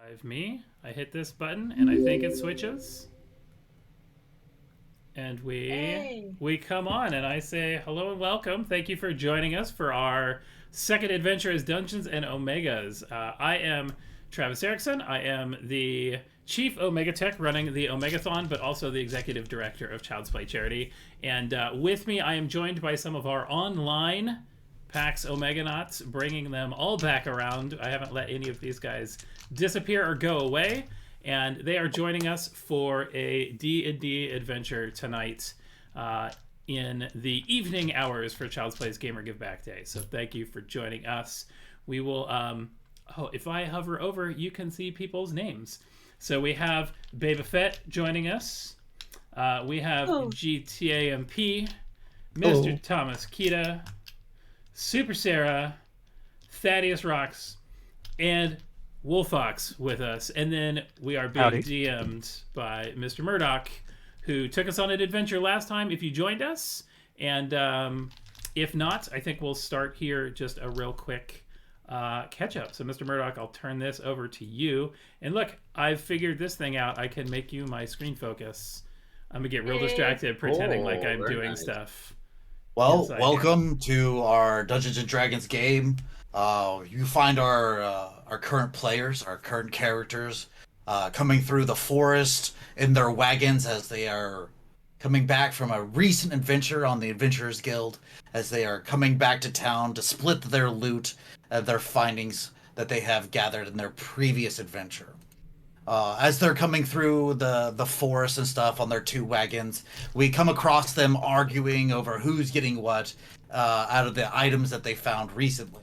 I hit this button and I think it switches. And we Hey. we come on and I say hello and welcome. Thank you for joining us for our second adventure as Dungeons and Omegas. I am Travis Erickson. I am the Chief Omega Tech running the Omegathon, but also the Executive Director of Child's Play Charity. And with me, I am joined by some of our online PAX Omeganauts, bringing them all back around. I haven't let any of these guys disappear or go away, and they are joining us for a D&D adventure tonight in the evening hours for Child's Play's Gamer Give Back Day. So thank you for joining us. We will, if I hover over, you can see people's names. So we have Beba Fett joining us. We have Oh, GTAMP, Mr. Hello. Thomas Kita, Super Sarah, Thaddeus Rocks, and Wolfox with us. And then we are being Howdy. DM'd by Mr. Murdoch, who took us on an adventure last time if you joined us. And if not, I think we'll start here just a real quick catch up. So, Mr. Murdoch, I'll turn this over to you. And look, I've figured this thing out. I can make you my screen focus. I'm going to get real Yay. distracted pretending like Oh, I'm very doing nice. stuff. Well, Inside welcome to our Dungeons and Dragons game. You find our current players, our current characters, coming through the forest in their wagons as they are coming back from a recent adventure on the Adventurers Guild, as they are coming back to town to split their loot and their findings that they have gathered in their previous adventure. As they're coming through the forest and stuff on their two wagons, we come across them arguing over who's getting what out of the items that they found recently.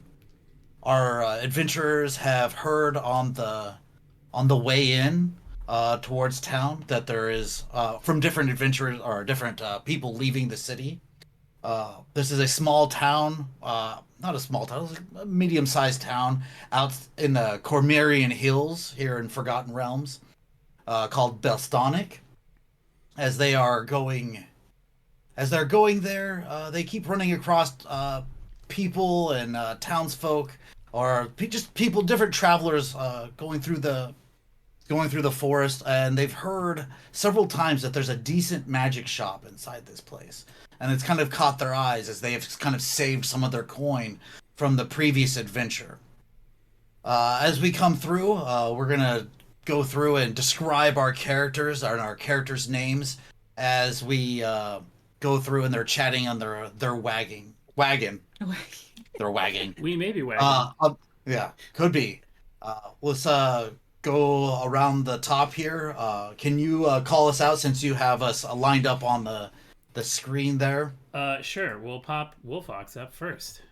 Our adventurers have heard on the way in towards town that there is from different adventurers or different people leaving the city. This is a small town, not a small town, it's a medium-sized town out in the Cormerian Hills here in Forgotten Realms, called Belstonic. As they are going, as they're going there, they keep running across people and townsfolk, or just people, different travelers going through the forest, and they've heard several times that there's a decent magic shop inside this place. And it's kind of caught their eyes as they have kind of saved some of their coin from the previous adventure. As we come through, we're going to go through and describe our characters and our characters' names as we go through, and they're chatting on their wagon. They're wagging. We may be wagging. Yeah, could be. Let's go around the top here. Can you call us out since you have us lined up on the screen there? Sure. We'll pop Wolfox up first.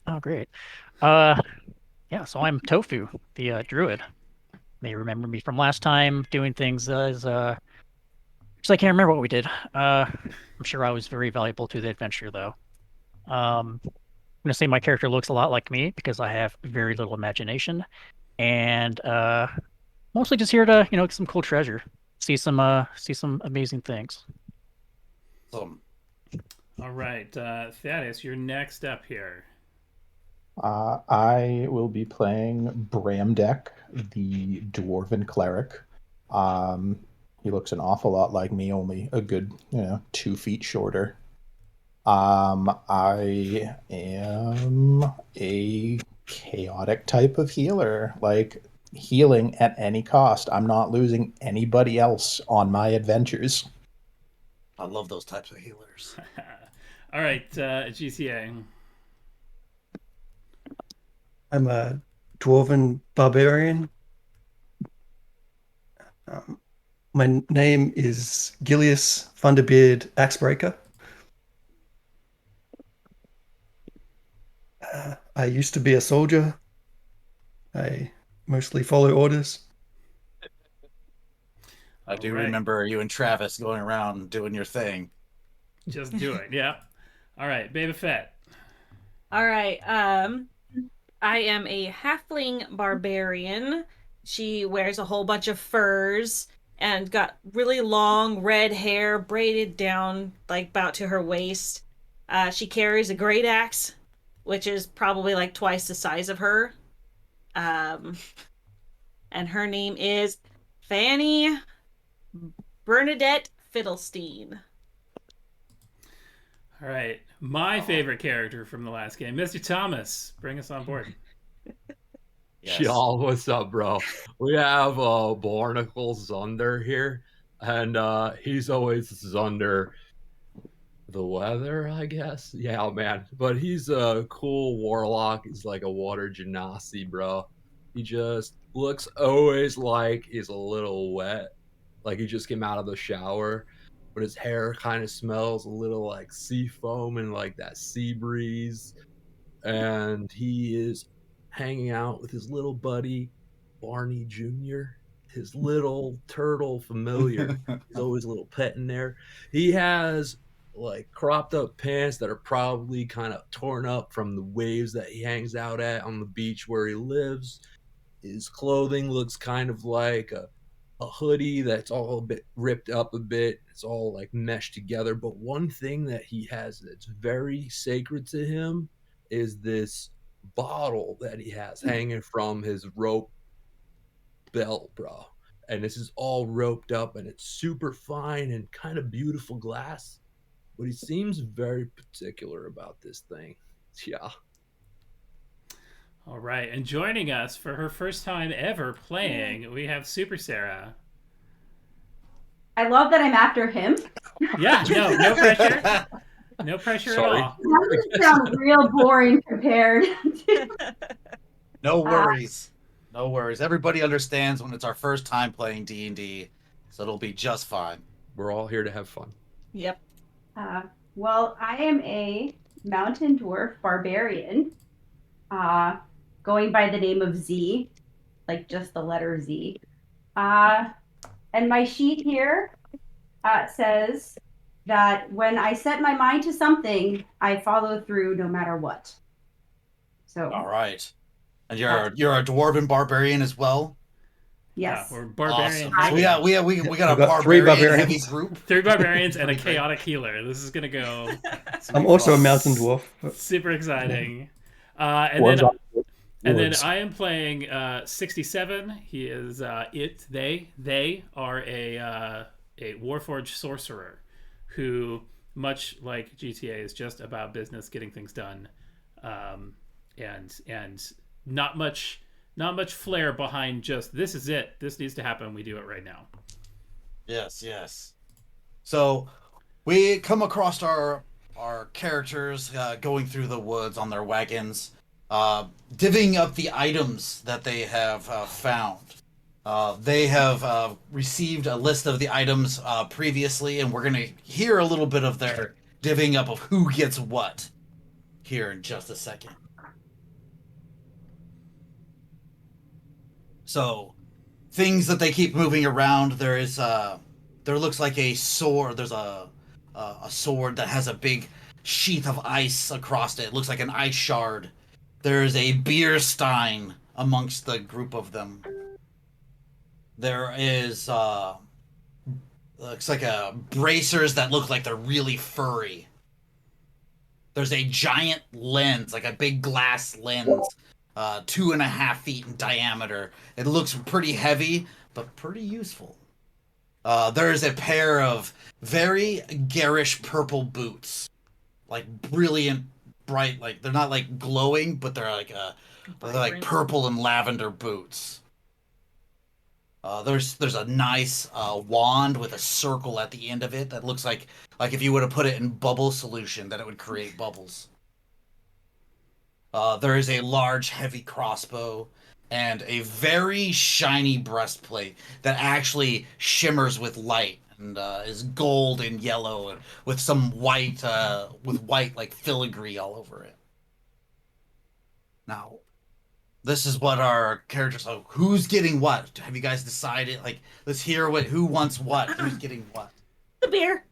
Oh, great. Uh, yeah, so I'm Tofu, the druid. May remember me from last time doing things as just I can't remember what we did. I'm sure I was very valuable to the adventure though. I'm gonna say my character looks a lot like me because I have very little imagination, and mostly just here to get some cool treasure, see some amazing things. So, All right, Thaddeus, you're next up here. I will be playing Bramdeck, the dwarven cleric. Um, he looks an awful lot like me, only a good, 2 feet shorter. I am a chaotic type of healer, like healing at any cost. I'm not losing anybody else on my adventures. I love those types of healers. All right, GCA. I'm a dwarven barbarian. My name is Gilius Thunderbeard Axebreaker. I used to be a soldier. I mostly follow orders. I do Right. remember you and Travis going around doing your thing. Just do it. Yeah. All right, Baby Fett. all right. I am a halfling barbarian. She wears a whole bunch of furs and got really long red hair braided down like about to her waist. She carries a great axe, which is probably like twice the size of her. Um, and her name is Fanny Bernadette Fiddlestein. All right. My favorite character from the last game, Mr. Thomas. Bring us on board. Yes. Y'all, what's up, bro? We have Barnacle Zunder here, and he's always under the weather, I guess. Yeah, man. But he's a cool warlock. He's like a water genasi, bro. He just looks always like he's a little wet, like he just came out of the shower. But his hair kind of smells a little like sea foam and like that sea breeze. And he is hanging out with his little buddy, Barney Jr., his little turtle familiar. He's always a little pet in there. He has like cropped up pants that are probably kind of torn up from the waves that he hangs out at on the beach where he lives. His clothing looks kind of like a hoodie that's all a bit ripped up a bit. It's all like meshed together. But one thing that he has that's very sacred to him is this bottle that he has hanging from his rope belt, bro. And this is all roped up and it's super fine and kind of beautiful glass. But he seems very particular about this thing. Yeah. All right. And joining us for her first time ever playing, we have Super Sarah. I love that I'm after him. Yeah, no pressure. No pressure Sorry. at all. That would sound real boring compared to... No worries. No worries. Everybody understands when it's our first time playing D&D, so it'll be just fine. We're all here to have fun. Yep. Well, I am a mountain dwarf barbarian, going by the name of Z, like just the letter Z. And my sheet here says that when I set my mind to something, I follow through no matter what. So. All right. And you're a dwarven barbarian as well? Yes. Yeah, we're barbarian. Awesome. So we got a We've got three barbarian heavy barbarians. group. 3 barbarians and a chaotic healer. This is gonna go. I'm also a mountain dwarf. Super exciting. Dwarves And are then woods. I am playing 67. He is they are a Warforged sorcerer who, much like GTA, is just about business, getting things done, and not much flair behind just this is it. This needs to happen. We do it right now. Yes. So we come across our characters going through the woods on their wagons, divvying up the items that they have found. They have received a list of the items previously, and we're going to hear a little bit of their divvying up of who gets what here in just a second. So, things that they keep moving around. There looks like a sword. There's a sword that has a big sheath of ice across it. It looks like an ice shard. There's a beer stein amongst the group of them. There is looks like bracers that look like they're really furry. There's a giant lens, like a big glass lens, 2.5 feet in diameter. It looks pretty heavy, but pretty useful. There is a pair of very garish purple boots, like brilliant, bright, like they're not like glowing, but they're like purple and lavender boots. There's a nice wand with a circle at the end of it that looks like if you were to put it in bubble solution, that it would create bubbles. There is a large, heavy crossbow and a very shiny breastplate that actually shimmers with light and is gold and yellow and with some white, like filigree all over it. Now, this is what our characters. So, who's getting what? Have you guys decided? Like, let's hear who wants what. Who's getting what? The beer.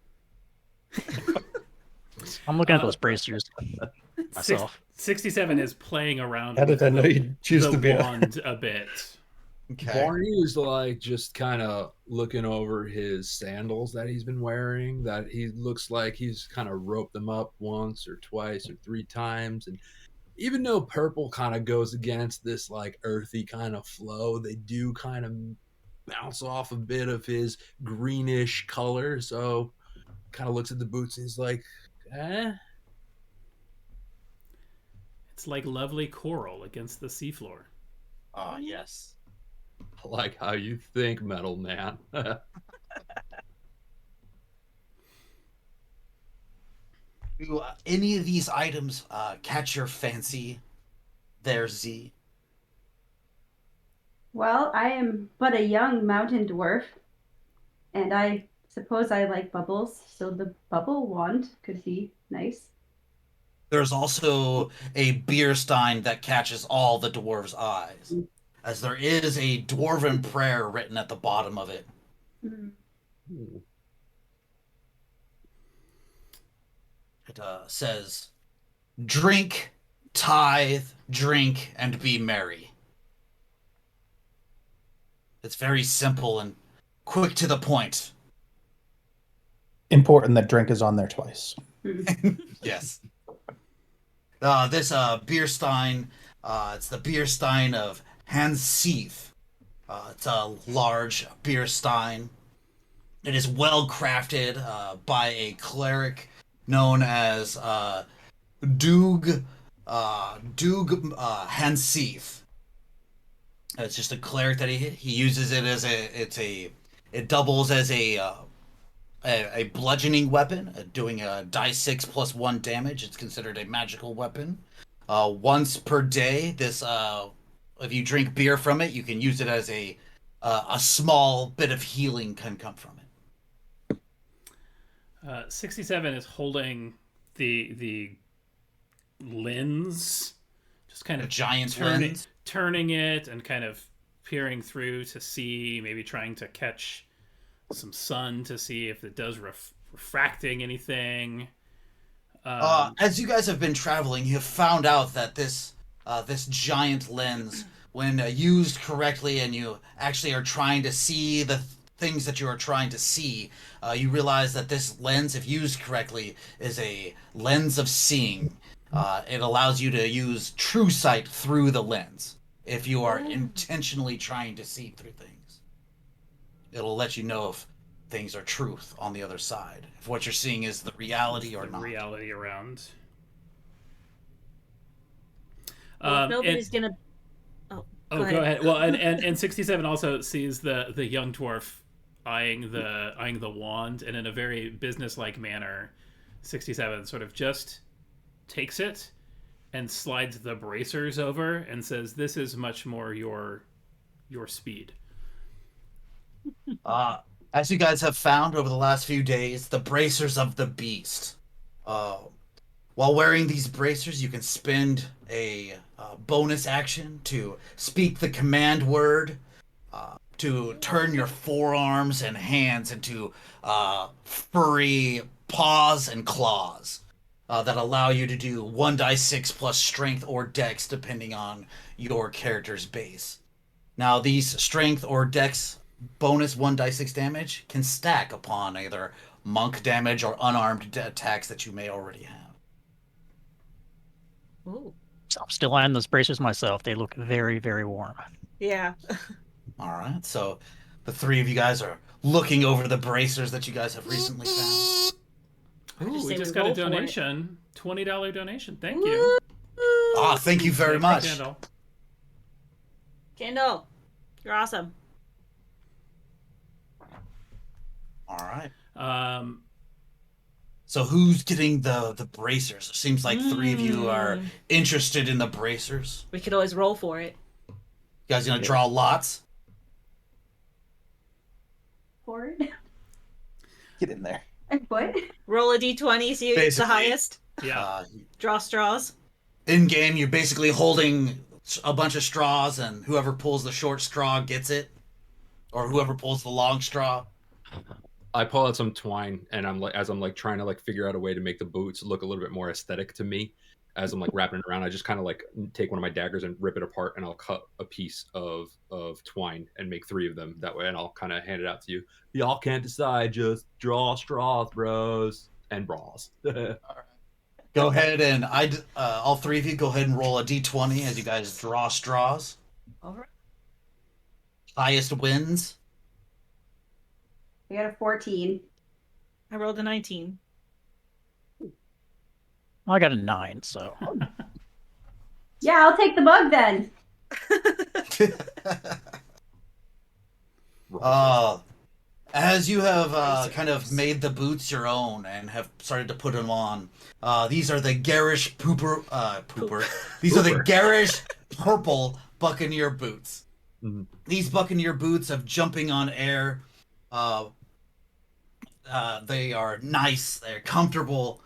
I'm looking at those bracers myself. 67 is playing around. How did I know you'd choose the beer? wand a bit. Okay. Barney is like just kind of looking over his sandals that he's been wearing, that he looks like he's kind of roped them up once or twice or 3 times, and even though purple kind of goes against this like earthy kind of flow, they do kind of bounce off a bit of his greenish color. So kind of looks at the boots and he's like, eh. It's like lovely coral against the seafloor. Ah, yes. I like how you think, Metal Man. Do any of these items catch your fancy there, Z? Well, I am but a young mountain dwarf, and I suppose I like bubbles, so the bubble wand could be nice. There's also a beer stein that catches all the dwarves' eyes, as there is a dwarven prayer written at the bottom of it. Hmm. Ooh. It says, "Drink, tithe, drink, and be merry." It's very simple and quick to the point. Important that drink is on there twice. Yes. This beer stein, it's the beer stein of Hans Seeth. It's a large beer stein. It is well crafted by a cleric known as Doog Hans Seeth. It's just a cleric that he uses it as it doubles as a bludgeoning weapon, doing a die 6 plus 1 damage. It's considered a magical weapon. Once per day, this if you drink beer from it, you can use it as a small bit of healing can come from it. 67 is holding the lens, just kind A of giant turning lens. turning it and kind of peering through to see, maybe trying to catch some sun to see if it does refracting anything. As you guys have been traveling, you have found out that this giant lens, when used correctly, and you actually are trying to see the things that you are trying to see, you realize that this lens, if used correctly, is a lens of seeing. It allows you to use true sight through the lens if you are intentionally trying to see through things. It'll let you know if things are truth on the other side, if what you're seeing is the reality or The not. reality around. Well, nobody's gonna. Oh, Go ahead. Well, and 67 also sees the young dwarf eyeing the wand, and in a very businesslike manner, 67 sort of just takes it and slides the bracers over and says, "This is much more your speed." As you guys have found over the last few days, the bracers of the beast. While wearing these bracers, you can spend a bonus action to speak the command word, to turn your forearms and hands into furry paws and claws that allow you to do 1 die 6 plus strength or dex depending on your character's base. Now, these strength or dex bonus 1 die 6 damage can stack upon either monk damage or unarmed attacks that you may already have. Ooh. So I'm still eyeing those bracers myself. They look very, very warm. Yeah. All right, so the three of you guys are looking over the bracers that you guys have recently found. I Ooh, say we just we got a roll for it. donation. $20 donation. Thank you. Thank you very Thank you, much. Kendall. Kendall, you're awesome. All right. Um, So who's getting the bracers? It seems like 3 of you are interested in the bracers. We could always roll for it. You guys gonna draw lots? Horde? Get in there. What? Roll a d20, see who gets the Basically. highest. yeah. Draw straws. In game, you're basically holding a bunch of straws, and whoever pulls the short straw gets it, or whoever pulls the long straw. I pull out some twine, and as I'm trying to figure out a way to make the boots look a little bit more aesthetic to me. As I'm wrapping it around, I just kind of take one of my daggers and rip it apart, and I'll cut a piece of twine and make 3 of them that way, and I'll kind of hand it out to you. Y'all can't decide, just draw straws, bros and bras. Go ahead and all three of you go ahead and roll a d20 as you guys draw straws. All right. Highest wins. I got a 14. I rolled a 19. I got a 9, so Yeah, I'll take the bug then. As you have kind of made the boots your own and have started to put them on, these are the garish pooper. These are the garish purple Buccaneer boots. Mhm. These Buccaneer boots of jumping on air. They are nice. They're comfortable.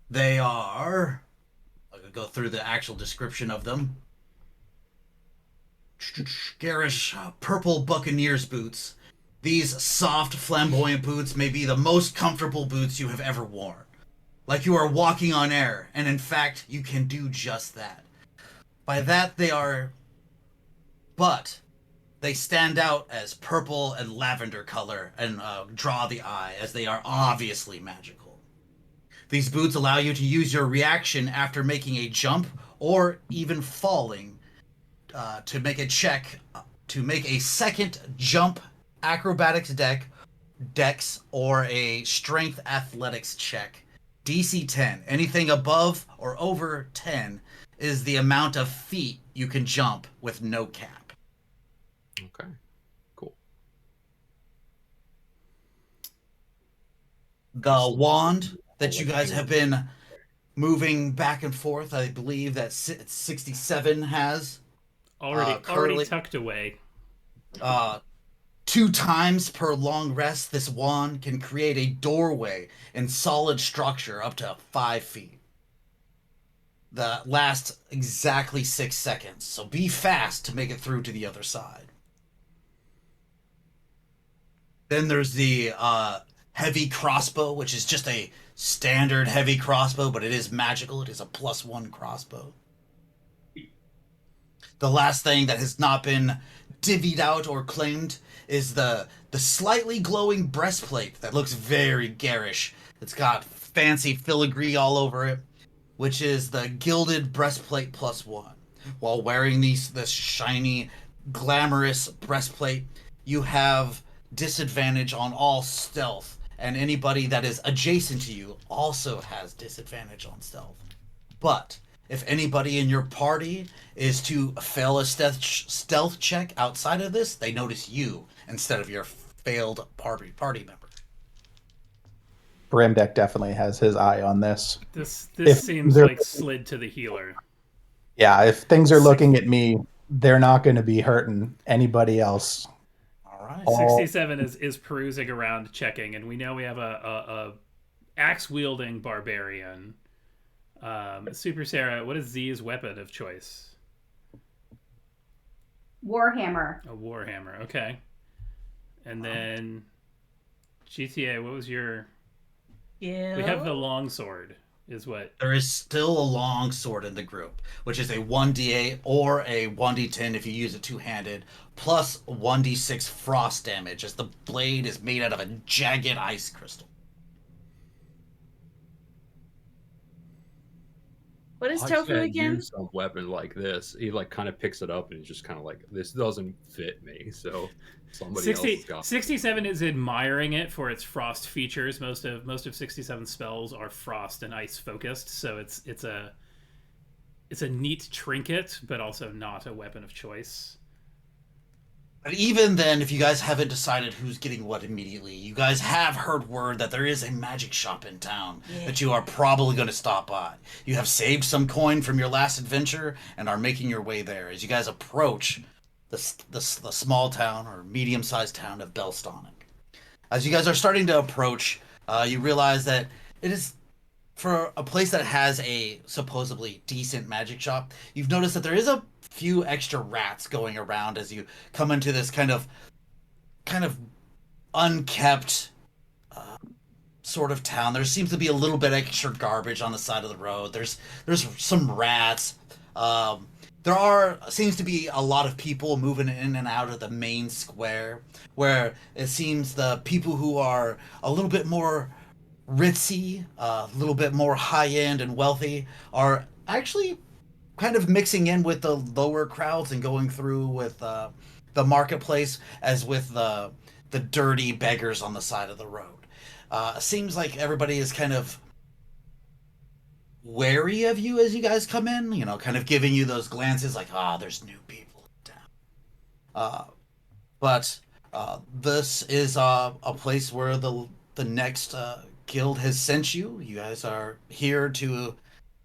They are. I'll go through the actual description of them. Garish purple Buccaneers boots. These soft, flamboyant boots may be the most comfortable boots you have ever worn. Like you are walking on air, and in fact, you can do just that. By that, they are. But they stand out as purple and lavender color and draw the eye, as they are obviously magical. These boots allow you to use your reaction after making a jump or even falling to make a check to make a second jump acrobatics dex or a strength athletics check. DC 10. Anything above or over 10 is the amount of feet you can jump with no cap. Okay. Cool. The wand that you guys have been moving back and forth, I believe that 67 has Already currently- tucked away. 2 times per long rest, this wand can create a doorway in solid structure up to 5 feet. That lasts exactly 6 seconds, so be fast to make it through to the other side. Then there's the heavy crossbow, which is just a standard heavy crossbow, but it is magical. It is a +1 crossbow. The last thing that has not been divvied out or claimed is the slightly glowing breastplate that looks very garish. It's got fancy filigree all over it, which is the gilded breastplate +1. While wearing this shiny, glamorous breastplate, you have disadvantage on all stealth, and anybody that is adjacent to you also has disadvantage on stealth. But if anybody in your party is to fail a stealth check outside of this, they notice you instead of your failed party member. Brimdeck definitely has his eye on this. This If seems they're- like slid to the healer. Yeah, if things are looking at me, they're not going to be hurting anybody else. All right. All- 67 is perusing around checking, and we know we have a axe wielding barbarian. Super Sarah, what is Z's weapon of choice? Warhammer. A warhammer. Okay. And then GTA, what was your? Yeah. We have the longsword. Is what? There is still a long sword in the group, which is a 1d8 or a 1d10 if you use it two-handed, plus 1d6 frost damage, as the blade is made out of a jagged ice crystal. What is I tofu can't again? use a weapon like this. He like kind of picks it up and he's just kind of like, this doesn't fit me. So somebody else has got 67 is admiring it for its frost features. Most of 67 spells are frost and ice focused, so it's a neat trinket, but also not a weapon of choice. But even then, if you guys haven't decided who's getting what immediately, you guys have heard word that there is a magic shop in town that you are probably going to stop by. You have saved some coin from your last adventure and are making your way there as you guys approach the small town or medium-sized town of Belstonic. As you guys are starting to approach, you realize that it is, for a place that has a supposedly decent magic shop, you've noticed that there is a few extra rats going around as you come into this kind of unkept sort of town. There seems to be a little bit extra garbage on the side of the road. There's some rats. Seems to be a lot of people moving in and out of the main square, where it seems the people who are a little bit more ritzy, a little bit more high end and wealthy, are actually kind of mixing in with the lower crowds and going through with the marketplace as with the dirty beggars on the side of the road. Seems like everybody is kind of wary of you as you guys come in, you know, kind of giving you those glances like, there's new people in town. But this is a place where the next guild has sent you. You guys are here to,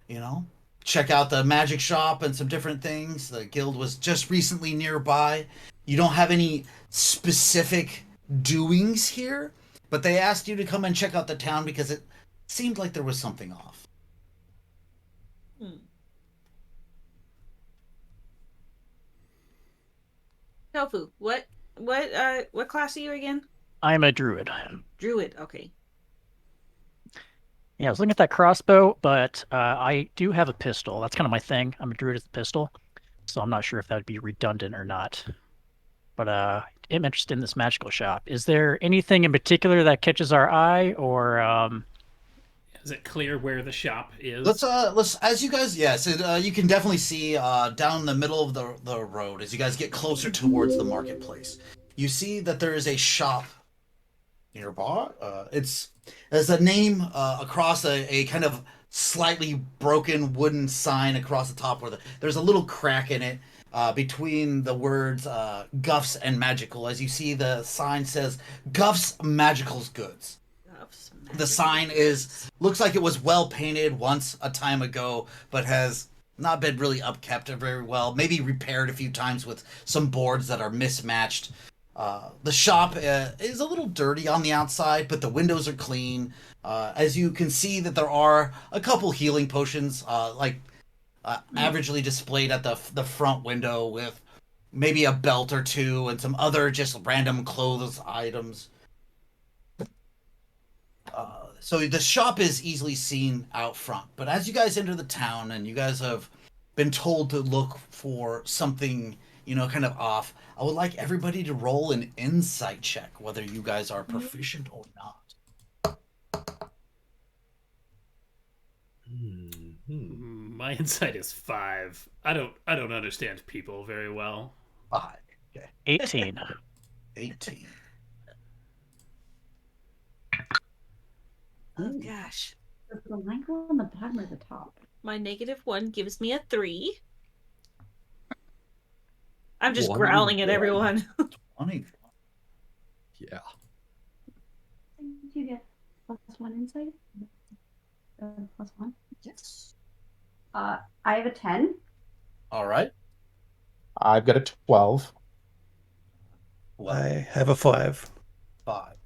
you know, check out the magic shop and some different things. The guild was just recently nearby. You don't have any specific doings here, but they asked you to come and check out the town because it seemed like there was something off. Tofu, what class are you again? I'm a druid. Druid. Okay. Yeah, I was looking at that crossbow, but I do have a pistol. That's kind of my thing. I'm a druid with a pistol, so I'm not sure if that would be redundant or not. But I'm interested in this magical shop. Is there anything in particular that catches our eye, or Is it clear where the shop is? Let's as you guys, yes, you can definitely see down the middle of the road as you guys get closer towards the marketplace. You see that there is a shop nearby. There's a name across a kind of slightly broken wooden sign across the top where there's a little crack in it between the words Guffs and Magical. As you see, the sign says Guffs Magical's Goods. The sign looks like it was well painted once a time ago, but has not been really upkept very well. Maybe repaired a few times with some boards that are mismatched. The shop is a little dirty on the outside, but the windows are clean. As you can see that there are a couple healing potions, averagely displayed at the front window with maybe a belt or two and some other just random clothes items. So the shop is easily seen out front, but as you guys enter the town and you guys have been told to look for something, you know, kind of off, I would like everybody to roll an insight check, whether you guys are proficient or not. My insight is 5. I don't understand people very well. 5. Okay. 18? 18. Oh gosh. Does the line go on the bottom or the top? My -1 gives me a 3. I'm just 21. growling at everyone. 20. Yeah. Did you get +1 insight? +1? Yes. I have a 10. All right. I've got a 12. I have a 5. 5.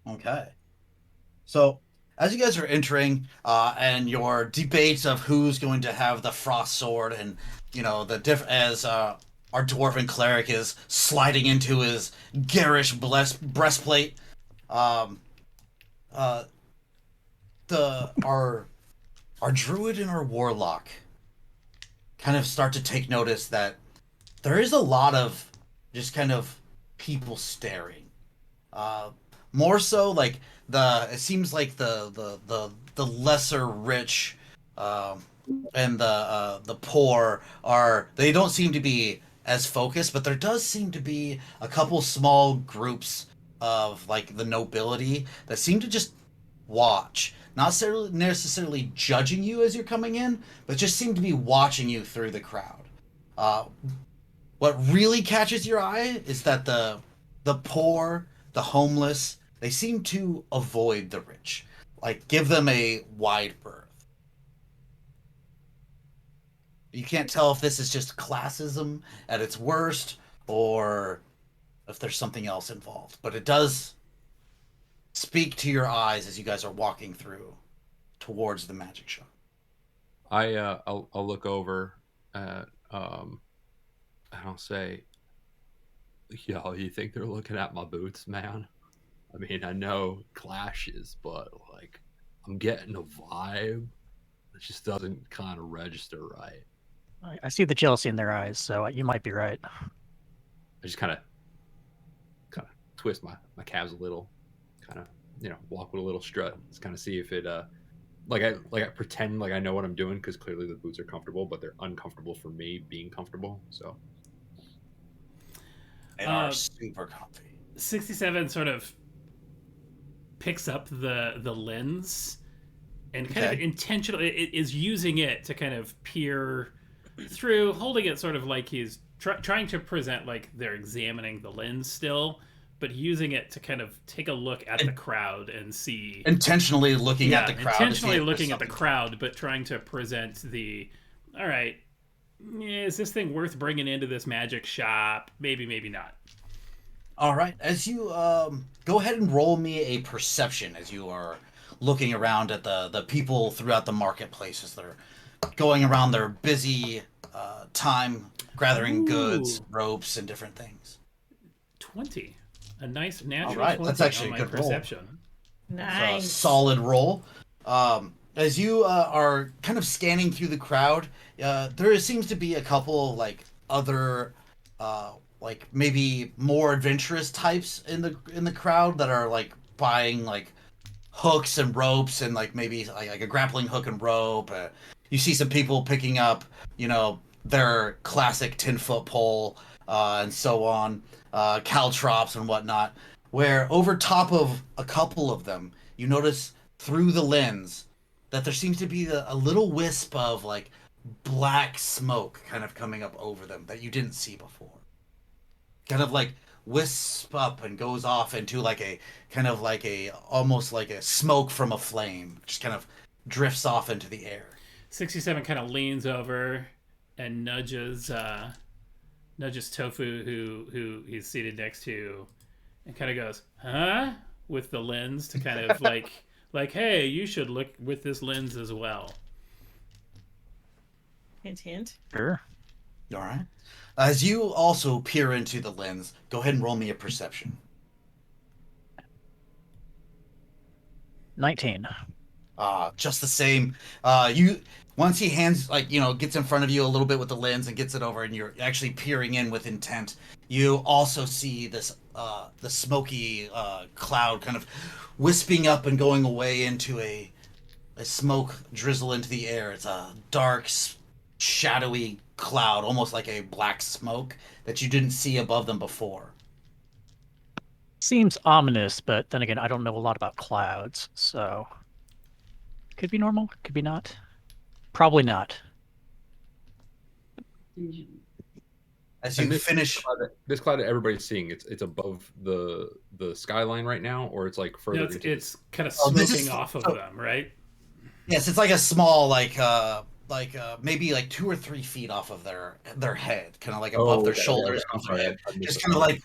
Okay. So, as you guys are entering, and your debate of who's going to have the frost sword, and you know as our dwarven cleric is sliding into his garish breastplate, our druid and our warlock kind of start to take notice that there is a lot of just kind of people staring. More so like it seems like the lesser rich and the poor they don't seem to be as focused, but there does seem to be a couple small groups of like the nobility that seem to just watch, not necessarily judging you as you're coming in, but just seem to be watching you through the crowd. What really catches your eye is that the poor, the homeless, they seem to avoid the rich, like give them a wide berth. You can't tell if this is just classism at its worst or if there's something else involved, but it does speak to your eyes as you guys are walking through towards the magic shop. I'll look over at and I'll say, yo, you think they're looking at my boots, man? I mean, I know clashes, but like I'm getting a vibe that just doesn't kind of register right. I see the jealousy in their eyes, so you might be right. I just kind of twist my calves a little, kind of walk with a little strut. Just kind of see if it I pretend like I know what I'm doing because clearly the boots are comfortable, but they're uncomfortable for me being comfortable. So They are super comfy. 67 sort of picks up the lens and kind of intentionally is using it to kind of peer through, holding it sort of like he's trying to present like they're examining the lens still, but using it to kind of take a look at the crowd and see. Intentionally looking at the crowd. Intentionally looking at the crowd, but trying to present the, all right, is this thing worth bringing into this magic shop? Maybe, maybe not. All right. As you go ahead and roll me a perception as you are looking around at the people throughout the marketplace as they're going around their busy time gathering goods, ropes, and different things. 20. A nice natural All right. 20 That's actually on a my good perception. roll. Nice. It's a solid roll. As you are kind of scanning through the crowd, there seems to be a couple like other like maybe more adventurous types in the crowd that are like buying like hooks and ropes and like maybe like a grappling hook and rope. You see some people picking up, their classic 10-foot pole and so on, caltrops and whatnot. Where over top of a couple of them, you notice through the lens that there seems to be a little wisp of like black smoke kind of coming up over them that you didn't see before. Kind of like wisps up and goes off into like a kind of like a almost like a smoke from a flame, just kind of drifts off into the air. 67 kind of leans over and nudges Tofu, who he's seated next to, and kind of goes, "Huh?" with the lens to kind of like, hey, you should look with this lens as well. Hint, hint. Sure. All right. As you also peer into the lens, go ahead and roll me a perception. 19. Just the same. Once he hands gets in front of you a little bit with the lens and gets it over, and you're actually peering in with intent. You also see this the smoky cloud kind of wisping up and going away into a smoke drizzle into the air. It's a dark, shadowy cloud, almost like a black smoke that you didn't see above them before. Seems ominous, but then again, I don't know a lot about clouds, so could be normal, could be not. Probably not. As you finish, this cloud that everybody's seeing, it's above the skyline right now, or it's like further. No, it's kind of smoking off of them, right? Yes, it's like a small maybe like 2 or 3 feet off of their head, kind of like above their shoulders, off their head. Just kind of like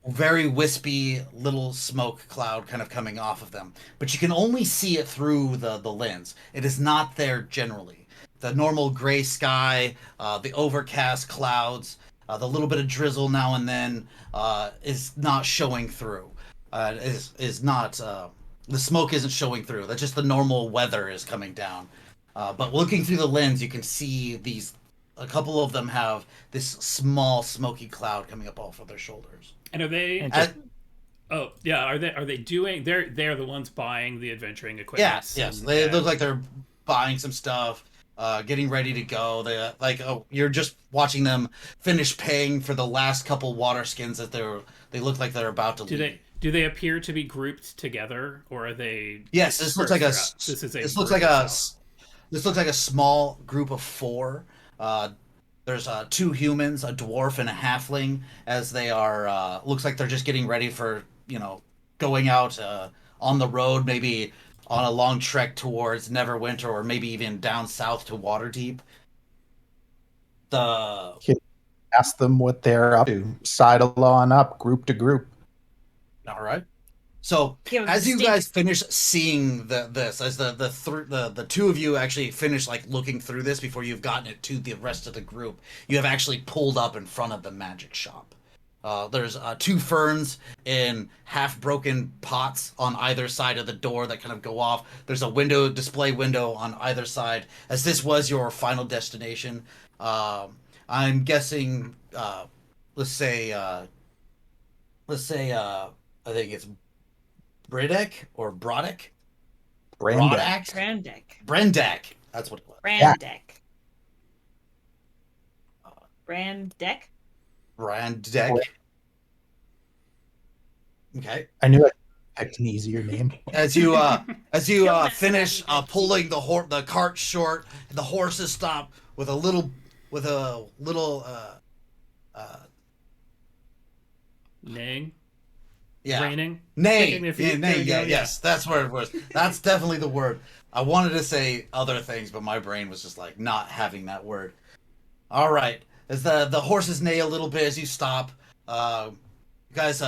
very wispy little smoke cloud kind of coming off of them. But you can only see it through the lens. It is not there generally. The normal gray sky, the overcast clouds, the little bit of drizzle now and then is not showing through. Is not the smoke isn't showing through. That's just the normal weather is coming down. But looking through the lens, you can see a couple of them have this small smoky cloud coming up off of their shoulders. And are they? Are they doing? They're the ones buying the adventuring equipment. Yes. They look like they're buying some stuff, getting ready to go. You're just watching them finish paying for the last couple water skins that they look like they're about to leave. Do they appear to be grouped together, or are they? Yes, this looks like a small group of 4. There's 2 humans, a dwarf, and a halfling, as they are. Looks like they're just getting ready for going out on the road, maybe on a long trek towards Neverwinter, or maybe even down south to Waterdeep. Ask them what they're up to. Sidle on up, group to group. All right. So as you guys finish seeing this, as the 2 of you actually finish like looking through this before you've gotten it to the rest of the group, you have actually pulled up in front of the magic shop. There's 2 ferns in half-broken pots on either side of the door that kind of go off. There's a display window on either side. As this was your final destination, I'm guessing, let's say, I think it's Bridek or Brodek? Brandeck. Brandeck. Brendeck. That's what it was. Brandeck. Brandeck. Brandeck. Okay. I knew I picked an easier name. As you Don't finish mess with pulling the cart short, the horses stop with a little Neighing? yeah. Raining? Nay, Kicking their feet. yeah, nay, There we go, yeah, yes, that's where it was. That's definitely the word. I wanted to say other things, but my brain was just like not having that word. All right, as the horses neigh a little bit as you stop, you guys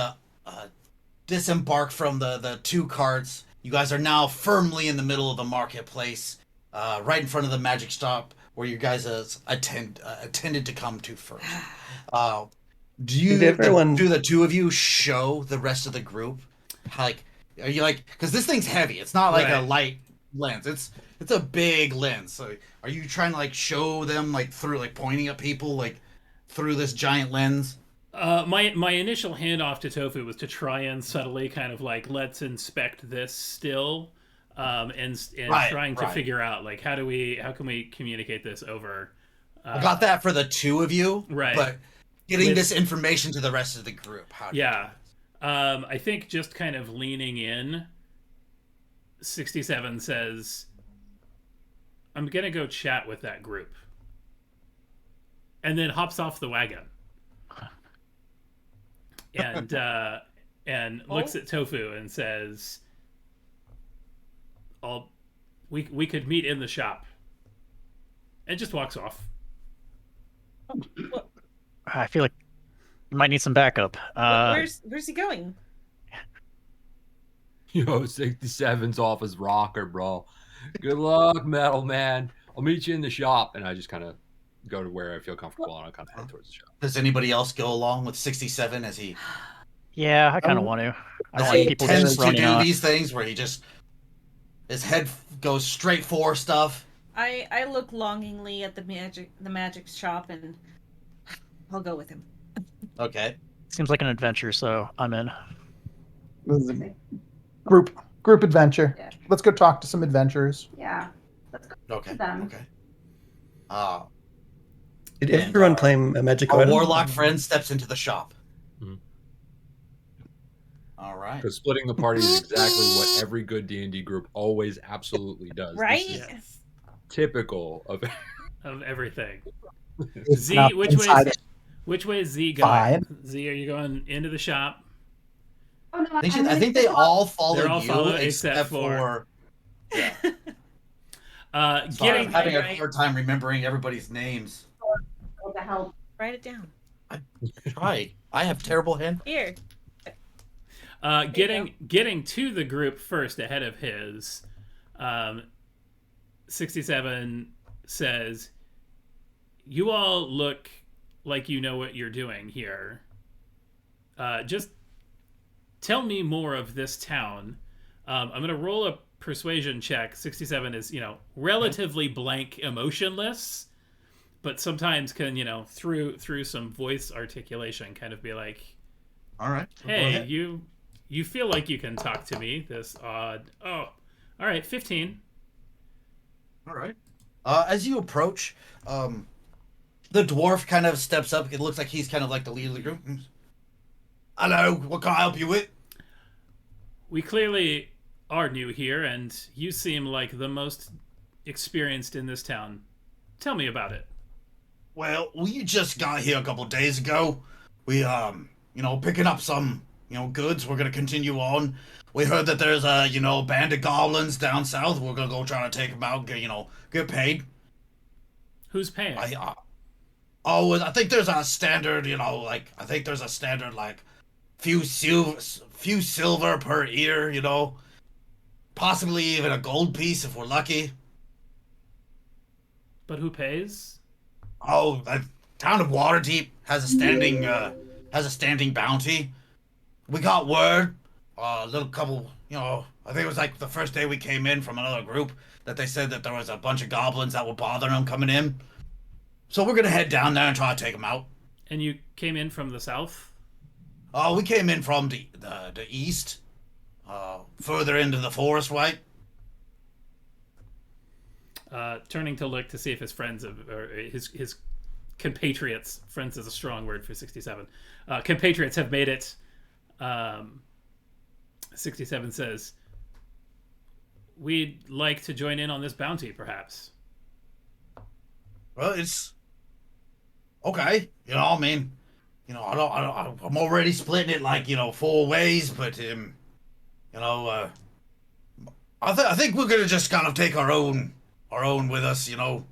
disembark from the two carts. You guys are now firmly in the middle of the marketplace, right in front of the magic shop where you guys attended to come to first. Did everyone- do the two of you show the rest of the group? Like, are you like, because this thing's heavy. It's not like a Right. light lens. It's a big lens. So are you trying to like show them like through like pointing at people like through this giant lens? My initial handoff to Tofu was to try and subtly kind of like, let's inspect this still, and Right, trying to right. figure out like how can we communicate this over. I got that for the two of you, Right. But getting With- this information to the rest of the group, how do you Yeah. I think just kind of leaning in, 67 says, I'm going to go chat with that group. And then hops off the wagon. And looks at Tofu and says, we could meet in the shop. And just walks off. I feel like you might need some backup. Where's he going? Yo, 67's off his rocker, bro. Good luck, metal man. I'll meet you in the shop. And I just kind of go to where I feel comfortable and I kind of head towards the shop. Does anybody else go along with 67 as he Yeah, I kind of want to. I don't as like he people tends just to running do off. these things where he just his head goes straight for stuff? I look longingly at the magic shop, and I'll go with him. Okay. Seems like an adventure, so I'm in. This is a group adventure. Yeah. Let's go talk to some adventurers. Yeah. Let's go Okay. to them. Okay. Did And, everyone claim a magic Our item? warlock friend steps into the shop. Mhm. All right. Because splitting the party is exactly what every good D&D group always absolutely does. Right? This is typical of Of everything. It's Z, not which inside way is Z going? Fine. Z, are you going into the shop? Oh no, I think they all followed They're all you follow except except for- for. Yeah. Sorry, Getting I'm having right. a hard time remembering everybody's names. to help. Write it down. Try. I have terrible hand. Here. getting to the group first ahead of his. 67 says, "You all look like you know what you're doing here. Just tell me more of this town." I'm gonna roll a persuasion check. 67 is, relatively blank, emotionless, but sometimes can, through some voice articulation, kind of be like, All right. Go "Hey, ahead. you feel like you can talk to me. This odd. Oh, all right, 15. All right. As you approach, the dwarf kind of steps up. It looks like he's kind of like the leader of the group. Hello, what can I help you with? We clearly are new here, and you seem like the most experienced in this town. Tell me about it." Well, we just got here a couple days ago. We, picking up some, goods. We're gonna continue on. We heard that there's a, band of goblins down south. We're gonna go try to take them out. Get paid. Who's paying? I think there's a standard, few silver per ear, possibly even a gold piece if we're lucky. But who pays? Oh, the town of Waterdeep has a standing bounty. We got word, a little couple, I think it was like the first day we came in from another group that they said that there was a bunch of goblins that were bothering them coming in. So we're gonna head down there and try to take them out. And you came in from the south? We came in from the east. further into the forest, right? Turning to look to see if his friends or his compatriots, friends is a strong word for 67, compatriots have made it. 67 says, we'd like to join in on this bounty, perhaps. Well, it's okay. You know, I mean, you know, I'm already splitting it like, you know, 4 ways, but you know, I think we're gonna just kind of take our own with us. You know,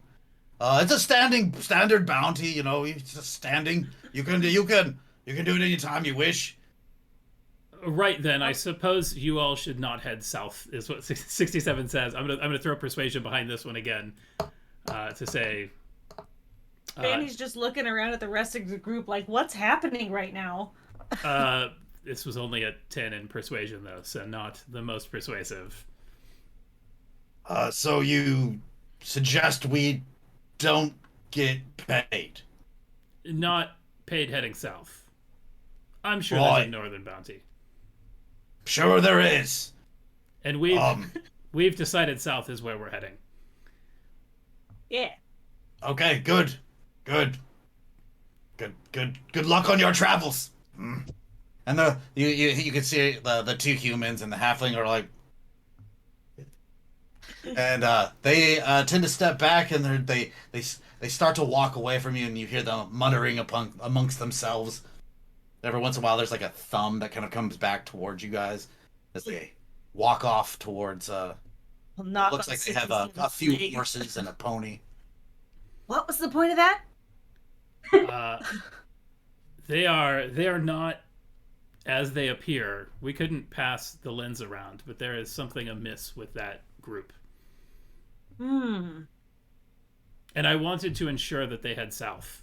it's a standard bounty. You know, it's just standing. You can do it anytime you wish. Right then, I suppose you all should not head south, is what 67 says. I'm gonna throw persuasion behind this one again, to say. Fanny's just looking around at the rest of the group like, what's happening right now? This was only a 10 in persuasion, though, so not the most persuasive. So you suggest we don't get paid? Not paid heading south. I'm sure Right. there's a northern bounty. Sure there is. And we've decided south is where we're heading. Yeah. Okay, good luck on your travels. And you can see the 2 humans and the halfling are like, and they tend to step back, and they start to walk away from you, and you hear them muttering amongst themselves. Every once in a while, there's like a thumb that kind of comes back towards you guys as they walk off towards. Looks like they have a few horses and a pony. What was the point of that? They are not as they appear. We couldn't pass the lens around, but there is something amiss with that group. And I wanted to ensure that they head south.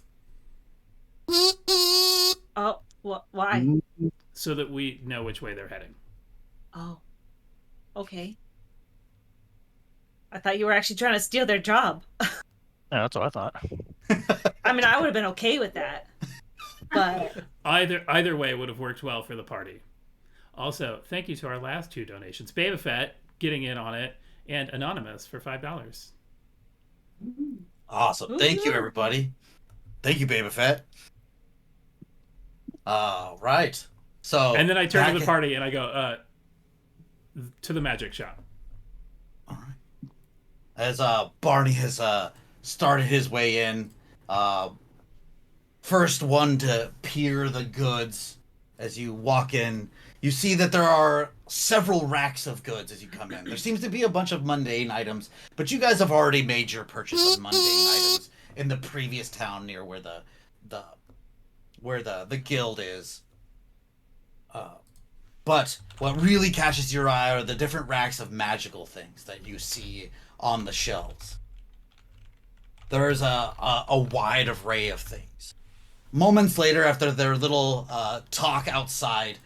Oh, why? So that we know which way they're heading. Oh, okay. I thought you were actually trying to steal their job. Yeah, that's what I thought. I mean, I would have been okay with that. But either way would have worked well for the party. Also, thank you to our last 2 donations. Baba Fett getting in on it, and Anonymous for $5. Awesome. Thank you, everybody. Thank you, Baba Fett. Right. So. And then I turn to the party and I go, to the magic shop. All right. As Barney has started his way in, first one to peer the goods. As you walk in, you see that there are several racks of goods as you come in. There seems to be a bunch of mundane items, but you guys have already made your purchase of mundane items in the previous town near where the guild is. But what really catches your eye are the different racks of magical things that you see on the shelves. There's a wide array of things. Moments later, after their little talk outside,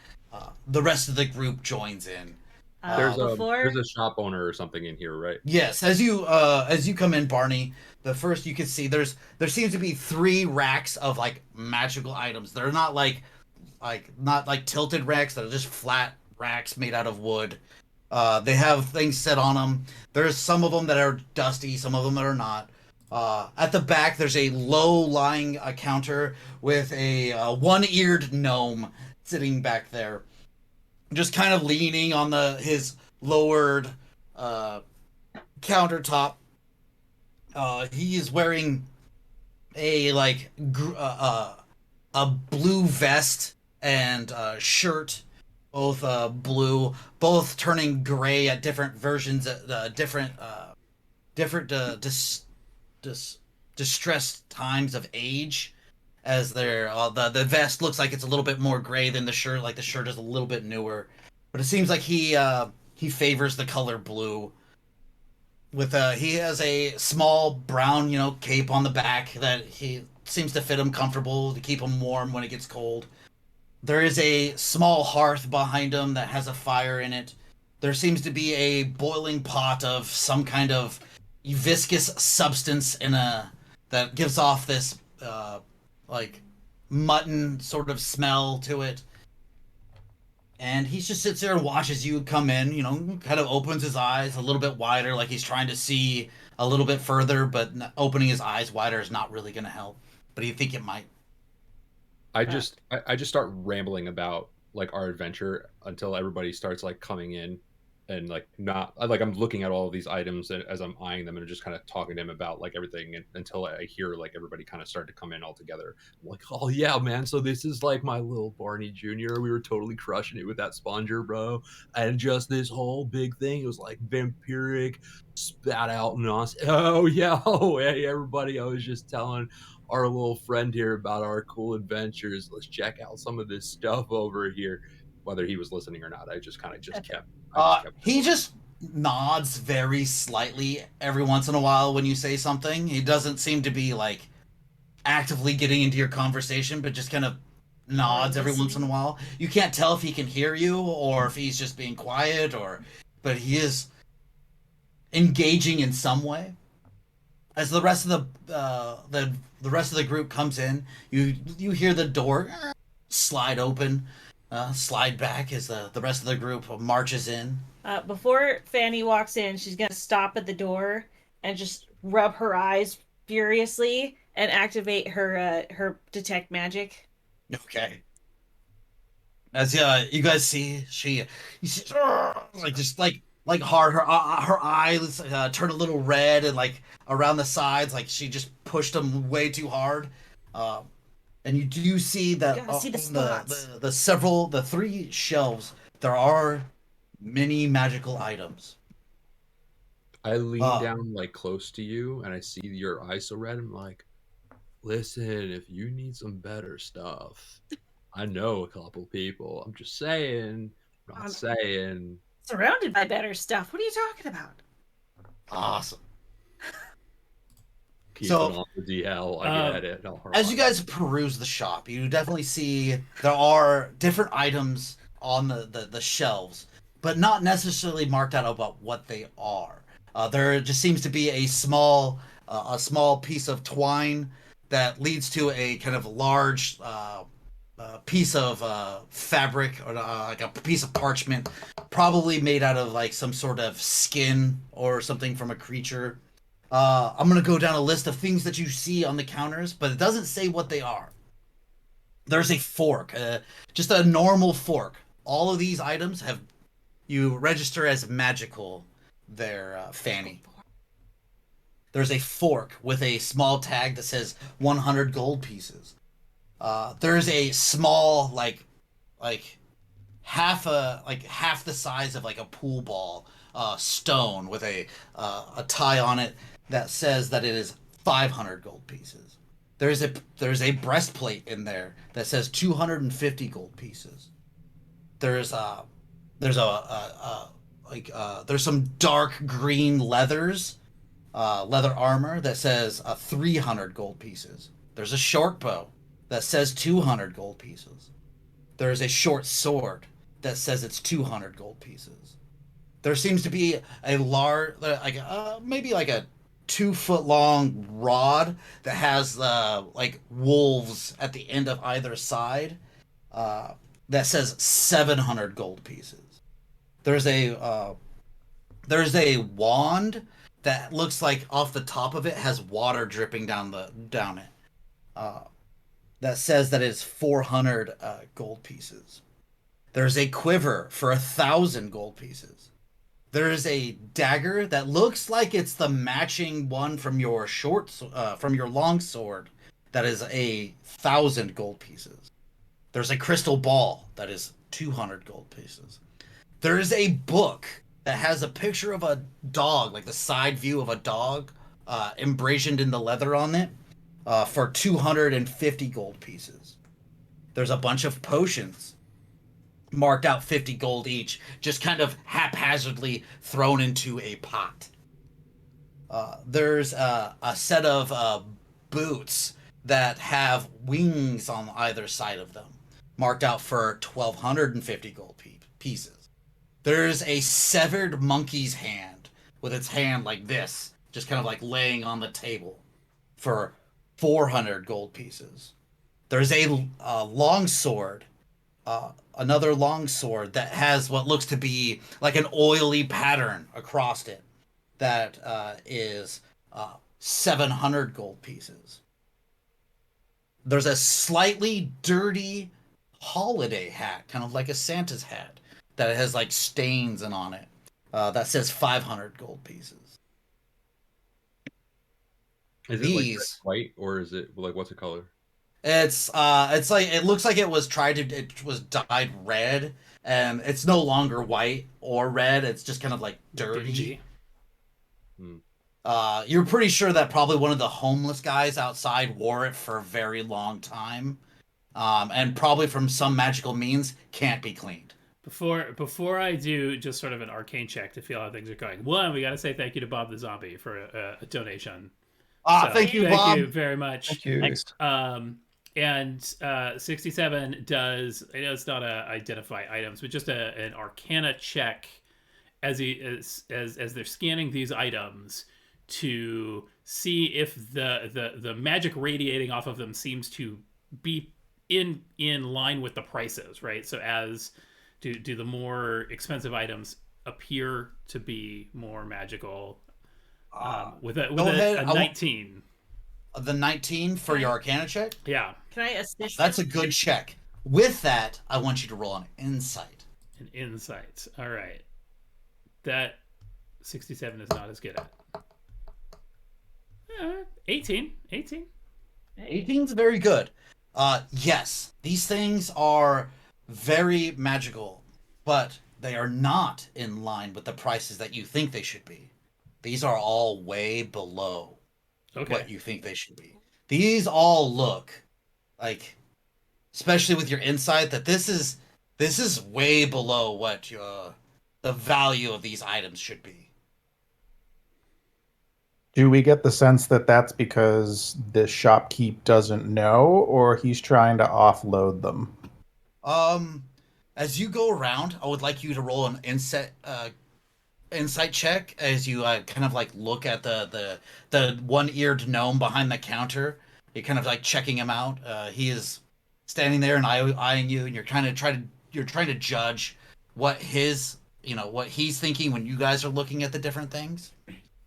the rest of the group joins in. There's a shop owner or something in here, right? Yes, as you come in, Barney, the first you can see there seems to be 3 racks of like magical items. They're not like tilted racks. They're just flat racks made out of wood. They have things set on them. There's some of them that are dusty, some of them that are not. At the back, there's a low-lying counter with a one-eared gnome sitting back there, just kind of leaning on his lowered countertop. He is wearing a blue vest and shirt, both blue, both turning gray at different versions, different distressed times of age, as the vest looks like it's a little bit more gray than the shirt. Like the shirt is a little bit newer, but it seems like he favors the color blue. He has a small brown cape on the back that he seems to fit him comfortable to keep him warm when it gets cold. There is a small hearth behind him that has a fire in it. There seems to be a boiling pot of some kind of viscous substance that gives off this like mutton sort of smell to it. And he just sits there and watches you come in, you know, kind of opens his eyes a little bit wider, like he's trying to see a little bit further, but opening his eyes wider is not really going to help. But you think it might. I just start rambling about like our adventure until everybody starts like coming in, and like not like I'm looking at all of these items as I'm eyeing them and just kind of talking to him about like everything until I hear like everybody kind of start to come in all together. I'm like, oh yeah, man. So this is like my little Barney Jr. We were totally crushing it with that sponger, bro. And just this whole big thing, it was like vampiric, spat out nonsense. Oh yeah, oh hey everybody. I was just telling our little friend here about our cool adventures. Let's check out some of this stuff over here. Whether he was listening or not, I just kind of kept. He just nods very slightly every once in a while when you say something. He doesn't seem to be like actively getting into your conversation, but just kind of nods every once in a while. You can't tell if he can hear you or if he's just being quiet, but he is engaging in some way. As the rest of the rest of the group comes in, you hear the door slide open, slide back as the rest of the group marches in. Before Fanny walks in, she's gonna stop at the door and just rub her eyes furiously and activate her detect magic. Okay. As you guys see, you see, like hard, her eyes turn a little red and like around the sides, like she just pushed them way too hard. And you do see that See the the 3 shelves, there are many magical items. I lean down like close to you and I see your eyes so red. I'm like, listen, if you need some better stuff, I know a couple people. I'm just saying, I'm not saying. Surrounded by better stuff. What are you talking about? Awesome. Keep it on the DL. I get it. As you guys peruse the shop, you definitely see there are different items on the shelves, but not necessarily marked out about what they are. There just seems to be a small piece of twine that leads to a kind of large piece of fabric or like a piece of parchment, probably made out of like some sort of skin or something from a creature. I'm gonna go down a list of things that you see on the counters, but it doesn't say what they are. There's a fork, just a normal fork. All of these items you register as magical there, Fanny. There's a fork with a small tag that says 100 gold pieces. There's a small, like half the size of like a pool ball, stone with a tie on it that says that it is 500 gold pieces. There's a breastplate in there that says 250 gold pieces. There's some dark green leather armor that says 300 gold pieces. There's a short bow that says 200 gold pieces. There's a short sword that says it's 200 gold pieces. There seems to be a large, maybe like a 2-foot long rod that has like wolves at the end of either side that says 700 gold pieces. There's a wand that looks like off the top of it has water dripping down it. That says that it's 400 gold pieces. There's a quiver for 1,000 gold pieces. There is a dagger that looks like it's the matching one from your long sword. That is 1,000 gold pieces. There's a crystal ball that is 200 gold pieces. There is a book that has a picture of a dog, like the side view of a dog, emblazoned in the leather on it, for 250 gold pieces. There's a bunch of potions marked out 50 gold each, just kind of haphazardly thrown into a pot. There's a set of boots that have wings on either side of them, marked out for 1,250 gold pieces. There's a severed monkey's hand with its hand like this, just kind of like laying on the table, for 400 gold pieces. There's a long sword another long sword that has what looks to be like an oily pattern across it. That is 700 gold pieces. There's a slightly dirty holiday hat, kind of like a Santa's hat, that has like stains and on it. That says 500 gold pieces. Is it like white or is it like what's the color? It's like it looks like it was dyed red, and it's no longer white or red. It's just kind of like dirty. Dingy. You're pretty sure that probably one of the homeless guys outside wore it for a very long time, and probably from some magical means can't be cleaned. Before I do just sort of an arcane check to feel how things are going. One, we got to say thank you to Bob the Zombie for a donation. Thank you, Bob. Thank you very much. Thank you. Thanks. And 67 does, I know it's not a identify items, but just an arcana check as they're scanning these items to see if the magic radiating off of them seems to be in line with the prices, right? So as do the more expensive items appear to be more magical? With a 19. The 19 for your Arcana check? Yeah. Can I assist? That's a good check. With that, I want you to roll an insight. An insight. All right. That 67 is not as good at. 18. 18. 18's very good. Yes, these things are very magical, but they are not in line with the prices that you think they should be. These are all way below what you think they should be. These all look like, especially with your insight, that this is way below what the value of these items should be. Do we get the sense that that's because the shopkeep doesn't know, or he's trying to offload them? As you go around, I would like you to roll an insight check as you kind of like look at the one-eared gnome behind the counter. You're kind of like checking him out. He is standing there and eyeing you, and you're trying to judge what he's thinking when you guys are looking at the different things.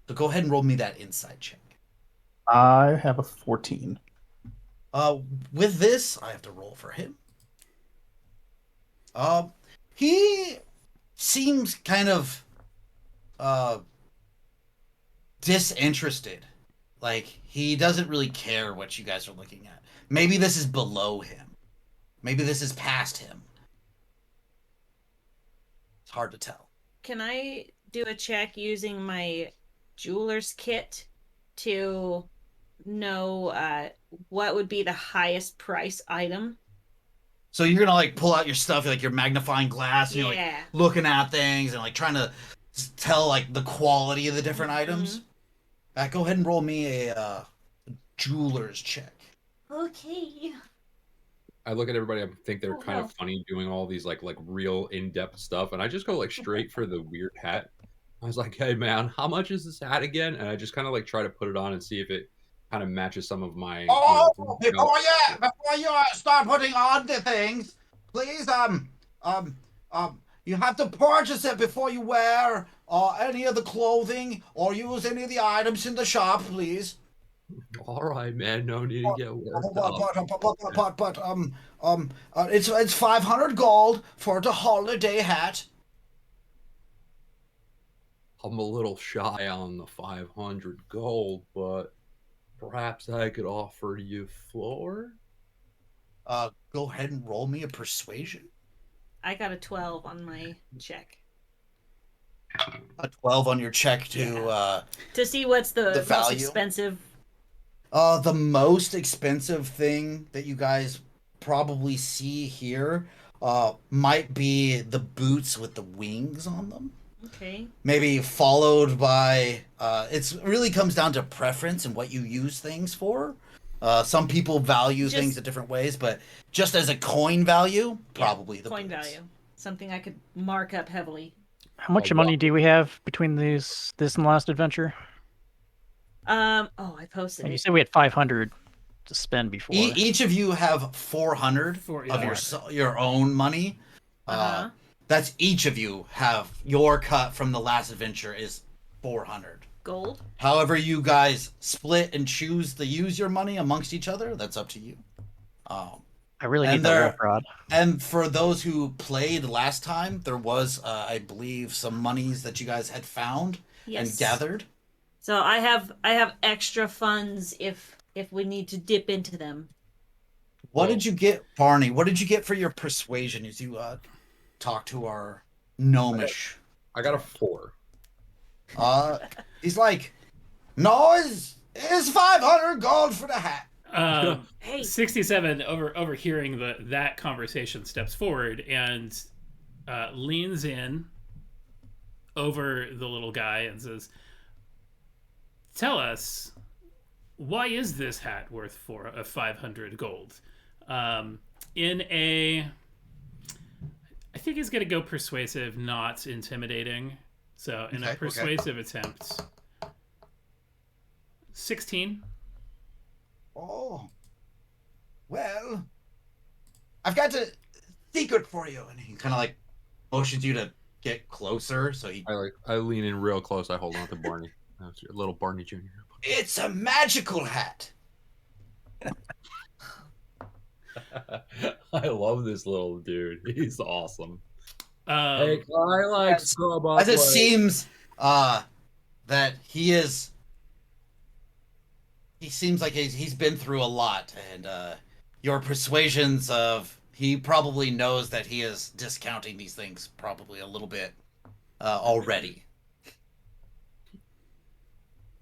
So go ahead and roll me that insight check. I have a 14. With this, I have to roll for him. He seems kind of disinterested. Like, he doesn't really care what you guys are looking at. Maybe this is below him. Maybe this is past him. It's hard to tell. Can I do a check using my jeweler's kit to know what would be the highest price item? So you're gonna like pull out your stuff, like your magnifying glass, and you're like looking at things and like trying to tell like the quality of the different items. Go ahead and roll me a jeweler's check. Okay. I look at everybody. I think they're kind of funny doing all these like real in-depth stuff, and I just go like straight for the weird hat. I was like, "Hey man, how much is this hat again?" And I just kind of like try to put it on and see if it kind of matches some of my. Before you start putting on the things, please you have to purchase it before you wear any of the clothing or use any of the items in the shop, please. All right, man. No need to get worked up. But it's 500 gold for the holiday hat. I'm a little shy on the 500 gold, but perhaps I could offer you floor. Go ahead and roll me a persuasion. I got a 12 on my check. A 12 on your check to see what's the most value. expensive. The most expensive thing that you guys probably see here might be the boots with the wings on them. Okay. Maybe followed by it really comes down to preference and what you use things for. Some people value things in different ways, but just as a coin value, probably the coin boots. value. Something I could mark up heavily. How much money do we have between this and the last adventure? I posted And it. you said we had 500. to spend before. Each of you have 400 of your own money. That's each of you have your cut from the last adventure is 400 gold. However, you guys split and choose to use your money amongst each other. That's up to you. I really need that rope rod. And for those who played last time, there was, I believe, some monies that you guys had found and gathered. So I have extra funds if we need to dip into them. What did you get, Barney? What did you get for your persuasion as you talk to our gnomish? I got a 4. He's like, no, it's 500 gold for the hat. Hey. 67 overhearing that conversation steps forward and leans in over the little guy and says, tell us, why is this hat worth 500 gold? I think he's going to go persuasive, not intimidating. So in a persuasive attempt, 16. Oh, well, I've got a secret for you. And he kind of like motions you to get closer. So I lean in real close. I hold on to Barney. That's your little Barney Jr. It's a magical hat. I love this little dude. He's awesome. Hey, I like scrub up. As it seems that he seems like he's been through a lot, and your persuasions of he probably knows that he is discounting these things probably a little bit already.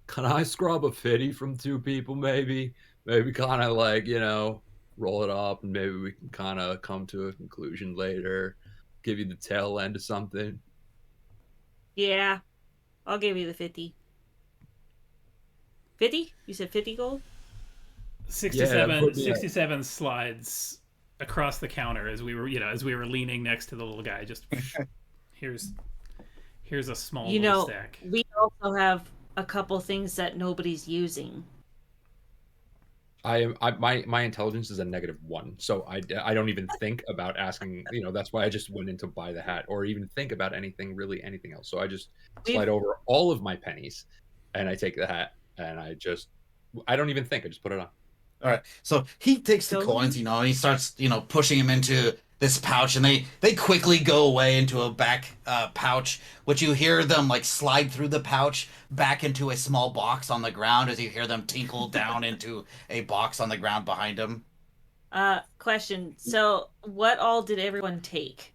Can I scrub a 50 from 2 people, maybe? Maybe kind of like, roll it up, and maybe we can kind of come to a conclusion later. Give you the tail end of something. Yeah, I'll give you the 50. 50? You said 50 gold? 67 slides across the counter as we were leaning next to the little guy. Just here's a small little stack. We also have a couple things that nobody's using. My intelligence is a -1, so I don't even think about asking. That's why I just went in to buy the hat, or even think about anything else. So I just slide over all of my pennies, and I take the hat, and I don't even think. I just put it on. All right. So he takes the coins, and he starts, pushing them into this pouch, and they quickly go away into a back pouch, which you hear them like slide through the pouch back into a small box on the ground as you hear them tinkle down into a box on the ground behind him. Question. So what all did everyone take?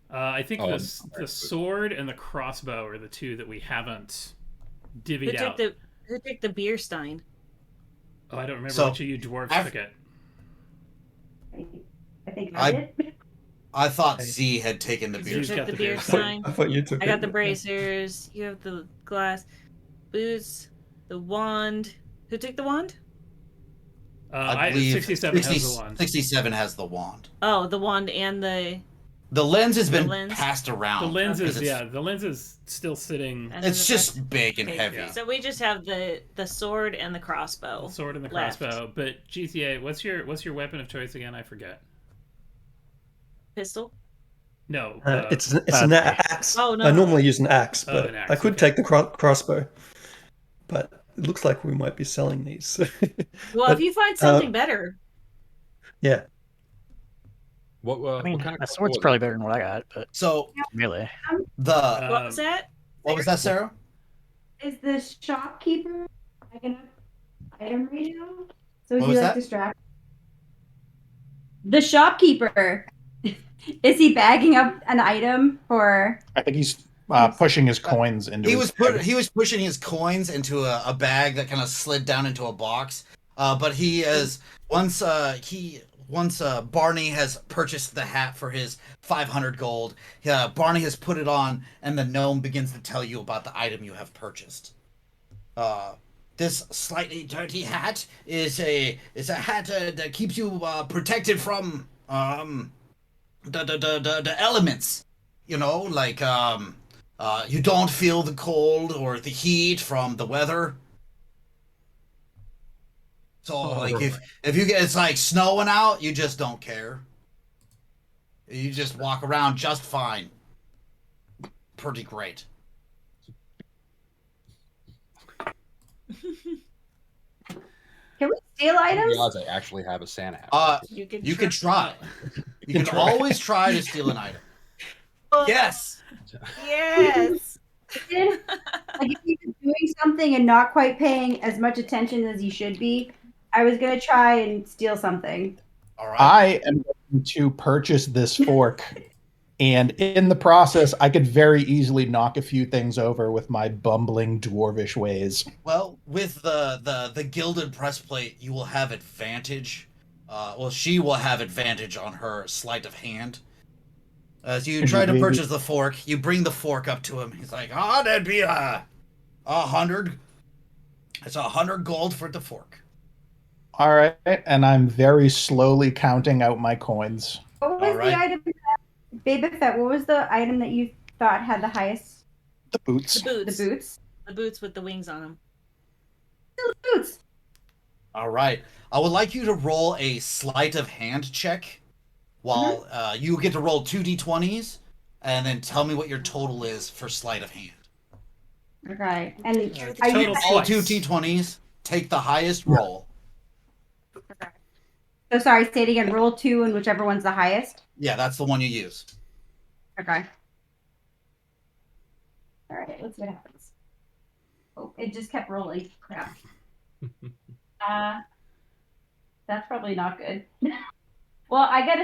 I think the sword and the crossbow are the 2 that we haven't divvied out. Who took the beer stein? Oh, I don't remember which of you dwarves took it. I think I did. I thought Z had taken the beer. You took the beer stein. I thought you took it. I got the bracers. You have the glass. Boots. The wand. Who took the wand? I believe 67 has the wand. 67 has the wand. Oh, the wand and the lens has been passed around. The lens is still sitting. It's just big and heavy. Yeah. So we just have the sword and the crossbow. The sword and the crossbow. But GTA, what's your weapon of choice again? I forget. Pistol? No. It's an axe. Oh, no. I normally use an axe, but an axe, I could take the crossbow. But it looks like we might be selling these. Well, if you find something better. Yeah. What kind of a sword's probably better than what I got, but really. What was that? What was that, Sarah? Is the shopkeeper bagging up item right now? So what he was distract? The shopkeeper. Is he bagging up an item for? I think he's pushing his coins into. He was pushing his coins into a bag that kind of slid down into a box. But he is once Barney has purchased the hat for his 500 gold. Barney has put it on, and the gnome begins to tell you about the item you have purchased. This slightly dirty hat is a hat that keeps you protected from the elements. You don't feel the cold or the heat from the weather. So like if you get it's like snowing out, you just don't care. You just walk around just fine. Pretty great. Can we steal items? The odds I actually have a Santa hat. You can try. You can always try to steal an item. Yes. Yes. Like if you're doing something and not quite paying as much attention as you should be, I was gonna try and steal something. All right. I am going to purchase this fork, and in the process, I could very easily knock a few things over with my bumbling dwarvish ways. Well, with the gilded breastplate, you will have advantage. Well, she will have advantage on her sleight of hand. As you try to purchase the fork, you bring the fork up to him. He's like, "Oh, that'd be 100. It's 100 gold for the fork." All right, and I'm very slowly counting out my coins. What was Alright. the item, Baby Fett? What was the item that you thought had the highest? The boots. The boots. The boots. The boots with the wings on them. The boots. All right. I would like you to roll a sleight of hand check. While you get to roll 2d20s, and then tell me what your total is for sleight of hand. Okay. And the I total use All twice. 2d20s. Take the highest roll. So sorry, say it again. Roll 2 and whichever one's the highest. Yeah, that's the one you use. Okay. All right, let's see what happens. Oh, it just kept rolling. Crap. That's probably not good. Well, I got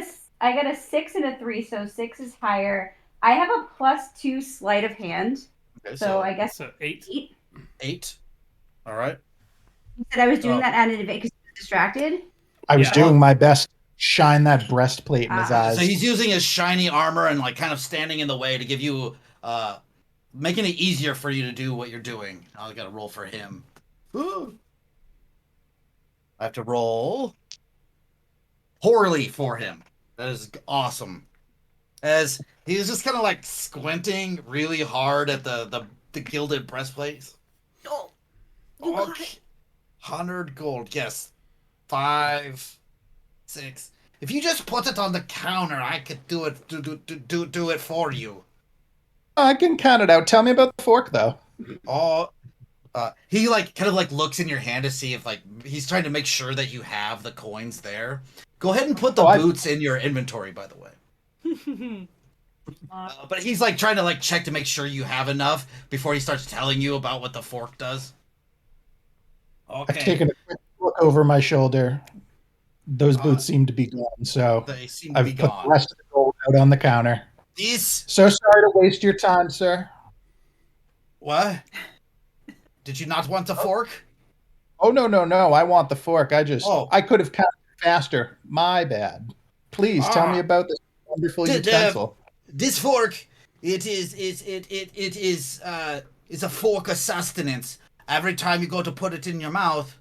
a 6 and a 3, so 6 is higher. I have a +2 sleight of hand, Okay, so I guess So 8. 8. 8. All right. You said I was doing Oh. that at an advantage because I was distracted. I was Yeah. doing my best to shine that breastplate in his eyes. So he's using his shiny armor and like kind of standing in the way to give you, making it easier for you to do what you're doing. I got to roll for him. Ooh. I have to roll poorly for him. That is awesome. As he was just kind of like squinting really hard at the gilded breastplate. Oh, you got Okay. it. 100 gold. Yes. 5, 6. If you just put it on the counter, I could do it. Do it for you. I can count it out. Tell me about the fork, though. Oh, he like kind of like looks in your hand to see if like he's trying to make sure that you have the coins there. Go ahead and put the boots in your inventory, by the way. But he's like trying to like check to make sure you have enough before he starts telling you about what the fork does. I've Okay. taken a quick look over my shoulder. Those boots seem to be gone, so They seem to I've be put gone. the rest of the gold out on the counter. These So sorry to waste your time, sir. what? Did you not want the fork? Oh, no. I want the fork. Oh. I could have counted faster. My bad. Please tell me about this wonderful utensil. This fork, it is a fork of sustenance. Every time you go to put it in your mouth,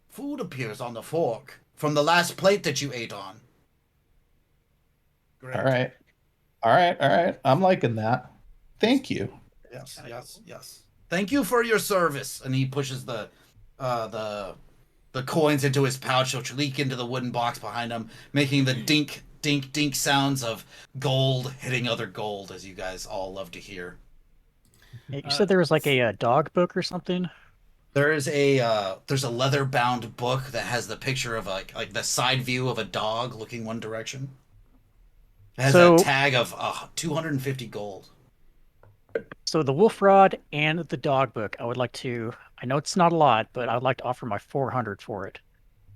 food appears on the fork from the last plate that you ate on. Great. All right. I'm liking that. Thank you. Yes. Thank you for your service. And he pushes the coins into his pouch, which leak into the wooden box behind him, making the dink, dink, dink sounds of gold hitting other gold, as you guys all love to hear. You said there was like a dog book or something? There's a leather-bound book that has the picture of like the side view of a dog looking one direction. It has a tag of 250 gold. So the wolf rod and the dog book, I would like to. I know it's not a lot, but I would like to offer my 400 for it.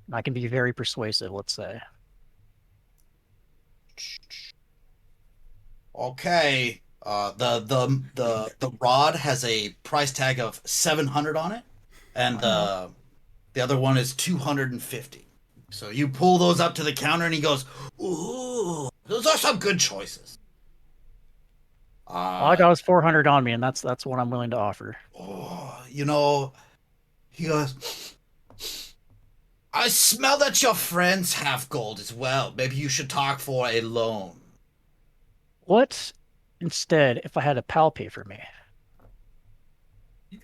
And I can be very persuasive, let's say. Okay. The rod has a price tag of 700 on it, and the other one is 250. So you pull those up to the counter, and he goes, "Ooh, those are some good choices." All I got is 400 on me, and that's what I'm willing to offer. Oh, he goes, "I smell that your friends have gold as well. Maybe you should talk for a loan." What instead if I had a pal pay for me?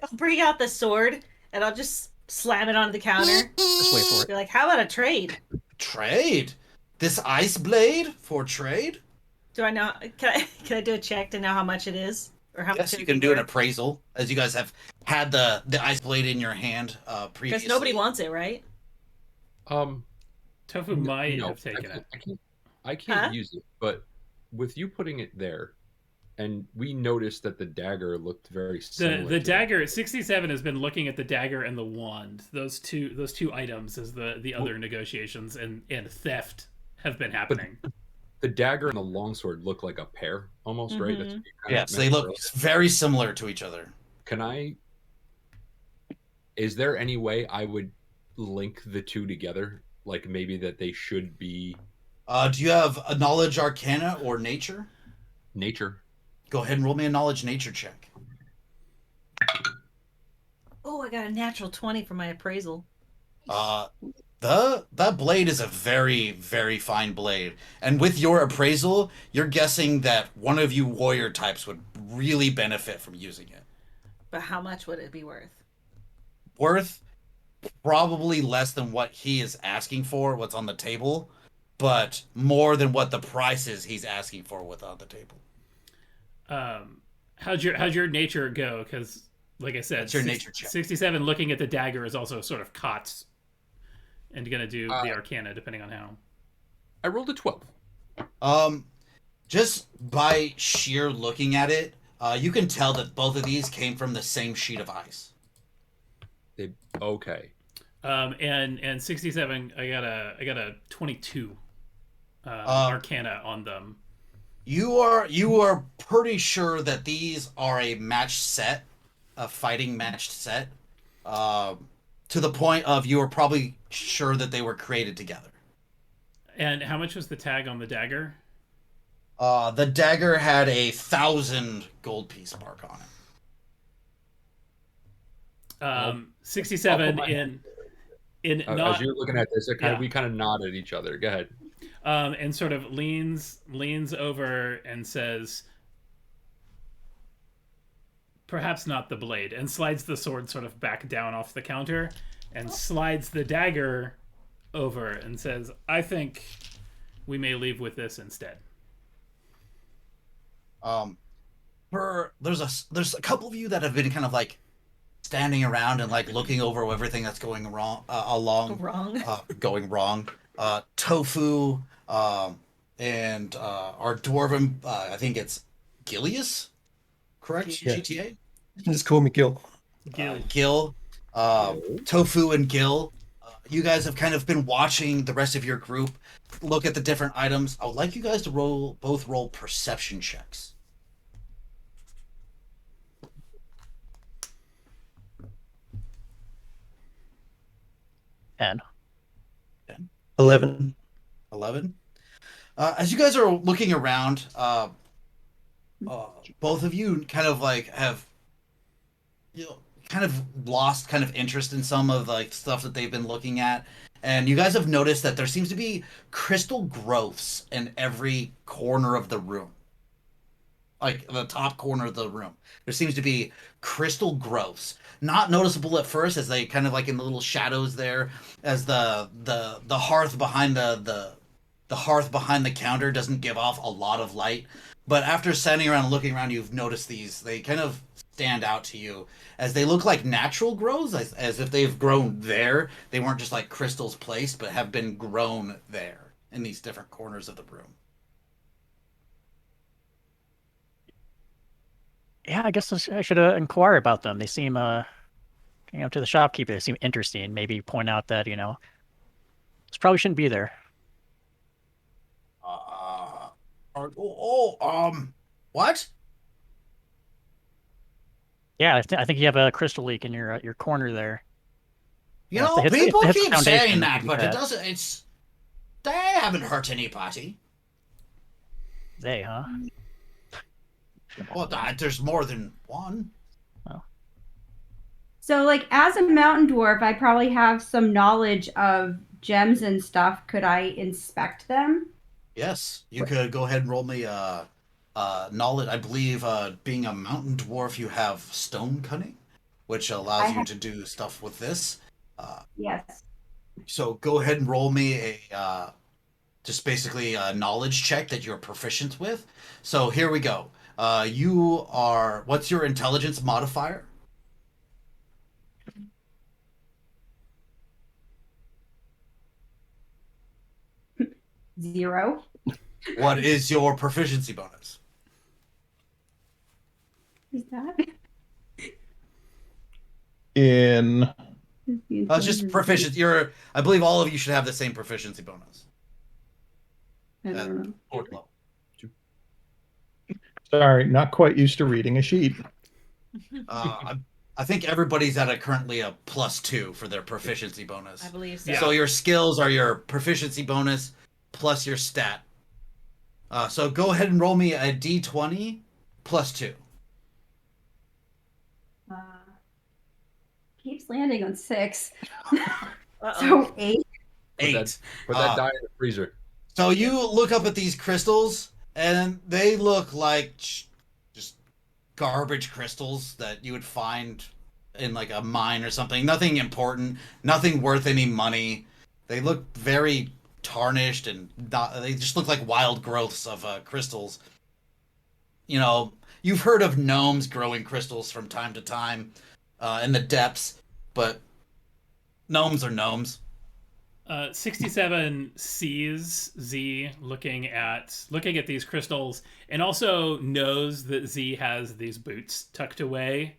I'll bring out the sword and I'll just slam it onto the counter. Just wait for it. Be like, how about a trade? Trade? This ice blade for trade? Do I know? Can I do a check to know how much it is, or how Yes, much you it can would do be an worth? appraisal, as you guys have had the ice blade in your hand previously. Because nobody wants it, right? Tofu might No, have taken it. I can't Huh? use it, but with you putting it there, and we noticed that the dagger looked very similar. The to dagger 67 has been looking at the dagger and the wand. Those two items as the other negotiations and theft have been happening. the dagger and the longsword look like a pair almost, right? That's what you kind Yes, of they meant look earlier. very similar to each other. Is there any way I would link the two together? Like maybe that they should be Do you have a knowledge arcana or nature? nature? Go ahead and roll me a knowledge nature check. Oh, I got a natural 20 for my appraisal. That blade is a very, very fine blade. And with your appraisal, you're guessing that one of you warrior types would really benefit from using it. But how much would it be worth? Worth probably less than what he is asking for, what's on the table, but more than what the price is he's asking for what's on the table. How'd your nature go? Because like I said, What's your nature check? 67 looking at the dagger is also sort of caught and gonna do the arcana depending on how. I rolled a 12. Just by sheer looking at it, you can tell that both of these came from the same sheet of ice. Okay. And 67 I got a 22 arcana on them. You are pretty sure that these are a matched set, a fighting matched set, to the point of you are probably sure that they were created together. And how much was the tag on the dagger? The dagger had 1,000 gold piece mark on it. 67 in not As you're looking at this, we kind of nod at each other. Go ahead. and sort of leans over and says, perhaps not the blade, and slides the sword sort of back down off the counter and slides the dagger over and says, I think we may leave with this instead. There's a couple of you that have been kind of like standing around and like looking over everything that's going wrong going wrong. Tofu, and our dwarven, I think it's Gilius, correct? Yeah. GTA? Just call me Gil. Gil, Tofu and Gil. You guys have kind of been watching the rest of your group look at the different items. I would like you guys to both roll perception checks. And 11. 11. As you guys are looking around, both of you kind of like have, kind of lost kind of interest in some of like stuff that they've been looking at, and you guys have noticed that there seems to be crystal growths in every corner of the room. Like the top corner of the room, there seems to be crystal growths. Not noticeable at first, as they kind of like in the little shadows there, as the hearth behind the hearth behind the counter doesn't give off a lot of light. But after standing around and looking around, you've noticed these. They kind of stand out to you as they look like natural growths, as if they've grown there. They weren't just like crystals placed, but have been grown there in these different corners of the room. yeah, I guess I should inquire about them. They seem, to the shopkeeper, they seem interesting. Maybe point out that, this probably shouldn't be there. What? Yeah, I think you have a crystal leak in your corner there. You Yeah, know, it hits people the keep foundation, saying that, to be but it fair. doesn't. They haven't hurt anybody. They, huh? Well, there's more than one. So, like, as a mountain dwarf, I probably have some knowledge of gems and stuff. Could I inspect them? Yes, you could go ahead and roll me knowledge. I believe being a mountain dwarf, you have stone cunning, which allows you to do stuff with this. Yes. So go ahead and roll me a just basically a knowledge check that you're proficient with. So here we go. You are. What's your intelligence modifier? 0. What is your proficiency bonus? Is that? In It's just proficient. I believe all of you should have the same proficiency bonus. I don't know. Fourth level. sorry, not quite used to reading a sheet. I think everybody's at currently a +2 for their proficiency bonus. I believe so. Yeah. So your skills are your proficiency bonus plus your stat. So go ahead and roll me a d20 +2. Keeps landing on 6. Uh-oh. So 8. Eight. Put that die in the freezer. So you look up at these crystals, and they look like just garbage crystals that you would find in like a mine or something. Nothing important, nothing worth any money. They look very tarnished and they just look like wild growths of crystals. You know, you've heard of gnomes growing crystals from time to time in the depths, but gnomes are gnomes. 67 sees Z looking at these crystals, and also knows that Z has these boots tucked away.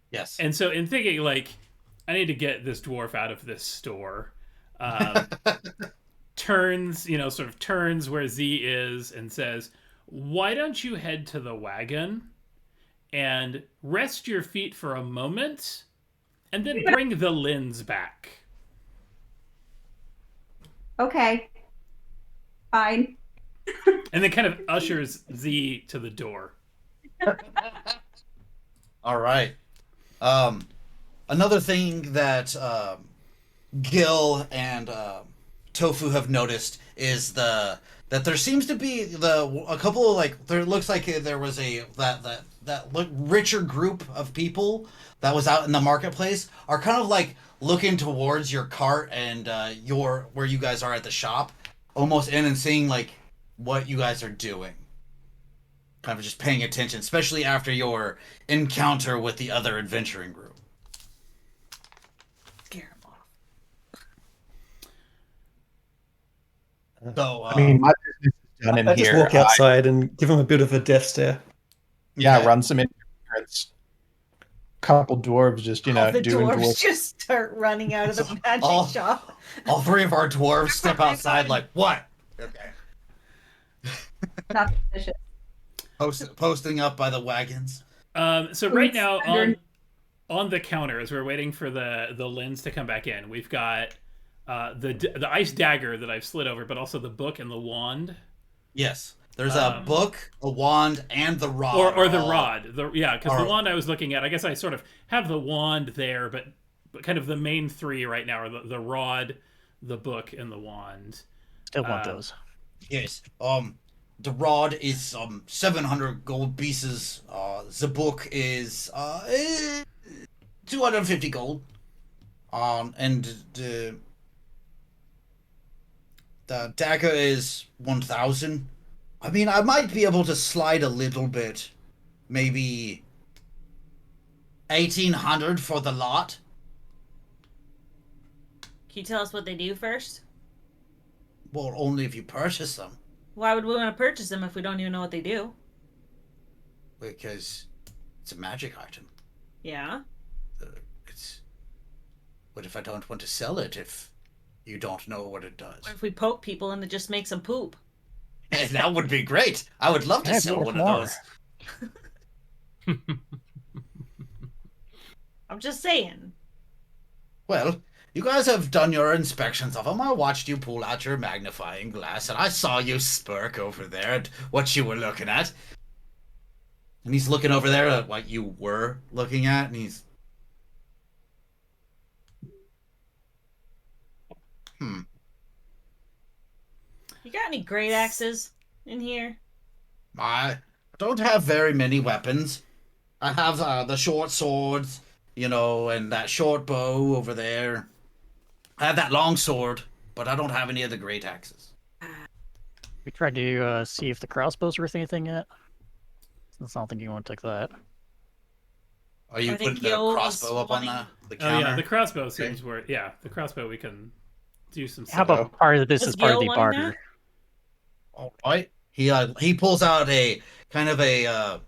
Yes. And so, in thinking like, I need to get this dwarf out of this store, turns where Z is and says, "Why don't you head to the wagon and rest your feet for a moment, and then bring the lens back?" Okay. Fine. And then kind of ushers Z to the door. All right. Another thing that Gil and Tofu have noticed is that there seems to be a couple of there looks like there was that richer group of people that was out in the marketplace are kind of like looking towards your cart and where you guys are at the shop, almost in and seeing like what you guys are doing. Kind of just paying attention, especially after your encounter with the other adventuring group. Scare him off. So, I mean, my business is done in I just here. walk outside and give him a bit of a death stare. Yeah, run some interference. Couple dwarves just, All the doing dwarves dwarf. just start running out of the magic all- shop. all three of our dwarves step outside like, what? Okay. Not suspicious. Posting up by the wagons. So right now Under- on the counter, as we're waiting for the lens to come back in, we've got the ice dagger that I've slid over, but also the book and the wand, Yes. There's a book, a wand, and the rod. or the rod. Because the Or- wand I was looking at, I guess I sort of have the wand there, but kind of the main three right now are the rod, the book, and the wand. Still want those. Yes. The rod is 700 gold pieces. The book is 250 gold. And the dagger is 1,000. I mean, I might be able to slide a little bit. Maybe 1,800 for the lot. Can you tell us what they do first? Well, only if you purchase them. Why would we want to purchase them if we don't even know what they do? Because it's a magic item. Yeah. It's. What if I don't want to sell it if you don't know what it does? What if we poke people and it just makes them poop? That would be great. I would love to Yeah, sell worth one more. of those. I'm just saying. Well, you guys have done your inspections of them. I watched you pull out your magnifying glass, and I saw you smirk over there at what you were looking at. And he's looking over there at what you were looking at, and he's... You got any great axes in here? I don't have very many weapons. I have the short swords, and that short bow over there. I have that long sword, but I don't have any of the great axes. We tried to see if the crossbow's worth anything yet. Since I don't think you want to take that. Are you I think putting the Gil crossbow was up on wanting- the Oh counter? yeah, the crossbow seems worth. Yeah, the crossbow we can do some. How stuff. about part of this Was is part of Gil the wanting barter? that? All right. He pulls out a kind of a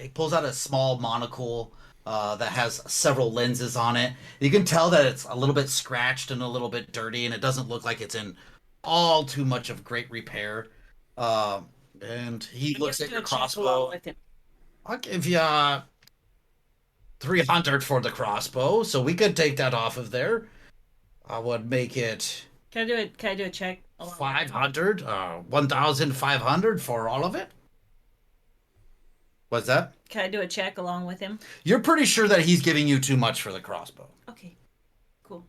he pulls out a small monocle that has several lenses on it. You can tell that it's a little bit scratched and a little bit dirty, and it doesn't look like it's in all too much of great repair. And he I'm looks gonna at do your a check along crossbow. with him. I'll give you 300 for the crossbow, so we could take that off of there. I would make it Can I do a check? along with him? 500, 1,500 for all of it. What's that? Can I do a check along with him? You're pretty sure that he's giving you too much for the crossbow. Okay. Cool.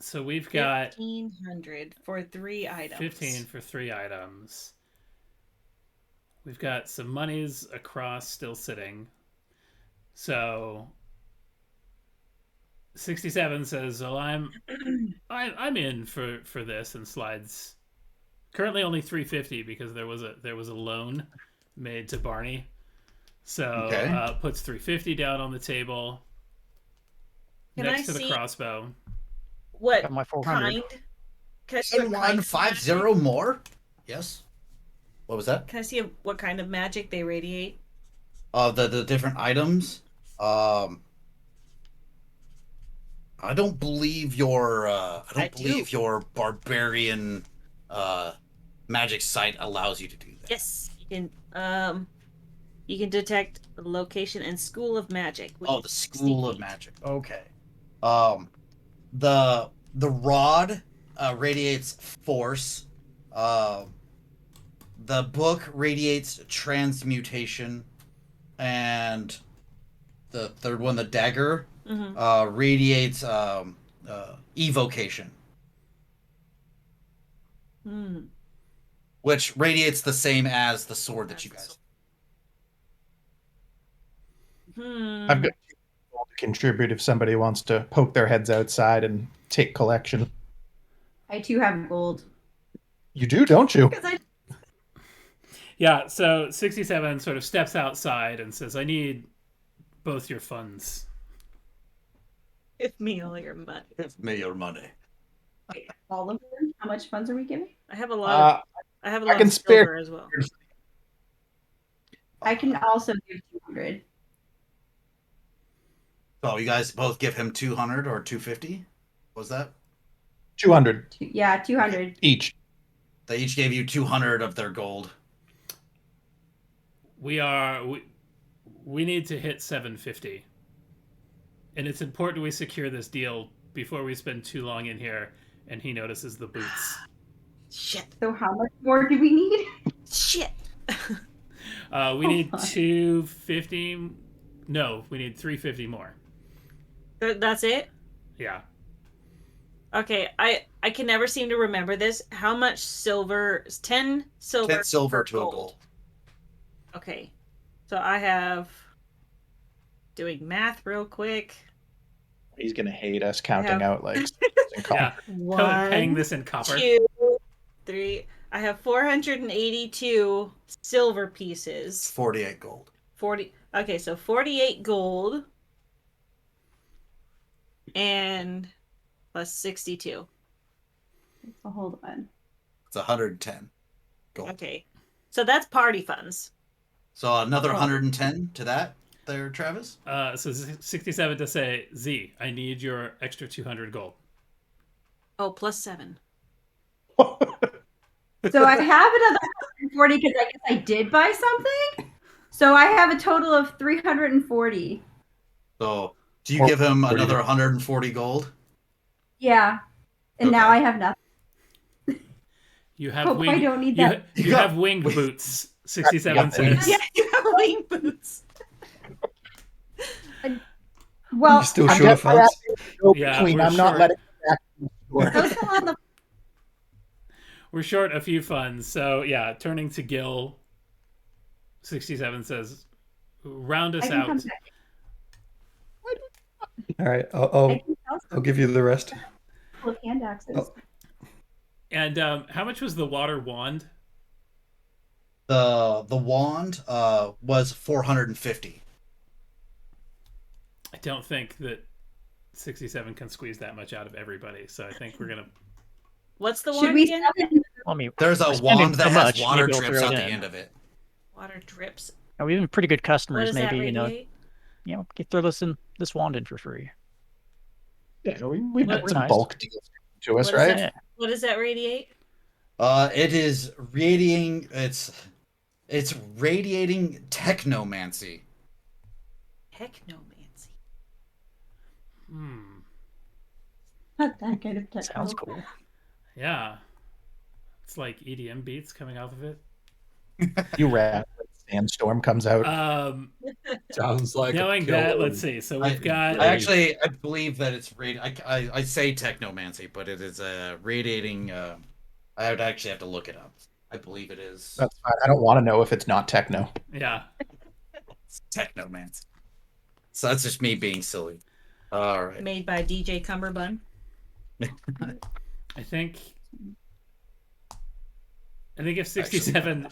So we've got 1,500 for 3 items. 15 for 3 items. We've got some monies across still sitting. So 67 says, "Well, I'm in for this," and slides. Currently only 350 because there was a loan made to Barney. So Okay. puts 350 down on the table Can next I to the see- crossbow. What Got my 400. kind? Can I see what kind of 150 magic? more? Yes. What was that? Can I see what kind of magic they radiate? The different items. I don't believe your I do. your barbarian magic site allows you to do that. Yes, you can detect the location and school of magic. which Oh, is the 60 school of feet. magic. Okay. The rod radiates force. The book radiates transmutation, and the third one, the dagger, Mhm. radiates evocation, Hmm. which radiates the same as the sword that you guys. Hmm. I've got people to contribute if somebody wants to poke their heads outside and take collection. I too have gold. You do, don't you? Because I Yeah, so 67 sort of steps outside and says, "I need both your funds." Give me all your money. Give me your money. all of them. How much funds are we giving? I have a lot. I have a lot can of spare- silver as well. I can also give 200. So you guys both give him 200 or 250? Was that? 200 Yeah, 200. each. They each gave you 200 of their gold. We need to hit 750. And it's important we secure this deal before we spend too long in here and he notices the boots. Shit. So how much more do we need? Shit. We need on. 250. No, we need 350 more. That's it? Yeah. Okay, I can never seem to remember this. How much silver? 10 silver. 10 silver per to a gold. Okay. So I have doing math real quick. He's gonna hate us counting Yeah. out like. Yeah. One, Paying this in copper. 2, 3. I have 482 silver pieces. 48 gold. 40. Okay, so 48 gold and plus 62. So hold on. It's 110 gold. Okay. So that's party funds. So another Oh. 110 to that there, Travis? So 67 to say, Z, I need your extra 200 gold. Oh, plus 7. So I have another 140 because I guess I did buy something. So I have a total of 340. So do you give him 40. another 140 gold? Yeah. And now Okay. I have nothing. You have Hope I wing. don't need you, that. you Yeah. have winged boots. 67 Yeah. says. Yeah, you have wing boots. Well, You still I'm short of definitely funds? Go Yeah, between. we're I'm not short. letting it back to the store. those are on the We're short a few funds, so yeah. Turning to Gil, 67 says, "Round us I can come out." back. All right, I I'll can tell I'll give you the rest. full of hand axes. Oh. And how much was the water wand? The wand was 450. I don't think that 67 can squeeze that much out of everybody, so I think we're gonna. What's the Should one we again? sell it? Well, I mean, There's a we're spending wand so that has much, water maybe we'll drips throw out it the in. end of it. Water drips. We've been pretty good What customers. does that Maybe radiate? get throw this wand in for free. Yeah, we've What- had some Nice. bulk deals to us, What is right? that? What does that radiate? It is radiating. It's radiating technomancy. Technomancy. Not that kind of tech. Sounds cool. Yeah, it's like EDM beats coming off of it. You rat. Sandstorm comes out. Sounds like Knowing a that, killer. let's see. So we've got. I believe that it's I say technomancy, but it is radiating. I would actually have to look it up. I believe it is That's fine. I don't want to know if it's not techno. Yeah. technomancy. So that's just me being silly. All right. Made by DJ Cumberbund. I think if 67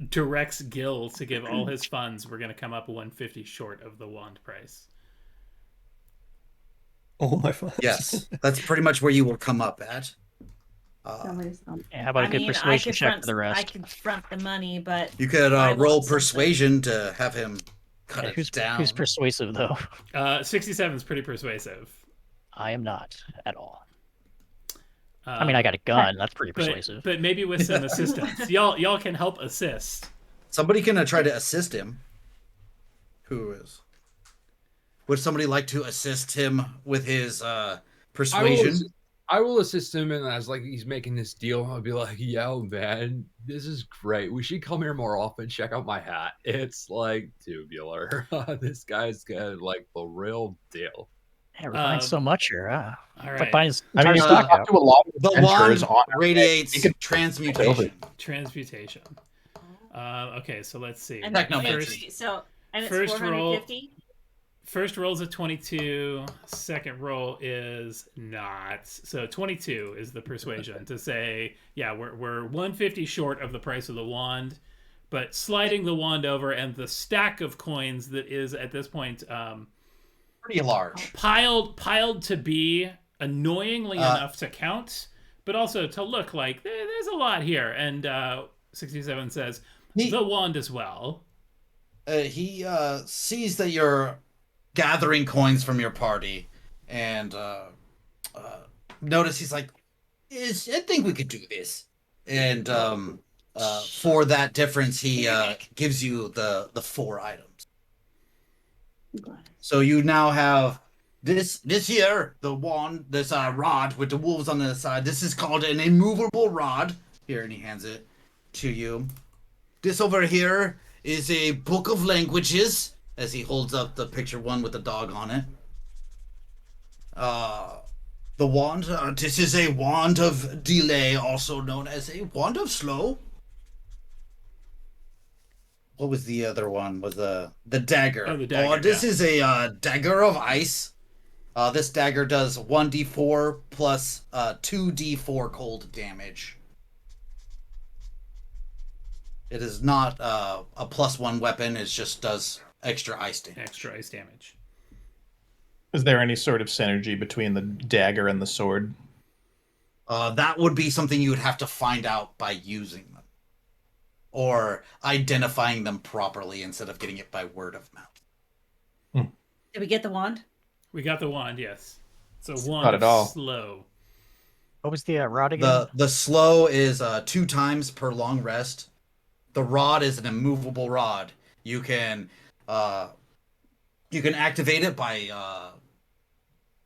directs Gil to give all his funds, we're gonna come up 150 short of the wand price. All my funds. Yes, that's pretty much where you will come up at. Somebody's thumb. Yeah, how about a good persuasion check for the I rest? could front the money, but You could I want roll something. persuasion to have him cut Yeah, it down. who's persuasive though? 67 is pretty persuasive. I am not at all. I mean, I got a gun. That's pretty persuasive. But maybe with some assistance, y'all can help assist. Somebody can try to assist him. Who is? Would somebody like to assist him with his persuasion? I will assist him, and as like he's making this deal, I'll be like, "Yo, man, this is great. We should come here more often. Check out my hat. It's like tubular. This guy's got like the real deal." Yeah, we're buying so much here. All It's like right. buying his I entire mean, stock up out. to a lot of The adventurers wand on our radiates way. We could transmutation. Transmutation. Okay, so let's see. and Technomancy. it's first roll- 450. First roll's a 22. Second roll is not. So 22 is the persuasion to say, yeah, we're 150 short of the price of the wand, but sliding the wand over and the stack of coins that is at this point Pretty large. piled to be annoyingly enough to count, but also to look like there's a lot here. And 67 says the wand as well. He sees that you're gathering coins from your party, and notice he's like, I think we could do this. And for that difference, he gives you the 4 items. So you now have this here, the wand, this rod with the wolves on the side. This is called an immovable rod. Here, and he hands it to you. This over here is a book of languages, as he holds up the picture one with the dog on it. The wand, this is a wand of delay, also known as a wand of slow. What was the other one? Was the dagger? Oh, the dagger, This yeah. is a dagger of ice. This dagger does 1d4 plus 2d4 cold damage. It is not a +1 weapon. It just does extra ice damage. Extra ice damage. Is there any sort of synergy between the dagger and the sword? That would be something you would have to find out by using them. Or identifying them properly instead of getting it by word of mouth. Did we get the wand? We got the wand, yes. So wand Not at all. slow. What was the rod again? The slow is 2 times per long rest. The rod is an immovable rod. You can activate it by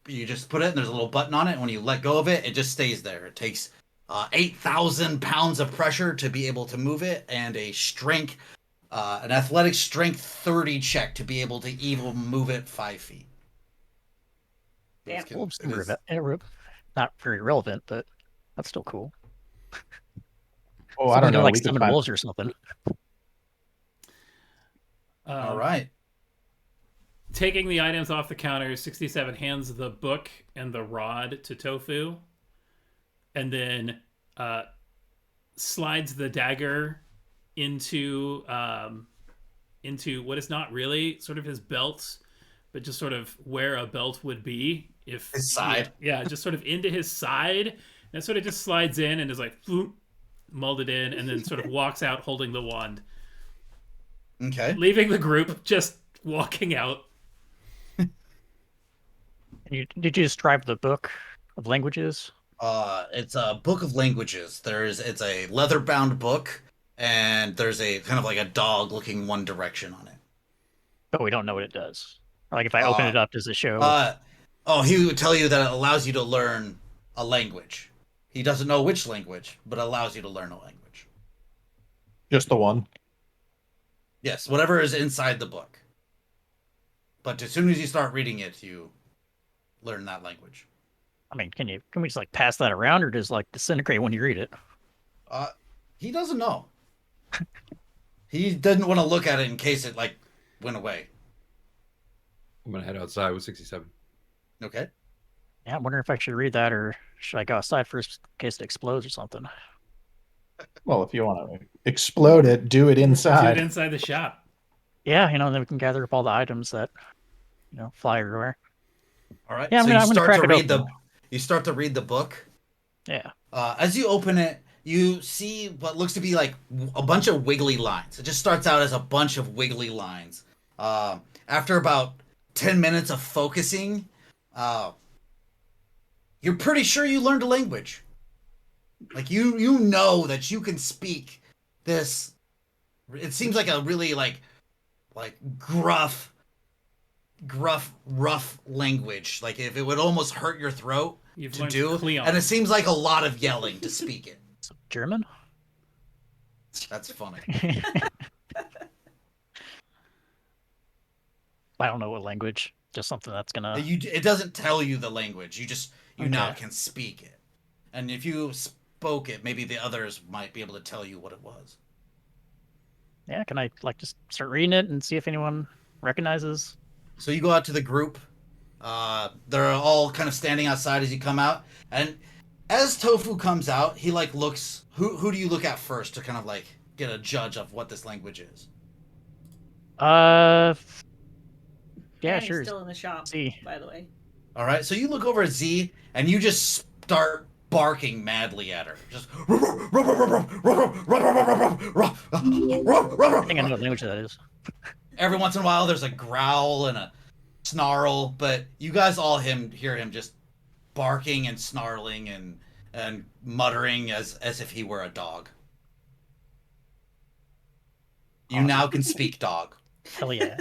you just put it and there's a little button on it, and when you let go of it, it just stays there. It takes 8,000 pounds of pressure to be able to move it, and an athletic strength 30 check to be able to even move it 5 feet. Damn. Wolves It is- not very relevant, but that's still cool. Oh, I don't know. Like We could summon find- wolves or something. All right. taking the items off the counter, 67 hands the book and the rod to Tofu, and then slides the dagger into what is not really sort of his belt, but just sort of where a belt would be if His side. Yeah, just sort of into his side, and it sort of just slides in and is like floop, molded in, and then sort of walks out holding the wand, Okay. leaving the group just walking out. Did you describe the book of languages? It's a book of languages. It's a leather-bound book, and there's a kind of like a dog looking one direction on it. But we don't know what it does. Like if I open it up, does it show? He would tell you that it allows you to learn a language. He doesn't know which language, but it allows you to learn a language. Just the one. Yes, whatever is inside the book. But as soon as you start reading it, you learn that language. I mean, can we just like pass that around, or does like disintegrate when you read it? He doesn't know. He didn't want to look at it in case it like went away. I'm gonna head outside with 67. Okay. Yeah, I'm wondering if I should read that, or should I go outside first in case it explodes or something? Well, if you want to explode it, do it Do inside. it inside the shop. Yeah, then we can gather up all the items that fly everywhere. All right. Yeah, so I'm gonna crack it open. You start to read the book. Yeah. As you open it, you see what looks to be like a bunch of wiggly lines. It just starts out as a bunch of wiggly lines. After about 10 minutes of focusing, you're pretty sure you learned a language. Like you know that you can speak this. It seems like a really like gruff, rough language. Like if it would almost hurt your throat You've to learned do. Cleon. And it seems like a lot of yelling to speak it. So, German? That's funny. I don't know what language. Just something that's gonna. It doesn't tell you the language. You now Okay. can speak it. And if you spoke it, maybe the others might be able to tell you what it was. Yeah, can I like just start reading it and see if anyone recognizes? So you go out to the group. They're all kind of standing outside as you come out. And as Tofu comes out, he like looks. Who do you look at first to kind of like get a judge of what this language is? Yeah, Danny's sure. still in the shop, See. by the way. All right. So you look over at Z, and you just start barking madly at her. Just. I think I know what language that is. Every once in a while, there's a growl and a snarl, but you guys all hear him just barking and snarling and muttering as if he were a dog. You now can speak dog. Hell yeah.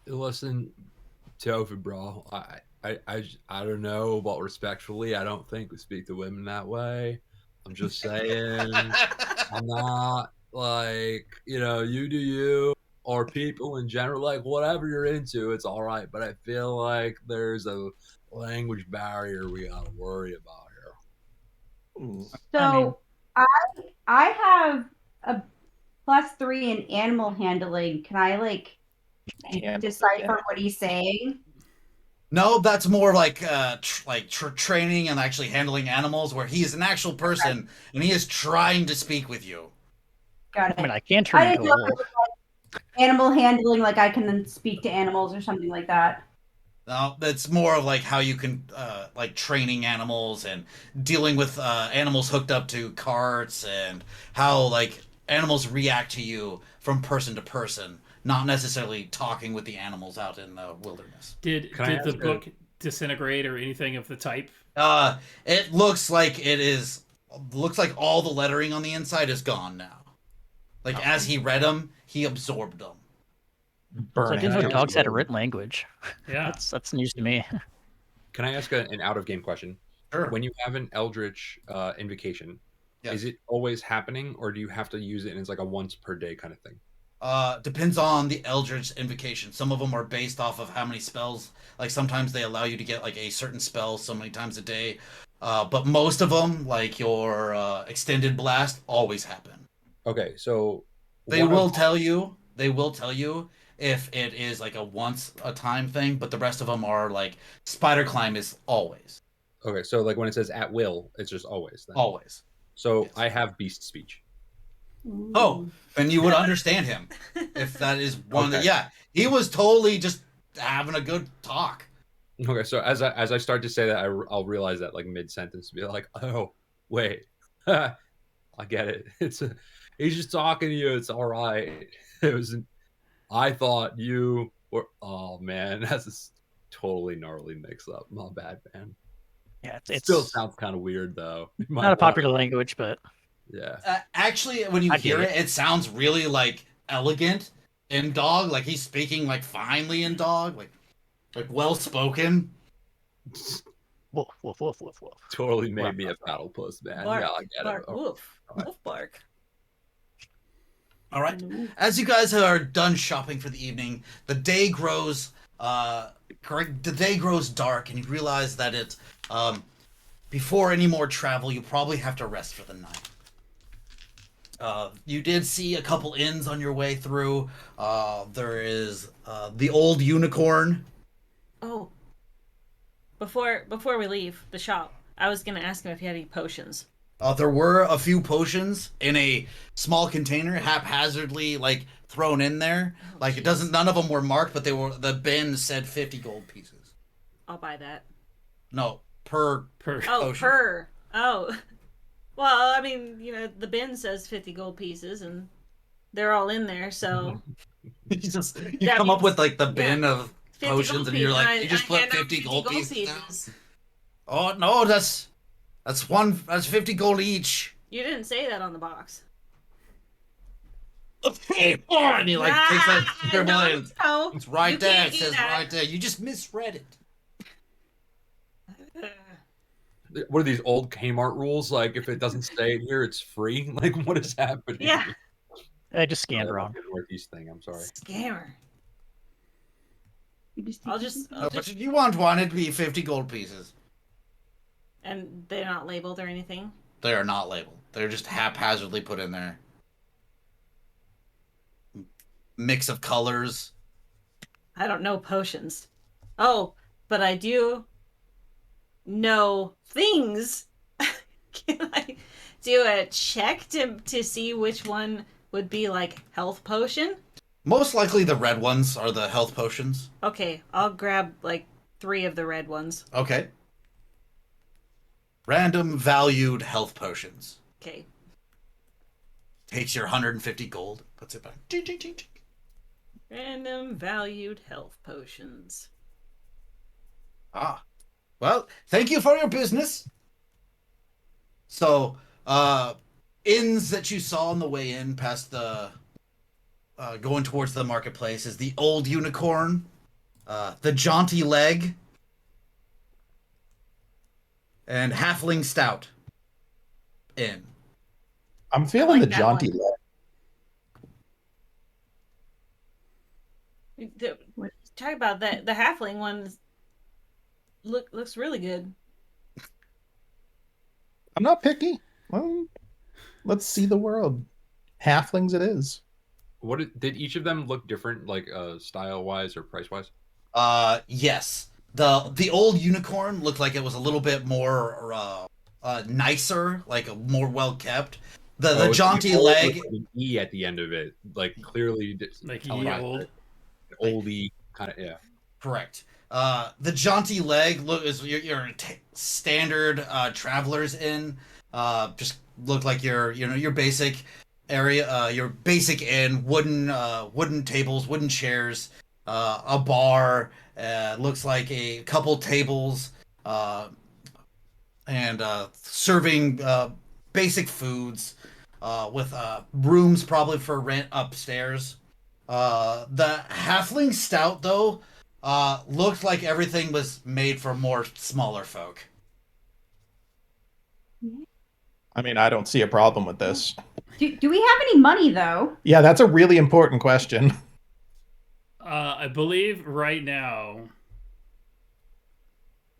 Listen, Tofu, bro. I don't know, but respectfully, I don't think we speak to women that way. I'm just saying. I'm not like, you do you, or people in general, like whatever you're into, it's all right. But I feel like there's a language barrier we gotta worry about here. So I have a +3 in animal handling. Can I decipher what he's saying? No, that's more like training and actually handling animals, where he is an actual person and he is trying to speak with you. Got it. I mean, I can turn I into didn't a know if it wolf. was like animal handling, like I can speak to animals or something like that. No, that's more of like how you can like training animals and dealing with animals hooked up to carts and how like animals react to you from person to person, not necessarily talking with the animals out in the wilderness. Did Can I the ask book disintegrate or anything of the type? It looks like looks like all the lettering on the inside is gone now. Like as he read them, he absorbed them. So I Burning. didn't know it. dogs had a written language. Yeah. That's news to me. Can I ask an out of game question? Sure. When you have an Eldritch invocation, Yes. is it always happening, or do you have to use it and it's like a once per day kind of thing? Depends on the Eldritch invocation. Some of them are based off of how many spells. Like sometimes they allow you to get like a certain spell so many times a day. But most of them, like your extended blast, always happen. Okay, so They will tell you if it is like a once a time thing, but the rest of them are like spider climb is always. Okay, so like when it says at will, it's just always. Then. Always. So Yes. I have beast speech. Oh, then you would understand him if that is one. Okay. Yeah, he was totally just having a good talk. Okay, so as I start to say that, I'll realize that like mid sentence, be like, oh wait, I get it. He's just talking to you. It's all right. It was. I thought you were. Oh man, that's a totally gnarly mix up. My bad, man. Yeah, It it's still sounds kind of weird though. You might not a want- popular language, but Yeah. Actually, when you I hear get it, it sounds really like elegant in dog. Like he's speaking like finely in dog, like well spoken. woof, woof, woof, woof, woof. Totally made me a battle puss, man. Bark, Yeah, I get bark, it. Oh, woof, woof, bark. All right. As you guys are done shopping for the evening, the day grows dark, and you realize that it's before any more travel, you probably have to rest for the night. You did see a couple inns on your way through. There is the Old Unicorn. Oh, before we leave the shop, I was gonna ask him if he had any potions. There were a few potions in a small container, haphazardly like thrown in there. Like it doesn't. None of them were marked, but they were. The bin said 50 gold pieces. I'll buy that. No, per Per. Oh, potion. per. Oh. Well, I mean, the bin says 50 gold pieces, and they're all in there, so You just you That come up means- with like the bin of 50 potions, gold and you're pieces. like, you just I put hand out 50 gold pieces down. pieces. Oh no, that's 50 gold each. You didn't say that on the box. Okay, and he like takes that scribble no, in. no, It's right you there. can't It do says that. right there. You just misread it. What are these old Kmart rules? Like, if it doesn't say it here, it's free. Like, what is happening? Yeah. I just scanned Oh, wrong. the Northeast thing. I'm sorry. Scammer. You just I'll just, No, but if you want one, it'd be 50 gold pieces. and they're not labeled or anything. They are not labeled. They're just haphazardly put in there. Mix of colors. I don't know potions. Oh, but I do know things. Can I do a check to see which one would be like health potion? Most likely the red ones are the health potions. Okay, I'll grab like 3 of the red ones. Okay. Random valued health potions. Okay. Takes your 150 gold. Puts it back. Ching, ching, ching, ching. Random valued health potions. Ah. Well, thank you for your business. So, inns that you saw on the way in past the going towards the marketplace is the Old Unicorn, the Jaunty Leg, and Halfling Stout Inn. I'm feeling like the that jaunty one. leg. Talk about that. The halfling one looks really good. I'm not picky. Well, let's see the world. Halflings it is. Did each of them look different, like style wise or price wise? Yes. The Old Unicorn looked like it was a little bit more nicer, like a more well kept. The Jaunty Leg. With an E at the end of it, like clearly Like telling ye us old. that oldie kind of yeah. Correct. The Jaunty Leg is your standard travelers inn. Just look like your basic area, your basic inn, wooden tables, wooden chairs, a bar. Looks like a couple tables, and serving basic foods, with rooms probably for rent upstairs. The Halfling Stout though. Looked like everything was made for more smaller folk. I mean, I don't see a problem with this. Do we have any money though? Yeah, that's a really important question. I believe right now,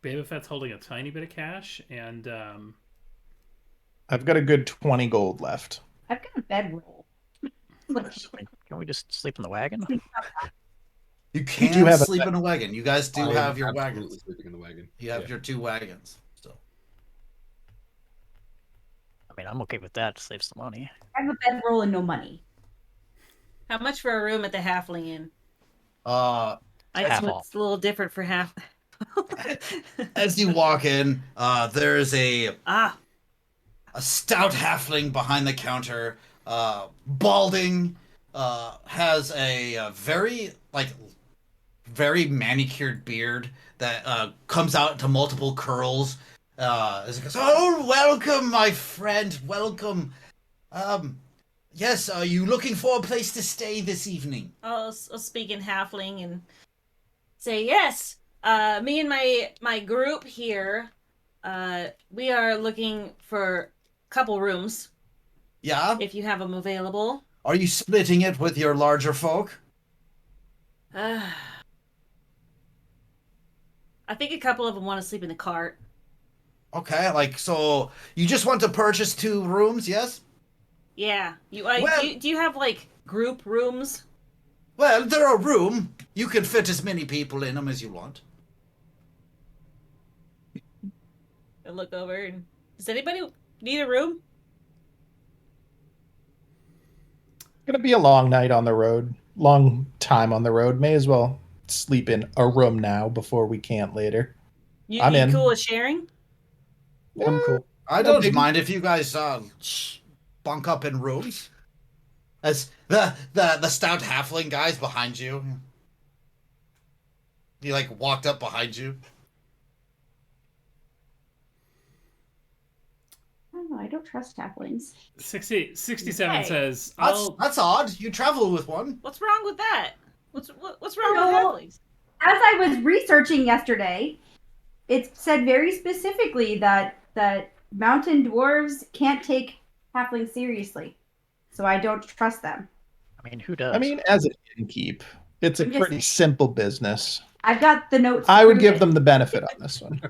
Boba Fett's holding a tiny bit of cash, and I've got a good 20 gold left. I've got a bedroll. Can we just sleep in the wagon? You can do have a- sleep in a wagon. You guys do I am have your absolutely wagons. sleeping in the wagon. You have Yeah. your 2 wagons. So I mean, I'm okay with that to save some money. I have a bedroll and no money. How much for a room at the Halfling Inn? uh I Half assume off. it's a little different for half. as you walk in, there's a Ah, stout halfling behind the counter, balding, has a very very manicured beard that comes out to multiple curls. As it goes, oh, welcome, my friend, welcome. Yes, are you looking for a place to stay this evening? I'll speak in Halfling and say yes. Me and my group here, we are looking for a couple rooms Yeah? if you have them available. Are you splitting it with your larger folk? I think a couple of them want to sleep in the cart. Okay, so you just want to purchase 2 rooms, yes? Yeah. Well- Do you have like group rooms? Well, they're a room. You can fit as many people in them as you want. I look over and does anybody need a room? Gonna be a long night on the road. Long time on the road. May as well sleep in a room now before we can't later. I'm You in. cool with sharing? I'm cool. I No don't big- mind if you guys bunk up in rooms. As the stout halfling guy's behind you. He walked up behind you. I don't know. I don't trust halflings. 67 Hey. says, That's odd. You travel with one. What's wrong with that? What's wrong No. with halflings? As I was researching yesterday, it said very specifically that mountain dwarves can't take halflings seriously. So I don't trust them. I mean, who does? I mean, as an innkeep, it's a I'm just- pretty simple business. I've got the notes. to I would prove give it. them the benefit on this one.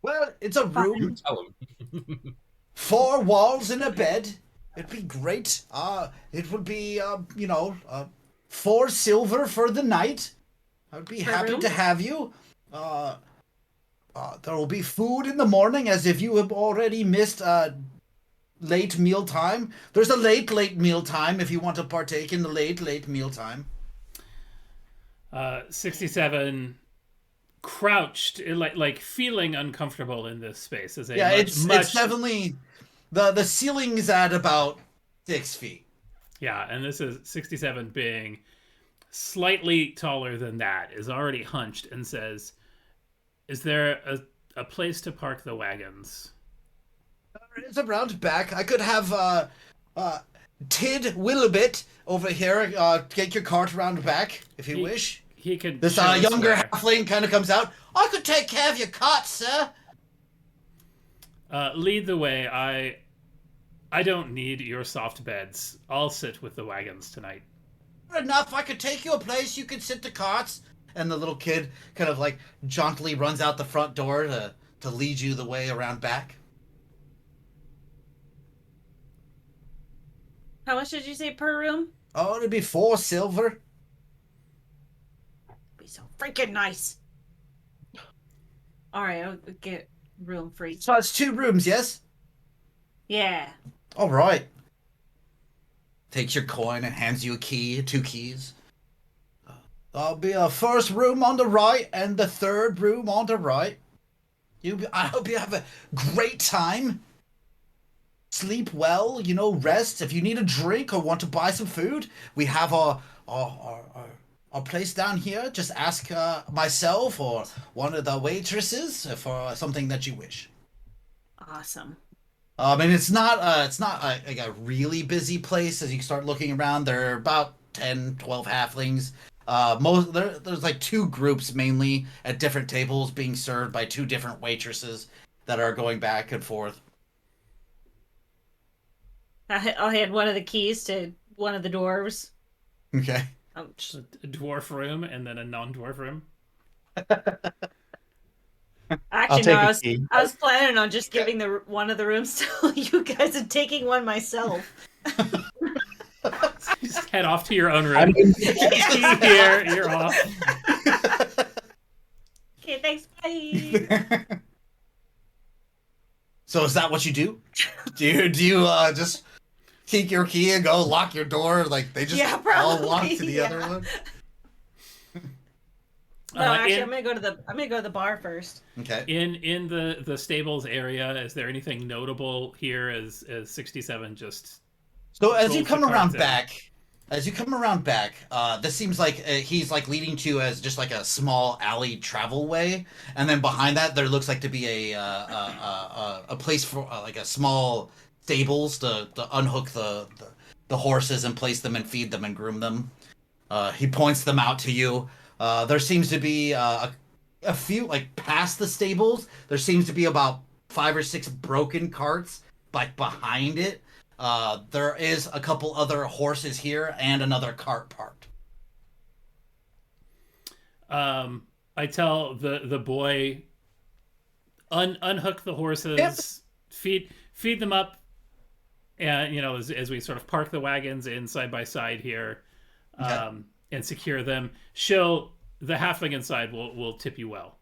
Well, it's a room, Tell him. 4 walls and a bed. It'd be great. It would be 4 silver for the night. I would be Per happy room? to have you. There will be food in the morning, as if you have already missed late meal time. There's a late meal time if you want to partake in the late meal time. 67 crouched, like feeling uncomfortable in this space. As a Yeah, much, it's definitely the ceiling's at about 6 feet. Yeah, and this is 67 being slightly taller than that, is already hunched and says, is there a place to park the wagons? It's around back. I could have Tid Willibit over here take your cart around back if you wish. He could. This show us younger where. halfling kind of comes out. I could take care of your cart, sir. Lead the way. I don't need your soft beds. I'll sit with the wagons tonight. Enough. I could take you a place. You could sit the carts. And the little kid kind of jauntily runs out the front door to lead you the way around back. How much did you say per room? Oh, it'd be 4 silver. Be so freaking nice. All right, I'll get room free. So it's 2 rooms, yes? Yeah. All right. Takes your coin and hands you a key, 2 keys. There'll be a first room on the right and the 3rd room on the right. I hope you have a great time. Sleep well, rest. If you need a drink or want to buy some food, we have our place down here. Just ask myself or one of the waitresses for something that you wish. Awesome. And it's not a really busy place. As you start looking around, there are about 10, 12 halflings. There's 2 groups mainly at different tables being served by 2 different waitresses that are going back and forth. I'll hand one of the keys to one of the dwarves. Okay. Just a dwarf room and then a non-dwarf room. Actually, take no, a key. I was planning on just giving one of the rooms to you guys and taking one myself. He's head off to your own I room. mean, Here, you're off. Okay, thanks, bye. So is that what you do? Do you just keep your key and go lock your door? Like they just Yeah, all walk probably, to the yeah. other one? No, actually, in- I'm gonna go to the bar first. Okay. In the stables area, is there anything notable here as 67 just So as rolls you the come carts around in? back, this seems like he's like leading to as just like a small alley travel way, and then behind that there looks like to be a place for like a small stables to unhook the horses and place them and feed them and groom them. He points them out to you. There seems to be a few like past the stables. There seems to be about 5 or 6 broken carts like behind it. There is a couple other horses here and another cart parked. I tell the boy, unhook the horses, feed them up, and as we sort of park the wagons in side by side here, and secure them. The halfling inside will tip you well.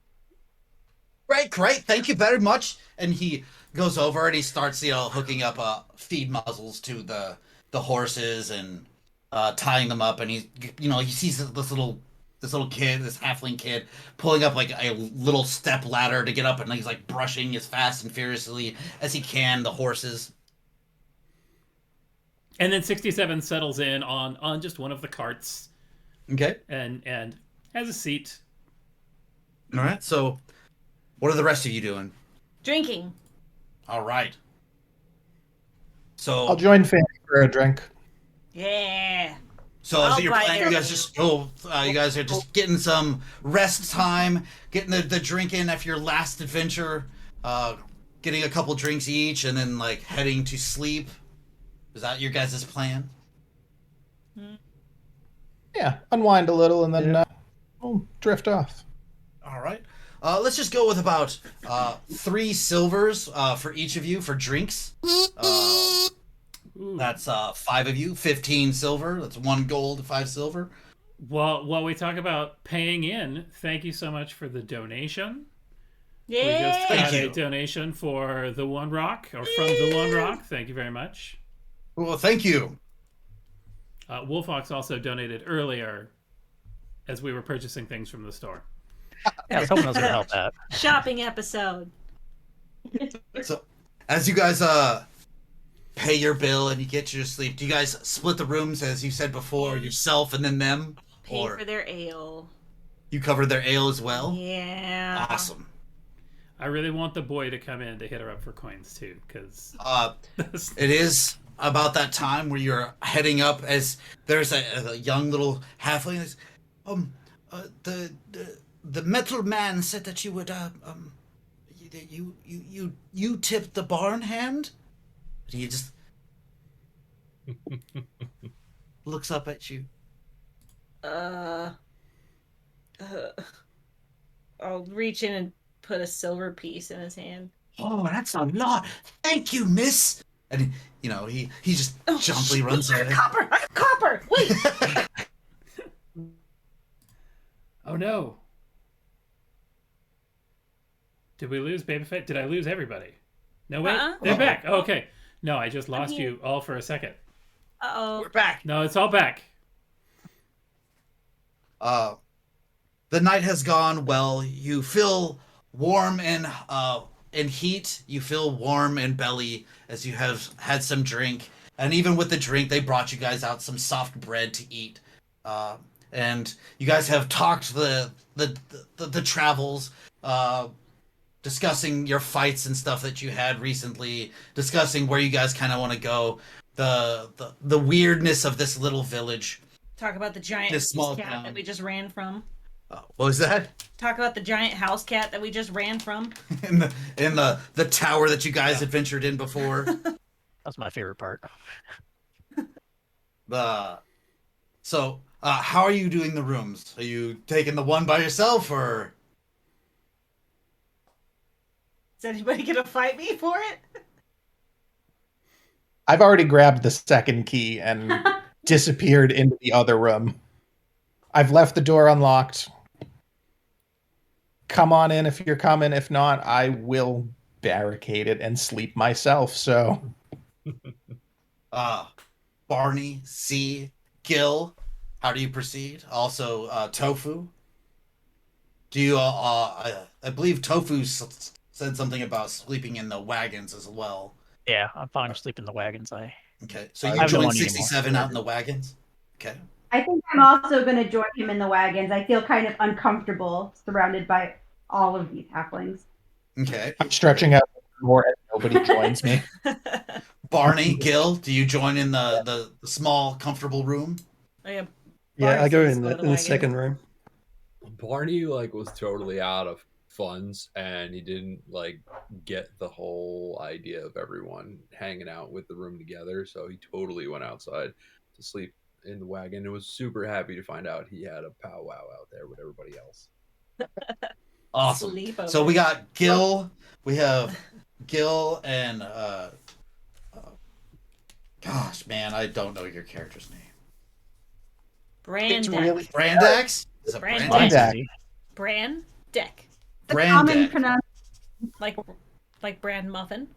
Great. Thank you very much. And he goes over and he starts, hooking up feed muzzles to the horses and tying them up. And he sees this little kid, this halfling kid, pulling up like a little step ladder to get up, and he's like brushing as fast and furiously as he can the horses. And then 67 settles in on just one of the carts Okay. and has a seat. All right. So, what are the rest of you doing? Drinking. All right. So I'll join Fanny for a drink. Yeah. So I'll you're buy playing, you it. guys just go. You guys are just getting some rest time, getting the drink in after your last adventure, getting a couple drinks each, and then like heading to sleep. Is that your guys' plan? Yeah, unwind a little and then we'll drift off. All right. Let's just go with about 3 silvers for each of you for drinks. Ooh. That's 5 of you, 15 silver. That's 1 gold, 5 silver. While we talk about paying in, thank you so much for the donation. We just Yeah. Thank got a you. donation for the One Rock, or from the One Rock. Thank you very much. Well, thank you. Wolfox also donated earlier as we were purchasing things from the store. Yeah, I was hoping I was going to help that. Shopping episode. So, as you guys pay your bill and you get your sleep, do you guys split the rooms as you said before, yourself and then them, Pay or for their ale. you covered their ale as well? Yeah. Awesome. I really want the boy to come in to hit her up for coins too, because It is about that time where you're heading up as there's a young little halfling. That's, the metal man said that you would you tipped the barn hand. He just looks up at you. I'll reach in and put a silver piece in his hand. Oh, that's a lot. Thank you, miss. And he just jauntily runs away. Copper! Copper! Wait! oh no, did we lose Babyface? Did I lose everybody? No, wait, they're back. Oh, okay, no, I just lost here. you all for a second. Uh-oh. We're back. No, it's all back. The night has gone well. You feel warm in heat. You feel warm in belly as you have had some drink. And even with the drink, they brought you guys out some soft bread to eat. And you guys have talked the travels, discussing your fights and stuff that you had recently, discussing where you guys kind of want to go, the weirdness of this little village. Talk about the giant This small cat town. that we just ran from. What was that? Talk about the giant house cat that we just ran from. in the tower that you guys had ventured in before. That's my favorite part. So how are you doing the rooms? Are you taking the one by yourself, or Is anybody gonna fight me for it? I've already grabbed the second key and disappeared into the other room. I've left the door unlocked. Come on in if you're coming. If not, I will barricade it and sleep myself. So, Barney, C, Gil, how do you proceed? Also, Tofu. Do you? I believe Tofu said something about sleeping in the wagons as well. Yeah, I'm fine with sleeping in the wagons. Okay, so I you don't joined want any more. 67 out in the wagons. Okay. I think I'm also going to join him in the wagons. I feel kind of uncomfortable surrounded by all of these halflings. Okay. I'm stretching out more as nobody joins me. Barney, Gil, do you join in the small, comfortable room? Yeah, Yeah, I go Barnes in is the, the in the wagon. second room. Barney like was totally out of funds, and he didn't like get the whole idea of everyone hanging out with the room together, so he totally went outside to sleep in the wagon and was super happy to find out he had a powwow out there with everybody else. Awesome. Sleepover. So we got Gil. We have Gil and gosh, man, I don't know your character's name. Brand It's deck. really Brandax? Is it Brandax. Brandax? Brandax. Brand deck. The common Brandax. pronunciation. Like brand muffin.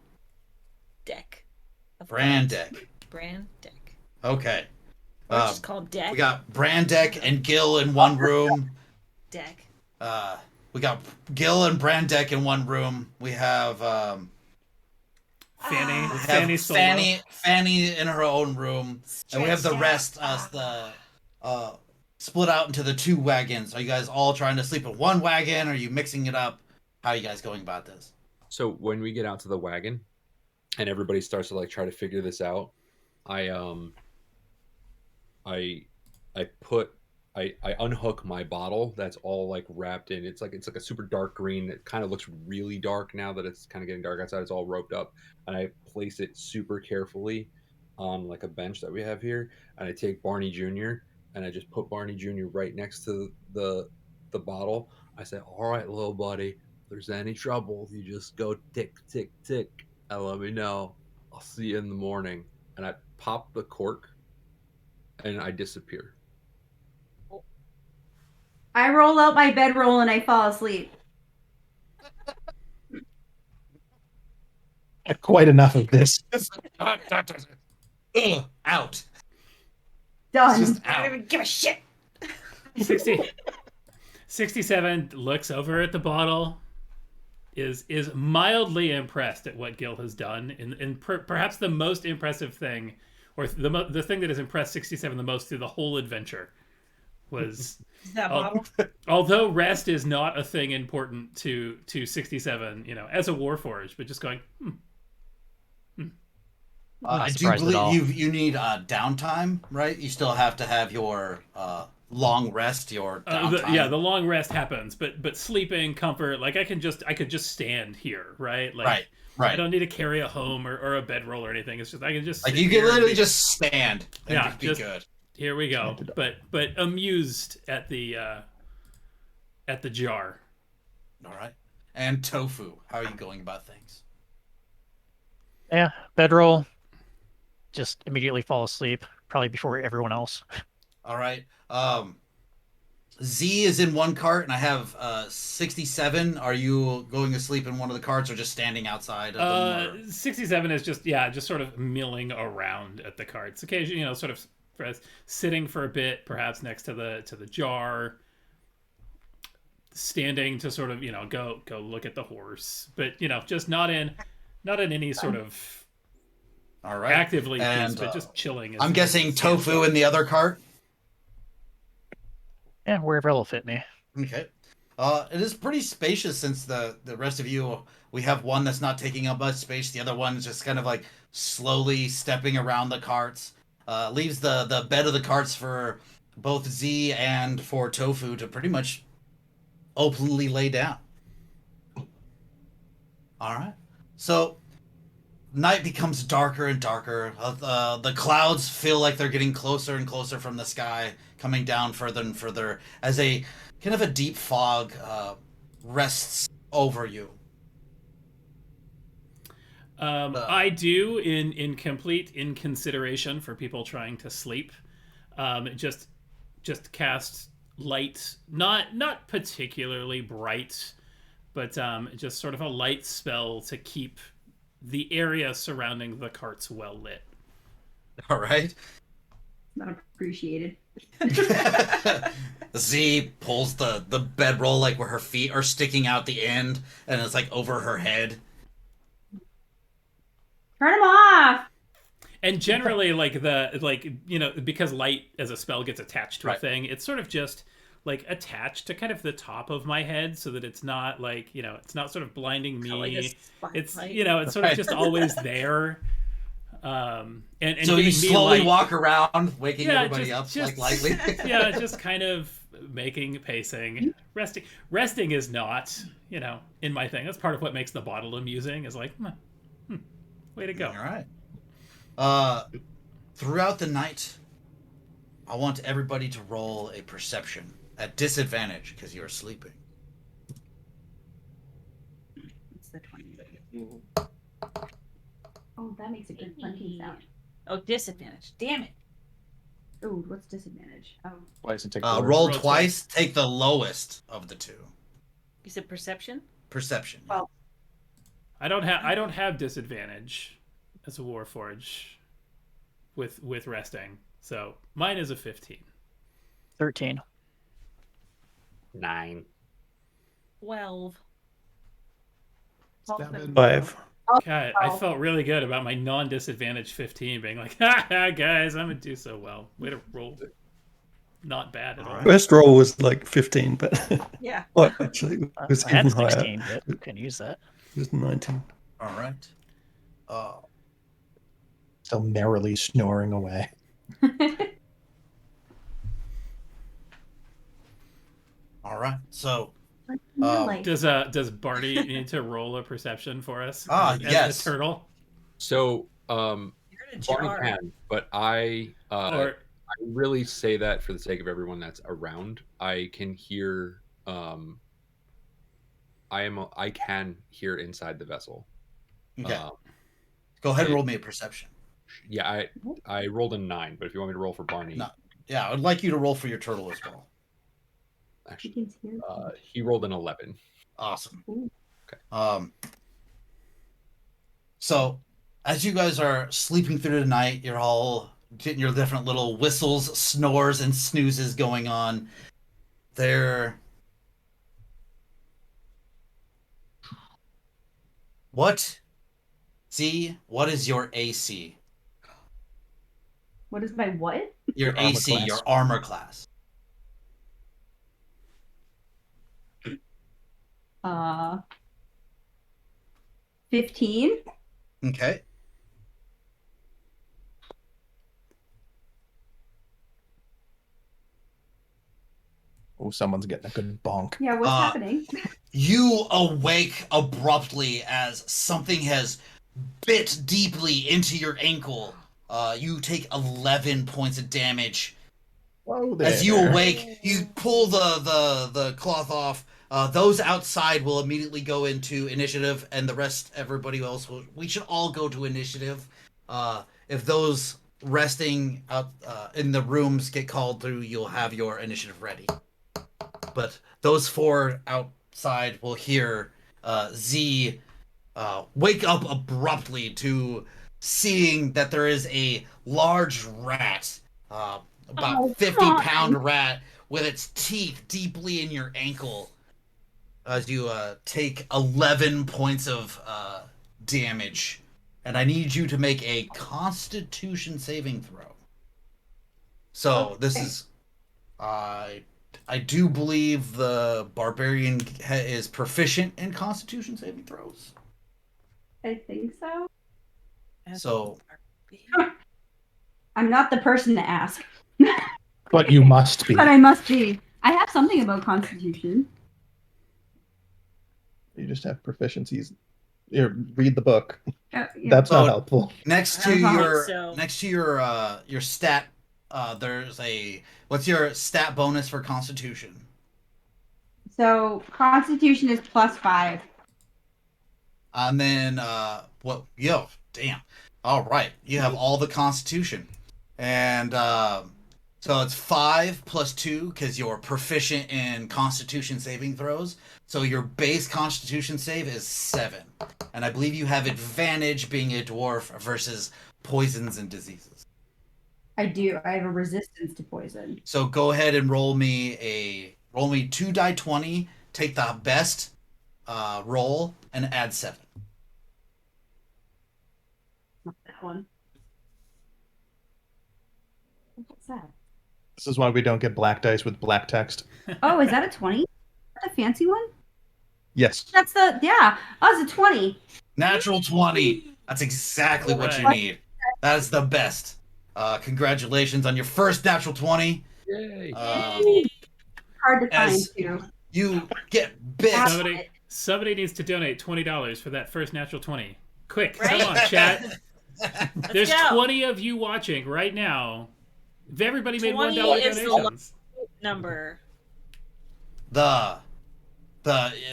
Deck. Of Brandeck. Brand deck. Okay. Or it's just called deck. We got Brandeck and Gil in one room. deck. We got Gil and Brandeck in one room. We have Fanny, we Fanny have solo. Fanny in her own room, and we have the rest split out into the two wagons. Are you guys all trying to sleep in one wagon? Or are you mixing it up? How are you guys going about this? So when we get out to the wagon and everybody starts to like try to figure this out, I unhook my bottle that's all like wrapped in. It's like a super dark green. It kind of looks really dark now that it's kind of getting dark outside. It's all roped up, and I place it super carefully on like a bench that we have here. And I take Barney Jr. and I just put Barney Jr. right next to the bottle. I say, "All right, little buddy, if there's any trouble, you just go tick tick tick and let me know. I'll see you in the morning." And I pop the cork and I disappear. I roll out my bedroll and I fall asleep. Quite enough of this. Out. Done. Just I don't out. even give a shit. 67 looks over at the bottle, is mildly impressed at what Gil has done, and perhaps the most impressive thing, or the thing that has impressed 67 the most through the whole adventure, was That bottle. although rest is not a thing important to 67, as a Warforged, but just going, I'm not I do surprised at all. believe you need downtime, right? You still have to have your long rest, your downtime. the long rest happens, but sleeping, comfort, like I could just stand here, right? Like, Right. I don't need to carry a home or a bedroll or anything. It's just I can just Like sit you here can and literally be- just stand and Yeah, just be just- good. Here we go. But amused at the jar. All right. And Tofu, how are you going about things? Yeah, bedroll. Just immediately fall asleep, probably before everyone else. All right. Z is in one cart, and I have 67. Are you going to sleep in one of the carts, or just standing outside of them? 67 is just sort of milling around at the carts. Occasionally, sort of sitting for a bit, perhaps next to the jar, standing to sort of go look at the horse, but just not in any sort of All right. actively And, piece, but just chilling. I'm guessing Tofu in the other cart. Yeah, wherever it'll fit me. Okay. It is pretty spacious since the rest of you, we have one that's not taking up much space. The other one's just kind of like slowly stepping around the carts. Leaves the bed of the carts for both Z and for Tofu to pretty much openly lay down. All right. So night becomes darker and darker. The clouds feel like they're getting closer and closer from the sky, coming down further and further as a kind of a deep fog rests over you. I do, in complete inconsideration for people trying to sleep, just cast light, not particularly bright, but just sort of a light spell to keep the area surrounding the carts well lit. All right. Not appreciated. Z pulls the bedroll like where her feet are sticking out the end, and it's like over her head. Turn him off. And generally, because light as a spell gets attached to a Right. thing, it's sort of just like attached to kind of the top of my head, so that it's not like it's not sort of blinding me. Like a It's spotlight. it's sort of just always there. And So you giving me slowly light. walk around, waking Yeah, everybody up just- like lightly. Yeah, just kind of pacing. Resting is not, in my thing. That's part of what makes the bottle amusing. Is like, way to go. All right. Throughout the night, I want everybody to roll a perception at disadvantage because you are sleeping. It's the 20. Oh, that makes a good funky sound. Oh, disadvantage. Damn it. Ooh, what's disadvantage? Oh, Why does it take Roll Roll twice. Take the lowest of the two. You said perception? Perception. Well, I don't have disadvantage as a Warforge with resting. So mine is a 15. 13. 9. 12. 5. God, I felt really good about my non-disadvantaged 15 being like, ha guys, I'm gonna do so well. Way to roll. Not bad at all. First roll was like 15, but Yeah. well, actually, it was I had even higher. 16, but couldn't use that. It was 19. All right. Still merrily snoring away. All right. So like, Does Barney need to roll a perception for us? As yes. the turtle. So, You're in a Barney jar. can, but I Or really say that for the sake of everyone that's around. I can hear. I can hear inside the vessel. okay. Go ahead and it- roll me a perception. Yeah, I rolled a 9, but if you want me to roll for Barney, No. Yeah, I would like you to roll for your turtle as well. actually, chickens here. he rolled an 11. Awesome. Ooh. Okay. So as you guys are sleeping through the night, you're all getting your different little whistles, snores, and snoozes going on. What is your AC? What is my what? Your Your armor AC, class. your armor class. Uh, 15. Okay. Oh, someone's getting a good bonk. Yeah, what's happening? You awake abruptly as something has bit deeply into your ankle. You take 11 points of damage. Whoa there. As you awake, you pull the cloth off. Those outside will immediately go into initiative, and the rest, everybody else, we should all go to initiative. If those resting out in the rooms get called through, you'll have your initiative ready. But those 4 outside will hear Z wake up abruptly to seeing that there is a large rat, about 50-pound rat, with its teeth deeply in your ankle. As you take 11 points of damage, and I need you to make a Constitution saving throw. So this is, I do believe the barbarian is proficient in Constitution saving throws. I think so. So I'm not the person to ask, But you must be. but I must be. I have something about Constitution. You just have proficiencies. Here, read the book. Yeah. That's not Oh. helpful. next to I don't your think so. your stat, there's a what's your stat bonus for Constitution? So Constitution is +5. And then damn. All right, you have all the Constitution, and So it's 5 plus 2 because you're proficient in Constitution saving throws. So your base Constitution save is 7. And I believe you have advantage being a dwarf versus poisons and diseases. I do. I have a resistance to poison. So go ahead and roll me 2 die 20, take the best roll, and add 7. Not that one. What's that? This is why we don't get black dice with black text. Oh, is that a 20? That's a fancy one? Yes. That's the, yeah. Oh, it's a 20. Natural 20. That's exactly what you Right. need. That is the best. Congratulations on your first natural 20. Yay. Hard to find, As- too. You get bit. Somebody needs to donate $20 for that first natural 20. Quick, Right? come on, chat. Let's There's go. 20 of you watching right now. If everybody made 20 $1 is the donations. Number.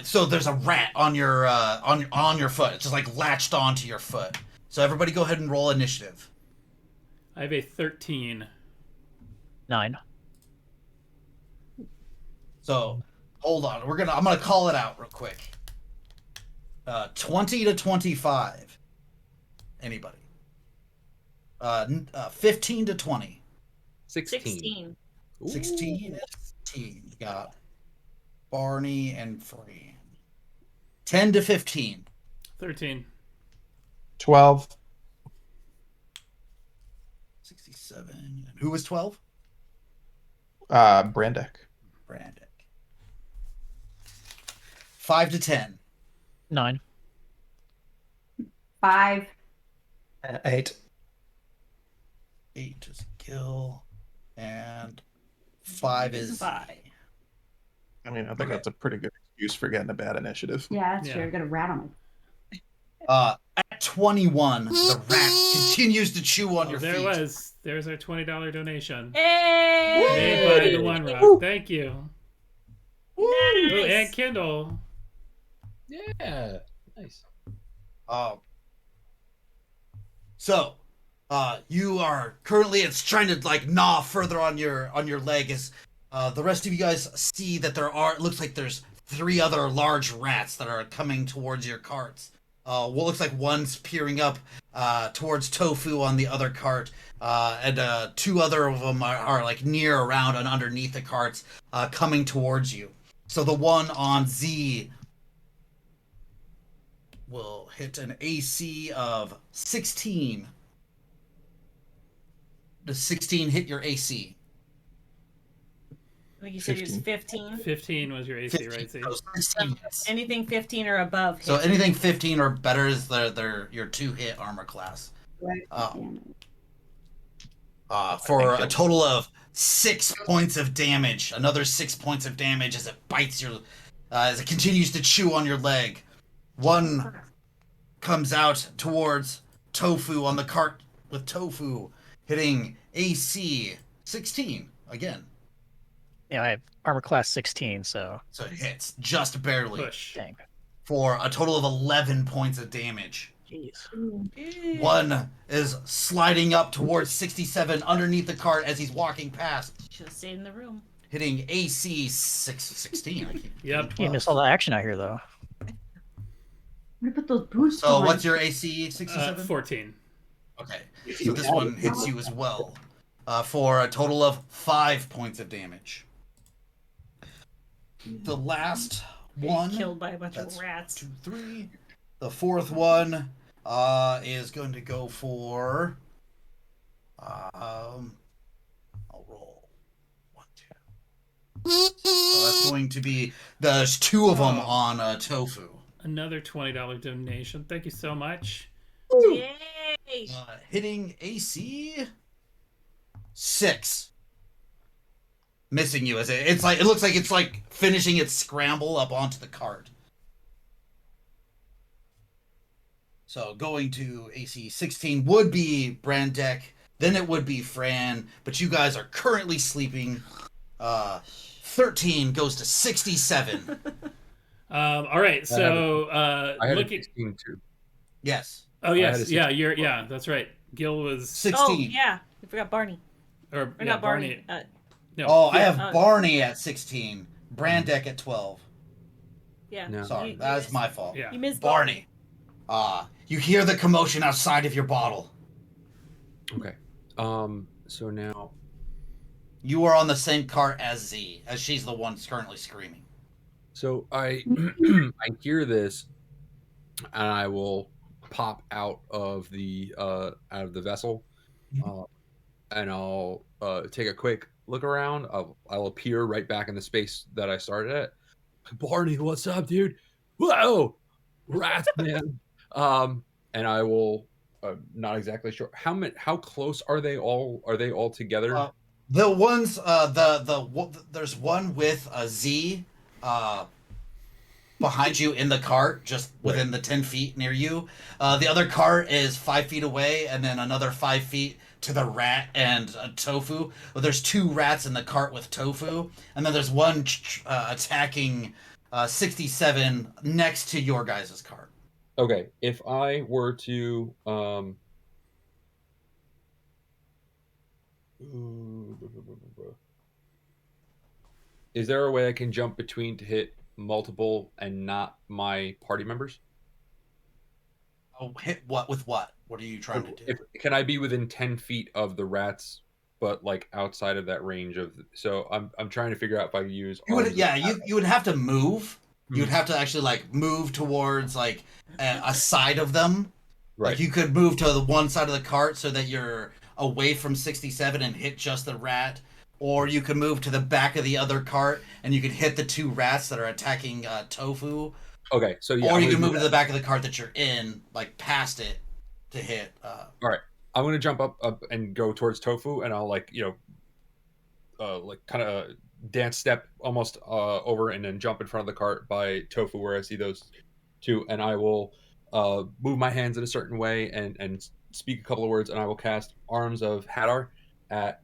So there's a rat on your on your foot. It's just like latched onto your foot. So everybody go ahead and roll initiative. I have a 13. 9. So hold on. I'm gonna call it out real quick. 20 to 25. Anybody? 15 to 20. 16. 16. 16 and 15. You got Barney and Fran. 10 to 15. 13. 12. 67. Who was 12? Brandick. Brandick. 5 to 10. 9. 5. 8. 8 is Gil. And 5 is 5. I mean, I think that's a pretty good excuse for getting a bad initiative. Yeah, that's Yeah. true. I've got a rat on my. At 21, the rat continues to chew on your There feet. it was. There's our $20 donation. Hey! Made by the One Rock. Thank you. Nice. Ooh, and Kindle. Yeah. Nice. So, you are currently, it's trying to like gnaw further on your leg as the rest of you guys see that it looks like there's 3 other large rats that are coming towards your carts. What looks like one's peering up towards Tofu on the other cart, and 2 other of them are like near around and underneath the carts, coming towards you. So the one on Z will hit an AC of 16. Does 16 hit your AC? I think you said it was 15. 15 was your AC, right? See? So 16 hits. Anything 15 or above. So hits. anything 15 or better is your 2-hit armor class. Right. For a total of 6 points of damage. Another 6 points of damage as it bites as it continues to chew on your leg. One comes out towards Tofu on the cart with Tofu, hitting AC 16 again. Yeah, I have armor class 16, so So it hits just barely Push. dang. for a total of 11 points of damage. Jeez. One is sliding up towards 67 underneath the cart as he's walking past, Should have stayed in the room. hitting AC 16. I can't- Yep. Can't miss all the action out here, though. I'm gonna put those boots So on. what's your AC 67? 14. Okay, so this one hits you as well, for a total of 5 points of damage. The last one, Killed by a bunch that's of rats. 2, 3. The fourth one is going to go for. I'll roll 1, 2. So that's going to be there's 2 of them on Tofu. Another $20 donation. Thank you so much. Yay! Hitting AC 6. Missing you as it looks like it's like finishing its scramble up onto the cart. So going to AC 16 would be Brandeck, then it would be Fran, but you guys are currently sleeping. 13 goes to 67. All right. So I had a looking. 16 too. Yes. Oh I had yes, a yeah. That's right. Gil was 16. Oh, yeah. I forgot Barney. Or, Or not Barney. No. Oh, I yeah. have Barney at 16, Brandek at 12. Yeah. No. Sorry, You that is missed- my fault. Yeah. You missed Barney. You hear the commotion outside of your bottle. Okay. So now, You are on the same cart as Z, as she's the one currently screaming. so I I hear this, and I will pop out of the vessel, and I'll take a quick look around. I'll appear right back in the space that I started at. Barney, what's up, dude? Whoa, rats, man. And I will. Not exactly sure how close are they all? Are they all together? The ones, there's one with a Z, behind you in the cart, just within the 10 feet near you. The other cart is 5 feet away, and then another 5 feet to the rat and Tofu. Well, there's 2 rats in the cart with Tofu, and then there's one attacking 67 next to your guys' cart. Okay, if I were to is there a way I can jump between to hit multiple and not my party members? Oh, hit what with what? What are you trying to do? Can I be within 10 feet of the rats, but like outside of that range of? So I'm trying to figure out if I use. You would, arms you would have to move. You would have to actually like move towards like a side of them. Right. Like you could move to the one side of the cart so that you're away from 67 and hit just the rat, or you could move to the back of the other cart and you could hit the 2 rats that are attacking Tofu. Okay, so yeah, or I'm you gonna can do move to that. the back of the cart that you're in, like past it, to hit. All right, I'm gonna jump up and go towards Tofu, and I'll like like kind of dance step almost over and then jump in front of the cart by Tofu where I see those 2, and I will move my hands in a certain way and speak a couple of words, and I will cast Arms of Hadar at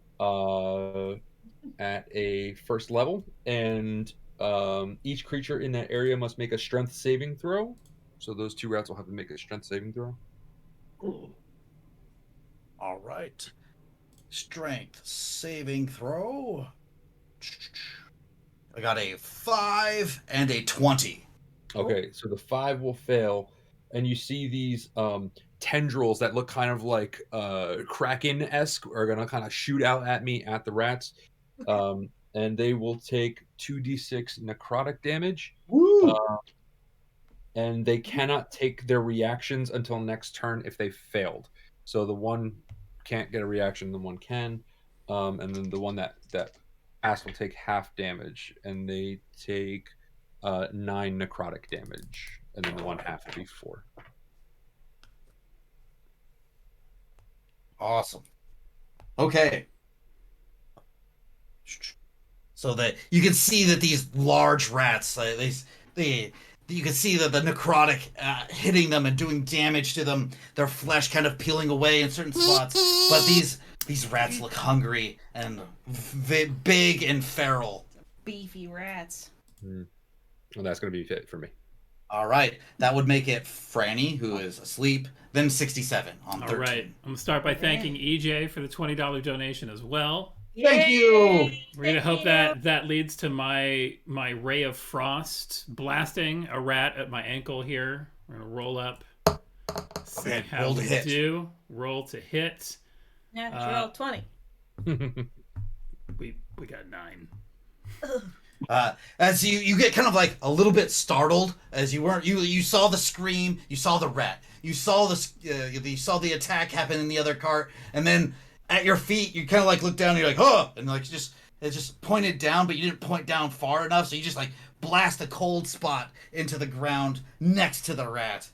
a first level, and each creature in that area must make a strength saving throw. So those 2 rats will have to make a strength saving throw. Ooh. All right. Strength saving throw. I got a 5 and a 20. Okay, so the 5 will fail, and you see these tendrils that look kind of like Kraken-esque are gonna kind of shoot out at me at the rats, and they will take 2d6 necrotic damage. Woo! And they cannot take their reactions until next turn if they failed. So the one can't get a reaction, the one can, and then the one that passed will take half damage, and they take 9 necrotic damage, and then the one half will be 4. Awesome. Okay. So that you can see that these large rats, you can see that the necrotic hitting them and doing damage to them. Their flesh kind of peeling away in certain spots. But these rats look hungry and big and feral. Beefy rats. Well, that's going to be fit for me. All right, that would make it Franny, who is asleep, then 67 on 13. All right, I'm going to start by thanking EJ for the $20 donation as well. Thank you! We're going to hope that leads to my Ray of Frost blasting a rat at my ankle here. We're going to roll up. See Okay, how roll to we hit. do. Roll to hit. Natural 20. We got 9. As you get kind of like a little bit startled as you saw the scream, you saw the rat, you saw the attack happen in the other cart, and then at your feet you kind of like look down and you're like, oh, and like it just pointed down, but you didn't point down far enough, so you just like blast a cold spot into the ground next to the rat.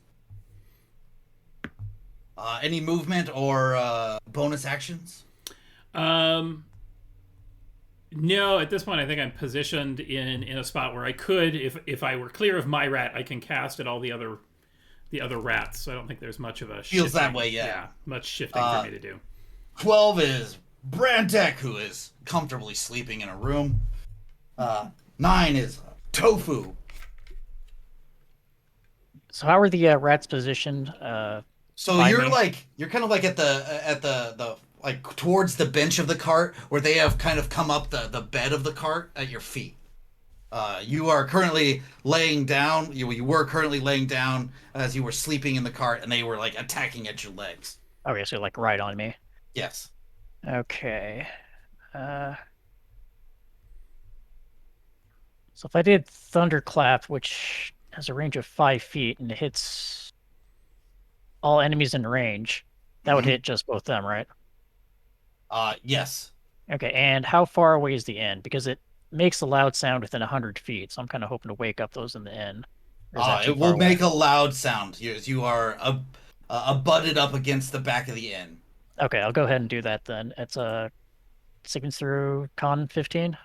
Any movement or bonus actions? No, at this point I think I'm positioned in a spot where I could, if I were clear of my rat, I can cast at all the other rats. So I don't think there's much of a Feels that shifting- way, yeah. much shifting for me to do. 12 is Brandek, who is comfortably sleeping in a room. 9 is Tofu. So how are the rats positioned? So By you're me? like you're kind of like at the like towards the bench of the cart, where they have kind of come up the bed of the cart at your feet. You are currently laying down. You were currently laying down as you were sleeping in the cart, and they were like attacking at your legs. Okay, so like right on me. Yes. Okay. So if I did Thunderclap, which has a range of 5 feet and it hits all enemies in range, that would Mhm. hit just both them, right? Yes. Okay, and how far away is the inn? Because it makes a loud sound within 100 feet, so I'm kind of hoping to wake up those in the inn. Or is that too It far will away? make a loud sound. You are butted up against the back of the inn. Okay, I'll go ahead and do that then. It's a savings through con 15.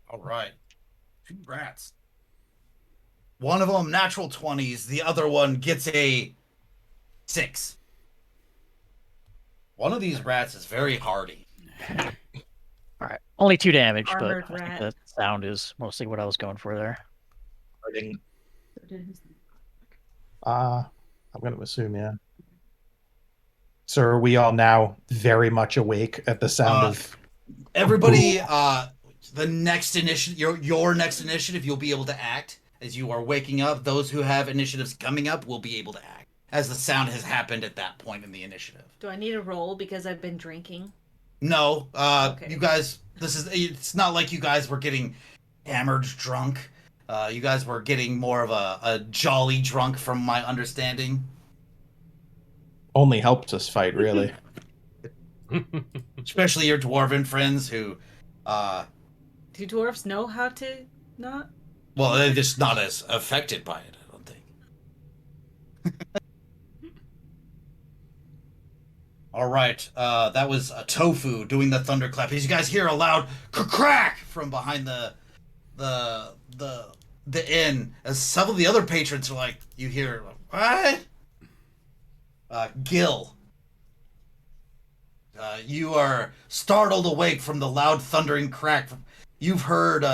All right. 2 rats. One of them natural 20s. The other one gets a 6. One of these rats is very hardy. All right, only 2 damage, Armored but I think rat. the sound is mostly what I was going for there. I'm going to assume, yeah. So are we all now very much awake at the sound of... Everybody, the next initiative, your next initiative, you'll be able to act as you are waking up. Those who have initiatives coming up will be able to act as the sound has happened at that point in the initiative. Do I need a roll because I've been drinking? No, Okay. you guys, it's not like you guys were getting hammered drunk. You guys were getting more of a jolly drunk from my understanding. Only helps us fight, really. Especially your dwarven friends who, Do dwarves know how to not? well, they're just not as affected by it, I don't think. All right, that was Tofu doing the thunderclap. As you guys hear a loud crack from behind the inn, as some of the other patrons are like, you hear, what? Gil, you are startled awake from the loud thundering crack. You've heard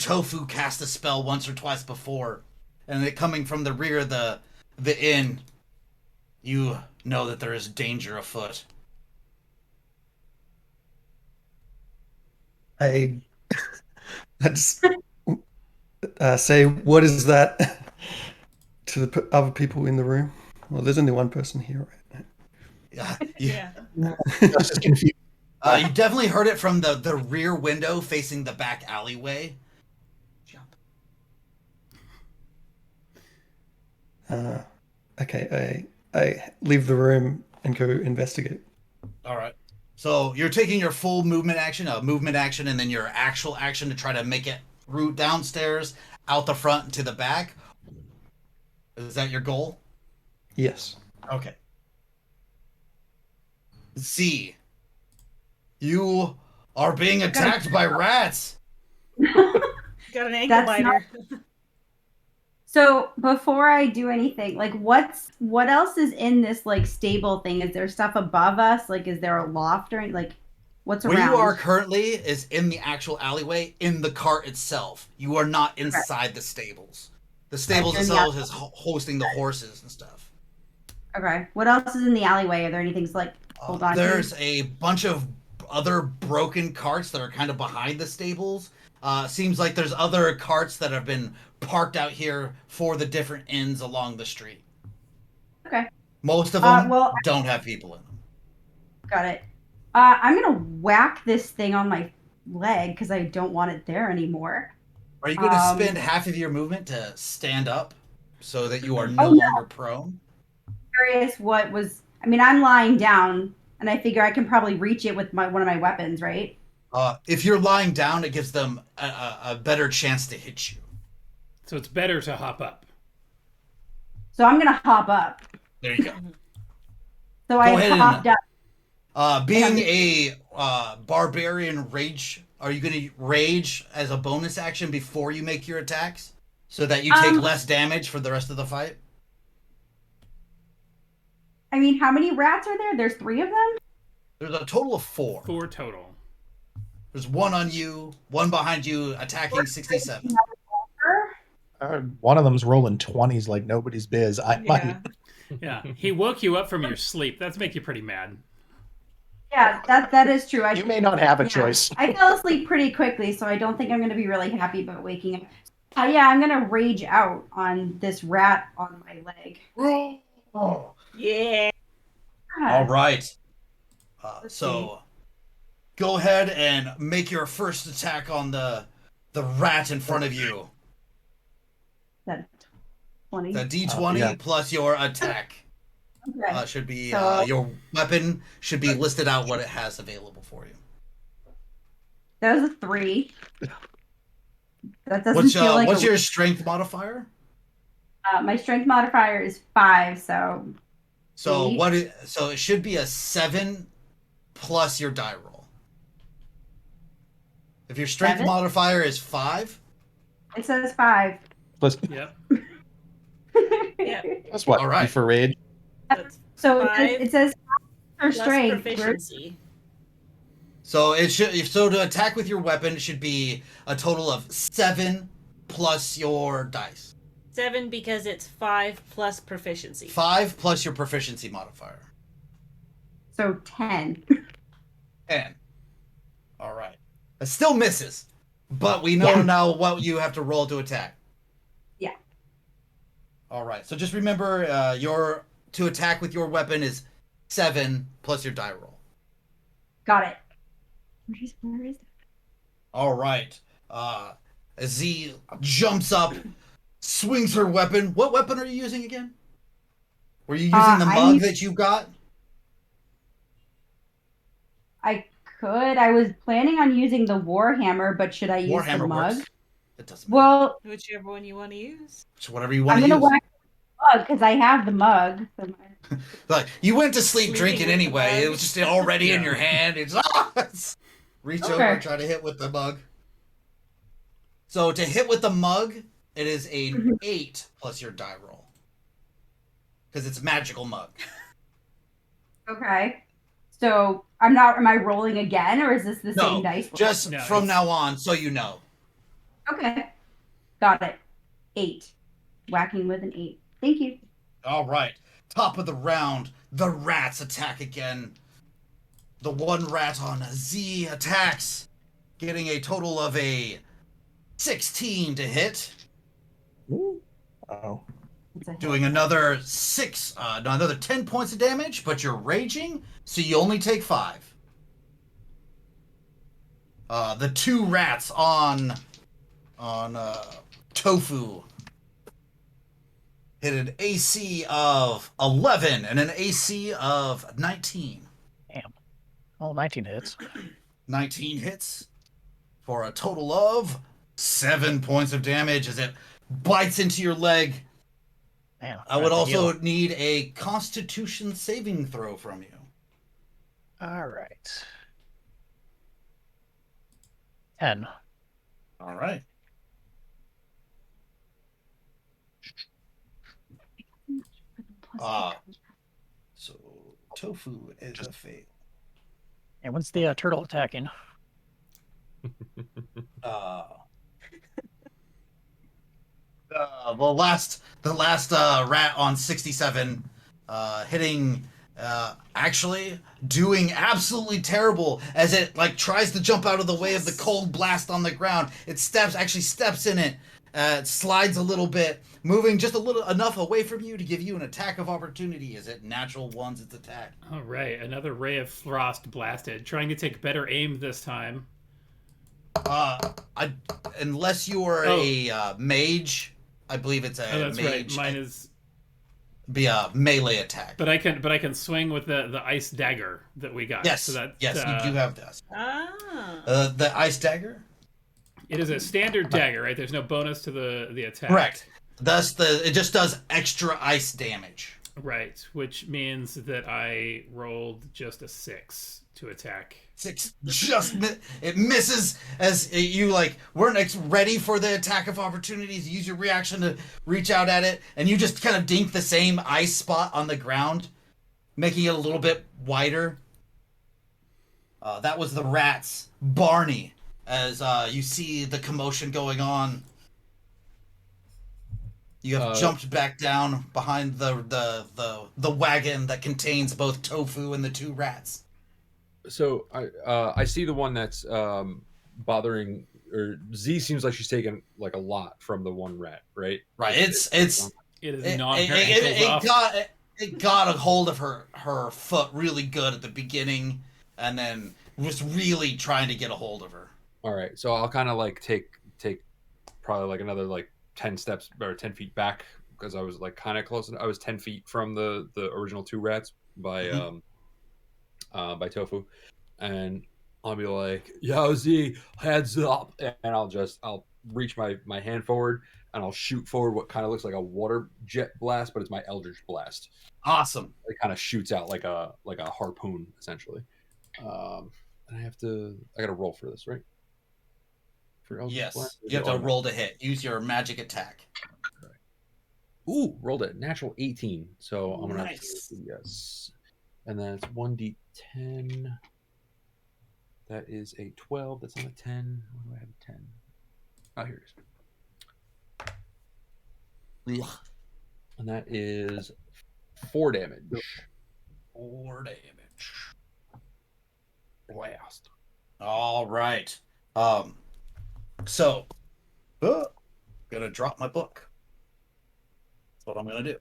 Tofu cast a spell once or twice before, and it coming from the rear of the inn. You know that there is danger afoot. I just say, what is that to the other people in the room? Well, there's only one person here, right? Yeah, Yeah. Just as confused. you definitely heard it from the rear window facing the back alleyway. Jump. Okay, I leave the room and go investigate. All right. So you're taking your full movement action, and then your actual action to try to make it route downstairs, out the front, and to the back. Is that your goal? Yes. Okay. Z, you are being attacked by rats. Got an ankle That's biter. So before I do anything, like what else is in this like stable thing? Is there stuff above us? Like is there a loft or like what's Where around? you are currently is in the actual alleyway, in the cart itself. You are not inside the stables. The stables You're in the themselves is hosting the horses and stuff. Okay. What else is in the alleyway? Are there any things like hold on? There's a bunch of other broken carts that are kind of behind the stables. Seems like there's other carts that have been parked out here for the different inns along the street. Okay. Most of them well- don't have people in them. Got it. I'm gonna whack this thing on my leg because I don't want it there anymore. Are you going to spend half of your movement to stand up so that you are no Oh, no. longer prone? Curious what was. I mean, I'm lying down, and I figure I can probably reach it with one of my weapons, right? If you're lying down, it gives them a better chance to hit you. So it's better to hop up. So I'm gonna hop up. There you go. So I ahead and- hopped up. Being a barbarian rage, are you going to rage as a bonus action before you make your attacks? So that you take less damage for the rest of the fight? I mean, how many rats are there? There's 3 of them? There's a total of 4. 4 total. There's one on you, one behind you, attacking 67. One of them's rolling 20s like nobody's biz. I might. Yeah. Yeah. He woke you up from your sleep. That's make you pretty mad. Yeah, that is true. You may not have a yeah, choice. I fell asleep pretty quickly, so I don't think I'm going to be really happy about waking up. Yeah, I'm going to rage out on this rat on my leg. Oh. Yeah. All right. Let's So go ahead and make your first attack on the rat in front of you. That 20. The D20 yeah. plus your attack Okay. should be So- your weapon should be listed out what it has available for you. That was a 3. That doesn't What's feel like what's a- your strength modifier? my strength modifier is 5, so So Eight. so it should be a 7 plus your die roll. If your strength 7? modifier is 5, it says 5. Plus, Yep. Yeah. that's what All right. for rage. That's So Five it says for plus strength. proficiency. so it should to attack with your weapon it should be a total of 7 plus your dice. 7 because it's 5 plus proficiency. 5 plus your proficiency modifier. So 10. 10. All right. It still misses, but we know Yeah. now what you have to roll to attack. Yeah. All right. So just remember, your to attack with your weapon is 7 plus your die roll. Got it. Where is that? All right. Z jumps up, swings her weapon. What weapon are you using again? Were you using the I'm mug us- that you got? I could. I was planning on using the Warhammer, but should I use the Warhammer mug? works. It doesn't matter. Well, Whichever one you want to use. It's whatever you want I'm to gonna use. whack the mug because I have the mug. So Like you went to sleep Sleeping drinking with the anyway. mug. It was just already in Yeah. your hand. It's reach over Okay. and try to hit with the mug. So to hit with the mug, it is a 8 plus your die roll. Because it's a magical mug. okay. So I'm not. Am I rolling again, or is this the No, same dice roll? just No, from it's- now on, so you know. Okay. Got it. 8. Whacking with an 8. Thank you. All right. Top of the round, the rats attack again. The one rat on Z attacks, getting a total of a 16 to hit. Oh, It's a hit. Doing another 10 points of damage, but you're raging, so you only take 5. The 2 rats on Tofu hit an AC of 11 and an AC of 19. Oh, 19 hits. 19 hits for a total of 7 points of damage as it bites into your leg. Man, I would that's a also heal. need a Constitution saving throw from you. All right. 10. All right. So Tofu is a fail. And when's the turtle attacking? The last rat on 67, hitting, actually doing absolutely terrible as it like tries to jump out of the way of the cold blast on the ground. It steps in it, slides a little bit, moving just a little enough away from you to give you an attack of opportunity. Is it natural ones its attack? All right, another ray of frost blasted, trying to take better aim this time. Unless you are a mage, I believe it's a Oh, that's right. mage. Mine is, Be a melee attack. but I can swing with the ice dagger that we got. Yes, so that, yes, you do have this. Ah. The ice dagger. It is a standard dagger, right? There's no bonus to the attack. Correct. Thus, it just does extra ice damage. Right, which means that I rolled just a 6 to attack. 6 it misses as you like weren't ready for the attack of opportunities. Use your reaction to reach out at it, and you just kind of dink the same ice spot on the ground, making it a little bit wider. That was the rats. Barney, as you see the commotion going on. You have jumped back down behind the wagon that contains both Tofu and the 2 rats. So I see the one that's bothering, or Z seems like she's taken like a lot from the one rat, right? Right. It is gnawing her ankles off. It got a hold of her foot really good at the beginning, and then was really trying to get a hold of her. All right, so I'll kind of like take probably like another like 10 steps or 10 feet back, because I was like kind of close. I was 10 feet from the original two rats by by Tofu, and I'll be like, "Yo, Z, heads up!" And I'll reach my hand forward and I'll shoot forward what kind of looks like a water jet blast, but it's my Eldritch Blast. Awesome. It kind of shoots out like a harpoon essentially. And I gotta roll for this, right? For Eldritch Yes, Blast? you have to roll to hit. Use your magic attack. Ooh, rolled a natural 18. So I'm gonna Nice. yes, and then it's 1d10. That is a 12. That's not a 10. Where do I have a 10? Oh, here it is. And that is 4 damage. 4 damage. Blast. All right. So, gonna drop my book. That's what I'm gonna do.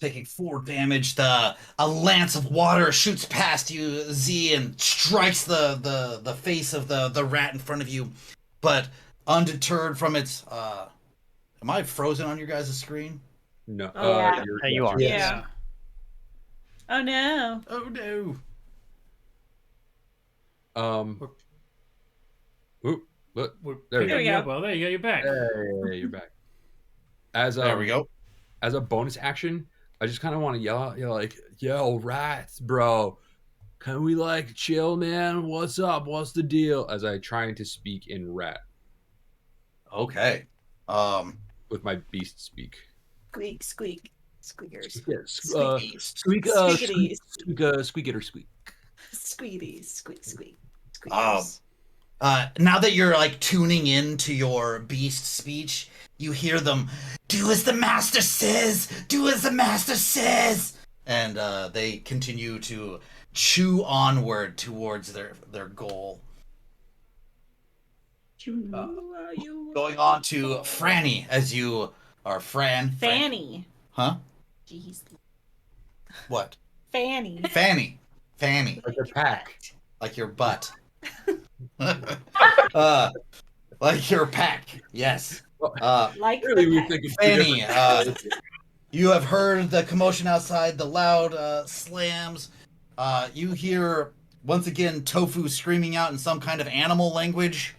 Taking 4 damage, a lance of water shoots past you, Z, and strikes the face of the rat in front of you. But undeterred from its, am I frozen on your guys' screen? No. Oh, yeah. You are. Yes. Yeah. Oh no. Oh no. Oop, look, We're There we picking go. you up. Well, there you go. You're back. hey, you're back. As There we go. As a bonus action, I just kind of want to yell out, like, "Yo, rats, bro, can we like chill, man? What's up? What's the deal?" As I trying to speak in rat Okay. with my beast speak. Squeak, squeak, squeakers. Yes, Squeaky. squeak, Squeakity. squeak it or squeak. Squeaky, squeak, squeak. Um, Squeakers. Now that you're like tuning in to your beast speech, you hear them, "Do as the master says! Do as the master says!" And they continue to chew onward towards their goal. Going on to Franny, as you are Fran. Fanny. Huh? Jeez. What? Fanny. Fanny. Like a pack. Like your butt. Like your pack. Yes. Like Really, the we pack. think it's Fanny, you have heard the commotion outside, the loud slams. You hear, once again, Tofu screaming out in some kind of animal language.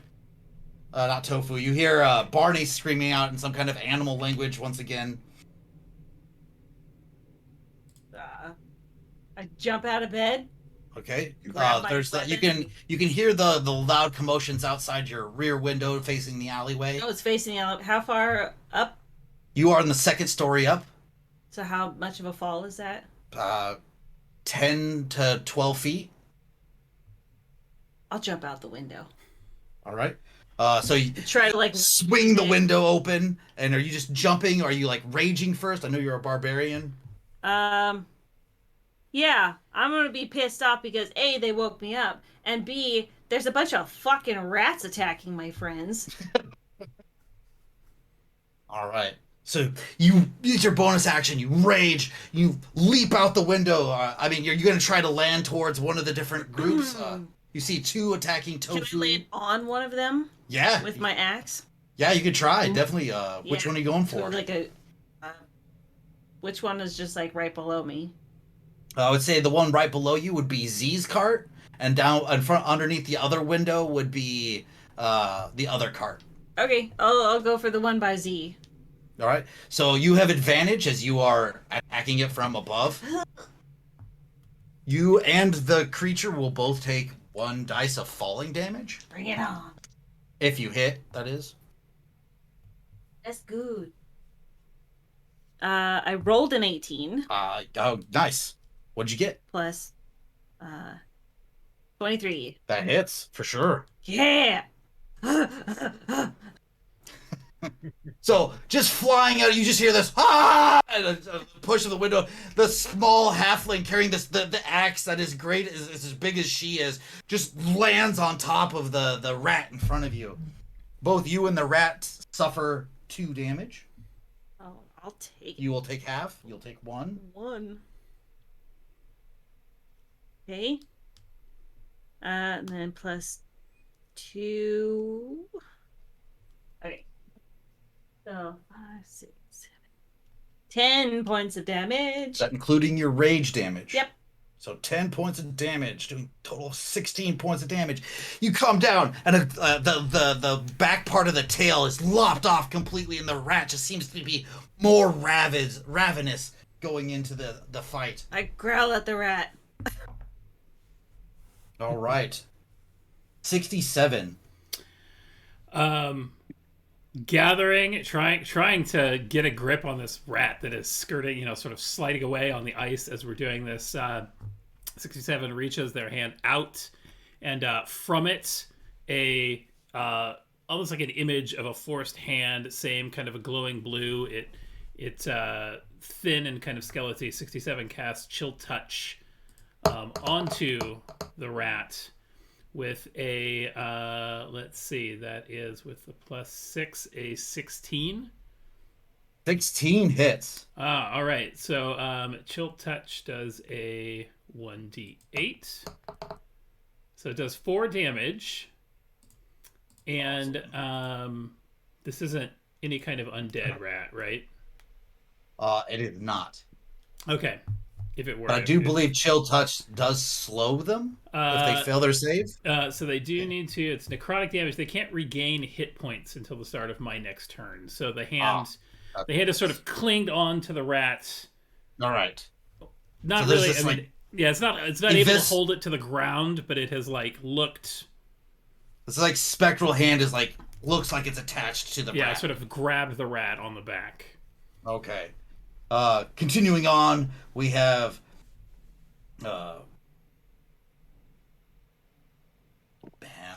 Not Tofu. You hear Barney screaming out in some kind of animal language once again. I jump out of bed. Okay. Grab my There's weapon. you can hear the loud commotions outside your rear window facing the alleyway. Oh, it's facing out. How far up? You are in the second story up. So how much of a fall is that? 10 to 12 feet. I'll jump out the window. All right. So you Try to like swing the window open, and are you just jumping? Or are you like raging first? I know you're a barbarian. Yeah, I'm gonna be pissed off because A, they woke me up, and B, there's a bunch of fucking rats attacking my friends. All right. So you use your bonus action. You rage. You leap out the window. I mean, you're gonna try to land towards one of the different groups. You see 2 attacking Can I Tofu. land on one of them Yeah. with my axe? Yeah, you could try. Definitely. Which Yeah. one are you going So for? like a. Which one is just like right below me? I would say the one right below you would be Z's cart, and down in front, underneath the other window, would be the other cart. Okay, I'll go for the one by Z. All right. So you have advantage as you are attacking it from above. You and the creature will both take 1 dice of falling damage. Bring it on. If you hit, that is. That's good. I rolled an 18 Oh, nice. What'd you get? plus 23. That hits, for sure. Yeah. So just flying out, you just hear this and a push of the window. The small halfling carrying the axe that is great, is as big as she is, just lands on top of the rat in front of you. Both you and the rat suffer 2 damage. Oh, I'll take You will take half. You'll take 1. 1. Okay. And then plus 2. Okay. So 5, 6, 7, 10 points of damage. Is that including your rage damage? Yep. So 10 points of damage, doing a total of 16 points of damage. You come down, and the back part of the tail is lopped off completely, and the rat just seems to be more ravenous going into the fight. I growl at the rat. All right. 67. Gathering, trying to get a grip on this rat that is skirting, sort of sliding away on the ice as we're doing this. 67 reaches their hand out, and from it, a almost like an image of a forced hand, same kind of a glowing blue. It's thin and kind of skeletal. 67 casts Chill Touch onto the rat with a let's see, that is with the +6, a 16. 16 hits. All right. So Chill Touch does a 1d8. So it does 4 damage. And this isn't any kind of undead rat, right? It is not. Okay. If it were. But I do believe Chill Touch does slow them if they fail their save. So they do need to. It's necrotic damage. They can't regain hit points until the start of my next turn. So the hand, is sort of clinged on to the rat. All right. Not So really. this, I mean, like, yeah, it's not able to hold it to the ground, but it has looked. It's like spectral hand is looks like it's attached to the rat. Yeah, sort of grabbed the rat on the back. Okay. Continuing on, we have man,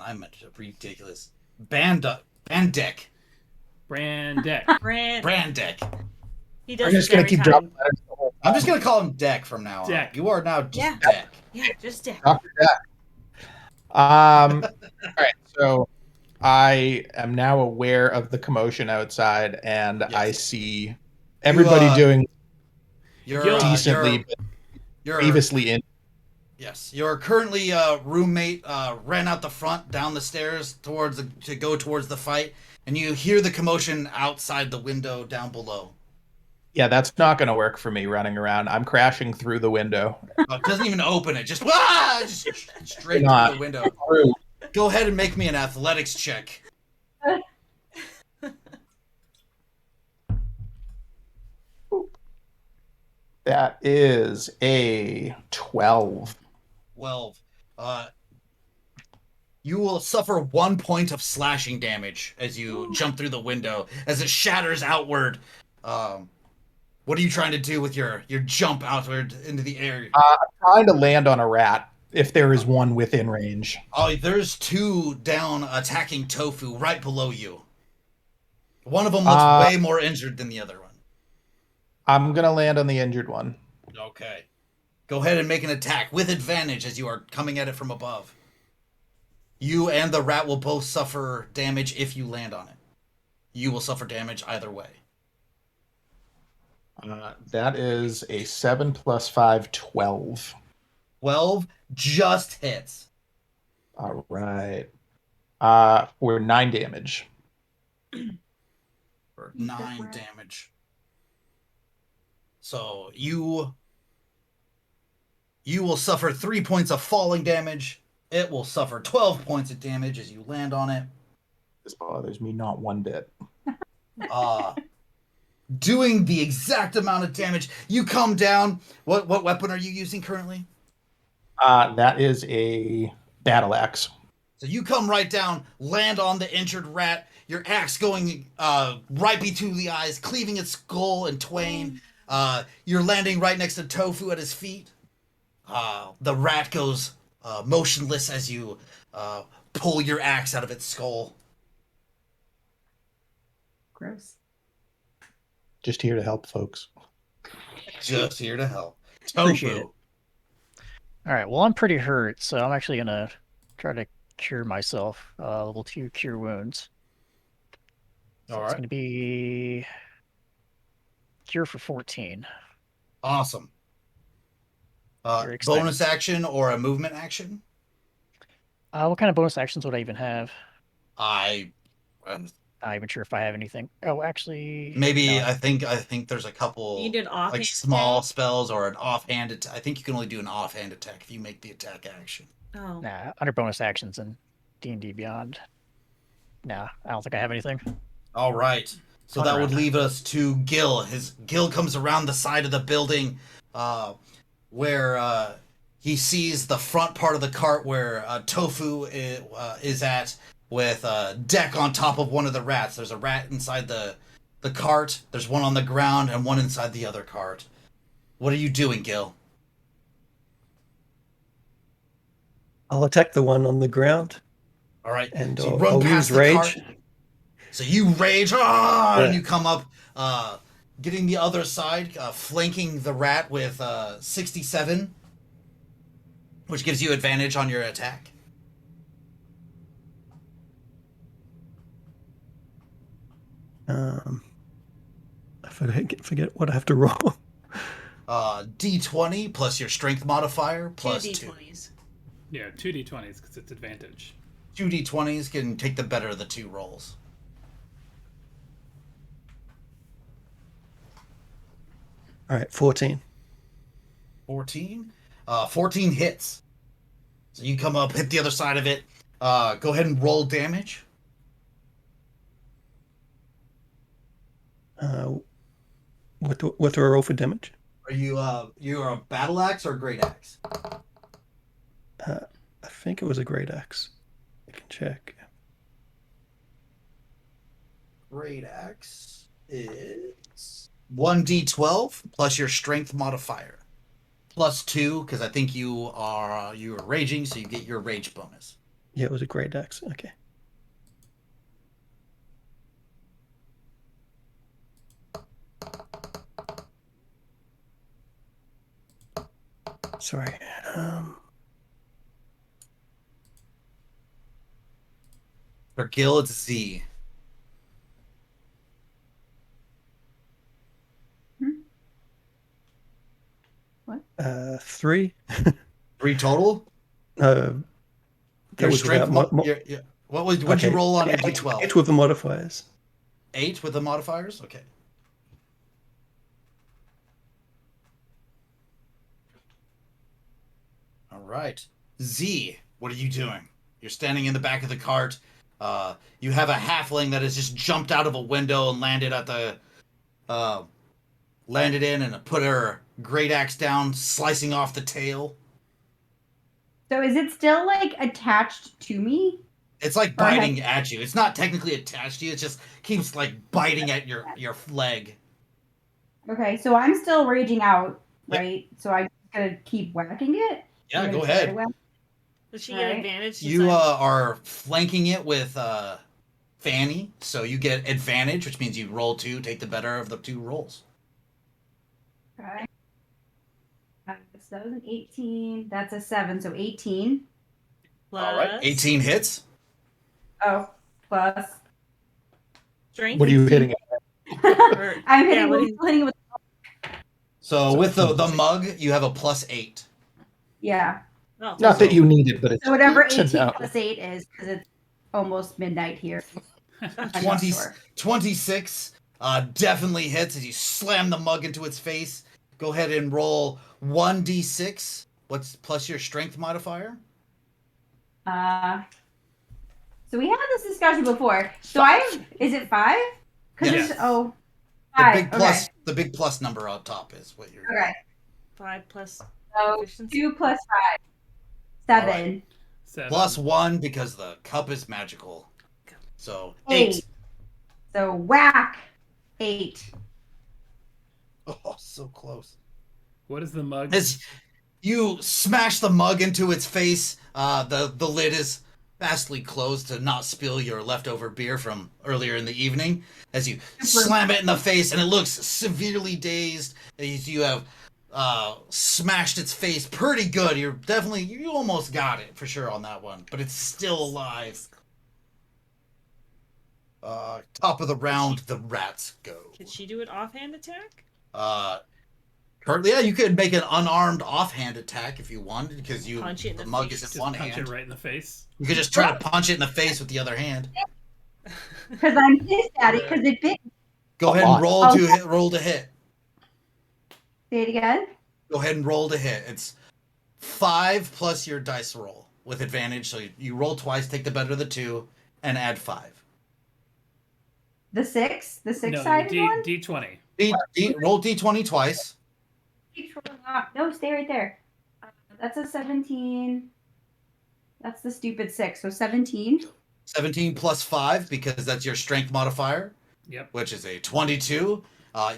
I'm ridiculous. Bandek. Brandek. Brandek. He does I'm just this gonna every keep time. dropping letters the whole I'm just gonna call him Deck from now on. Deck. You are now just Yeah. Deck. Yeah, just Deck. Dr. Deck. All right, so I am now aware of the commotion outside, and Yes. I see everybody doing You're decently, but you're previously in. Yes, your currently roommate ran out the front, down the stairs to go towards the fight, and you hear the commotion outside the window down below. Yeah, that's not going to work for me running around. I'm crashing through the window. It doesn't even open it, just straight Not. through the window. Go ahead and make me an athletics check. That is a 12. 12. You will suffer 1 point of slashing damage as you jump through the window, as it shatters outward. What are you trying to do with your jump outward into the air? I'm trying to land on a rat, if there is one within range. Oh, there's 2 down attacking Tofu right below you. One of them looks way more injured than the other one. I'm going to land on the injured one. Okay. Go ahead and make an attack with advantage as you are coming at it from above. You and the rat will both suffer damage if you land on it. You will suffer damage either way. That is a 7 + 5, 12. 12 just hits. All right. For 9 damage. For 9 damage. So you will suffer 3 points of falling damage. It will suffer 12 points of damage as you land on it. This bothers me not one bit. Doing the exact amount of damage. You come down. What weapon are you using currently? That is a battle axe. So you come right down, land on the injured rat, your axe going right between the eyes, cleaving its skull in twain. You're landing right next to Tofu at his feet. The rat goes motionless as you pull your axe out of its skull. Gross. Just here to help, folks. Just here to help. Appreciate Tofu. it. All right. Well, I'm pretty hurt, so I'm actually gonna try to cure myself. Level 2 cure wounds. So All it's right. gonna be cure for 14. Awesome. Very excited. Bonus action or a movement action? What kind of bonus actions would I even have? I Not even sure if I have anything. Oh, actually, maybe no. I think there's a couple You did offhand like small attack? spells or an offhand attack. I think you can only do an offhand attack if you make the attack action. Oh. Nah, under bonus actions and D&D Beyond. Nah, I don't think I have anything. All right. So Fun that would round. leave us to Gil. Gil comes around the side of the building, where he sees the front part of the cart where Tofu is at, with Deck on top of one of the rats. There's a rat inside the cart. There's one on the ground and one inside the other cart. What are you doing, Gil? I'll attack the one on the ground, All right. and So you I'll use rage. cart. So you rage, and you come up, getting the other side, flanking the rat with 67, which gives you advantage on your attack. I forget what I have to roll. D20 plus your strength modifier plus 2. 2d20s. Yeah, 2d20s because it's advantage. 2 D20s can take the better of the two rolls. All right, 14. 14? 14 hits. So you come up, hit the other side of it. Go ahead and roll damage. What do I roll for damage? Are you a battle axe or a great axe? I think it was a great axe. I can check. Great axe is 1d12 plus your strength modifier. Plus 2, because I think you are raging, so you get your rage bonus. Yeah, it was a great axe. Okay. Sorry. For Gil, it's Z. What? 3. 3 total? That Your was strength. without What'd you okay. roll on your 8 d12? with the modifiers. 8 with the modifiers? Okay. All right. Z, what are you doing? You're standing in the back of the cart. You have a halfling that has just jumped out of a window and landed at the landed in and put her great axe down, slicing off the tail. So is it still like attached to me? It's like biting at you. It's not technically attached to you. It just keeps like biting at your leg. Okay, so I'm still raging out, Yep. right? So I'm gonna keep whacking it. Yeah, I'm go gonna try to ahead. whack- Does she get Alright. advantage? since You I'm- are flanking it with Fanny, so you get advantage, which means you roll 2, take the better of the 2 rolls. Okay. So that was an 18. That's a 7, so 18. plus All right, 18 hits. Oh, plus. strength. What are you hitting? Or- I'm hitting, yeah, what with, is- hitting with. So with the mug, you have a plus 8. Yeah. Oh, Not that you need it, but it's So whatever good to 18 know. plus 8 is, because it's almost midnight here. I'm not 20, sure. 26 definitely hits as you slam the mug into its face. Go ahead and roll 1d6. What's plus your strength modifier? So we had this discussion before. So is it 5? Because Yes. it's, oh, The 5. big plus, the big plus number on top is what you're. Okay. 5 plus So efficiency. 2 plus 5. 7. Alright. 7. Plus 1 because the cup is magical. So 8. 8. So whack. 8. Oh, so close. What is the mug? As you smash the mug into its face, the lid is fastly closed to not spill your leftover beer from earlier in the evening as you slam it in the face, and it looks severely dazed as you have smashed its face pretty good. You almost got it for sure on that one, but it's still alive. Top of the round, the rats go. Did she do an offhand attack? Currently, yeah, you could make an unarmed offhand attack if you wanted, because Punch it in the the mug face. is in Just one punch hand. it right in the face. You could just try to punch it in the face with the other hand. Because I'm pissed at it because it bit. Go ahead and roll to hit. Say it again. Go ahead and roll to hit. It's 5 plus your dice roll with advantage. So you roll twice, take the better of the 2, and add 5. The 6? The 6 No, sided one? D20. Roll D20 twice. Keeps rolling off. No, stay right there. That's a 17. That's the stupid 6. So 17. 17 plus 5, because that's your strength modifier. Yep. Which is a 22.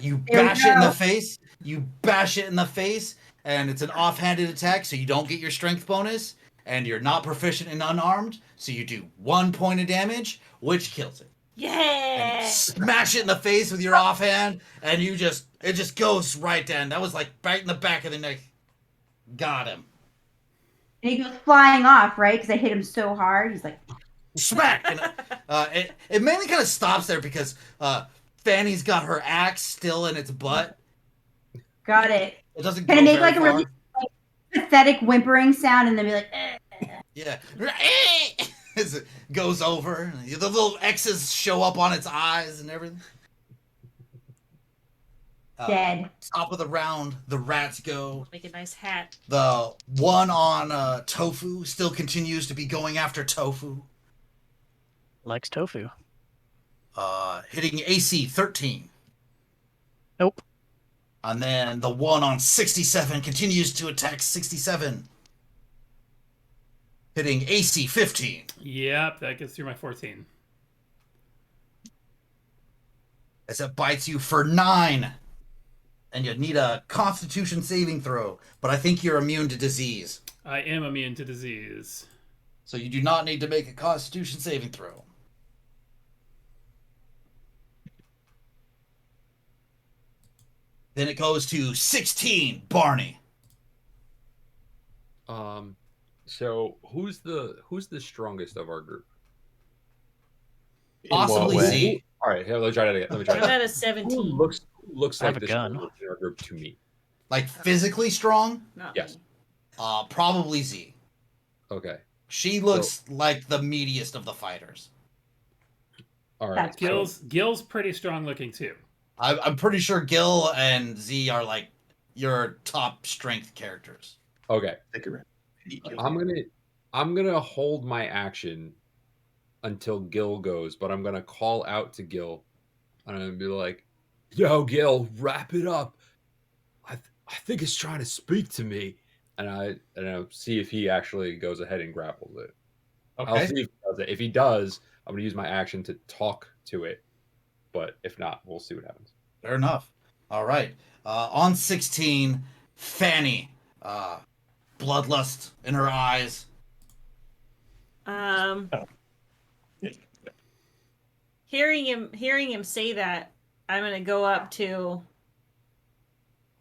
You There we bash it in go. the face. You bash it in the face, and it's an offhanded attack, so you don't get your strength bonus, and you're not proficient in unarmed, so you do 1 point of damage, which kills it. And Yeah. you smash it in the face with your offhand, and it just goes right down. That was like right in the back of the neck. Got him. And he goes flying off, right? Because I hit him so hard. He's like, Smack! And, it mainly kind of stops there because Fanny's got her axe still in its butt. got it. It doesn't Can go it make very like a far. really pathetic whimpering sound and then be like, Yeah. As it goes over, the little X's show up on its eyes and everything. dead. Top of the round, the rats go. Make a nice hat. The one on Tofu still continues to be going after Tofu. Likes tofu. Hitting AC 13. Nope. And then the one on 67 continues to attack 67. Hitting AC 15. Yep, that gets through my 14. As it bites you for 9. And you need a Constitution saving throw. But I think you're immune to disease. I am immune to disease. So you do not need to make a Constitution saving throw. Then it goes to 16, Barney. So who's the strongest of our group? Possibly what way? Z. All right, here, let me try that again. Let me try I'm that. at a Who 17. looks I have like a the gun. strongest in our group to me? Like physically strong? Not Yes. me. Probably Z. Okay. She looks like the meatiest of the fighters. All right. That's so- Gil's pretty strong looking too. I'm pretty sure Gil and Z are like your top strength characters. Okay. Take a I'm gonna hold my action until Gil goes, but I'm gonna call out to Gil, and I'm gonna be like, "Yo, Gil, wrap it up. I think it's trying to speak to me," and I'll see if he actually goes ahead and grapples it. I'll see if he does it. If he does, I'm gonna use my action to talk to it, but if not, we'll see what happens. Fair enough. All right. On 16, Fanny. Bloodlust in her eyes. Hearing him say that, I'm gonna go up to.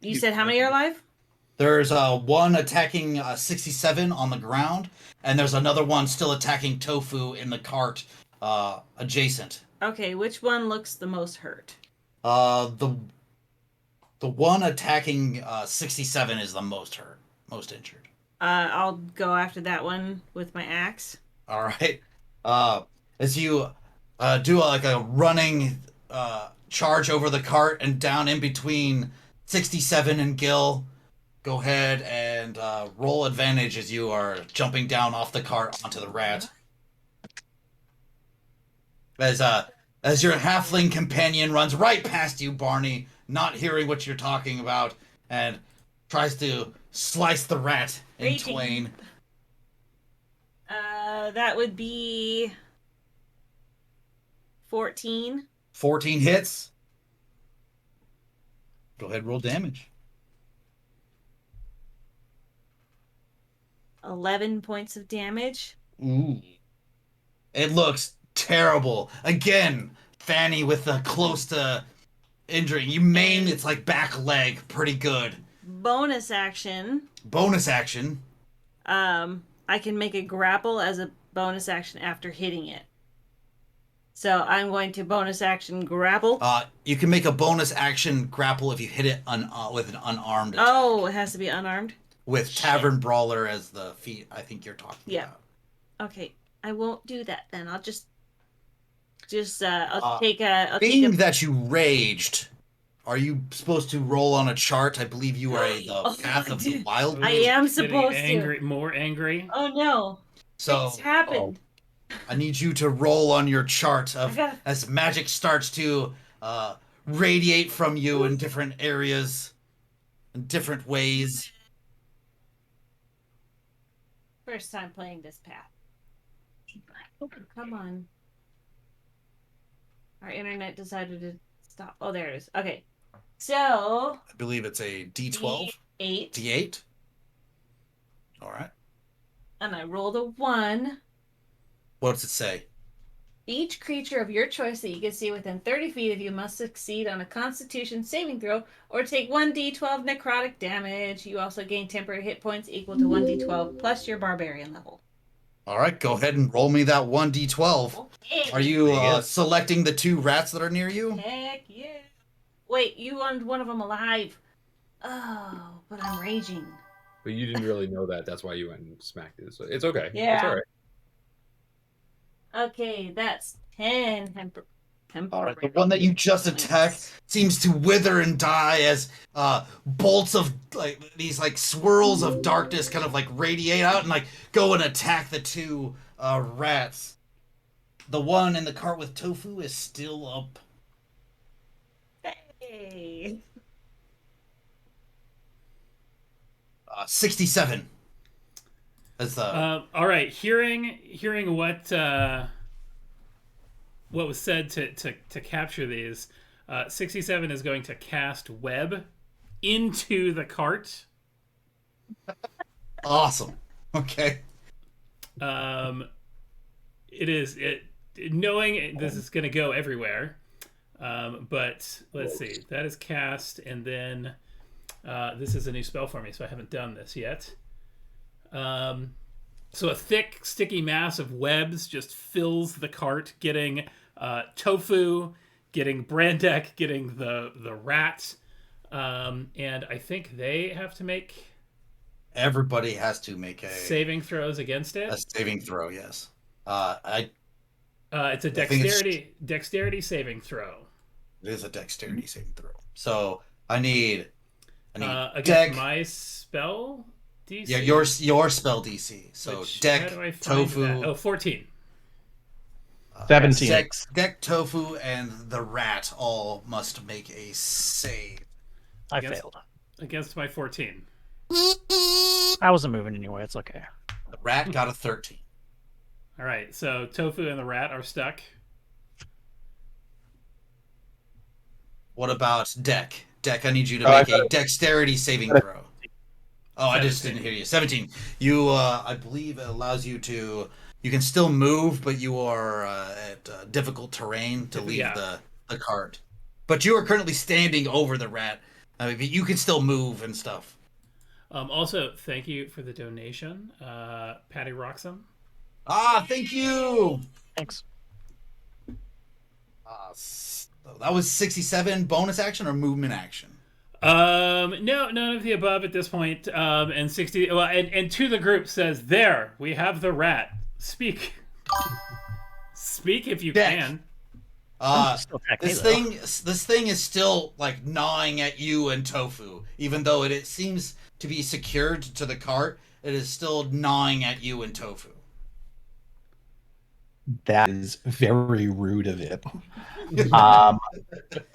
You said how many are alive? There's one attacking 67 on the ground, and there's another one still attacking Tofu in the cart adjacent. Okay, which one looks the most hurt? The one attacking 67 is the most hurt, most injured. I'll go after that one with my axe. All right. As you do like a running charge over the cart and down in between 67 and Gil, go ahead and roll advantage as you are jumping down off the cart onto the rat. As your halfling companion runs right past you, Barney, not hearing what you're talking about, and tries to slice the rat in Raging. twain. That would be 14. 14 hits. Go ahead, roll damage. 11 points of damage. Ooh. It looks terrible. Again, Fanny with the close to injury. You maim its like back leg pretty good. Bonus action. Bonus action. I can make a grapple as a bonus action after hitting it. So I'm going to bonus action grapple. You can make a bonus action grapple if you hit it with an unarmed attack. Oh, it has to be unarmed? With Tavern Brawler as the feat I think you're talking about. Okay, I won't do that then. I'll just Being that you raged, are you supposed to roll on a chart? I believe you are the Path of the Wild. I am supposed to. More angry. Oh no. So it's happened. I need you to roll on your chart as magic starts to radiate from you in different areas, in different ways. First time playing this path. Come on. Our internet decided to stop. Oh, there it is. Okay. So I believe it's a D12. D8. D8. All right. And I rolled a 1. What does it say? Each creature of your choice that you can see within 30 feet of you must succeed on a Constitution saving throw or take 1d12 necrotic damage. You also gain temporary hit points equal to 1d12 plus your barbarian level. All right, go ahead and roll me that 1d12. Okay. Are you selecting the 2 rats that are near you? Heck yeah. Wait, you wanted one of them alive. Oh, but I'm raging. But you didn't really know that. That's why you went and smacked it. So it's okay. Yeah. It's all right. Okay, that's 10 All right, the one that you just attacked seems to wither and die as bolts of like these like swirls of darkness kind of like radiate out and like go and attack the 2 rats. The one in the cart with Tofu is still up. Hey. 67. That's all right. Hearing what was said to capture these, 67 is going to cast web into the cart. Awesome. Okay. Knowing this is going to go everywhere, but let's see. That is cast, and then this is a new spell for me, so I haven't done this yet. So a thick, sticky mass of webs just fills the cart, getting Tofu, getting Brandek, getting the rat, and I think they have to make. Everybody has to make a saving throws against it. A saving throw, yes. It's a dexterity saving throw. It is a dexterity saving throw. So I need against my spell DC. Yeah, your spell DC. So Deck, Tofu. That? Oh, 14. 17. Deck, Tofu, and the rat all must make a save. I failed. Against my 14. I wasn't moving anyway. It's okay. The rat got a 13. All right, so Tofu and the rat are stuck. What about Deck? Deck, I need you to make a dexterity saving throw. Oh, 17. I just didn't hear you. 17. You, I believe it allows you to... You can still move, but you are at difficult terrain to leave the cart. But you are currently standing over the rat. I mean, you can still move and stuff. Also, thank you for the donation, Patty Roxham. Ah, thank you! Thanks. So that was 67 bonus action or movement action? No, none of the above at this point. And 60. Well, and to the group says, "There, we have the rat. Speak, speak if you can." This thing is still like gnawing at you and Tofu, even though it seems to be secured to the cart. It is still gnawing at you and Tofu. That is very rude of it.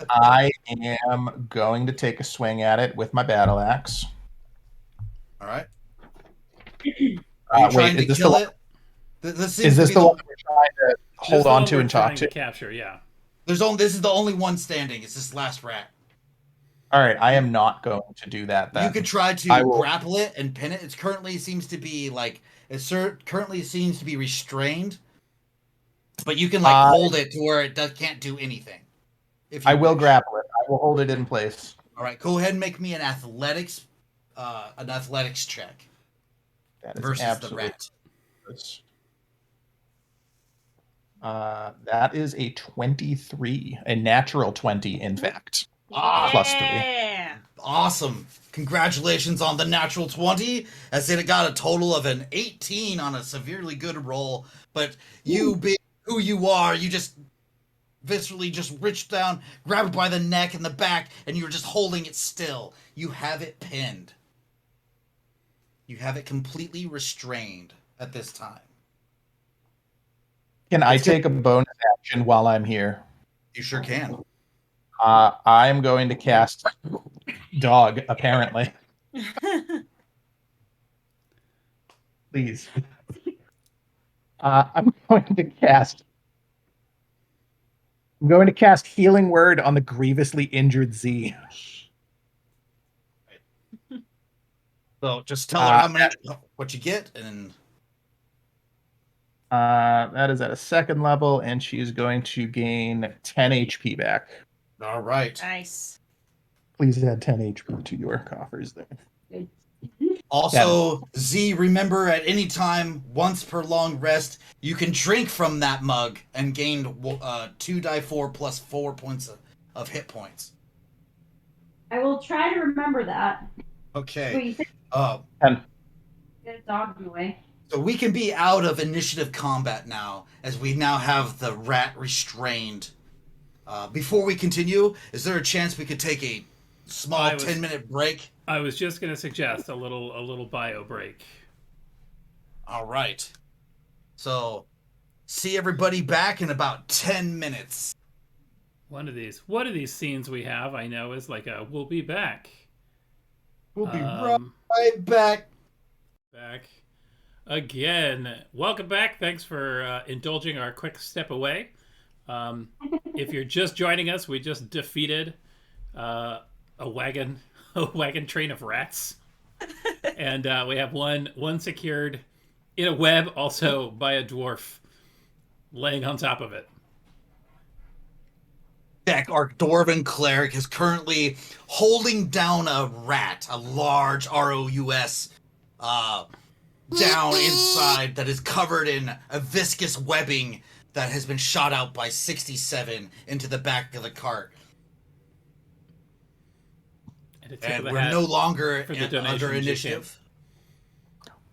I am going to take a swing at it with my battle axe. All right. Are you trying to kill it? Is this the one we're trying to hold on to and talk to? Capture, yeah. This is the only one standing. It's this last rat. All right, I am not going to do that. Then. You could try to grapple it and pin it. It currently seems to be restrained. but you can hold it to where it can't do anything. If you I will wish. grapple it. I will hold it in place. All right, go ahead and make me an athletics check That is versus the absolutely. rat. That is a 23, a natural 20, in fact. Ah, +3. Yeah. Awesome! Congratulations on the natural 20, as it got a total of an 18 on a severely good roll. But you, being who you are, you just viscerally just reached down, grabbed it by the neck and the back, and you're just holding it still. You have it pinned. You have it completely restrained at this time. Can I take a bonus action while I'm here? You sure can. I'm going to cast Dog, apparently. Please. I'm going to cast Healing Word on the grievously injured Z. So just tell her how many, what you get, and that is at a 2nd level, and she's going to gain 10 HP back. all right. Nice. Please add 10 HP to your coffers there. Good. Also, Z, remember at any time, once per long rest, you can drink from that mug and gain 2d4 plus 4 points of hit points. I will try to remember that. Okay. Wait, you said 10. get a dog in the way. So we can be out of initiative combat now, as we now have the rat restrained. Before we continue, is there a chance we could take a small 10-minute break? I was just going to suggest a little bio break. All right. So, see everybody back in about 10 minutes. One of these scenes we have, I know, is like a "We'll be back." We'll be right back. Back again. Welcome back. Thanks for indulging our quick step away. If you're just joining us, we just defeated a wagon train of rats, and we have one secured in a web, also by a dwarf laying on top of it. Beck, our dwarven cleric, is currently holding down a rat, a large ROUS, down inside that is covered in a viscous webbing that has been shot out by 67 into the back of the cart. And we're no longer under initiative.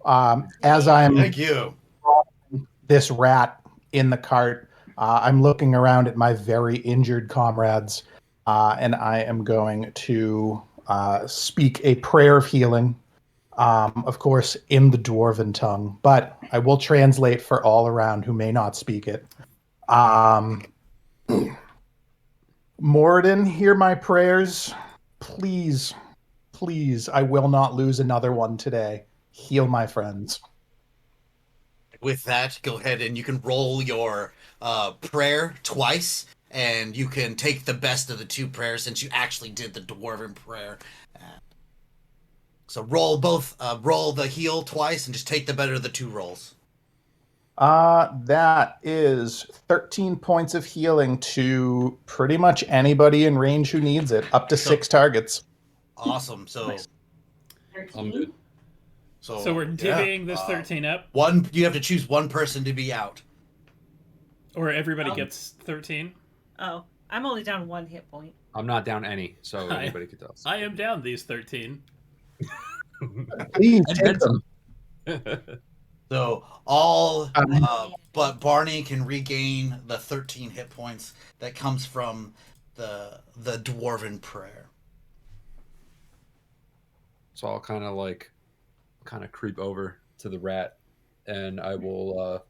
As I'm Thank you. This rat in the cart, I'm looking around at my very injured comrades, and I am going to speak a prayer of healing, of course, in the dwarven tongue, but I will translate for all around who may not speak it. Moradin, hear my prayers. Please, please, I will not lose another one today. Heal my friends. With that, go ahead and you can roll your prayer twice, and you can take the best of the two prayers since you actually did the dwarven prayer. So roll the heal twice and just take the better of the two rolls. That is 13 points of healing to pretty much anybody in range who needs it, up to 6 targets. Awesome. So Nice. 13. So we're divvying this 13 up? You have to choose one person to be out. Or everybody gets 13? Oh, I'm only down 1 hit point. I'm not down any, so anybody could tell. I am down these 13. Please take them. So but Barney can regain the 13 hit points that comes from the dwarven prayer. So I'll kind of creep over to the rat, and I will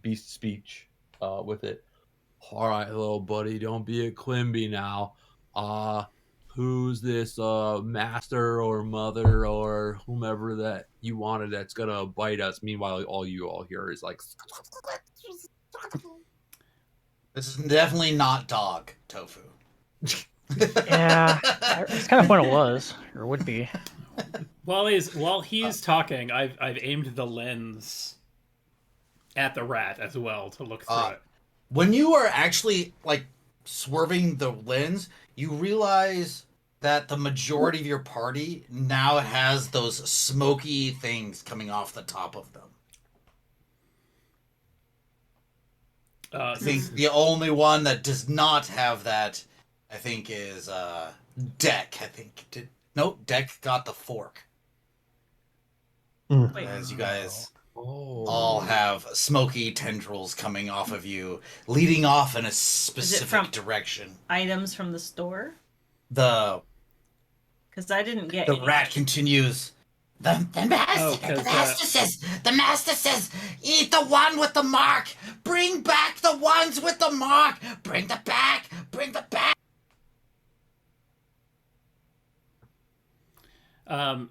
beast speech with it. All right, little buddy, don't be a Quimby now. Who's this master or mother or whomever that you wanted that's gonna bite us? Meanwhile, all you all hear is like. This is definitely not dog tofu. Yeah, that's kind of what it was, or would be. While he's talking, I've aimed the lens at the rat as well to look through it. When you are actually like swerving the lens, you realize that the majority of your party now has those smoky things coming off the top of them. I think the only one that does not have that, I think, is Deck. I think Deck got the fork. Wait. As you guys all have smoky tendrils coming off of you, leading off in a specific from- direction. Items from the store? The Because I didn't get the any. rat continues. The master says, eat the one with the mark. Bring back the ones with the mark. Bring the back.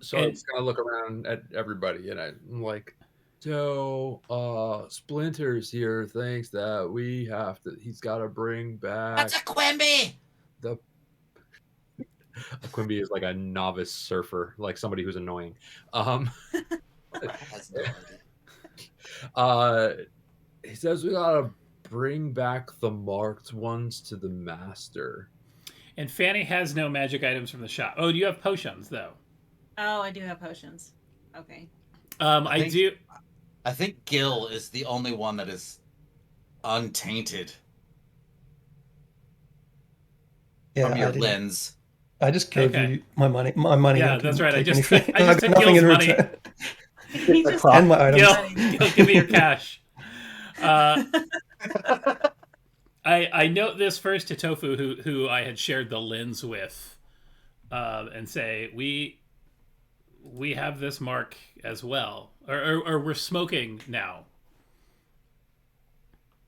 So I just kind of look around at everybody, and I'm like, so Splinters here thinks that he's got to bring back. That's a Quimby. A Quimby is like a novice surfer, like somebody who's annoying. He says we gotta bring back the marked ones to the master. And Fanny has no magic items from the shop. Oh, do you have potions though? Oh, I do have potions. Okay. I do. I think Gil is the only one that is untainted from your lens. I just gave you my money. My money. Yeah, that's right. I just anything. took Gil's money. He just And my items. Gil, give me your cash. I note this first to Tofu, who I had shared the lens with, and say we have this mark as well, or we're smoking now.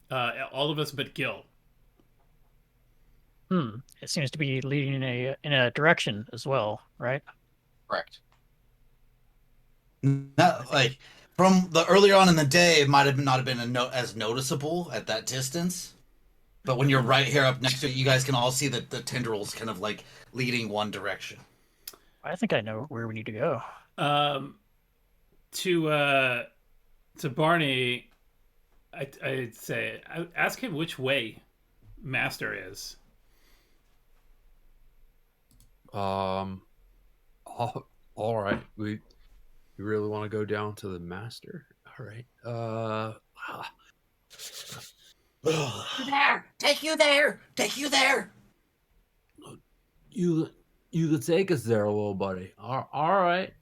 All of us but Gil. It seems to be leading in a direction as well, right? Correct. Not, like from the earlier on in the day, it might have not have been as noticeable at that distance. But when you're right here up next to it, you guys can all see that the tendrils kind of like leading one direction. I think I know where we need to go. To Barney, I'd say ask him which way Master is. All right. You really want to go down to the master? All right. There, take you there. You could take us there, little buddy. All right.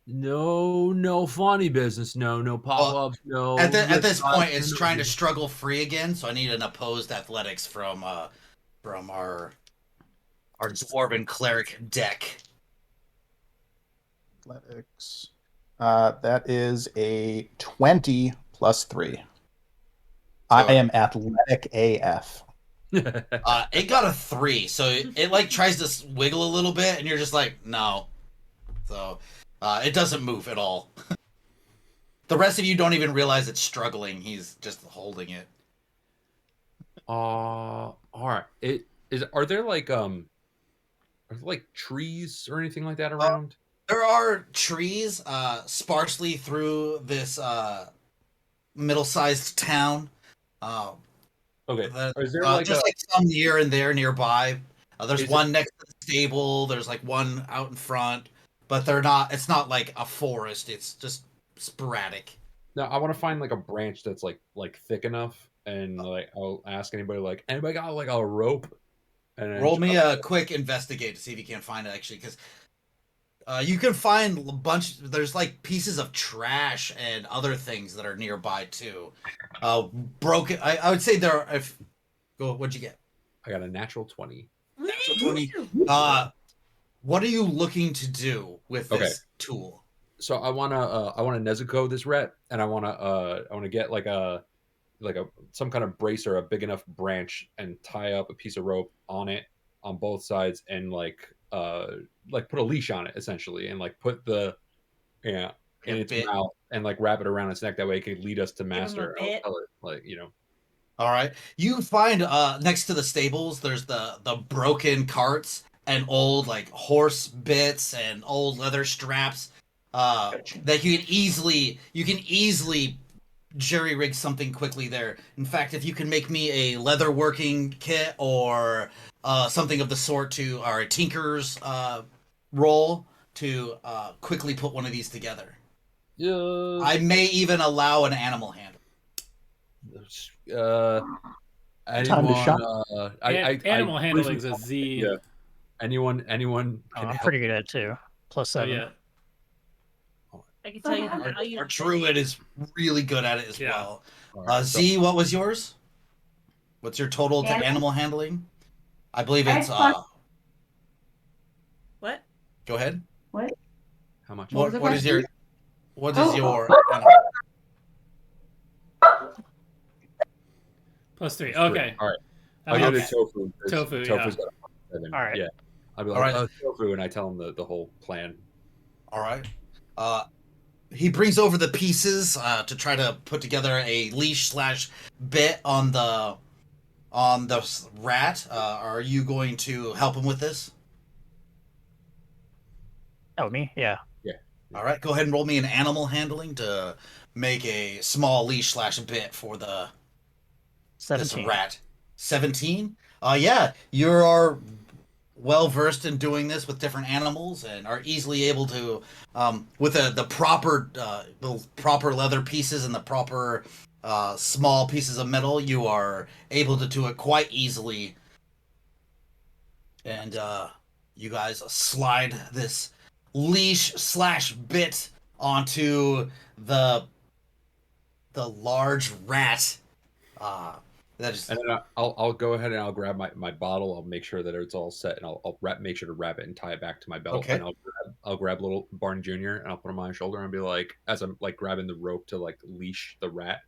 No funny business. No pop-ups. No. At this point, it's trying to struggle free again. So I need an opposed athletics from our dwarven cleric Deck. Athletics. That is a 20 plus 3. I am athletic AF. It got a 3, so it like tries to wiggle a little bit, and you're just like, no. So it doesn't move at all. The rest of you don't even realize it's struggling. He's just holding it. All right. Are there like trees or anything like that around? There are trees sparsely through this middle-sized town. Okay. Is there just like some here and there nearby? There's one next to the stable. There's like one out in front, but they're not. It's not like a forest. It's just sporadic. No, I want to find like a branch that's like thick enough, and like I'll ask anybody got like a rope? And roll me a quick investigate to see if you can find it actually, because you can find a bunch. There's like pieces of trash and other things that are nearby too. Broken. I would say there are. What'd you get? I got a natural 20. Natural 20. What are you looking to do with this tool? So I wanna Nezuko this rat, and I wanna get like some kind of bracer, a big enough branch, and tie up a piece of rope on it on both sides, and like put a leash on it essentially, and like put the in its mouth, and like wrap it around its neck. That way it could lead us to master. All right. You find next to the stables, there's the broken carts and old like horse bits and old leather straps that you can easily jerry rig something quickly there. In fact, if you can make me a leather working kit or something of the sort to our tinker's roll to quickly put one of these together. Yeah. I may even allow an animal handle. Time to shop. Animal handling is a Z. Yeah. Anyone Oh, can I'm help. pretty good at it too. +7. So yeah. I can tell you how Our you. druid is really good at it as Yeah. well. All right, so- Z, what was yours? What's your total to Animal- animal handling? I believe I it's have What? go ahead. how much? What was the What is question? what Oh. is your +3. Okay. All right. That I'll go to helps. Tofu. 'cause Tofu, Tofu's yeah. got a 7. All right. Yeah. I'll be All like, right. Tofu, and I tell him the whole plan. All right. He brings over the pieces to try to put together a leash / bit on the rat. Are you going to help him with this? Oh, me? Yeah. All right. Go ahead and roll me an animal handling to make a small leash / bit for this 17. rat. 17. Yeah, you are well versed in doing this with different animals and are easily able to, with the proper leather pieces and the proper small pieces of metal, you are able to do it quite easily. And you guys slide this leash / bit onto the large rat. That is And then I'll go ahead and I'll grab my bottle. I'll make sure that it's all set, and I'll make sure to wrap it and tie it back to my belt. Okay. And I'll grab little Barney Jr. and I'll put him on my shoulder and be like, as I'm like grabbing the rope to like leash the rat,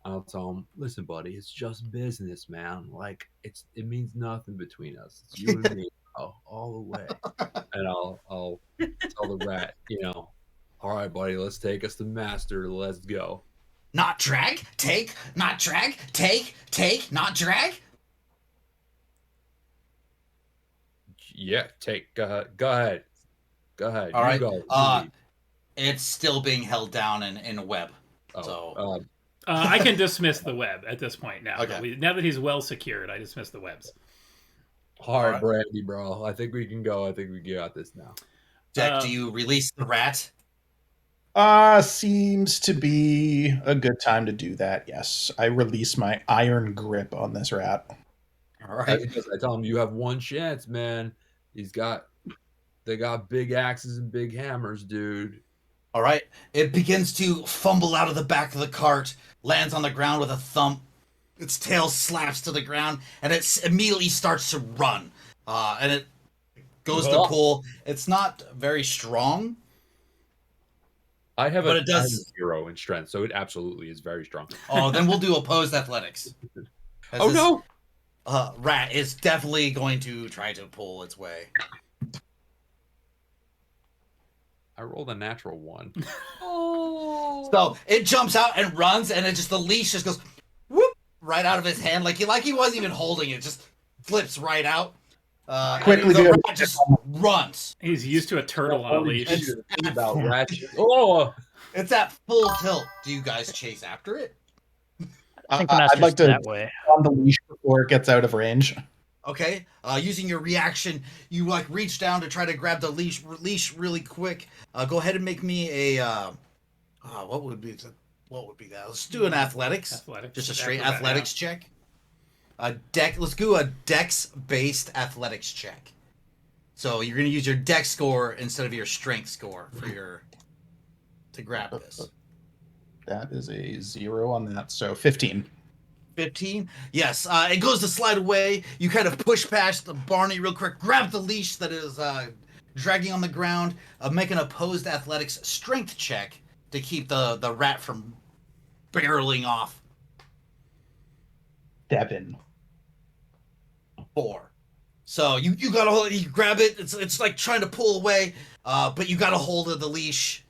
I'll tell him, "Listen, buddy, it's just business, man. Like it means nothing between us. It's you and me, all the way." And I'll tell the rat, all right, buddy, let's take us to master. Let's go. not drag, take, not drag, take, not drag. Yeah, take. Go ahead. All You right. go. You lead. It's still being held down in a web. Oh, so- I can dismiss the web at this point now. Okay. Now that he's well secured, I dismiss the webs. all right, right. Brandy, bro. I think we can go. I think we got this now. Deck, do you release the rat? Seems to be a good time to do that. Yes, I release my iron grip on this rat. All right. I tell him you have one chance, man. They got big axes and big hammers, dude. All right. It begins to fumble out of the back of the cart, lands on the ground with a thump. Its tail slaps to the ground, and it immediately starts to run. And it goes to Oh. pull. It's not very strong. I have But a it does- 0 in strength, so it absolutely is very strong. Oh, then we'll do opposed athletics. As Oh this, no! Rat is definitely going to try to pull its way. I rolled a natural 1. Oh. So it jumps out and runs, and the leash just goes whoop right out of his hand, like he wasn't even holding it, just flips right out. Quickly and the do it. rat just runs. He's used to a turtle on a leash. About ratchet. Oh, It's at full tilt. Do you guys chase after it? I think the I'd master's like to that way. on the leash before it gets out of range. Okay. Using your reaction, you like reach down to try to grab the leash really quick. Go ahead and make me a what would be that? Let's do an athletics. Athletics. Just a straight Acrobat, athletics check. Let's do a dex-based athletics check. So you're gonna use your dex score instead of your strength score to grab this. That is a 0 on that, so 15. 15. Yes, it goes to slide away. You kind of push past the Barney real quick, grab the leash that is dragging on the ground, make an opposed athletics strength check to keep the rat from barreling off. 7. 4. So you gotta hold it, you grab it, it's like trying to pull away, but you gotta hold of the leash.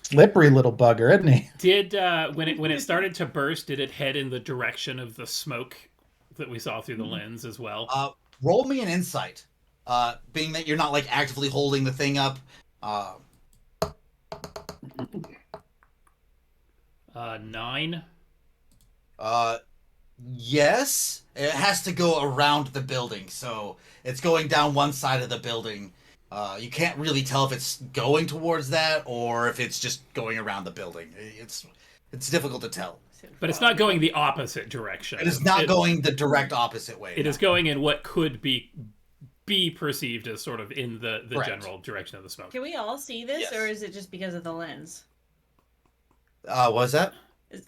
Slippery little bugger, isn't he? Did when it started to burst, did it head in the direction of the smoke that we saw through the lens as well? Roll me an insight. Being that you're not like actively holding the thing up. 9. Yes, it has to go around the building, so it's going down one side of the building. You can't really tell if it's going towards that or if it's just going around the building. It's difficult to tell. But it's not going the opposite direction. It is not going the direct opposite way. It is going in what could be perceived as sort of in the Correct. general direction of the smoke. Can we all see this, Yes. or is it just because of the lens? What was that?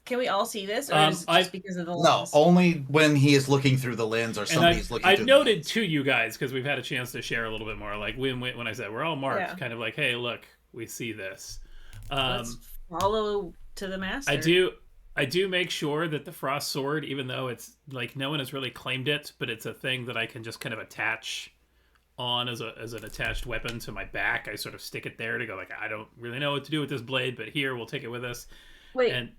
Can we all see this, or is it just because of the No, lens? only when he is looking through the lens or And somebody's looking I've through noted the lens. to you guys, because we've had a chance to share a little bit more, like when I said we're all marked, Yeah. kind of like, hey, look, we see this. Let's follow to the master. I do make sure that the frost sword, even though it's like no one has really claimed it, but it's a thing that I can just kind of attach on as an attached weapon to my back. I sort of stick it there to go like, I don't really know what to do with this blade, but here we'll take it with us. Wait, And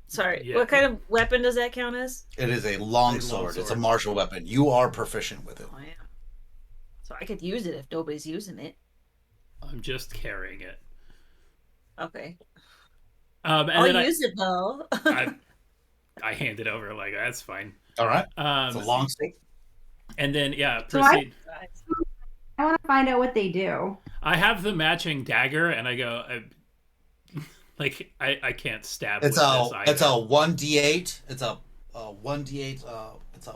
sorry. yeah. What kind of weapon does that count as? It is a long sword. It's a martial weapon. You are proficient with it. Oh, yeah. So I could use it if nobody's using it. I'm just carrying it. Okay. And I'll then use it though. I hand it over like that's fine. All right. It's a long sword. And then So proceed. I want to find out what they do. I have the matching dagger, and I go, I can't stab. It's with a this either. it's a 1d8. It's a 1d8. It's a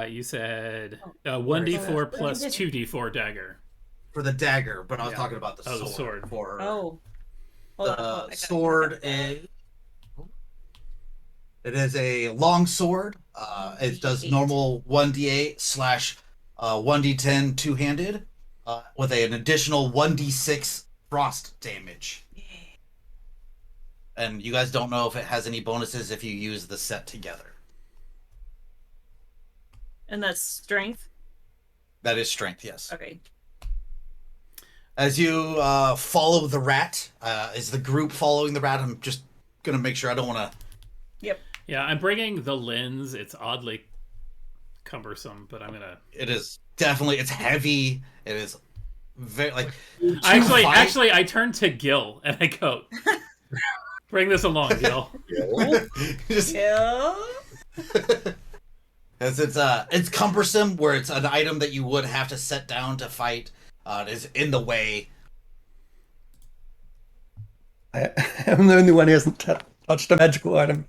You said 1d4 plus Just- 2d4 dagger. for the dagger, but I was Yeah. talking about the Oh, sword. the sword. For Oh. Hold on, the I got it. sword is. It is a long sword. It does 1d8. normal 1d8 slash 1d10 two-handed, with an additional 1d6 frost damage. And you guys don't know if it has any bonuses if you use the set together. And that's strength. That is strength, yes. Okay. As you follow the rat, is the group following the rat? I'm just gonna make sure I don't want to. Yep. Yeah, I'm bringing the lens. It's oddly cumbersome, but I'm gonna. It is definitely. It's heavy. It is very like. Actually, I turn to Gil and I go, "Bring this along, Gil." Just, Yeah. as it's cumbersome, where it's an item that you would have to set down to fight. It is in the way. I'm the only one who hasn't touched a magical item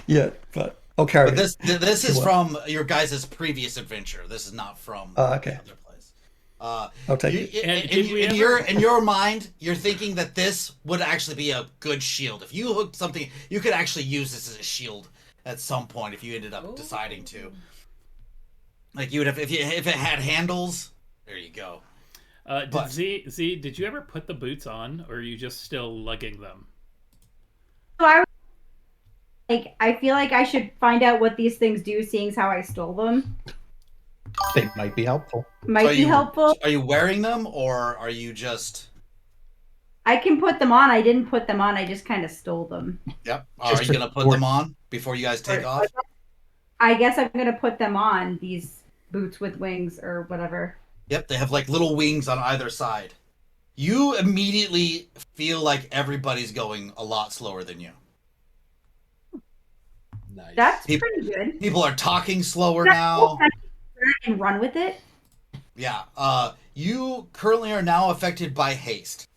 yet, but I'll carry But it. this is Sure. from your guys' previous adventure. This is not from Okay. the other place. I'll take it. And did we in ever- in your mind, you're thinking that this would actually be a good shield. If you hooked something, you could actually use this as a shield at some point if you ended up deciding to. Like you would have if it had handles. There you go. Did Z, did you ever put the boots on, or are you just still lugging them? So I feel like I should find out what these things do, seeing as how I stole them. They might be helpful. Might be helpful. Are you wearing them or are you just? I can put them on. I didn't put them on. I just kind of stole them. Yep. Just Are you for gonna put sport. them on before you guys take off? I guess I'm gonna put them on, these boots with wings or whatever. Yep, they have like little wings on either side. You immediately feel like everybody's going a lot slower than you. Nice. That's People- pretty good. People are talking slower now. And run with it. Yeah. You currently are now affected by haste.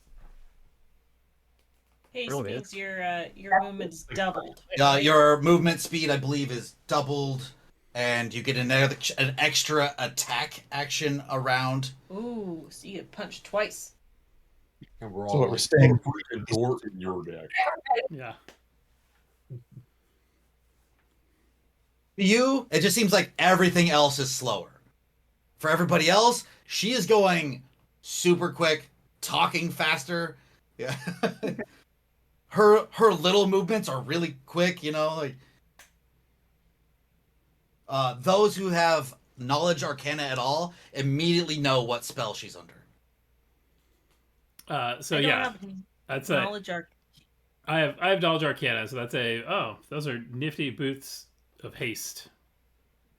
Haste Really means your movement's doubled. Your movement speed, I believe, is doubled, and you get an extra attack action around. Ooh, so you get punched twice. And we're So all what we're like, saying- "Freaking dork in your deck." Yeah. For you, it just seems like everything else is slower. For everybody else, she is going super quick, talking faster. Yeah. her little movements are really quick, like those who have knowledge arcana at all immediately know what spell she's under. So I don't yeah, have that's a. knowledge arc. I have knowledge arcana, so that's a. Oh, those are nifty boots of haste.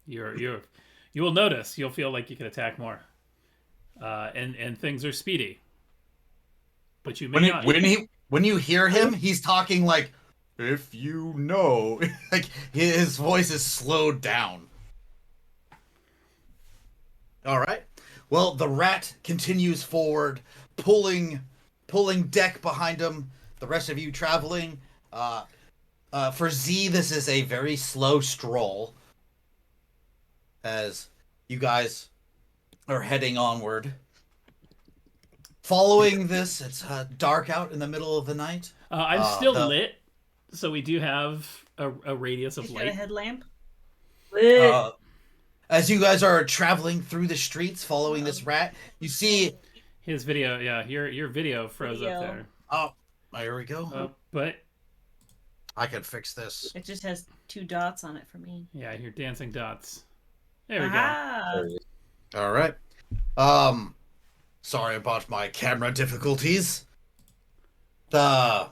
You will notice. You'll feel like you can attack more, and things are speedy. but you may not. When you hear him, he's talking like, if you know, like his voice is slowed down. All right. Well, the rat continues forward, pulling deck behind him. The rest of you traveling. For Z, this is a very slow stroll as you guys are heading onward. Following this, it's dark out in the middle of the night. I'm still lit, so we do have a radius of He's got a light. headlamp. As you guys are traveling through the streets, following this rat, you see His video, yeah, your video froze up there. Oh, here we go. But I can fix this. It just has 2 dots on it for me. yeah, your dancing dots. There we Aha! All right. Sorry about my camera difficulties. As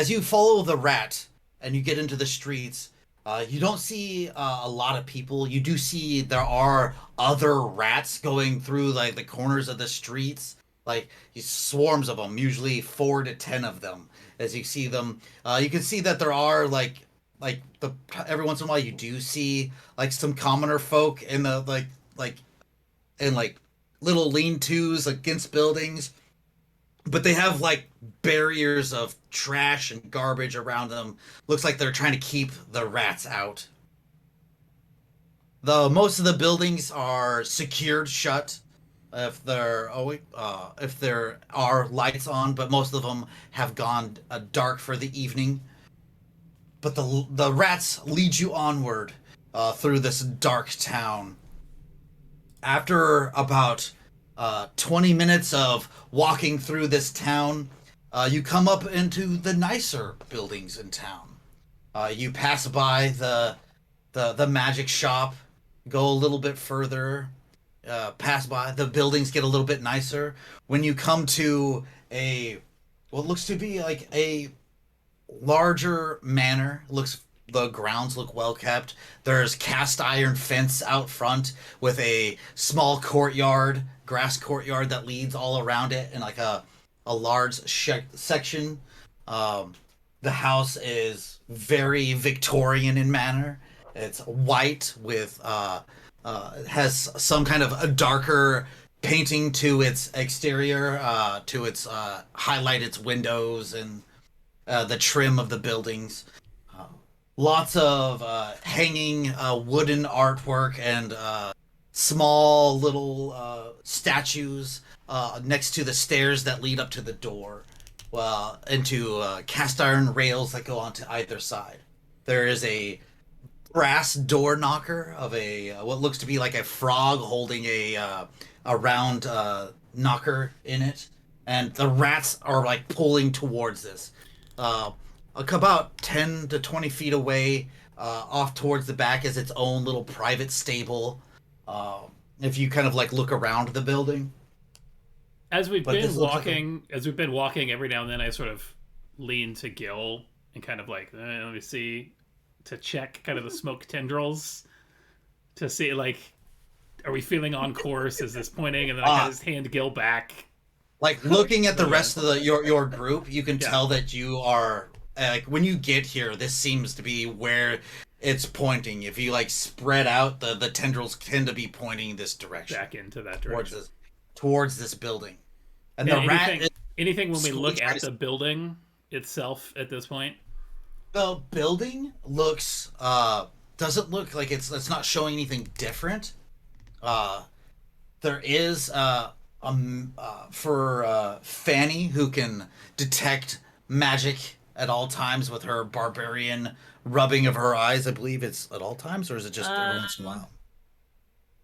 you follow the rat and you get into the streets, you don't see a lot of people. You do see there are other rats going through like the corners of the streets, like swarms of them, usually 4 to 10 of them. As you see them, you can see that there are every once in a while you do see like some commoner folk in the like little lean-tos against buildings, but they have like barriers of trash and garbage around them. Looks like they're trying to keep the rats out. Most of the buildings are secured shut if there are lights on, but most of them have gone dark for the evening. But the rats lead you onward through this dark town. After about 20 minutes of walking through this town, you come up into the nicer buildings in town. You pass by the magic shop, go a little bit further, pass by the buildings, get a little bit nicer. When you come to what looks to be like a larger manor, the grounds look well kept. There's cast iron fence out front with a small courtyard, grass courtyard that leads all around it, and like a large section. The house is very Victorian in manner. It's white with has some kind of a darker painting to its exterior, to its highlight its windows and the trim of the buildings. Lots of hanging wooden artwork and small little statues next to the stairs that lead up to the door, into cast iron rails that go onto either side. There is a brass door knocker of what looks to be like a frog holding a round knocker in it, and the rats are like pulling towards this. About 10 to 20 feet away, off towards the back, is its own little private stable. If you kind of like look around the building. As we've been walking, every now and then I sort of lean to Gil and kind of like, let me see, to check kind of the smoke tendrils to see like, are we feeling on course? Is this pointing? And then I kind of hand Gil back. Like looking at the rest of your group, you can tell that you are like when you get here, this seems to be where it's pointing. If you like spread out, the tendrils tend to be pointing this direction, back into that direction, towards this building. And the anything when we look at the building itself at this point. The building looks doesn't look like it's not showing anything different. There is for Fanny, who can detect magic at all times with her barbarian rubbing of her eyes. I believe it's at all times, or is it just every once in a while?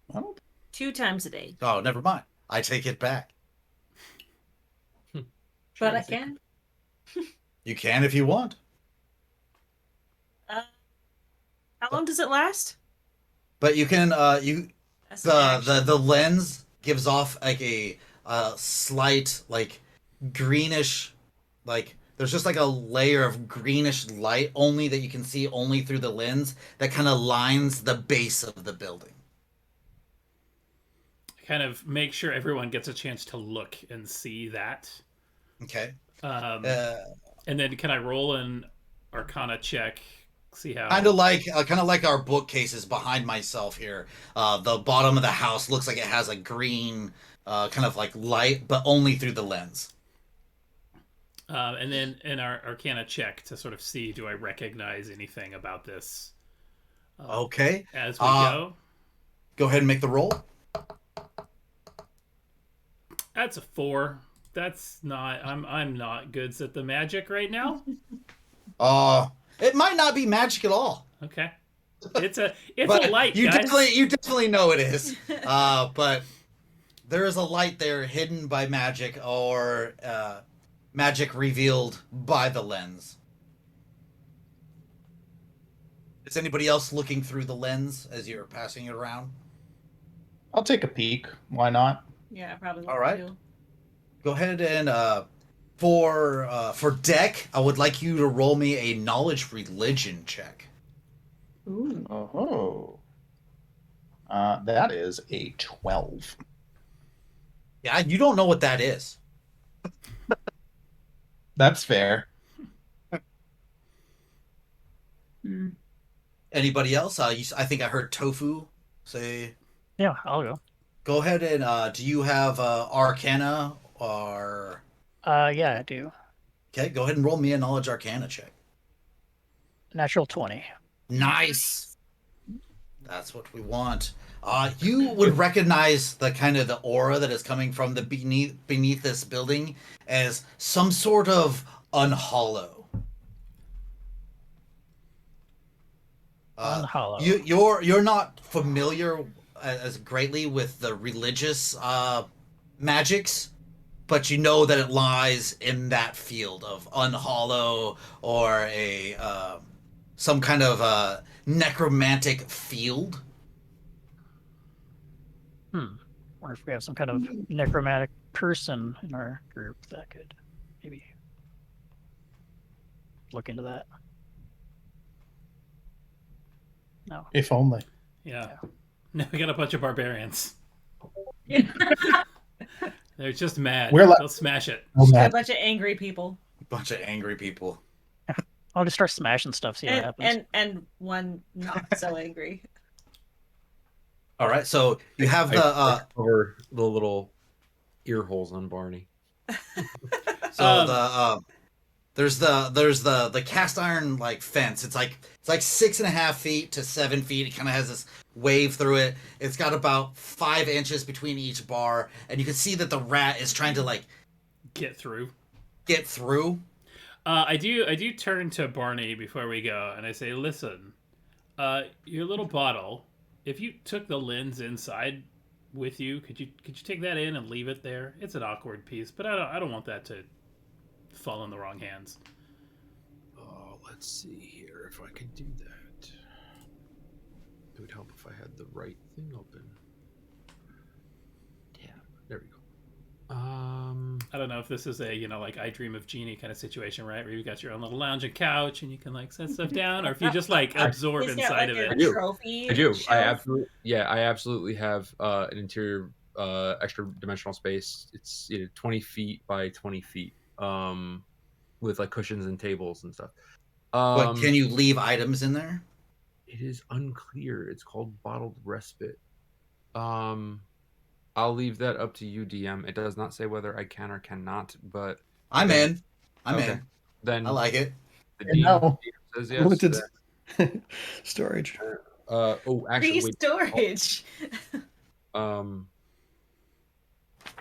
Well, 2 times a day. Oh, never mind. I take it back. But I can. You can if you want. How long does it last? But you can the lens gives off like a slight like greenish, like there's just like a layer of greenish light only that you can see only through the lens that kind of lines the base of the building. kind of make sure everyone gets a chance to look and see that. Okay. And then can I roll an Arcana check? See how Kind of like our bookcases behind myself here. The bottom of the house looks like it has a green kind of like light, but only through the lens. And then in our Arcana check to sort of see, do I recognize anything about this? Okay. As we go. Go ahead and make the roll. That's a 4. That's not. I'm not good at the magic right now. It might not be magic at all. Okay. It's a But light, you guys. you definitely know it is. But there is a light there hidden by magic or magic revealed by the lens. Is anybody else looking through the lens as you're passing it around? I'll take a peek. Why not? Yeah, probably. All right. Go ahead and for Deck, I would like you to roll me a knowledge religion check. Ooh. Oh. That is a 12. Yeah, you don't know what that is. That's fair. Anybody else? I think I heard Tofu say. Yeah, I'll go. Go ahead and do you have Arcana or? Yeah, I do. Okay, go ahead and roll me a knowledge Arcana check. Natural 20. Nice. That's what we want. You would recognize the kind of the aura that is coming from the beneath this building as some sort of unhollow. Unhollow. You're not familiar as greatly with the religious magics, but you know that it lies in that field of unhollow or a some kind of necromantic field. Wonder if we have some kind of necromantic person in our group that could maybe look into that. No. If only. Yeah. Now we got a bunch of barbarians. They're just mad. They'll smash it. A bunch of angry people. Bunch of angry people. I'll just start smashing stuff, see what happens. And one not so angry. All right, so you have I cover the little ear holes on Barney. So there's the cast iron like fence. It's like 6.5 feet to 7 feet. It kind of has this wave through it. It's got about 5 inches between each bar, and you can see that the rat is trying to like get through. I do turn to Barney before we go, and I say, "Listen, your little bottle. If you took the lens inside with you, could you take that in and leave it there? It's an awkward piece, but I don't want that to fall in the wrong hands." Oh, let's see here if I can do that. It would help if I had the right thing open. Yeah, there we go. I don't know if this is a like I Dream of Jeannie kind of situation, right? Where you've got your own little lounge and couch and you can like set stuff down, or if you just like absorb inside of it. I do. I absolutely have an interior extra dimensional space. It's 20 feet by 20 feet, with like cushions and tables and stuff. But can you leave items in there? It is unclear. It's called bottled respite. I'll leave that up to you, DM. It does not say whether I can or cannot, but I'm in. I'm in. Then I like it. The DM says yes. Limited storage. Actually, free storage.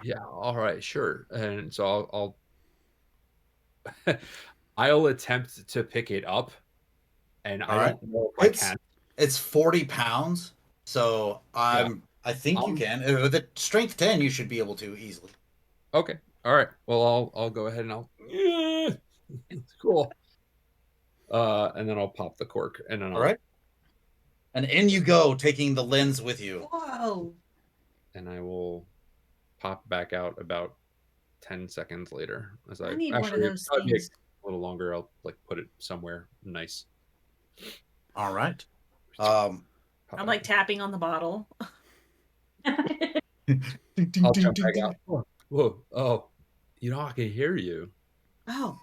Yeah. All right. Sure. And so I'll attempt to pick it up, and I don't know if I can. It's 40 pounds, so I think you can. With a strength 10, you should be able to easily. Okay. All right. Well, I'll go ahead and it's cool. And then I'll pop the cork, and then all right. And in you go, taking the lens with you. Whoa. And I will pop back out about 10 seconds later. As I need actually, one of those it'll be things. a little longer. I'll like put it somewhere nice. All right. I'm like tapping on the bottle. I'll jump back out. Whoa. Oh, I can hear you. Oh,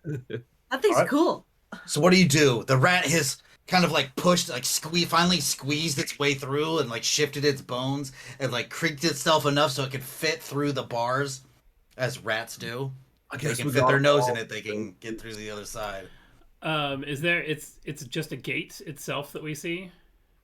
that thing's Alright. cool. So what do? The rat has kind of like pushed, like finally squeezed its way through and like shifted its bones and like creaked itself enough so it could fit through the bars, as rats do. I They guess can we fit got their nose all- in it. They can get through the other side. Is there? It's just a gate itself that we see.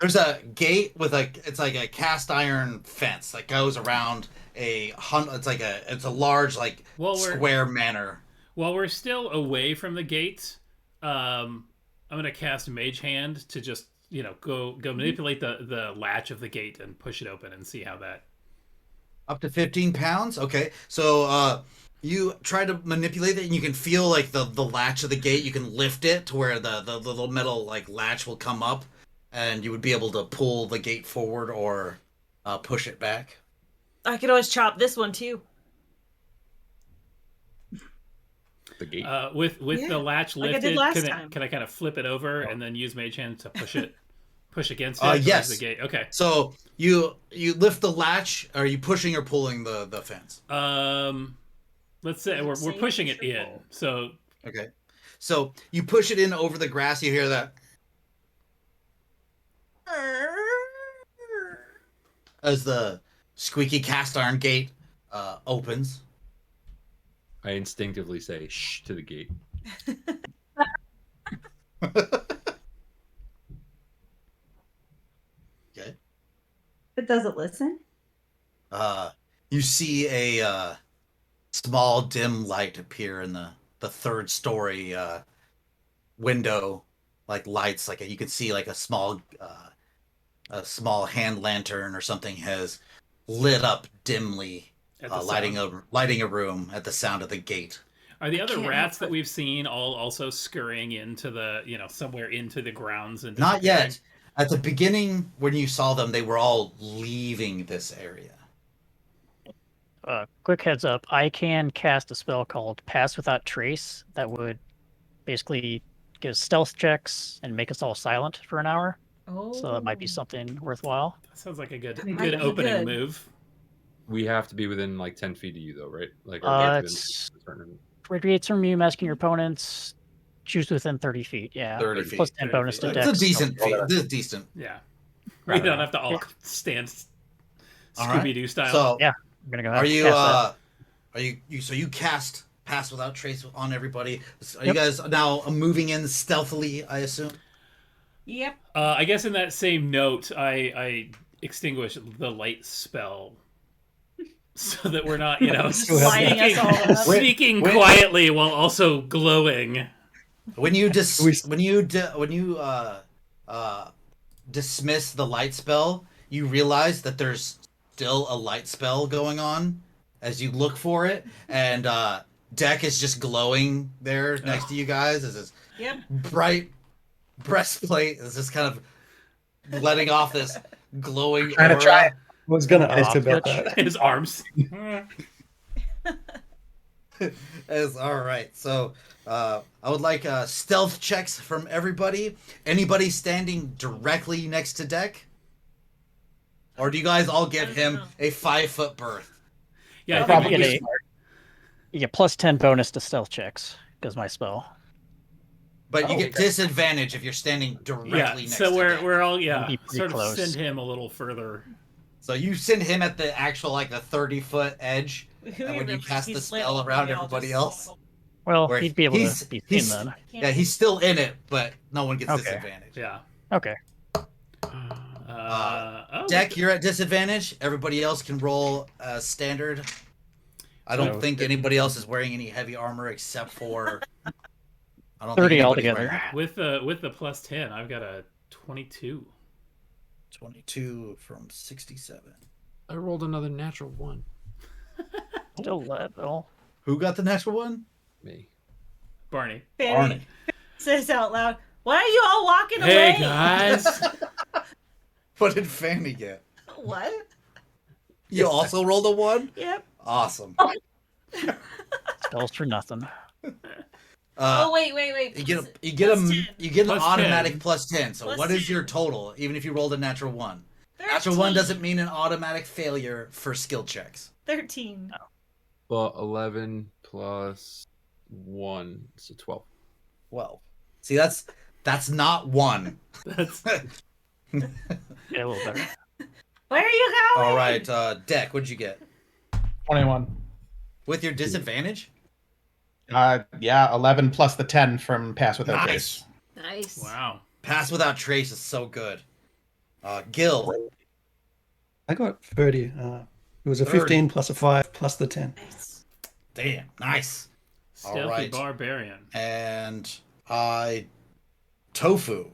There's a gate with it's like a cast iron fence that goes around it's a large like Well, square manor. While we're still away from the gate, I'm gonna cast Mage Hand to just go manipulate the latch of the gate and push it open and see how that. Up to 15 pounds. Okay, so you try to manipulate it, and you can feel like the latch of the gate. You can lift it to where the little metal like latch will come up, and you would be able to pull the gate forward or push it back. I could always chop this one too. The gate. With Yeah, the latch like I lifted, did last can time. I kind of flip it over and then use Mage Hand to push against it? Or is Yes. The gate. Okay. So you lift the latch. Are you pushing or pulling the fence? Let's say we're Save pushing it in. triple. So Okay. So you push it in over the grass. You hear that as the squeaky cast iron gate opens. I instinctively say shh to the gate. Okay. It doesn't listen. You see a small dim light appear in the third story window, like lights. Like you can see like a small hand lantern or something has lit up dimly, at the lighting sound. a room at the sound of the gate. Are the other Can't rats help that we've seen all also scurrying into the somewhere into the grounds and Not disappearing? yet. At the beginning, when you saw them, they were all leaving this area. Quick heads up, I can cast a spell called Pass Without Trace that would basically give stealth checks and make us all silent for an hour. Oh, So that might be something worthwhile. That sounds like a good That might good be opening good. move. We have to be within like 10 feet of you, though, right? Like, It's radiates from you, masking your opponents. Choose within 30 feet. Yeah, 30 plus feet. 10 30 bonus feet. to It's dex. a decent feat. This is decent. Yeah. Right, We don't right. have to all stand All right. Scooby Doo style. So, Yeah. I'm gonna go ahead are and you cast that. are you so you cast Pass Without Trace on everybody? Are you Yep. guys now moving in stealthily, I assume? Yep. I guess in that same note, I extinguish the light spell so that we're not, Just lighting us all up. sneaking Wait. quietly while also glowing. When you We- dismiss the light spell, you realize that there's still a light spell going on as you look for it, and Deck is just glowing there next to you guys as this Yep. bright breastplate is just kind of letting off this glowing Trying to aura. try I was going to Yeah, ask about Twitch. that. His arms. Is all right. So I would like stealth checks from everybody. Anybody standing directly next to Deck? Or do you guys all give I don't him know. a 5-foot berth? Yeah, I I'll think probably we get just- You get plus 10 bonus to stealth checks because my spell. But you Oh, get disadvantage if you're standing directly yeah. next So to we're Deck. we're all Be pretty sort of close. send him a little further. So you send him at the actual like the 30-foot edge, and when you cast the spell around everybody else, Well, Where he'd be able he's- to be seen he's- then. yeah, he's still in it, but no one gets Okay. disadvantage. Yeah. Okay. Oh, Deck, you're at disadvantage. Everybody else can roll standard. I don't So- think anybody else is wearing any heavy armor except for. I don't 30 think anybody's altogether. with the plus 10, I've got a 22. 22 from 67. I rolled another natural one. Still level. Who got the natural one? Me. Barney. Fanny says out loud, "Why are you all walking Hey away?" guys. What did Fanny get? What? You also rolled a 1? Yep. Awesome. Spells for nothing. Oh wait. You get a Plus 10. you get an Plus automatic 10. +10. So Plus what is 10. your total, even if you rolled a natural 1? Natural 1 doesn't mean an automatic failure for skill checks. 13. But 11 plus 1, so 12. 12. See, that's not 1. That's Yeah, a little better. Where are you going? All right, Deck, what'd you get? 21. With your disadvantage? Yeah, 11 plus the 10 from Pass Without Trace. Nice. wow. Pass Without Trace is so good. Gil. I got 30. It was a 30. 15 plus a 5 plus the 10. Nice. Damn, nice. Stealthy Alright. barbarian. And Tofu.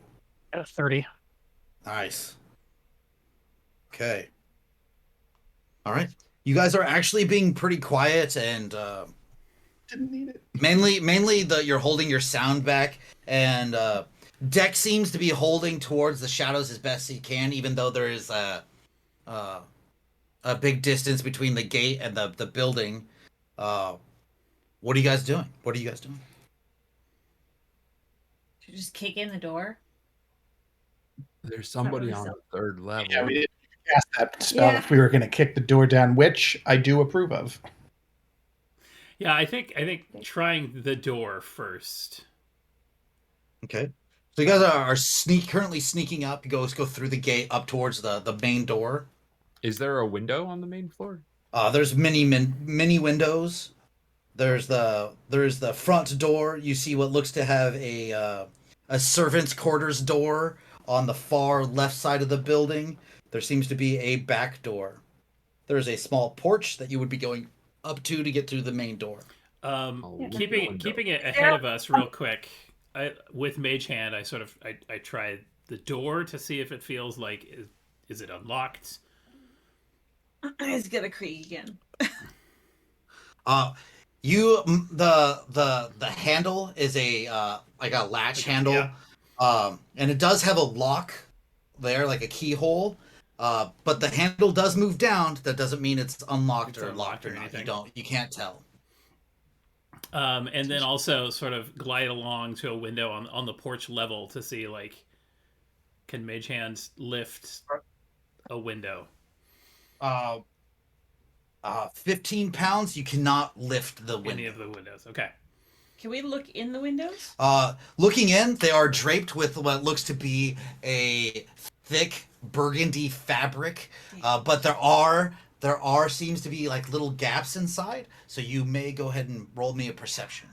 30. Nice. Okay. All right. You guys are actually being pretty quiet and Didn't need it. mainly you're holding your sound back, and Deck seems to be holding towards the shadows as best he can, even though there is a big distance between the gate and the building. What are you guys doing? Should we just kick in the door? There's somebody Probably on the 3rd level. Yeah, we didn't cast that spell Yeah. if we were going to kick the door down, which I do approve of. Yeah, I think trying the door first. Okay. So you guys are currently sneaking up. You go through the gate up towards the main door. Is there a window on the main floor? There's many windows. There's the front door. You see what looks to have a servant's quarters door on the far left side of the building. There seems to be a back door. There's a small porch that you would be going up to get to the main door. Keeping it ahead of us real quick. With Mage Hand, I try the door to see if it feels like is it unlocked. It's gonna creak again. The handle is a like a latch handle, yeah. and it does have a lock there, like a keyhole. But the handle does move down. That doesn't mean it's unlocked It's or unlocked locked or or not. anything. You can't tell. And then also sort of glide along to a window on the porch level to see, like, can Mage Hand lift a window? 15 pounds. You cannot lift the window. Any of the windows. Okay. Can we look in the windows? Looking in, they are draped with what looks to be a thick burgundy fabric, but there are seems to be like little gaps inside. So you may go ahead and roll me a perception.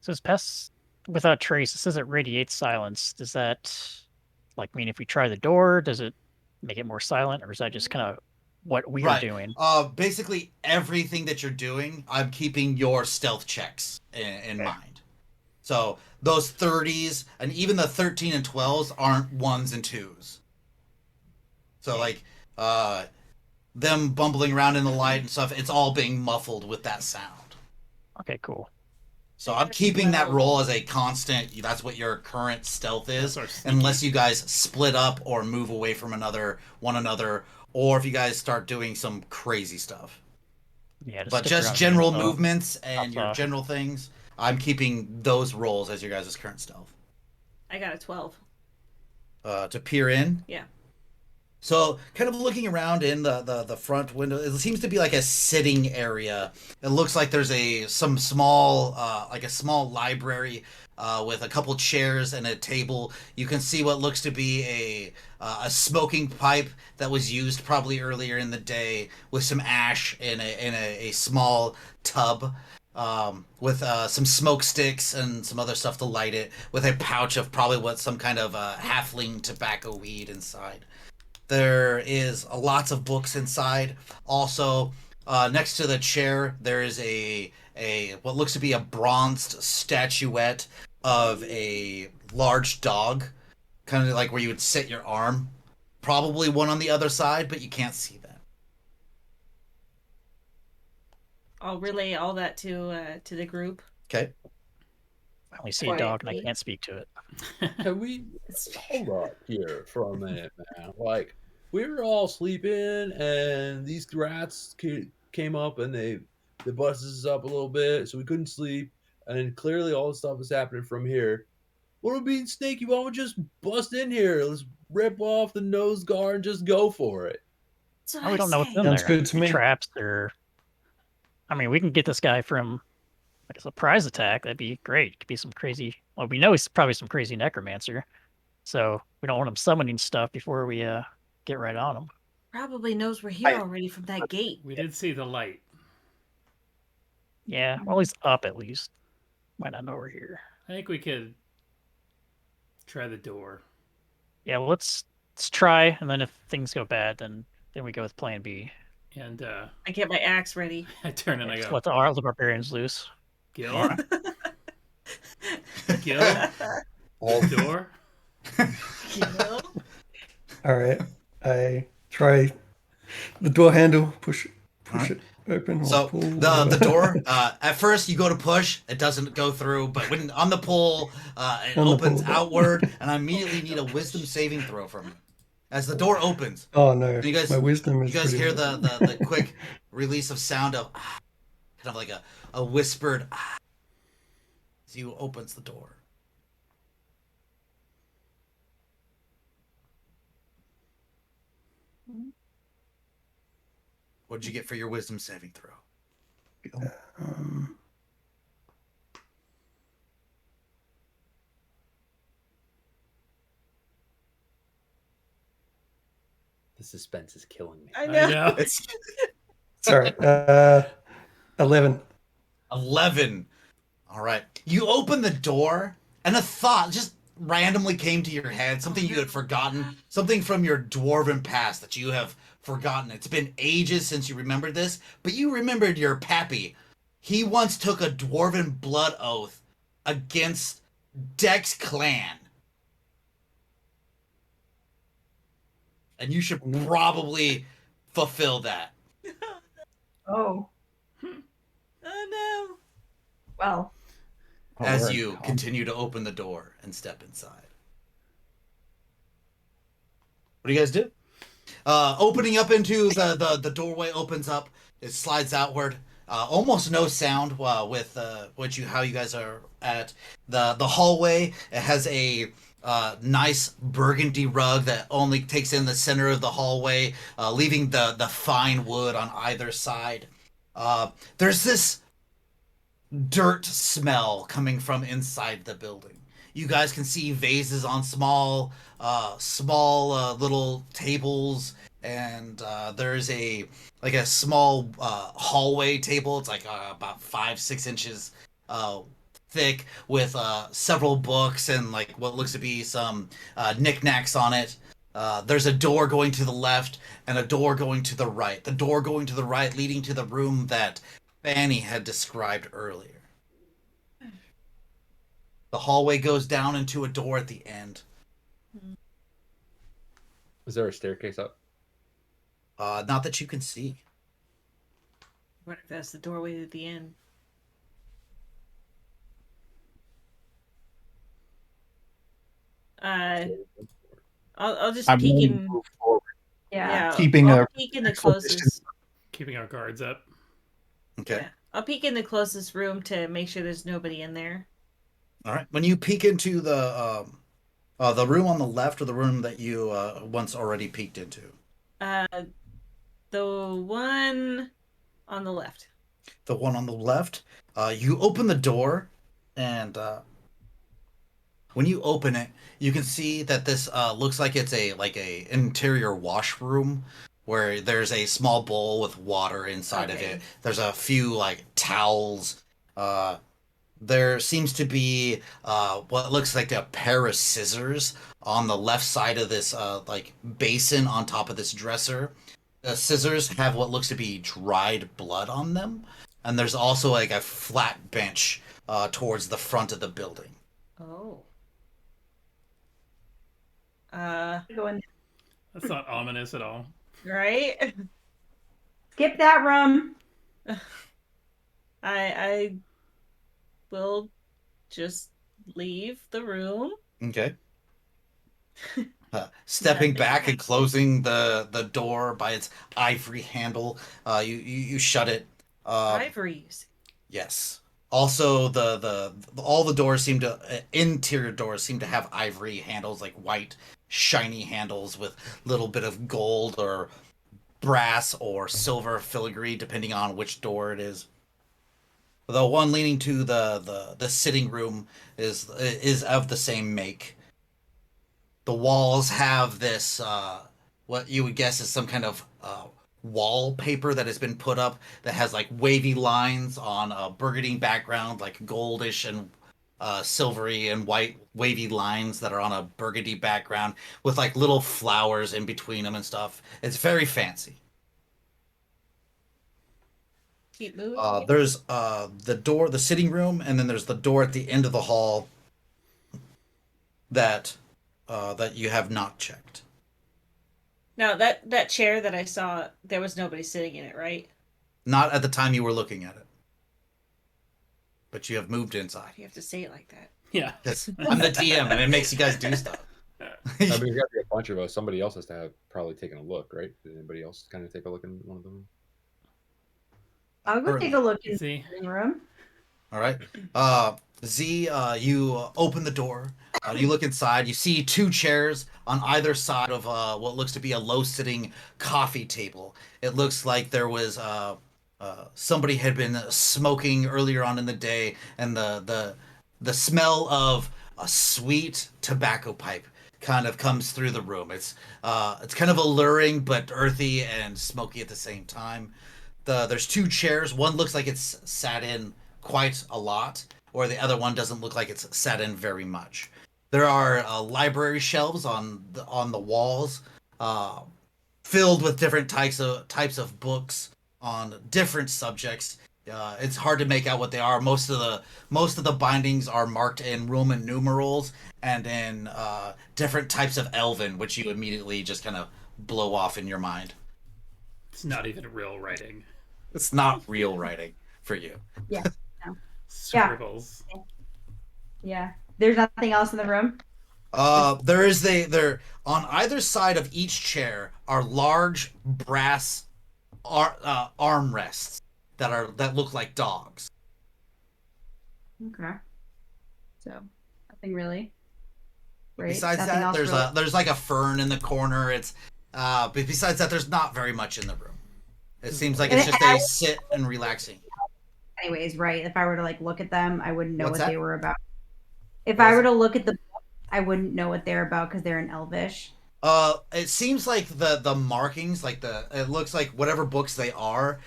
So it's Pass Without Trace. It says it radiates silence. Does that mean if we try the door, does it make it more silent, or is that just kind of what we are doing? Basically everything that you're doing, I'm keeping your stealth checks in mind. So those 30s and even the 13 and 12s aren't 1s and 2s. So like them bumbling around in the light and stuff, it's all being muffled with that sound. Okay, cool. So I'm keeping that roll as a constant. That's what your current stealth is, Sort of sneaky. unless you guys split up or move away from one another, or if you guys start doing some crazy stuff. Yeah, But stick just around general here. movements and your That's, general things, I'm keeping those rolls as your guys' current stealth. I got a 12. To peer in. Yeah. So, kind of looking around in the front window, it seems to be like a sitting area. It looks like there's a small library with a couple chairs and a table. You can see what looks to be a smoking pipe that was used probably earlier in the day, with some ash in a small tub, with some smoke sticks and some other stuff to light it, with a pouch of probably some kind of halfling tobacco weed inside. There is lots of books inside. Also, next to the chair, there is a what looks to be a bronzed statuette of a large dog, kind of like where you would sit your arm. Probably one on the other side, but you can't see that. I'll relay all that to the group. Okay. I only see a dog and I can't speak to it. Can we hold up here for a minute, man? Like, we were all sleeping, and these rats came up, and they busted us up a little bit, so we couldn't sleep. And clearly, all this stuff is happening from here. what would be sneaky? Why don't we just bust in here? Let's rip off the nose guard and just go for it. That's what Oh, we I don't know what's say. in Sounds there. good to me. Traps or, I mean, we can get this guy from like a surprise attack. That'd be great. Could be some crazy. Well, we know he's probably some crazy necromancer, so we don't want him summoning stuff before we get right on him. Probably knows we're here already from that gate. We did see the light. Yeah, well, he's up at least. Might not know we're here. I think we could try the door. Yeah, well, let's try, and then if things go bad, then we go with Plan B. And I get my axe ready. I turn and I Just go, let all the barbarians loose. Gil? Gil? All Door? Gil? All right. I try the door handle, push it open. Or So pull, the whatever. door, at first you go to push, it doesn't go through, but when on the pull, it On the opens pull. outward, and I immediately need a wisdom saving throw from you. As the door opens, Oh no, you guys- my wisdom is. you guys pretty hear low. the quick release of sound of kind of like a whispered as he opens the door. What'd you get for your wisdom saving throw? Um, The suspense is killing me. I I know. know. It's sorry, 11. 11. All right. You open the door, and a thought just randomly came to your head, something you had forgotten, something from your dwarven past that you have forgotten. It's been ages since you remembered this, but you remembered your pappy. He once took a dwarven blood oath against Dex clan. And you should probably fulfill that. Oh. Oh no. Well, As you continue to open the door and step inside. What do you guys do? Opening up into the doorway opens up. It slides outward. Almost no sound with how you guys are at the hallway. It has a nice burgundy rug that only takes in the center of the hallway, leaving the fine wood on either side. There's this dirt smell coming from inside the building. You guys can see vases on small little tables, and there's a small hallway table. It's like about 5-6 inches thick with several books and like what looks to be some knickknacks on it. There's a door going to the left and a door going to the right. The door going to the right leading to the room that Fanny had described earlier. The hallway goes down into a door at the end. Is there a staircase up? Not that you can see. What if that's the doorway to the end? I'll just I'm peek willing to in. move forward. yeah. Keeping I'll a peek in the respectful closest. distance. Keeping our guards up. Okay. Yeah. I'll peek in the closest room to make sure there's nobody in there. All right. When you peek into the room on the left, or the room that you once already peeked into? The one on the left. The one on the left. You open the door, and when you open it, you can see that this looks like it's a interior washroom where there's a small bowl with water inside of Okay. it. There's a few like towels. There seems to be what looks like a pair of scissors on the left side of this like basin on top of this dresser. The scissors have what looks to be dried blood on them, and there's also like a flat bench towards the front of the building. Oh. Go in. That's not ominous at all. Right? Skip that room. I will just leave the room. Okay. Stepping back and closing the door by its ivory handle, you shut it. Ivory. Yes. Also, the all the doors seem to interior doors seem to have ivory handles, like white shiny handles with little bit of gold or brass or silver filigree, depending on which door it is. The one leaning to the sitting room is of the same make. The walls have this what you would guess is some kind of wallpaper that has been put up that has like wavy lines on a burgundy background, like goldish and silvery and white wavy lines that are on a burgundy background with like little flowers in between them and stuff. It's very fancy. Keep moving. There's the door, the sitting room, and then there's the door at the end of the hall that that you have not checked. Now that chair that I saw, there was nobody sitting in it, right? Not at the time you were looking at it. But you have moved inside. You have to say it like that. Yeah. Yes, I'm the DM, and it makes you guys do stuff. I mean, there's got to be a bunch of us. Somebody else has to have probably taken a look, right? Did anybody else kind of take a look in one of them? I'll go take a look in the See? living room. All right. Z, you open the door. You look inside. You see two chairs on either side of what looks to be a low-sitting coffee table. It looks like there was somebody had been smoking earlier on in the day, and the smell of a sweet tobacco pipe kind of comes through the room. It's kind of alluring but earthy and smoky at the same time. There's two chairs. One looks like it's sat in quite a lot, or the other one doesn't look like it's sat in very much. There are library shelves on the walls, filled with different types of books on different subjects. It's hard to make out what they are. Most of the bindings are marked in Roman numerals and in different types of Elven, which you immediately just kind of blow off in your mind. It's not even real writing. It's not real writing for you. Yeah. Scribbles. Yeah. There's nothing else in the room. There on either side of each chair are large brass armrests that look like dogs. Okay. So nothing really. Right. Besides Nothing that, else really. there's like a fern in the corner. It's but besides that, there's not very much in the room. It seems like it's just a sit and relaxing. Anyways, right. If I were to like look at them, I wouldn't know What's what that? they were about. If I were to look at the book, I wouldn't know what they're about because they're in Elvish. It seems like the markings, like it looks like whatever books they are,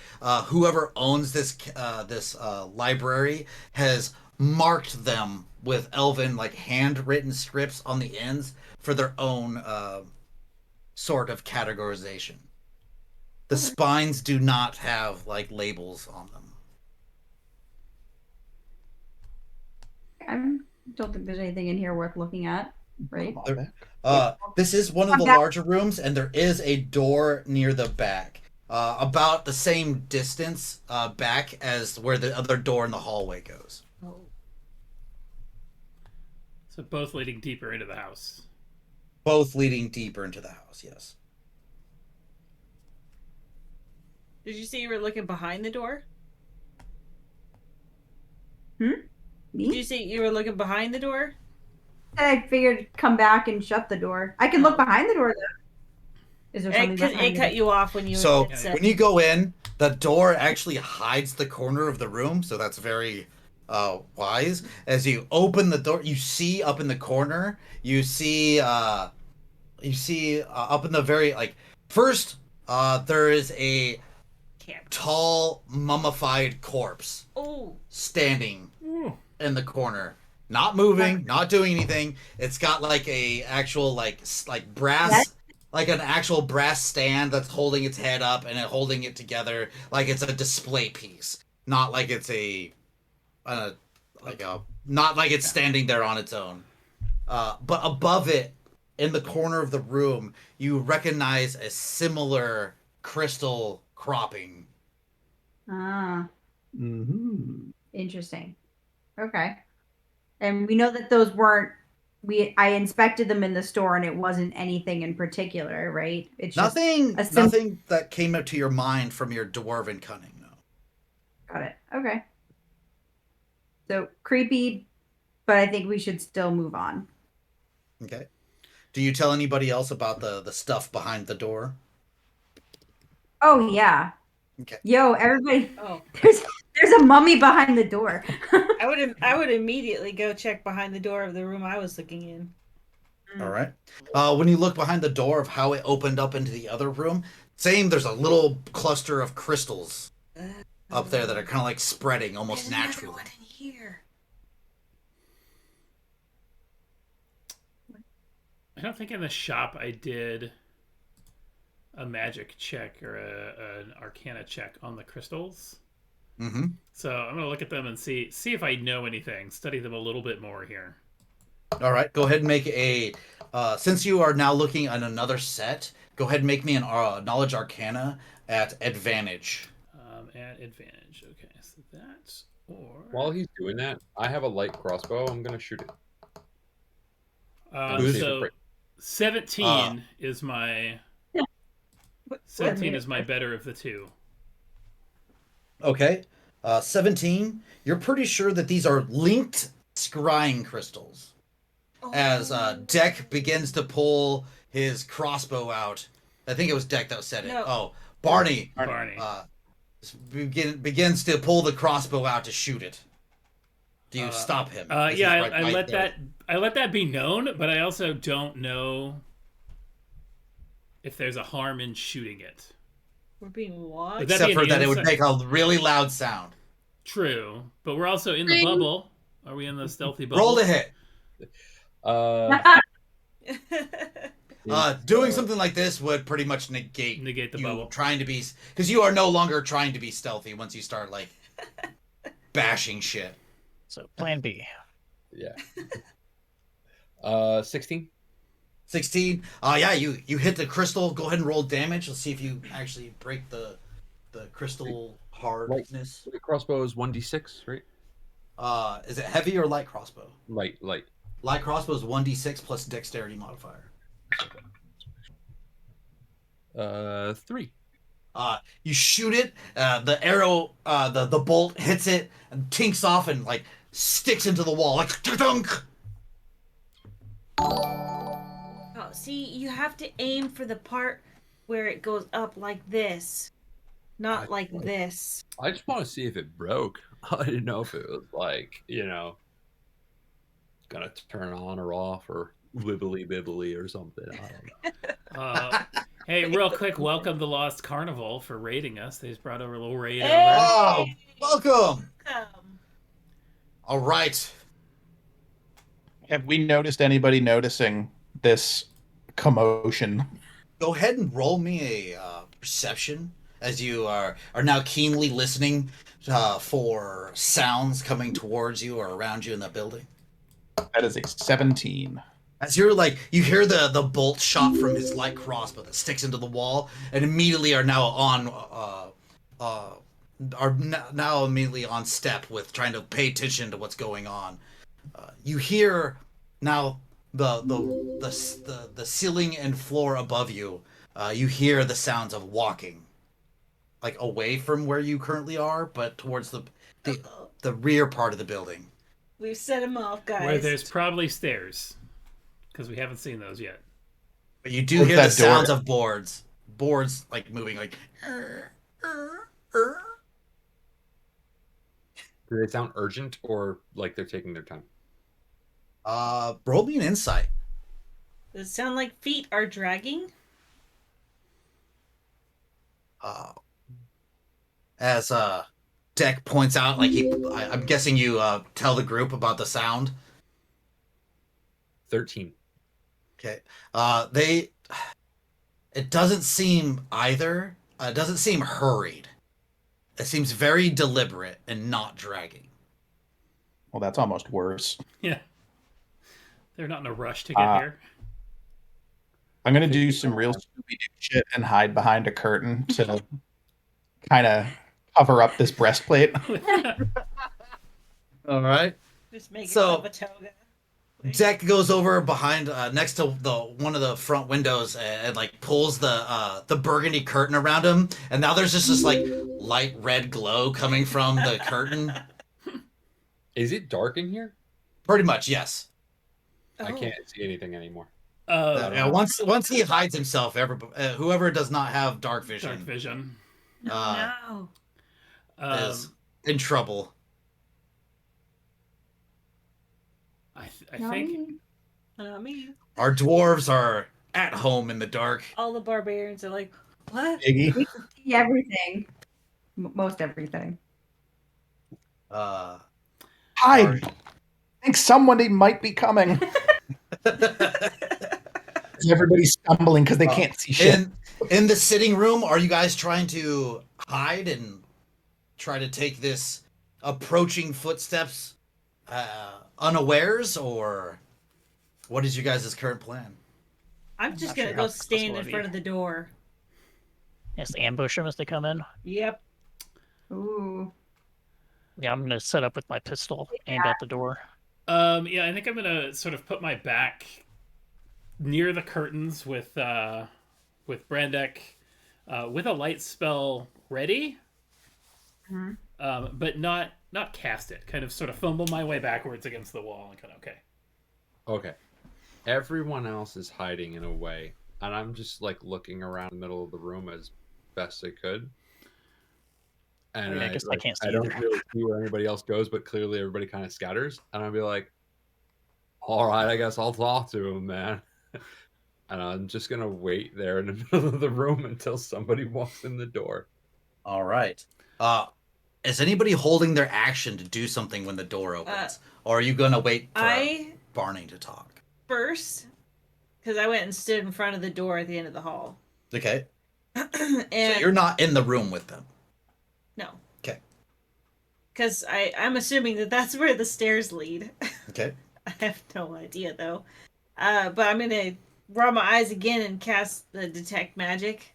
whoever owns this library has marked them with Elven like handwritten scripts on the ends for their own sort of categorization. The spines do not have like labels on them. I don't think there's anything in here worth looking at, right? This is one of the larger rooms, and there is a door near the back, about the same distance back as where the other door in the hallway goes. So both leading deeper into the house. Both leading deeper into the house, yes. Did you say you were looking behind the door? Me? Did you say you were looking behind the door? I figured to come back and shut the door. I can look behind the door though. Is there something behind It cut you off when you So had said. when you go in, the door actually hides the corner of the room, so that's very wise. As you open the door, you see up in the corner, you see up in the very first there is a tall mummified corpse standing in the corner, not moving, not doing anything. It's got like a actual like brass, like an actual brass stand that's holding its head up and holding it together like it's a display piece, not like it's not like it's standing there on its own. But above it, in the corner of the room, you recognize a similar crystal cropping. Ah, Mm-hmm. interesting. Okay. And we know that those weren't. I inspected them in the store, and it wasn't anything in particular, right? It's Nothing, just nothing that came up to your mind from your dwarven cunning. No. Got it. Okay. So creepy, but I think we should still move on. Okay. Do you tell anybody else about the stuff behind the door? Oh yeah. Okay. Yo, everybody, Oh, there's a mummy behind the door. I would immediately go check behind the door of the room I was looking in. All right. When you look behind the door of how it opened up into the other room, same. There's a little cluster of crystals up there that are kind of like spreading almost There's another naturally. one in here. I don't think in the shop I did a magic check or an arcana check on the crystals. Mm-hmm. So I'm gonna look at them and see if I know anything. Study them a little bit more here. All right. Go ahead and make a. Since you are now looking at another set, go ahead and make me an knowledge arcana at advantage. At advantage. Okay, so that's or. While he's doing that, I have a light crossbow. I'm gonna shoot it. So 17 is my. 17 is my better of the two. Okay. 17. You're pretty sure that these are linked scrying crystals. As Deck begins to pull his crossbow out. I think it was Deck that said it. No. Oh, Barney. Barney. Begins to pull the crossbow out to shoot it. Do you stop him? As he's Yeah, right I by let there? I let that be known, but I also don't know if there's a harm in shooting it. We're being what? Would that Except be for an that it would inside- make a really loud sound. True, but we're also in the bubble. Are we in the stealthy bubble? Roll to hit. It's, Doing something like this would pretty much negate the you bubble. trying to be, because you are no longer trying to be stealthy once you start like bashing shit. So plan B. Yeah. 16. 16. Yeah, you hit the crystal. Go ahead and roll damage. Let's see if you actually break the crystal hardness. The crossbow is 1d6, right? Is it heavy or light crossbow? Light. Light crossbow is 1d6 plus dexterity modifier. 3. You shoot it. The arrow, the bolt hits it and tinks off and like sticks into the wall like dunk. Oh, see, you have to aim for the part where it goes up like this, not like this. I just want to see if it broke. I didn't know if it was like, gonna turn on or off or wibbly bibbly or something. I don't know. Hey, real quick, welcome the Lost Carnival for raiding us. They just brought over a little raid over. Oh, welcome. Um, All right. Have we noticed anybody noticing this commotion? Go ahead and roll me a perception as you are now keenly listening for sounds coming towards you or around you in the building. That is a 17. As you're like, you hear the bolt shot from his light crossbow that sticks into the wall, and immediately are now now immediately on step with trying to pay attention to what's going on. You hear now the ceiling and floor above you. You hear the sounds of walking, like away from where you currently are, but towards the rear part of the building. we've set him off, guys. Where there's probably stairs, because we haven't seen those yet. But you do What's hear the that door? sounds of boards like moving, like. Do they sound urgent or like they're taking their time? Roll me an insight. Does it sound like feet are dragging? As Deck points out, like I'm guessing you tell the group about the sound. 13. Okay. It doesn't seem either. It doesn't seem hurried. It seems very deliberate and not dragging. Well, that's almost worse. Yeah. They're not in a rush to get here. I'm going to do some real Scooby-Doo shit and hide behind a curtain to kind of cover up this breastplate. All right. Just make So- it a toga. Deck goes over behind next to one of the front windows and like pulls the burgundy curtain around him, and now there's just this like light red glow coming from the curtain. Is it dark in here? Pretty much, yes. I Oh. can't see anything anymore. Yeah, once he hides himself, whoever does not have dark vision, Dark vision. No. is in trouble. I Not think me. Not me. Our dwarves are at home in the dark. All the barbarians are like, what? Iggy. We can see everything. Most everything. Uh, Hide. I think somebody might be coming. Everybody's stumbling because they can't see shit. in the sitting room, are you guys trying to hide and try to take this approaching footsteps unawares, or what is you guys' current plan? I'm just not gonna sure go how stand successful in it'd front be. of the door. Just ambush them as they come in. Yep. Ooh. Yeah, I'm gonna set up with my pistol aimed at the door. Yeah, I think I'm gonna sort of put my back near the curtains with Brandek, with a light spell ready, Mhm. but not cast it. Kind of sort of fumble my way backwards against the wall and kind of okay. Okay. Everyone else is hiding in a way, and I'm just like looking around the middle of the room as best I could. And Yeah, I guess I can't see I don't either. really see where anybody else goes, but clearly everybody kind of scatters. And I'll be like, all right, I guess I'll talk to him, man. And I'm just going to wait there in the middle of the room until somebody walks in the door. All right. Is anybody holding their action to do something when the door opens? Or are you going to wait for Barney to talk? First, because I went and stood in front of the door at the end of the hall. Okay. And So you're not in the room with them. no. Okay. Because I'm assuming that that's where the stairs lead. Okay. I have no idea though. But I'm gonna rub my eyes again and cast the detect magic.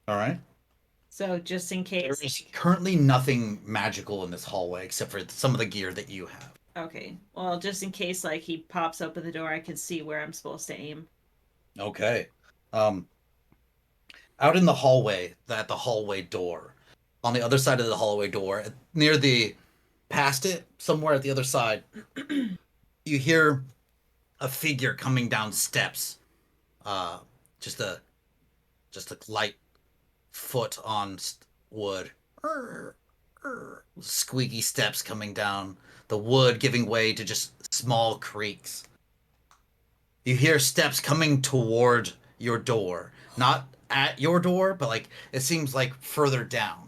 All right. So just in There case. is currently nothing magical in this hallway except for some of the gear that you have. Okay. Well, just in case like he pops open the door, I can see where I'm supposed to aim. Okay. Out in the hallway, at the hallway door, on the other side of the hallway door, past it, somewhere at the other side, you hear a figure coming down steps. Just a light foot on wood. Squeaky steps coming down, the wood giving way to just small creaks. You hear steps coming toward your door, not at your door, but like it seems like further down.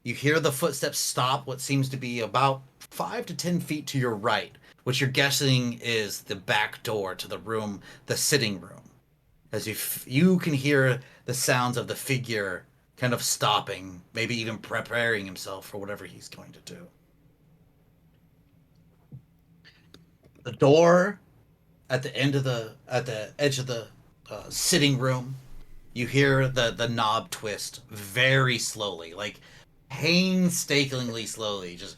You hear the footsteps stop what seems to be about 5 to 10 feet to your right, which you're guessing is the back door to the room, the sitting room. As you can hear the sounds of the figure kind of stopping, maybe even preparing himself for whatever he's going to do. The door at the edge of the sitting room, you hear the knob twist very slowly, like painstakingly slowly. Just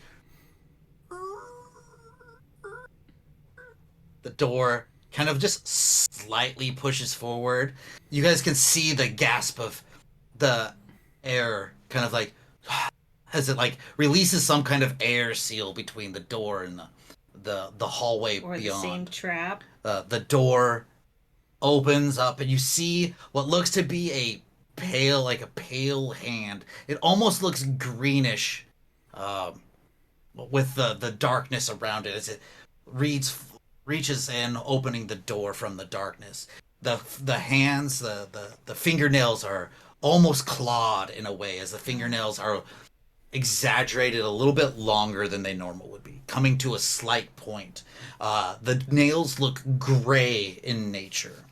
the door kind of just slightly pushes forward. You guys can see the gasp of the air, kind of like as it like releases some kind of air seal between the door and the hallway Or beyond. the same trap. The door opens up and you see what looks to be a pale hand. It almost looks greenish, with the darkness around it as it reaches in, opening the door from the darkness. The hands, the fingernails are almost clawed in a way, as the fingernails are exaggerated a little bit longer than they normal would be, coming to a slight point. The nails look gray in nature.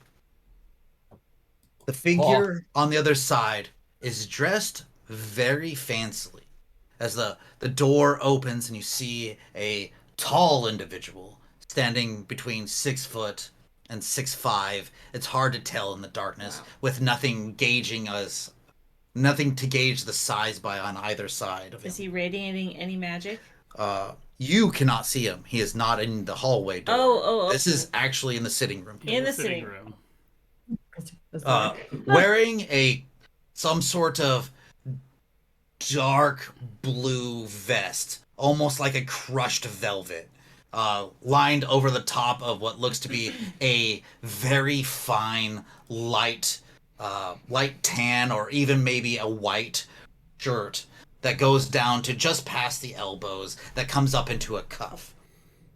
The figure on the other side is dressed very fancily. As the door opens and you see a tall individual standing between 6 foot and 6'5". It's hard to tell in the darkness, with nothing to gauge the size by on either side of him. Is he radiating any magic? You cannot see him. He is not in the hallway door. Oh, This is actually in the sitting room. In the sitting room. Wearing some sort of dark blue vest, almost like a crushed velvet, lined over the top of what looks to be a very fine light tan, or even maybe a white shirt that goes down to just past the elbows, that comes up into a cuff.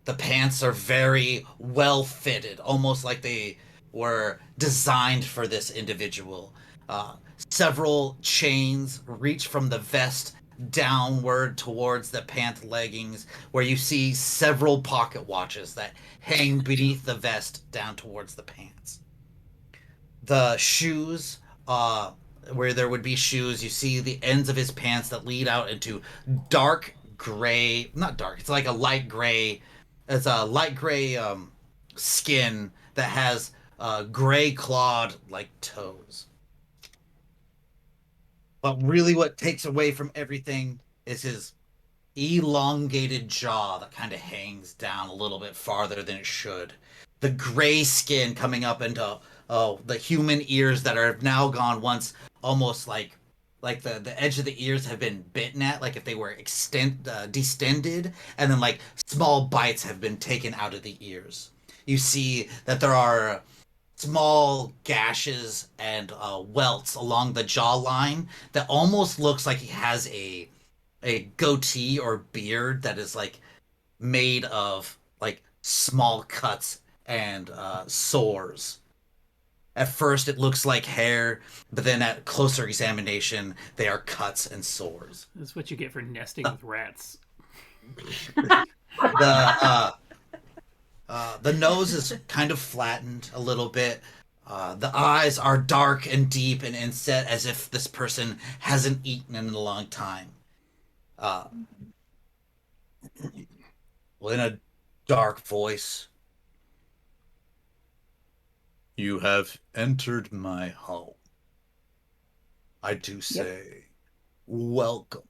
The pants are very well fitted, almost like they were designed for this individual. Several chains reach from the vest downward towards the pant leggings, where you see several pocket watches that hang beneath the vest down towards the pants. The shoes, where there would be shoes, you see the ends of his pants that lead out into dark gray, not dark, it's like a light gray, it's a light gray skin that has gray clawed like toes. But really what takes away from everything is his elongated jaw that kind of hangs down a little bit farther than it should. The gray skin coming up into the human ears that are now gone, once almost like the edge of the ears have been bitten at, like if they were distended, and then like small bites have been taken out of the ears. You see that there are small gashes and welts along the jawline that almost looks like he has a goatee or beard that is like made of like small cuts and sores. At first it looks like hair, but then at closer examination they are cuts and sores. That's what you get for nesting with rats. The nose is kind of flattened a little bit. The eyes are dark and deep and inset, as if this person hasn't eaten in a long time. In a dark voice, "You have entered my home. I do say, welcome."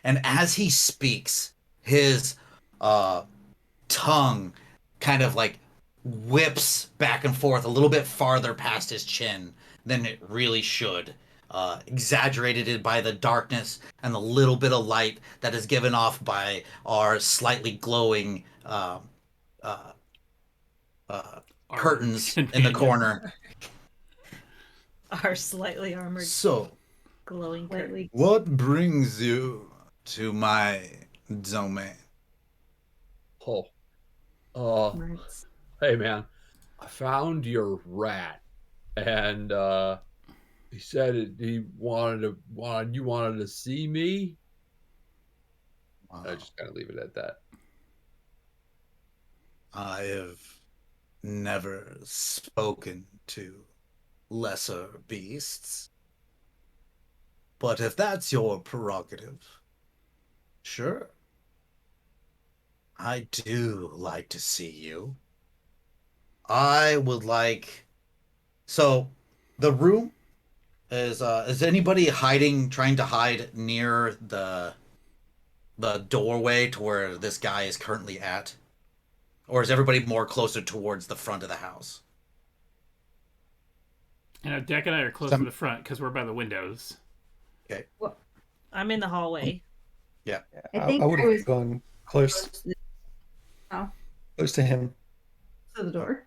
And as he speaks, his tongue kind of like whips back and forth a little bit farther past his chin than it really should, exaggerated by the darkness and the little bit of light that is given off by our slightly glowing curtains in the corner. Our slightly armored, So, glowing curtain. what brings you to my domain? Hey man, I found your rat, and he said you wanted to see me. I just kind of leave it at that. I have never spoken to lesser beasts, but if that's your prerogative, sure. I do like to see you. I would like... So, the room is anybody trying to hide near the doorway to where this guy is currently at? Or is everybody more closer towards the front of the house? And Deck and I are close to the front because we're by the windows. Okay. Well, I'm in the hallway. I think would I have was gone close to him. to the door.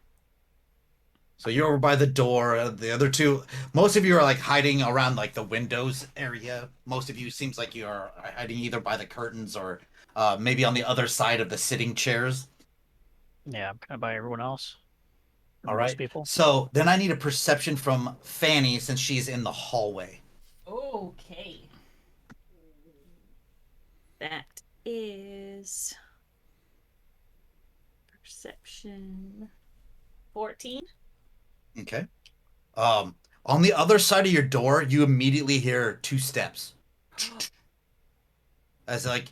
So you're over by the door. The other two, most of you are like hiding around like the windows area. Most of you seems like you are hiding either by the curtains or maybe on the other side of the sitting chairs. Yeah, I'm kind of by everyone else. All Most right. people. So then I need a perception from Fanny since she's in the hallway. Okay. That is perception 14. Okay. On the other side of your door, you immediately hear two steps. As like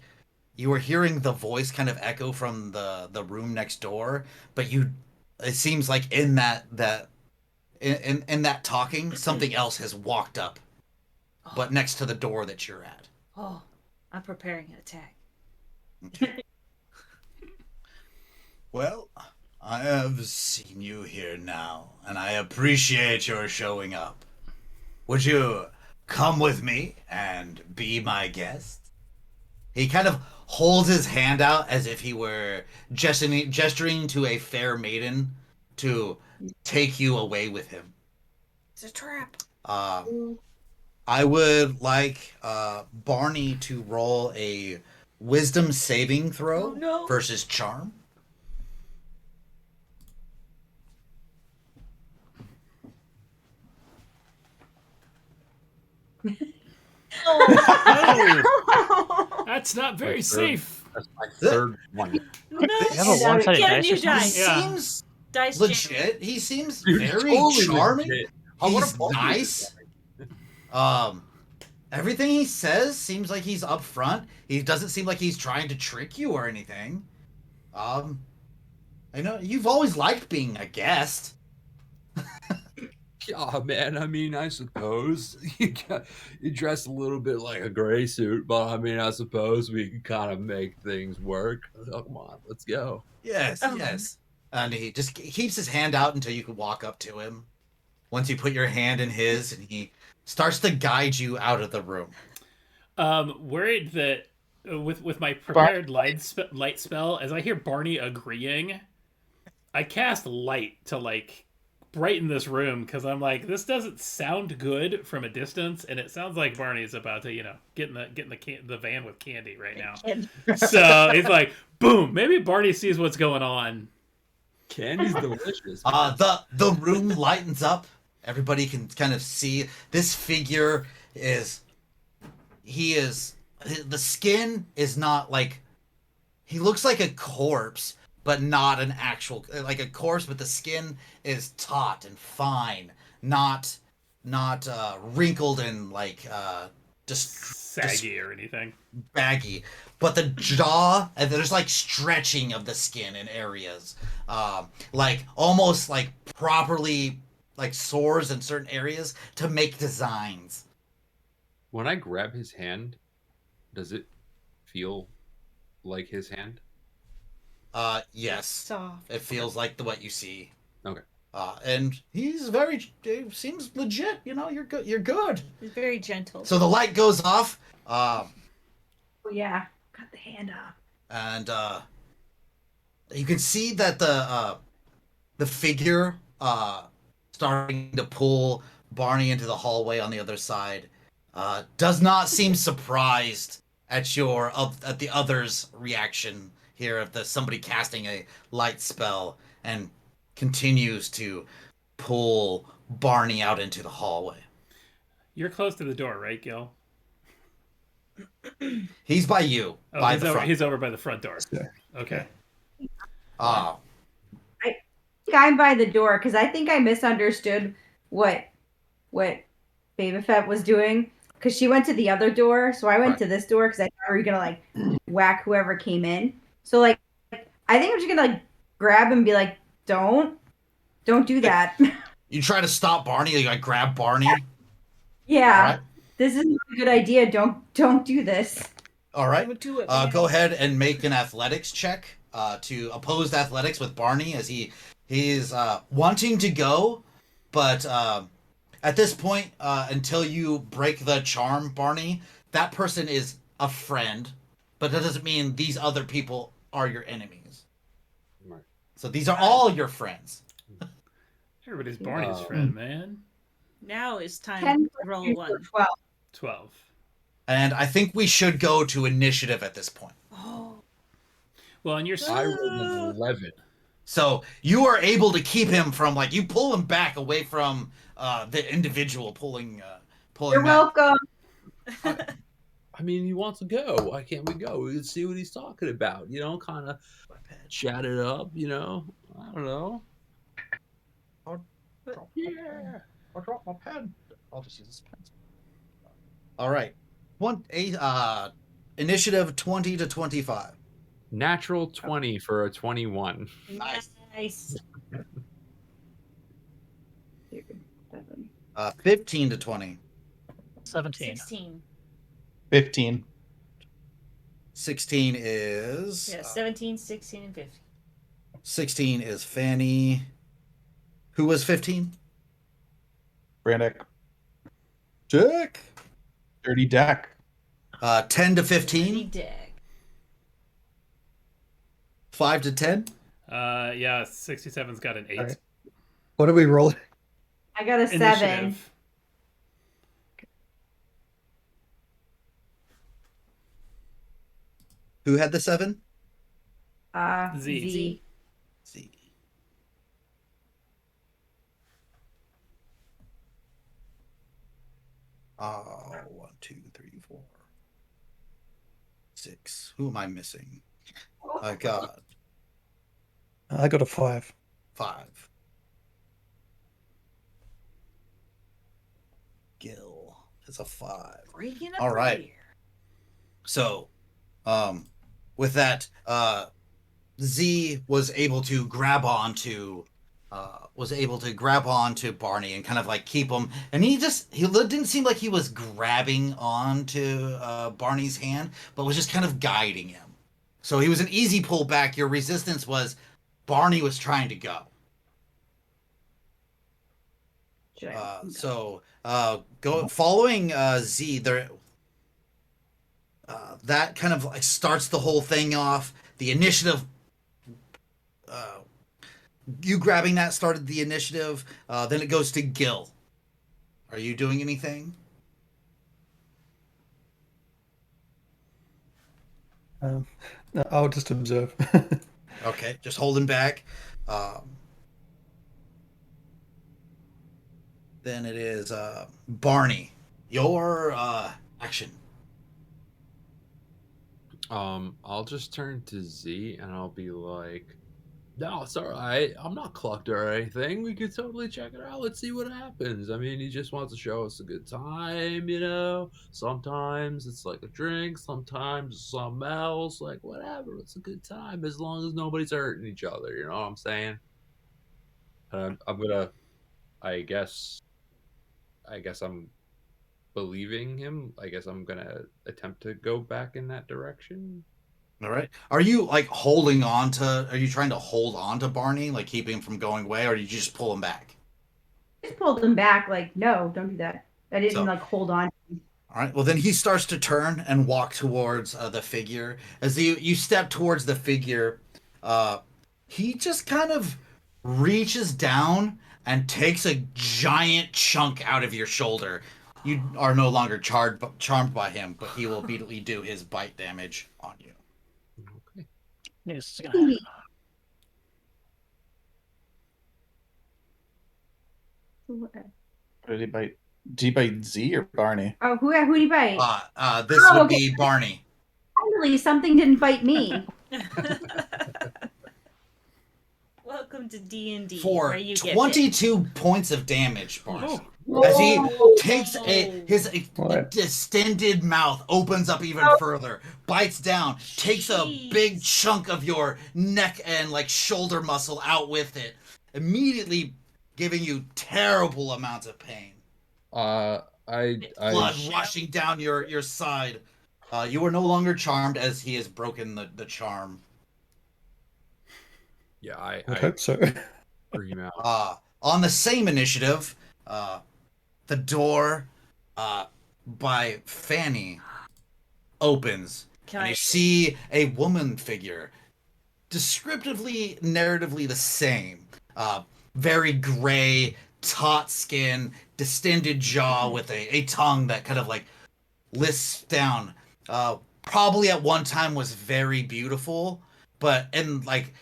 you were hearing the voice kind of echo from the room next door, but it seems like in that talking, something else has walked up, but next to the door that you're at. Oh, I'm preparing an attack. Well, I have seen you here now, and I appreciate your showing up. Would you come with me and be my guest? He kind of holds his hand out as if he were gesturing to a fair maiden to take you away with him. It's a trap. I would like Barney to roll a wisdom saving throw Oh, no. versus charm. Oh, that's not very Like, safe. That's my third one. No. You have a one-sided Get a dice new or something? dice. He Yeah. seems Dice jam. legit. He seems Dude, very totally charming. legit. I wanna He's bump nice. this Everything he says seems like he's upfront. He doesn't seem like he's trying to trick you or anything. I know you've always liked being a guest. Yeah, man. I mean, I suppose you dress a little bit like a gray suit, but I mean, I suppose we can kind of make things work. Oh, come on, let's go. Yes, Oh. yes. And he just keeps his hand out until you can walk up to him. Once you put your hand in his, and he starts to guide you out of the room. Worried that with my prepared light spell, as I hear Barney agreeing, I cast light to like brighten this room because I'm like, this doesn't sound good from a distance, and it sounds like Barney's about to, get in the van with candy right now. So it's like, boom, maybe Barney sees what's going on. Candy's delicious. The room lightens up. Everybody can kind of see this figure the skin is not like, he looks like a corpse, but not an actual, like a corpse, but the skin is taut and fine, not wrinkled and like just Saggy or anything. baggy, but the jaw, and there's like stretching of the skin in areas, like almost like properly like sores in certain areas to make designs. When I grab his hand, does it feel like his hand? Yes, Soft. it feels like what you see. Okay. And he seems legit. You're good. You're good. He's very gentle. So the light goes off. Oh yeah, got the hand up. And you can see that the figure starting to pull Barney into the hallway on the other side does not seem surprised at the others' reaction here of somebody casting a light spell, and continues to pull Barney out into the hallway. You're close to the door, right, Gil? He's by you, Oh, by the front. he's over by the front door. Yeah. Okay. Uh, I think I'm by the door because I think I misunderstood what Baby Fett was doing, because she went to the other door, so I went Right. to this door because I thought we were gonna like whack whoever came in. So like I think I'm just gonna like grab him and be like, don't do that. you try to stop Barney. You like grab Barney. Yeah, All right. this isn't a good idea. Don't do this. All right. Do it. Go ahead and make an athletics check to opposed athletics with Barney, as he's wanting to go, but at this point, until you break the charm, Barney, that person is a friend, but that doesn't mean these other people are your enemies. Right. So these are all your friends. Everybody's Barney's friend, man. Now it's time 10 to roll plus one. 12. 12. And I think we should go to initiative at this point. Oh. Well, and you're I rolled an 11. So you are able to keep him from, like, you pull him back away from the individual pulling You're back. welcome. I mean, he wants to go. Why can't we go? We can see what he's talking about. Kind of chat it up. I don't know. Yeah, I'll drop my pen. I'll just use this pencil. All right. Initiative 20 to 25. Natural 20 for a 21. Nice. Nice. 15 to 20. 17. 16. 15. 16 is Yeah, 17, 16, and 15. 16 is Fanny. Who was 15? Brandick. Jack. Dirty deck. 10 to Dirty 15, dick. 5 to 10. Yeah, 67's got an 8. All right. What are we rolling? I got a 7. Initiative. Who had the 7? Z. Z. Z. Oh, 1, 2, 3, 4, 6. Who am I missing? I got I got a 5. 5. Gil is a 5. Breaking up All right. here. So, with that, Z was able to grab onto Barney and kind of like keep him. And he didn't seem like he was grabbing onto Barney's hand, but was just kind of guiding him. So he was an easy pull back. Your resistance was Barney was trying to go. Should I- Following Z there. That kind of like starts the whole thing off. The initiative, you grabbing that started the initiative. Then it goes to Gil. Are you doing anything? No, I'll just observe. Okay, just holding back. Then it is Barney. Your action. I'll just turn to Z and I'll be like, no, it's all right. I'm not clucked or anything. We could totally check it out. Let's see what happens. I mean, he just wants to show us a good time, you know? Sometimes it's like a drink, sometimes it's something else, like whatever. It's a good time as long as nobody's hurting each other, you know what I'm saying? I'm gonna, I guess I'm believing him. I guess I'm gonna attempt to go back in that direction. All right. Are you like holding on to? Are you trying to hold on to Barney, like keeping him from going away, or did you just pull him back? Just pulled him back, like, no, don't do that. I didn't So- like hold on. All right. Well, then he starts to turn and walk towards the figure. As you step towards the figure, he just kind of reaches down and takes a giant chunk out of your shoulder. You are no longer charmed by him, but he will immediately do his bite damage on you. Okay. This is gonna happen. Did he bite? Did he bite Z or Barney? Oh, who do you bite? This Oh, would okay. be Barney. Finally, something didn't bite me. Welcome to D&D, For where you get 22 points of damage, Barney. Oh, As he Whoa. takes his What? distended mouth opens up even further, bites down, takes a Jeez. big chunk of your neck and like shoulder muscle out with it, immediately giving you terrible amounts of pain. Blood I rushing down your side. You are no longer charmed as he has broken the charm. yeah, I'd I hope so. scream out. On the same initiative, the door by Fanny opens, Can and I you see a woman figure, descriptively, narratively the same. Very gray, taut skin, distended jaw with a tongue that kind of like lisps down. Probably at one time was very beautiful, but and like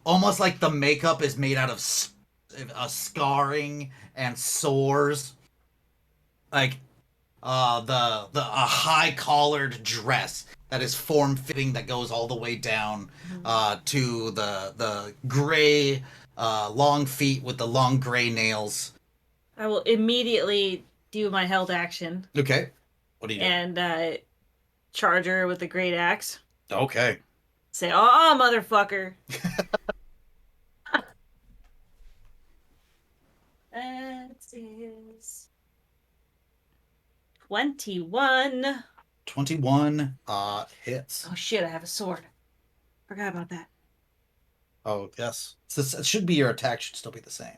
almost like the makeup is made out of scarring and sores. Like a high collared dress that is form fitting that goes all the way down to the gray long feet with the long gray nails. I will immediately do my held action Okay, what do you do? and charge her with the great axe. Okay, Say, "Oh, motherfucker!" That is 21. 21 hits. Oh shit! I have a sword. Forgot about that. Oh yes, so it should be your attack should still be the same.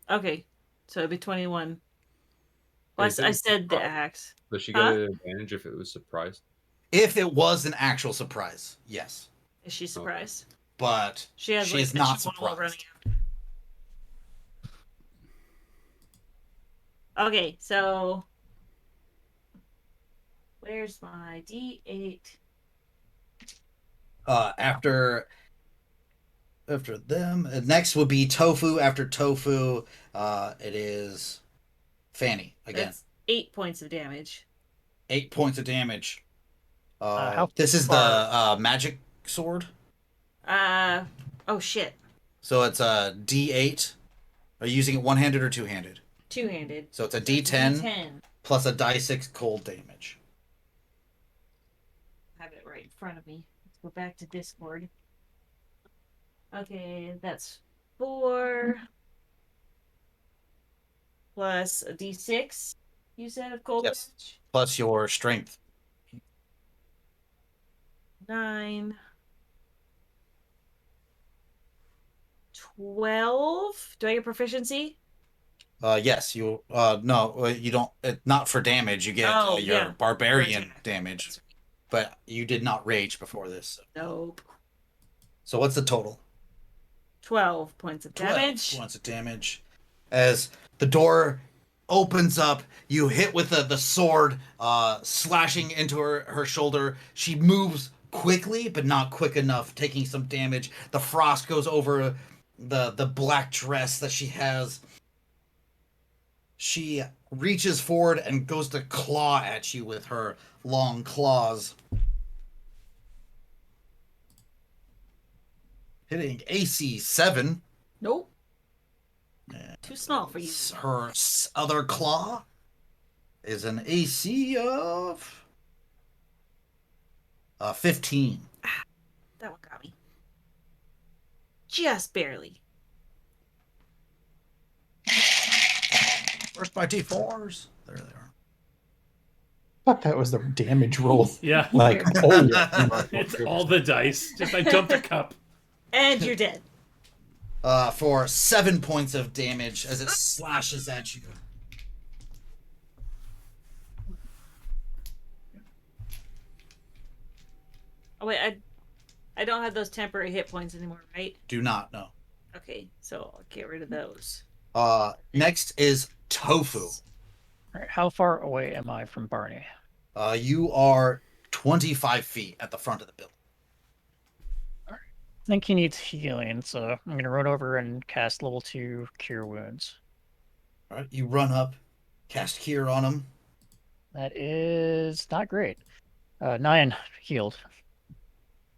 Okay, so it'd be 21. Well, Is it I a said the surprise? axe. Does she get Huh? an advantage if it was surprised? If it was an actual surprise, yes. Is she surprised? But She has she like is not extra one while running surprised. out. Okay, so where's my D8? After them, next would be Tofu. After Tofu, it is Fanny again. That's 8 points of damage. 8 points of damage. How This is far- the magic sword. Oh shit. So it's a D8. Are you using it one-handed or two-handed? Two-handed. So it's a So it's D10 D10. plus a die 6 cold damage. I have it right in front of me. Let's go back to Discord. Okay, that's 4 plus a D6. You said of cold Yes. damage? Plus your strength. 9. 12. Do I get proficiency? Yes, you. No, you don't. Not for damage. You get Oh, your yeah. barbarian Attack. damage, That's but you did not rage before this. Nope. So what's the total? 12 points of 12 damage. points of damage. As the door opens up, you hit with the sword, slashing into her shoulder. She moves quickly, but not quick enough, taking some damage. The frost goes over the black dress that she has. She reaches forward and goes to claw at you with her long claws. Hitting AC 7. Nope. Too small for you. Her other claw is an AC of 15. That one got me. Just barely. Where's my D4s? There they are. I thought that was the damage roll. Yeah. Like, oh, yeah. It's all the dice. Just I dumped a cup. And you're dead. For 7 points of damage as it slashes at you. Oh wait, I don't have those temporary hit points anymore, right? Do not know. Okay, so I'll get rid of those. Next is Tofu. All right, how far away am I from Barney? You are 25 feet at the front of the building. I think he needs healing, so I'm going to run over and cast level 2 Cure Wounds. All right, you run up, cast Cure on him. That is not great. 9 healed.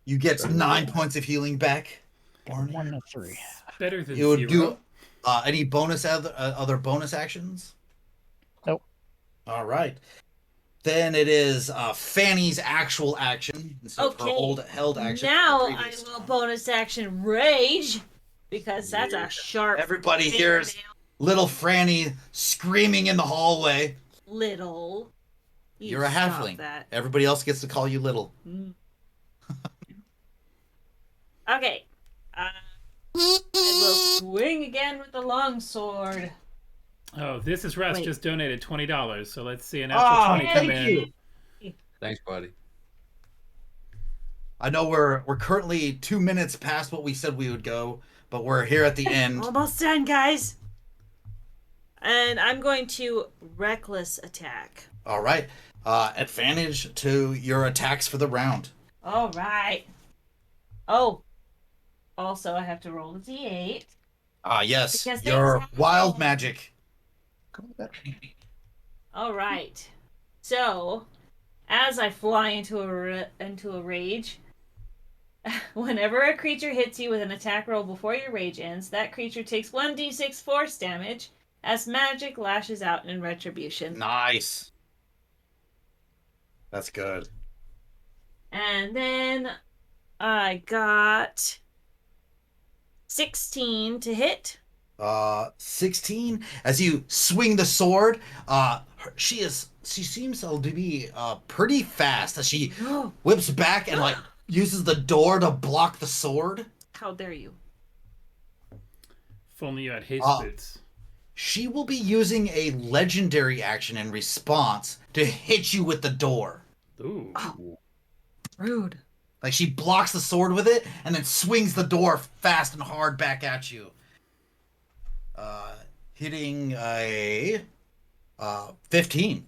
You get 9 points of healing back. Barney. 1 to 3. Better than You would 0. do any bonus other bonus actions? Nope. All right. Then it is Fanny's actual action instead of her Okay. old held action. Now from the I previous will time. bonus action rage because that's a sharp. Everybody hears fingernail. little Franny screaming in the hallway. Little. You You're a stop halfling. That. Everybody else gets to call you little. Mm. Okay. I will swing again with the longsword. Oh, this is Russ Wait. just donated $20. So let's see an actual 20 come in. Thanks, buddy. I know we're currently 2 minutes past what we said we would go, but we're here at the end. Almost done, guys. And I'm going to reckless attack. All right. Advantage to your attacks for the round. All right. Oh. Also, I have to roll a d8. Yes. Because Your things wild happen. magic. All right. So, as I fly into a rage, whenever a creature hits you with an attack roll before your rage ends, that creature takes 1d6 force damage as magic lashes out in retribution. Nice. That's good. And then I got 16 to hit. 16. As you swing the sword, she seems to be pretty fast as she whips back and uses the door to block the sword. How dare you? If only you had haste boots. she will be using a legendary action in response to hit you with the door. Ooh. Oh. Rude. Like she blocks the sword with it and then swings the door fast and hard back at you. Hitting a 15.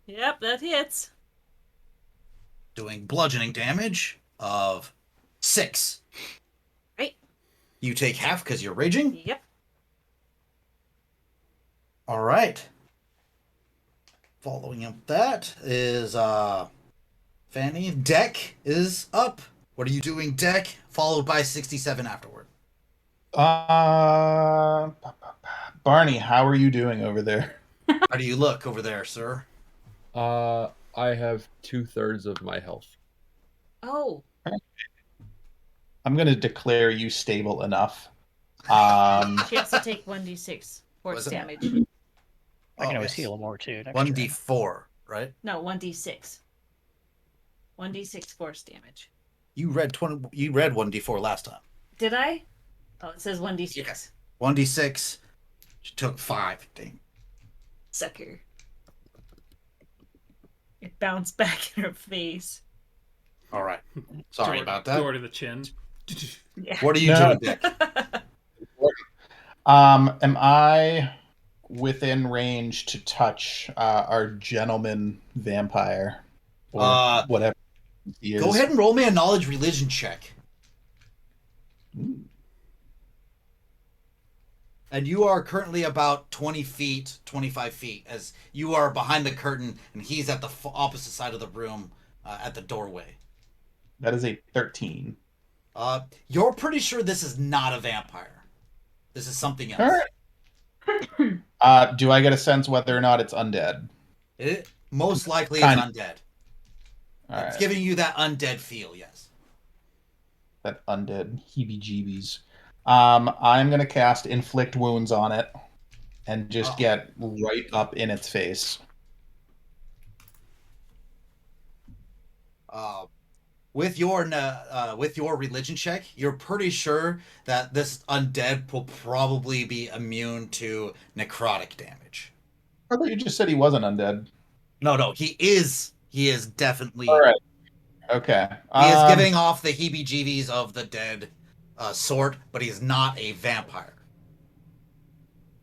Yep, that hits. Doing bludgeoning damage of 6. Right. You take half because you're raging. Yep. All right. Following up that is Fanny. Deck is up. What are you doing, Deck? Followed by 67 afterward. Barney, how are you doing over there? How do you look over there, sir? I have 2/3 of my health. Oh. I'm going to declare you stable enough. She has to take 1d6 force Was it? damage. I can Oh, always yes. heal more too. next 1d4, right? No, 1d6. 1d6 force damage. You read 20. You read 1d4 last time. Did I? Oh, it says 1d6. Yes. 1d6. She took 5. Dang. Sucker. It bounced back in her face. All right. Sorry Door- about that. Door to the chin. Yeah. What are you No. doing, Dick? Am I within range to touch our gentleman vampire? Or whatever he is? Go ahead and roll me a knowledge religion check. Ooh. And you are currently about 20 feet, 25 feet, as you are behind the curtain and he's at the opposite side of the room at the doorway. That is a 13. You're pretty sure this is not a vampire. This is something else. All right. Do I get a sense whether or not it's undead? It most likely is Kind of. undead. All It's right. giving you that undead feel, yes. That undead heebie-jeebies. I'm going to cast Inflict Wounds on it and just Oh. get right up in its face. With your religion check, you're pretty sure that this undead will probably be immune to necrotic damage. I thought you just said he wasn't undead. No, he is. He is definitely. All right. Okay. He is giving off the heebie-jeebies of the dead sort, but he is not a vampire.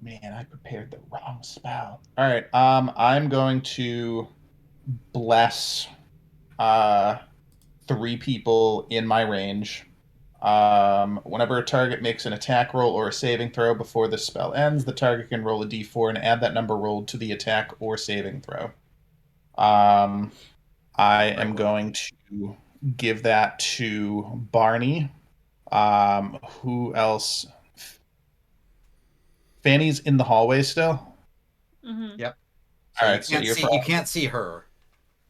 Man, I prepared the wrong spell. All right. I'm going to bless 3 people in my range. Whenever a target makes an attack roll or a saving throw before the spell ends, the target can roll a d4 and add that number rolled to the attack or saving throw. I am going to give that to Barney. Who else? Fanny's in the hallway still? Mm-hmm. All right, so you're you can't see her.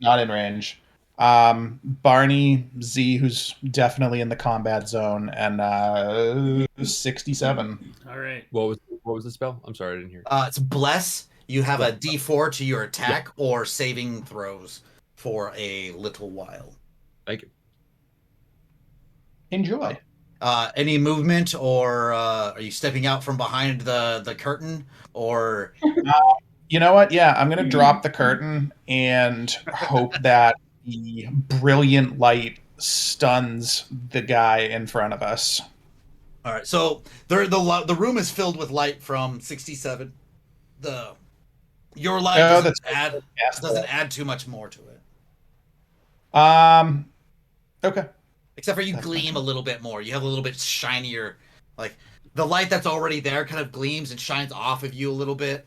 not in range. Barney, Z, who's definitely in the combat zone, and 67. All right. What was the spell? I'm sorry, I didn't hear. It's bless. You have a d4 to your attack or saving throws for a little while. Thank you. Enjoy. Any movement, or are you stepping out from behind the curtain, or You know what? Yeah, I'm going to drop the curtain and hope that the brilliant light stuns the guy in front of us. all right? So the room is filled with light from 67. Your light Oh, doesn't add too much more to it, Okay. except for you That's gleam a little bit more. You have a little bit shinier, like the light that's already there kind of gleams and shines off of you a little bit.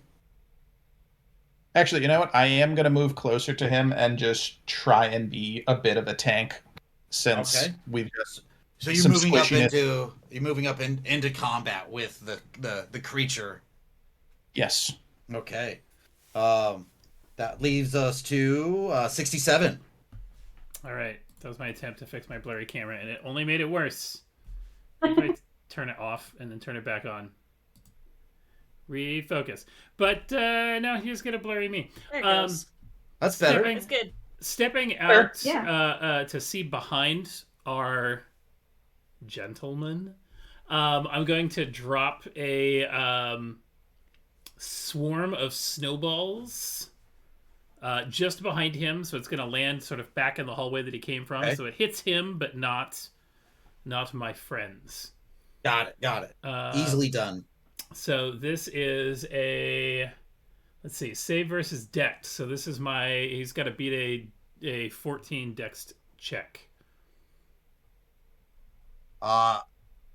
Actually, you know what? I am going to move closer to him and just try and be a bit of a tank, since Okay. we've got So you're some moving up squishiness. into combat with the creature. Yes. Okay. That leaves us to 67. All right. That was my attempt to fix my blurry camera, and it only made it worse. If I turn it off and then turn it back on. Refocus. But now here's gonna blurry me. There it goes. That's better. Stepping- It's good. Stepping out Yeah. to see behind our gentleman, I'm going to drop a swarm of snowballs just behind him, so it's going to land sort of back in the hallway that he came from. Okay. So it hits him, but not my friends. Got it. Easily done. So this is a, let's see, save versus dex. So this is he's got to beat a 14 dex check.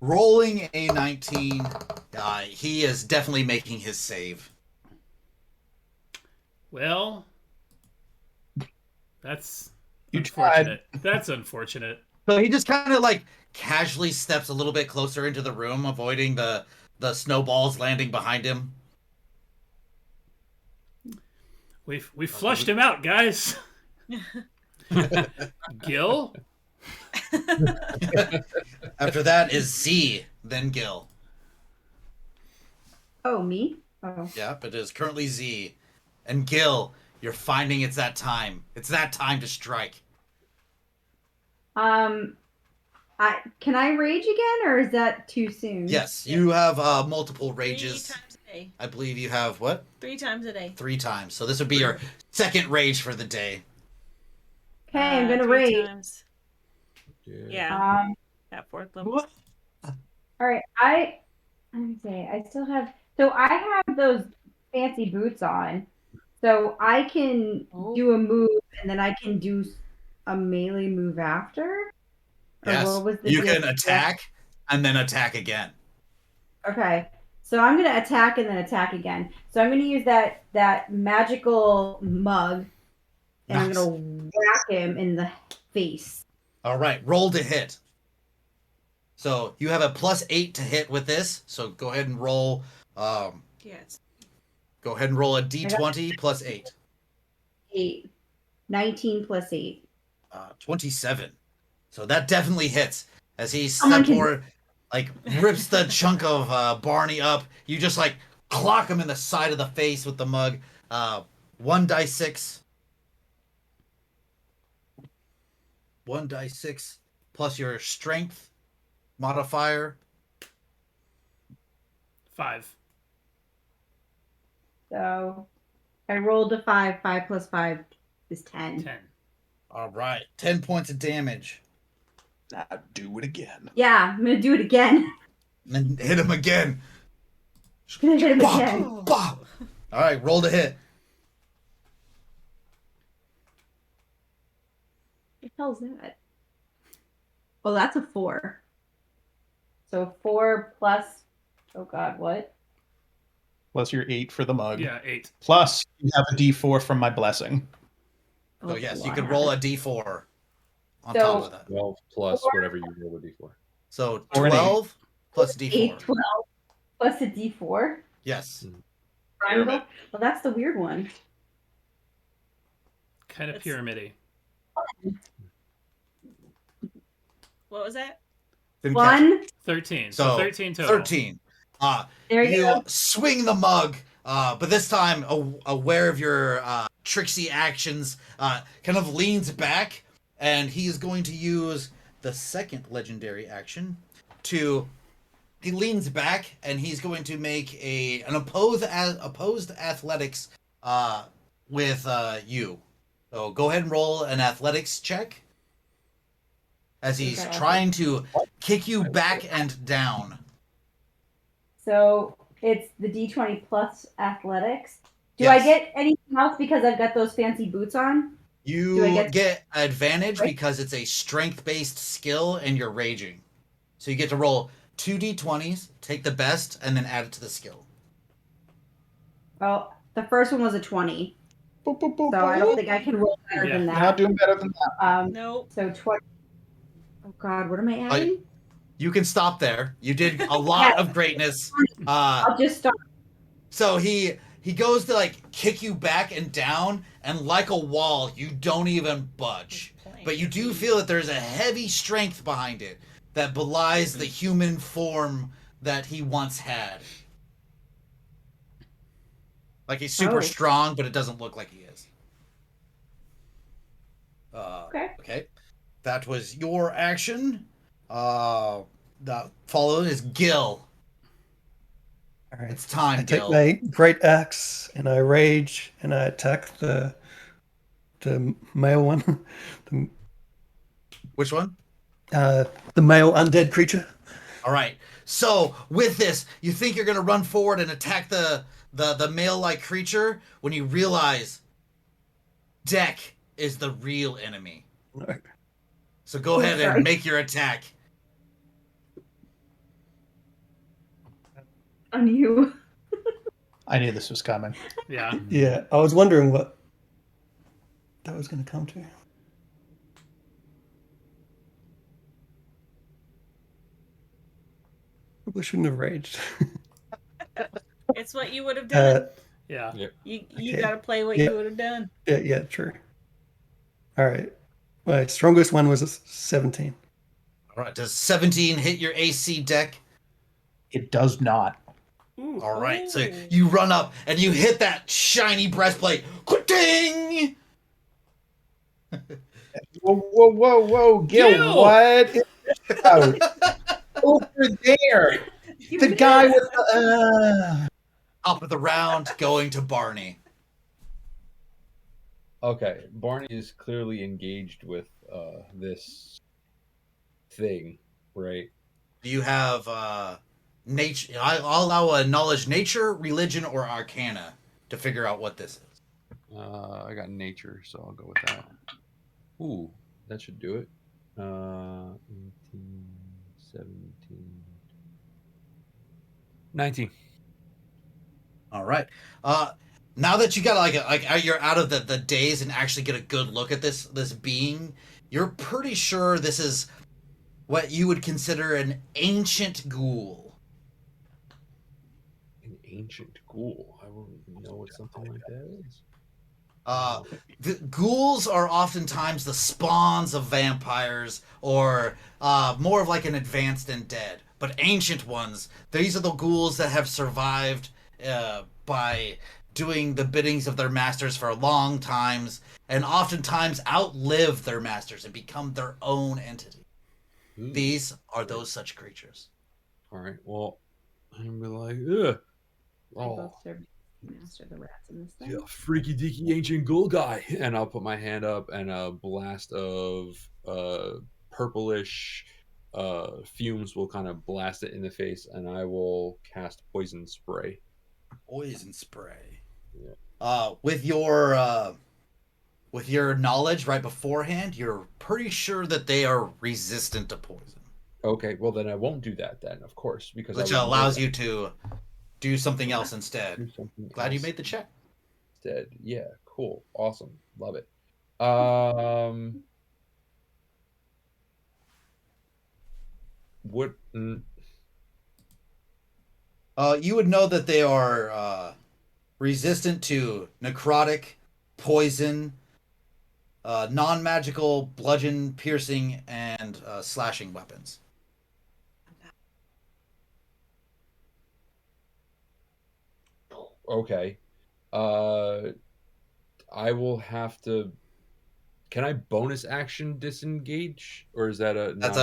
Rolling a 19. He is definitely making his save. Well, that's You unfortunate. That's unfortunate. So he just kind of like casually steps a little bit closer into the room, avoiding the snowballs landing behind him. We flushed him out, guys. Gil? After that is Z, then Gil. Oh, me? Oh. Yep, it is currently Z. And Gil, you're finding it's that time. It's that time to strike. Can I rage again, or is that too soon? Yes, you have multiple 3 rages. times a day. I believe you have what? 3 times a day. 3 times. So this would be your second rage for the day. Okay, I'm gonna 3 rage. times. Yeah, at 4th level. All right. Let me say, I still have. So I have those fancy boots on, so I can do a move, and then I can do a melee move after. Or Yes, what was the you deal? can attack and then attack again. Okay. So I'm gonna attack and then attack again. So I'm gonna use that magical mug, and I'm Nice. gonna whack him in the face. All right, roll to hit. So you have a +8 to hit with this. So go ahead and roll. Yes. Go ahead and roll a d20 plus 8. 8. 19 plus 8. 27. So that definitely hits as he Someone step can- forward, like rips the chunk of Barney up. You just like clock him in the side of the face with the mug. 1d6. 1d6 plus your strength modifier. 5. So I rolled a 5. 5 plus 5 is 10. 10. All right, 10 points of damage. Now do it again. Yeah, I'm gonna do it again. And then hit him again. I'm gonna hit him Bah, again. bah. All right, roll to hit. What the hell's that? Oh, that's a 4. So 4 plus. Oh God, what? Plus your 8 for the mug. Yeah, 8. Plus you have a D4 from my blessing. So yes, you I can have roll it. a d4 on So- top of that. 12 plus 4. whatever you roll a d4. So 4 and 12 plus d4. 8, 12 plus a D4. Yes. Triangle. Well, that's the weird one. Kind of That's- pyramidy. What was that? Didn't catch it. 1. 13. So So 13 total. 13. There you You go. swing the mug, but this time, aware of your tricksy actions, kind of leans back, and he is going to use the second legendary action to. He leans back, and he's going to make an opposed athletics with you. So go ahead and roll an athletics check as he's Okay. trying to kick you back and down. So it's the D20 plus athletics. Do Yes. I get anything else because I've got those fancy boots on? You Do I get advantage Right. because it's a strength-based skill and you're raging. So you get to roll 2 d20s, take the best, and then add it to the skill. Well, the first one was a 20. Boop, boop, boop, So I boop. don't think I can roll better Yeah. than You're not that. doing better than that. Nope. So 20. Oh God, what am I adding? You can stop there. You did a lot of greatness. I'll just start. So he goes to like kick you back and down, and like a wall, you don't even budge. But you do feel that there's a heavy strength behind it that belies the human form that he once had. Like he's super Oh. strong, but it doesn't look like he is. Okay. Okay. That was your action. That followed is Gil. All right. It's time, I take Gil. my great axe and I rage and I attack the male one, Which one? the male undead creature. All right. So with this, you think you're gonna run forward and attack the male-like creature when you realize Deck is the real enemy. All right. So go Oh, ahead sorry. and make your attack. On you. I knew this was coming. Yeah. Yeah, I was wondering what that was going to come to. Probably shouldn't have raged. It's what you would have done. Yeah. You okay. got to play what Yeah. you would have done. Yeah, true. All right. My strongest one was a 17. All right. Does 17 hit your AC, Deck? It does not. Ooh. All right. So Ooh. you run up and you hit that shiny breastplate. Ding! Whoa, Gil, Gil! what is this about? Over there. You The guy missed. with the Up of the round, going to Barney. Okay, Barney is clearly engaged with this thing, right? Do you have nature? I'll allow a knowledge, nature, religion, or arcana to figure out what this is. I got nature, so I'll go with that. Ooh, that should do it. 18, 17, 19. All right. Now that you got like you're out of the daze and actually get a good look at this being, you're pretty sure this is what you would consider an ancient ghoul. An ancient ghoul. I wouldn't even know what something like that is. The ghouls are oftentimes the spawns of vampires, or more of like an advanced undead. But ancient ones, these are the ghouls that have survived by doing the biddings of their masters for long times, and oftentimes outlive their masters and become their own entity. Ooh. These are those such creatures. All right. Well, I'm gonna be like, ugh. I Oh, both serve master the rats in this thing. yeah, freaky deaky ancient ghoul guy. And I'll put my hand up, and a blast of purplish fumes will kind of blast it in the face, and I will cast poison spray. Poison spray. Yeah. With your knowledge right beforehand, you're pretty sure that they are resistant to poison, Okay, well then I won't do that then, of course, because which allows you to do something else instead. do something Glad you else made the check. instead. Yeah, cool, awesome, love it. What? You would know that they are resistant to necrotic, poison, non-magical, bludgeon, piercing, and slashing weapons. Okay. I will have to. Can I bonus action disengage, or is that a? It's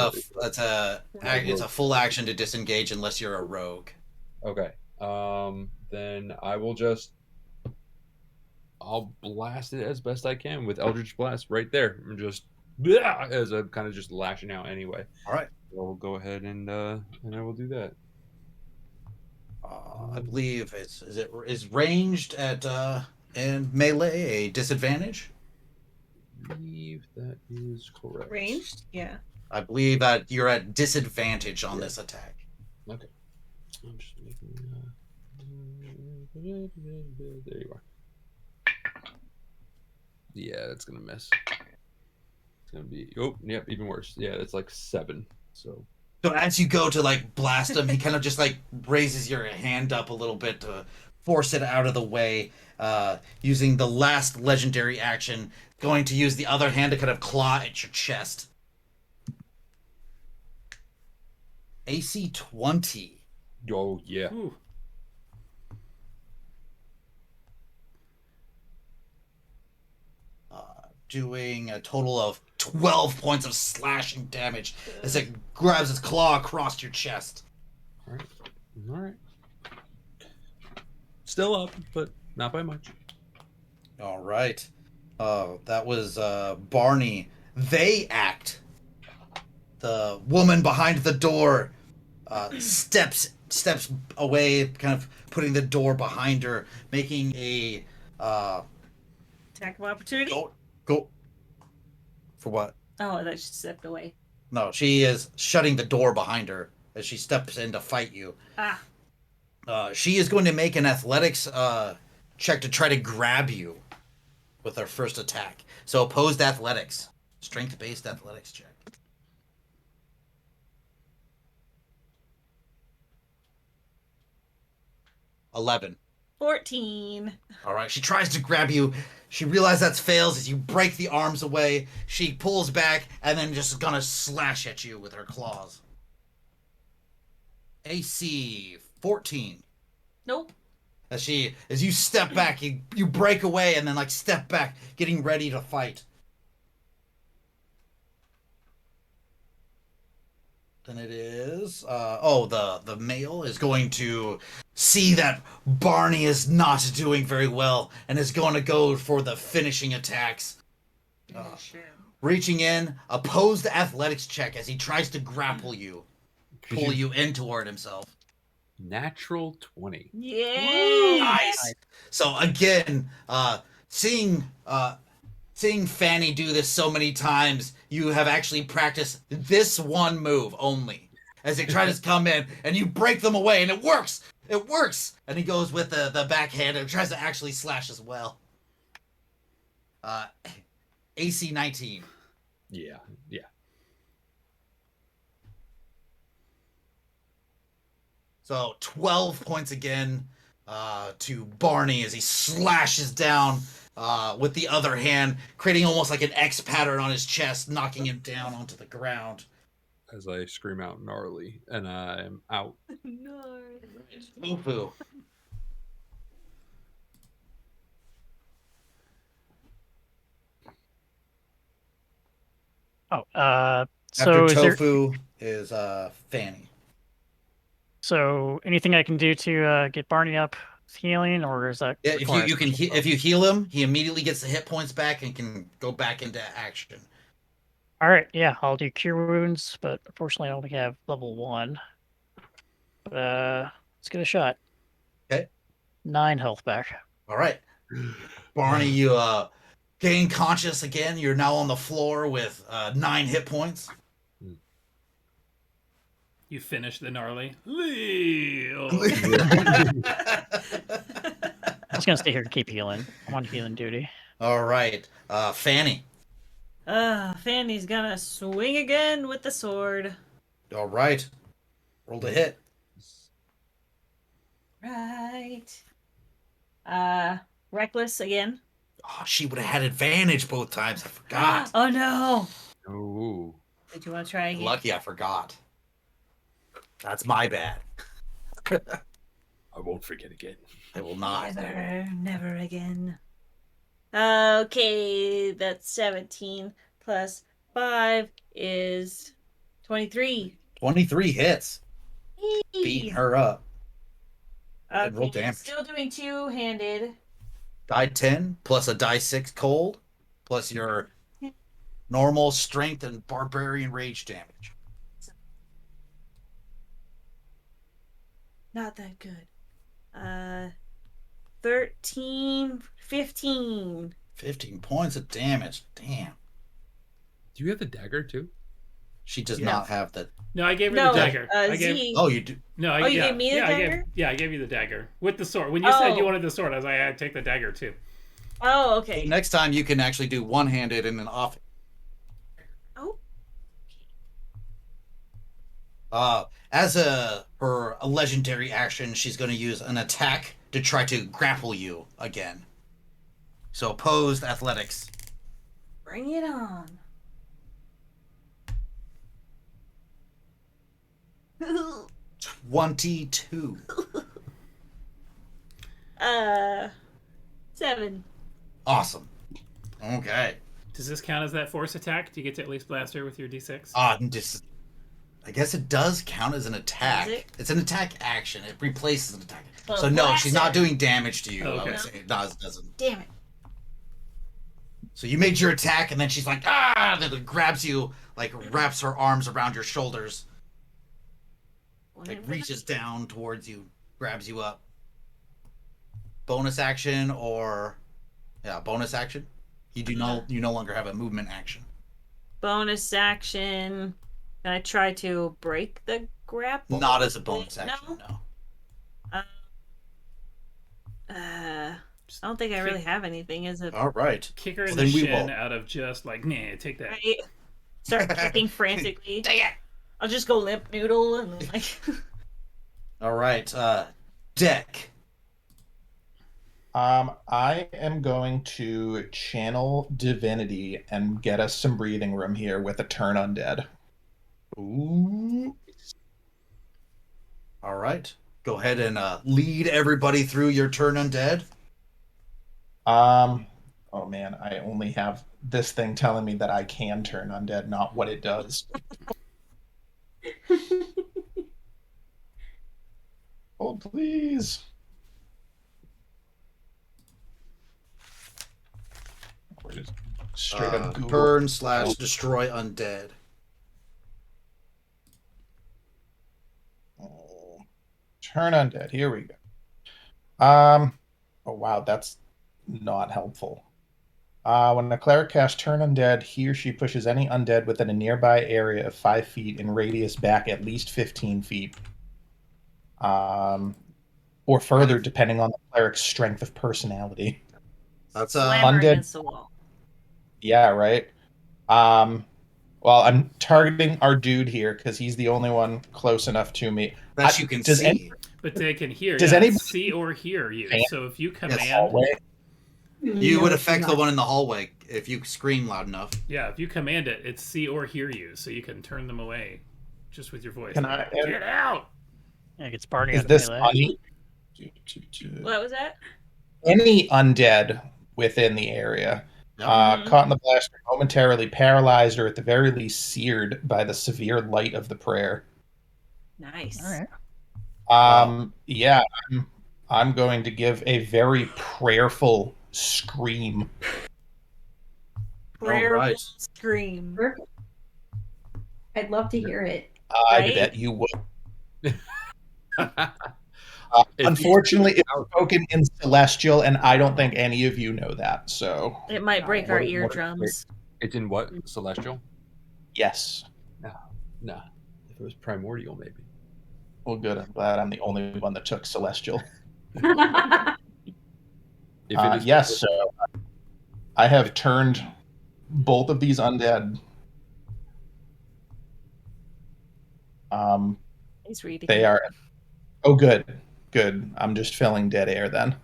a full action to disengage unless you're a rogue. Okay. Then I'll blast it as best I can with Eldritch Blast right there. I'm just as I'm kind of just lashing out anyway. All right. I'll go ahead and I will do that. I believe is ranged at in melee a disadvantage. I believe that is correct. Ranged? Yeah. I believe that you're at disadvantage on this attack. Okay. I'm just making. There you are. Yeah, that's gonna miss. It's gonna be. Oh, yep, even worse. Yeah, it's like 7. So. So as you go to like blast him, he kind of just like raises your hand up a little bit to force it out of the way, using the last legendary action, going to use the other hand to kind of claw at your chest. AC 20. Oh yeah. Ooh. Doing a total of 12 points of slashing damage as it grabs its claw across your chest. All right. Still up, but not by much. All right. That was Barney. They act. The woman behind the door steps away, kind of putting the door behind her, making a Attack of opportunity. go for what? Oh, that she stepped away. No, she is shutting the door behind her as she steps in to fight you. Ah. She is going to make an athletics check to try to grab you with her first attack. So opposed athletics, strength-based athletics check. $11. 14. All right, she tries to grab you. She realizes that fails as you break the arms away. She pulls back and then just gonna slash at you with her claws. AC 14. Nope. As you step back, you break away and then like step back, getting ready to fight. Then it is the male is going to see that Barney is not doing very well and is going to go for the finishing attacks. Reaching in, opposed athletics check as he tries to grapple you, pull you in toward himself. Natural 20. Yeah. Nice. So again, seeing Fanny do this so many times, you have actually practiced this one move only. As they try to come in, and you break them away, and it works. It works. And he goes with the backhand and tries to actually slash as well. AC 19. Yeah. So 12 points again to Barney as he slashes down with the other hand, creating almost like an X pattern on his chest, knocking him down onto the ground. As I scream out gnarly, and I'm out. No. Tofu. So After is there Tofu is Fanny. so anything I can do to get Barney up with healing, or is that Yeah, if require you can special if you heal him, he immediately gets the hit points back and can go back into action. All right, yeah, I'll do cure wounds, but unfortunately I only have level 1. But let's get a shot. Okay. 9 health back. All right, Barney, you gain conscious again. You're now on the floor with 9 hit points. You finish the gnarly. Leo. I was gonna stay here to keep healing. I'm on healing duty. All right, Fanny. Fanny's gonna swing again with the sword. All right, roll to hit. Right. Reckless again. Oh, she would have had advantage both times. I forgot. Oh no. Oh. Did you want to try again? Lucky I forgot. That's my bad. I won't forget again. I will not. Never again. Okay, that's 17 plus 5 is 23. 23 hits. Beating her up. And roll Okay, damage. still doing two-handed. Die 10 plus a die 6 cold plus your normal strength and barbarian rage damage. Not that good. 13, 15. 15 points of damage. Damn. Do you have the dagger too? She does Yeah. not have the. No, I gave her No, the dagger. I gave. Z. Oh, you do. No, Oh, you yeah, gave me the yeah, dagger? I gave you the dagger with the sword. When you said Oh. you wanted the sword, I was like, I'd take the dagger too. Oh, okay. Next time you can actually do one-handed and then off. Oh. As her legendary action, she's going to use an attack to try to grapple you again. So opposed athletics. Bring it on. 22. 7. Awesome. Okay. Does this count as that force attack? Do you get to at least blast her with your d6? I guess it does count as an attack. Does it? It's an attack action. It replaces an attack. Well, So no, blast she's not her. doing damage to you. I Okay. would say no, it doesn't. Damn it. So you made your attack, and then she's like, ah! Then it grabs you, like wraps her arms around your shoulders, like reaches down towards you, grabs you up. Bonus action or bonus action. You no longer have a movement action. Bonus action. Can I try to break the grapple? Not as a bonus action. No. I don't think I really have anything as a. All right. Kick her in Well, the then we shin will. out of just like, nah, take that. I start kicking frantically. Dang it! I'll just go limp noodle and like. All right. Deck. I am going to channel divinity and get us some breathing room here with a turn undead. Ooh. All right. Go ahead and lead everybody through your turn undead. Oh man, I only have this thing telling me that I can turn undead, not what it does. Oh, please. We're just straight up Google. Burn / destroy undead. Oh, turn undead. Here we go. Oh wow, that's not helpful. When a cleric casts Turn Undead, he or she pushes any undead within a nearby area of 5 feet in radius back at least 15 feet. Or further, depending on the cleric's strength of personality. That's Slam her undead. against the wall. Yeah, right. Well, I'm targeting our dude here because he's the only one close enough to me. that you can does see. any- But they can hear. Does yeah, anybody- see or hear you? Can- So if you Yes, command, hallway. You would No, affect she's the not. one in the hallway if you scream loud enough. yeah, if you command it, it's see or hear you, so you can turn them away, just with your voice. Can I- Get out? Yeah, it gets Barney Is out of this melee. funny? What was that? Any undead within the area caught in the blast are momentarily paralyzed or at the very least seared by the severe light of the prayer. Nice. All right. Yeah, I'm going to give a very prayerful scream. Prayer Alright. scream. Perfect. I'd love to hear it. I Right? bet you would. If you- Unfortunately, it's spoken in Celestial, and I don't think any of you know that. So, It might break our What- what- eardrums. It's in what? Celestial? yes. No. If it was primordial, maybe. Well, good. I'm glad I'm the only one that took Celestial. If it is Yes, so I have turned both of these undead. He's reading. They are. Oh, good. Good. I'm just filling dead air then.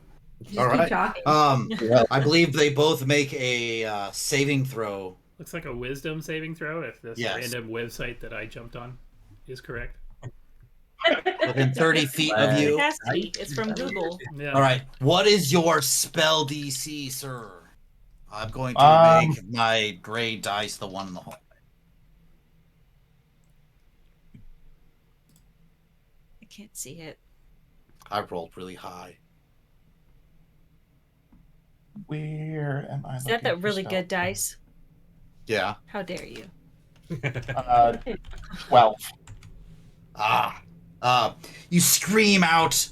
Just All keep right. talking. Well, I believe they both make a saving throw. Looks like a wisdom saving throw if this Yes. random website that I jumped on is correct. Within 30 feet of you. Fantastic. It's from Google. Yeah. All right. What is your spell DC, sir? I'm going to make my gray dice the one in the hole. I can't see it. I rolled really high. where am I? Is that looking the for really spell? good dice? Yeah. How dare you? 12. You scream out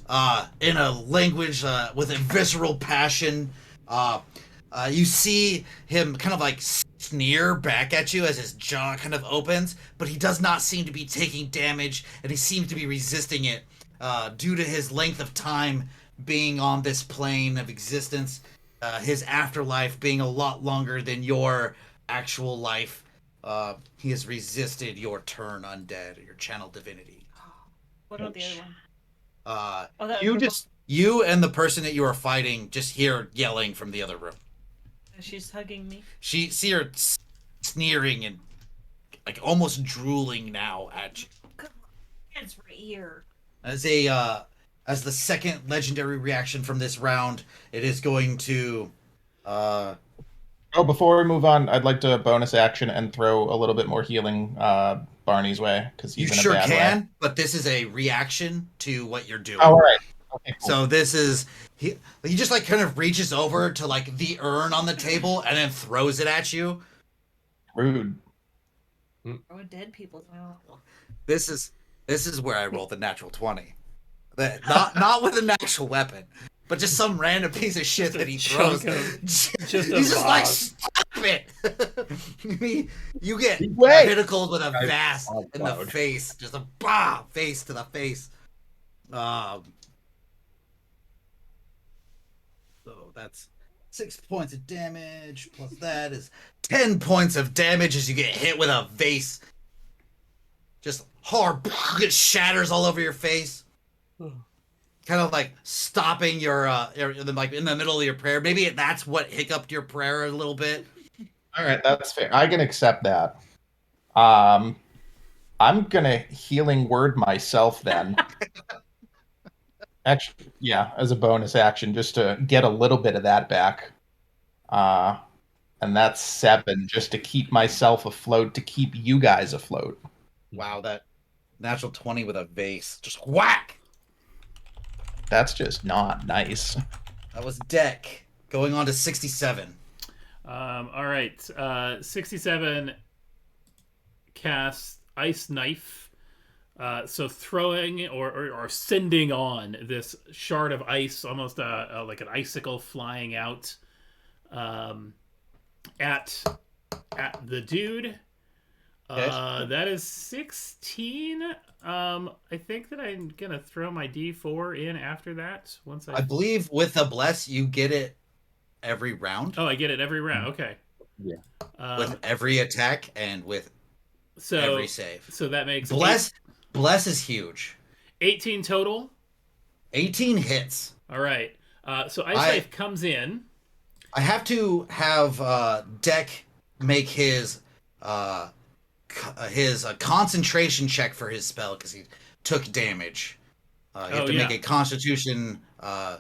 in a language with a visceral passion. You see him kind of like sneer back at you as his jaw kind of opens, but he does not seem to be taking damage, and he seems to be resisting it due to his length of time being on this plane of existence, his afterlife being a lot longer than your actual life. He has resisted your turn undead, your channel divinity. What about the other one? Uh, Oh, that You was just. you and the person that you are fighting just hear yelling from the other room. She's hugging me. She see her sneering and like almost drooling now at you. It's right here. As as the second legendary reaction from this round, it is going to Oh, before we move on, I'd like to bonus action and throw a little bit more healing Barney's way because You he's in a sure bad can, way. but this is a reaction to what you're doing. Oh, all right. Okay, cool. So this is he just like kind of reaches over to like the urn on the table and then throws it at you. Rude. Throwing dead people's mouth. This is where I rolled the natural 20. That not with an actual weapon, but just some random piece of shit that he throws. Just He's a just like, vase. stop it! You get Wait. pinnacled with a vase Oh, in the God. face, just a bah face to the face. So that's 6 points of damage, plus that is 10 points of damage as you get hit with a vase. Just hard, it shatters all over your face. Kind of like stopping your like in the middle of your prayer. Maybe that's what hiccuped your prayer a little bit. All right, that's fair. I can accept that. I'm gonna healing word myself then. Actually, yeah, as a bonus action, just to get a little bit of that back. And that's 7, just to keep myself afloat, to keep you guys afloat. Wow, that natural 20 with a vase. Just whack! That's just not nice. That was deck. Going on to 67. All right. 67 casts Ice Knife. So throwing or sending on this shard of ice, almost like an icicle flying out at the dude. Okay. That is 16. I think that I'm gonna throw my D4 in after that. Once I believe with a bless, you get it every round. Oh, I get it every round. Okay. Yeah. With every attack and with every save. So that makes Bless is huge. 18 total. 18 hits. All right. So Ice Knife comes in. I have to have Deck make his concentration check for his spell because he took damage. You have to make a Constitution. I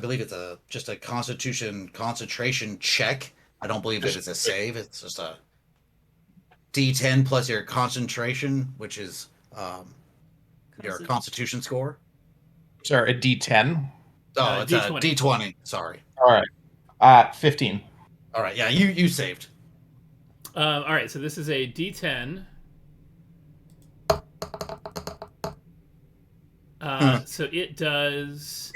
believe it's just a Constitution concentration check. I don't believe it is a save. It's just a D10 plus your concentration, which is your Constitution score. Sorry, a D10. Oh, it's D20. a D20. Sorry. All right. 15. All right. Yeah, you saved. All right. So this is a D10. So it does.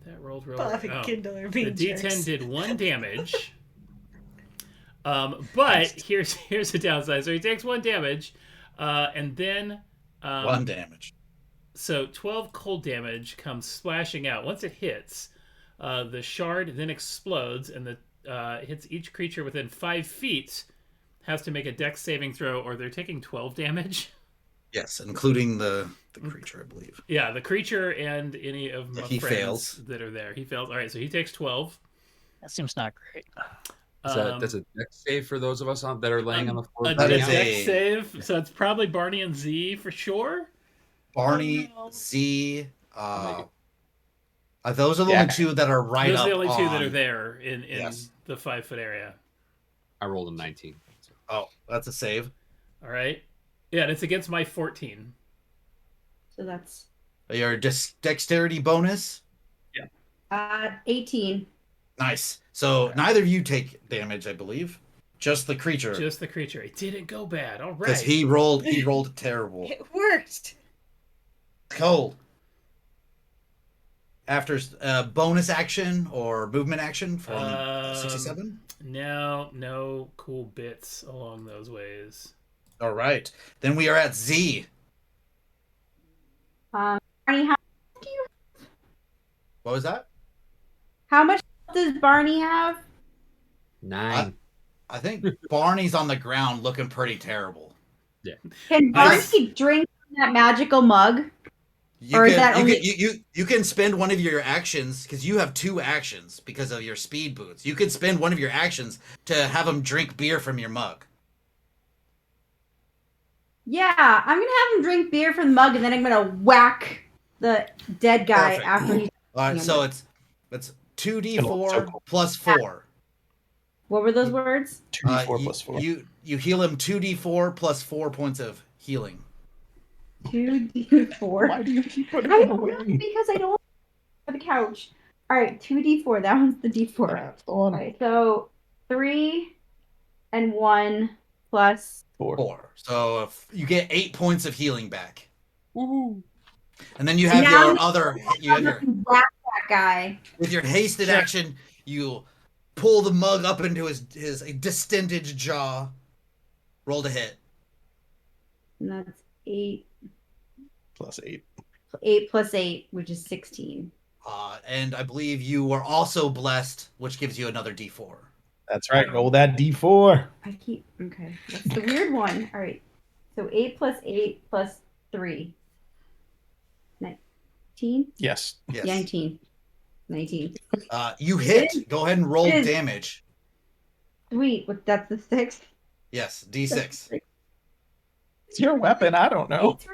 That rolled real. Kindler The D10 did 1 damage. But here's the downside. So he takes 1 damage, and then 1 damage. So 12 cold damage comes splashing out. Once it hits, the shard then explodes, and hits each creature within 5 feet. Has to make a Dex saving throw, or they're taking 12 damage. Yes, including the creature, I believe. Yeah, the creature and any of my friends fails. that are there. He fails. All right, so he takes 12. That seems not great. That's a dex save for those of us that are laying on the floor. A That Dex is save. So it's probably Barney and Z for sure. Barney, Oh, no. Z. Those are the only two that are right Those up are the only two that on- are there in Yes. the 5-foot area. I rolled a 19. So. Oh, that's a save. All right. Yeah, and it's against my 14. So that's Your dexterity bonus. 18. Nice. So neither of you take damage, I believe. Just the creature. Just the creature. It didn't go bad. All Because right. he rolled terrible. It worked. Cold. After bonus action or movement action from 67? No cool bits along those ways. All right. Then we are at Z. Barney, how What was that? much does Barney have? 9. I think Barney's on the ground looking pretty terrible. Can Barney drink from that magical mug? Or is that only- You can spend one of your actions because you have 2 actions because of your speed boots. You can spend one of your actions to have him drink beer from your mug. Yeah, I'm gonna have him drink beer from the mug, and then I'm gonna whack the dead guy Perfect. after he's. All right, so it's 2d4 plus 4. What were those words? 2d4 plus 4. you heal him 2d4 plus 4 points of healing. 2d4. Why do you keep putting I them don't know, away? because I don't have the couch. All right, 2d4. That one's the d4. That's the one. All right, so 3 and 1 plus 4. So you get 8 points of healing back. Woohoo! And then you have Now your other. You have your whack that guy. with your hasted action. You pull the mug up into his distended jaw. Roll to hit. And that's 8. Plus 8. 8 plus 8, which is 16. And I believe you are also blessed, which gives you another d4. That's right. Roll that d4. Okay. That's the weird one. All right. So 8 plus 8 plus 3. 19? Yes. Yes. 19. 19. You hit. Go ahead and roll It is. damage. Sweet. That's the 6. Yes, d6. It's your weapon. I don't know. It's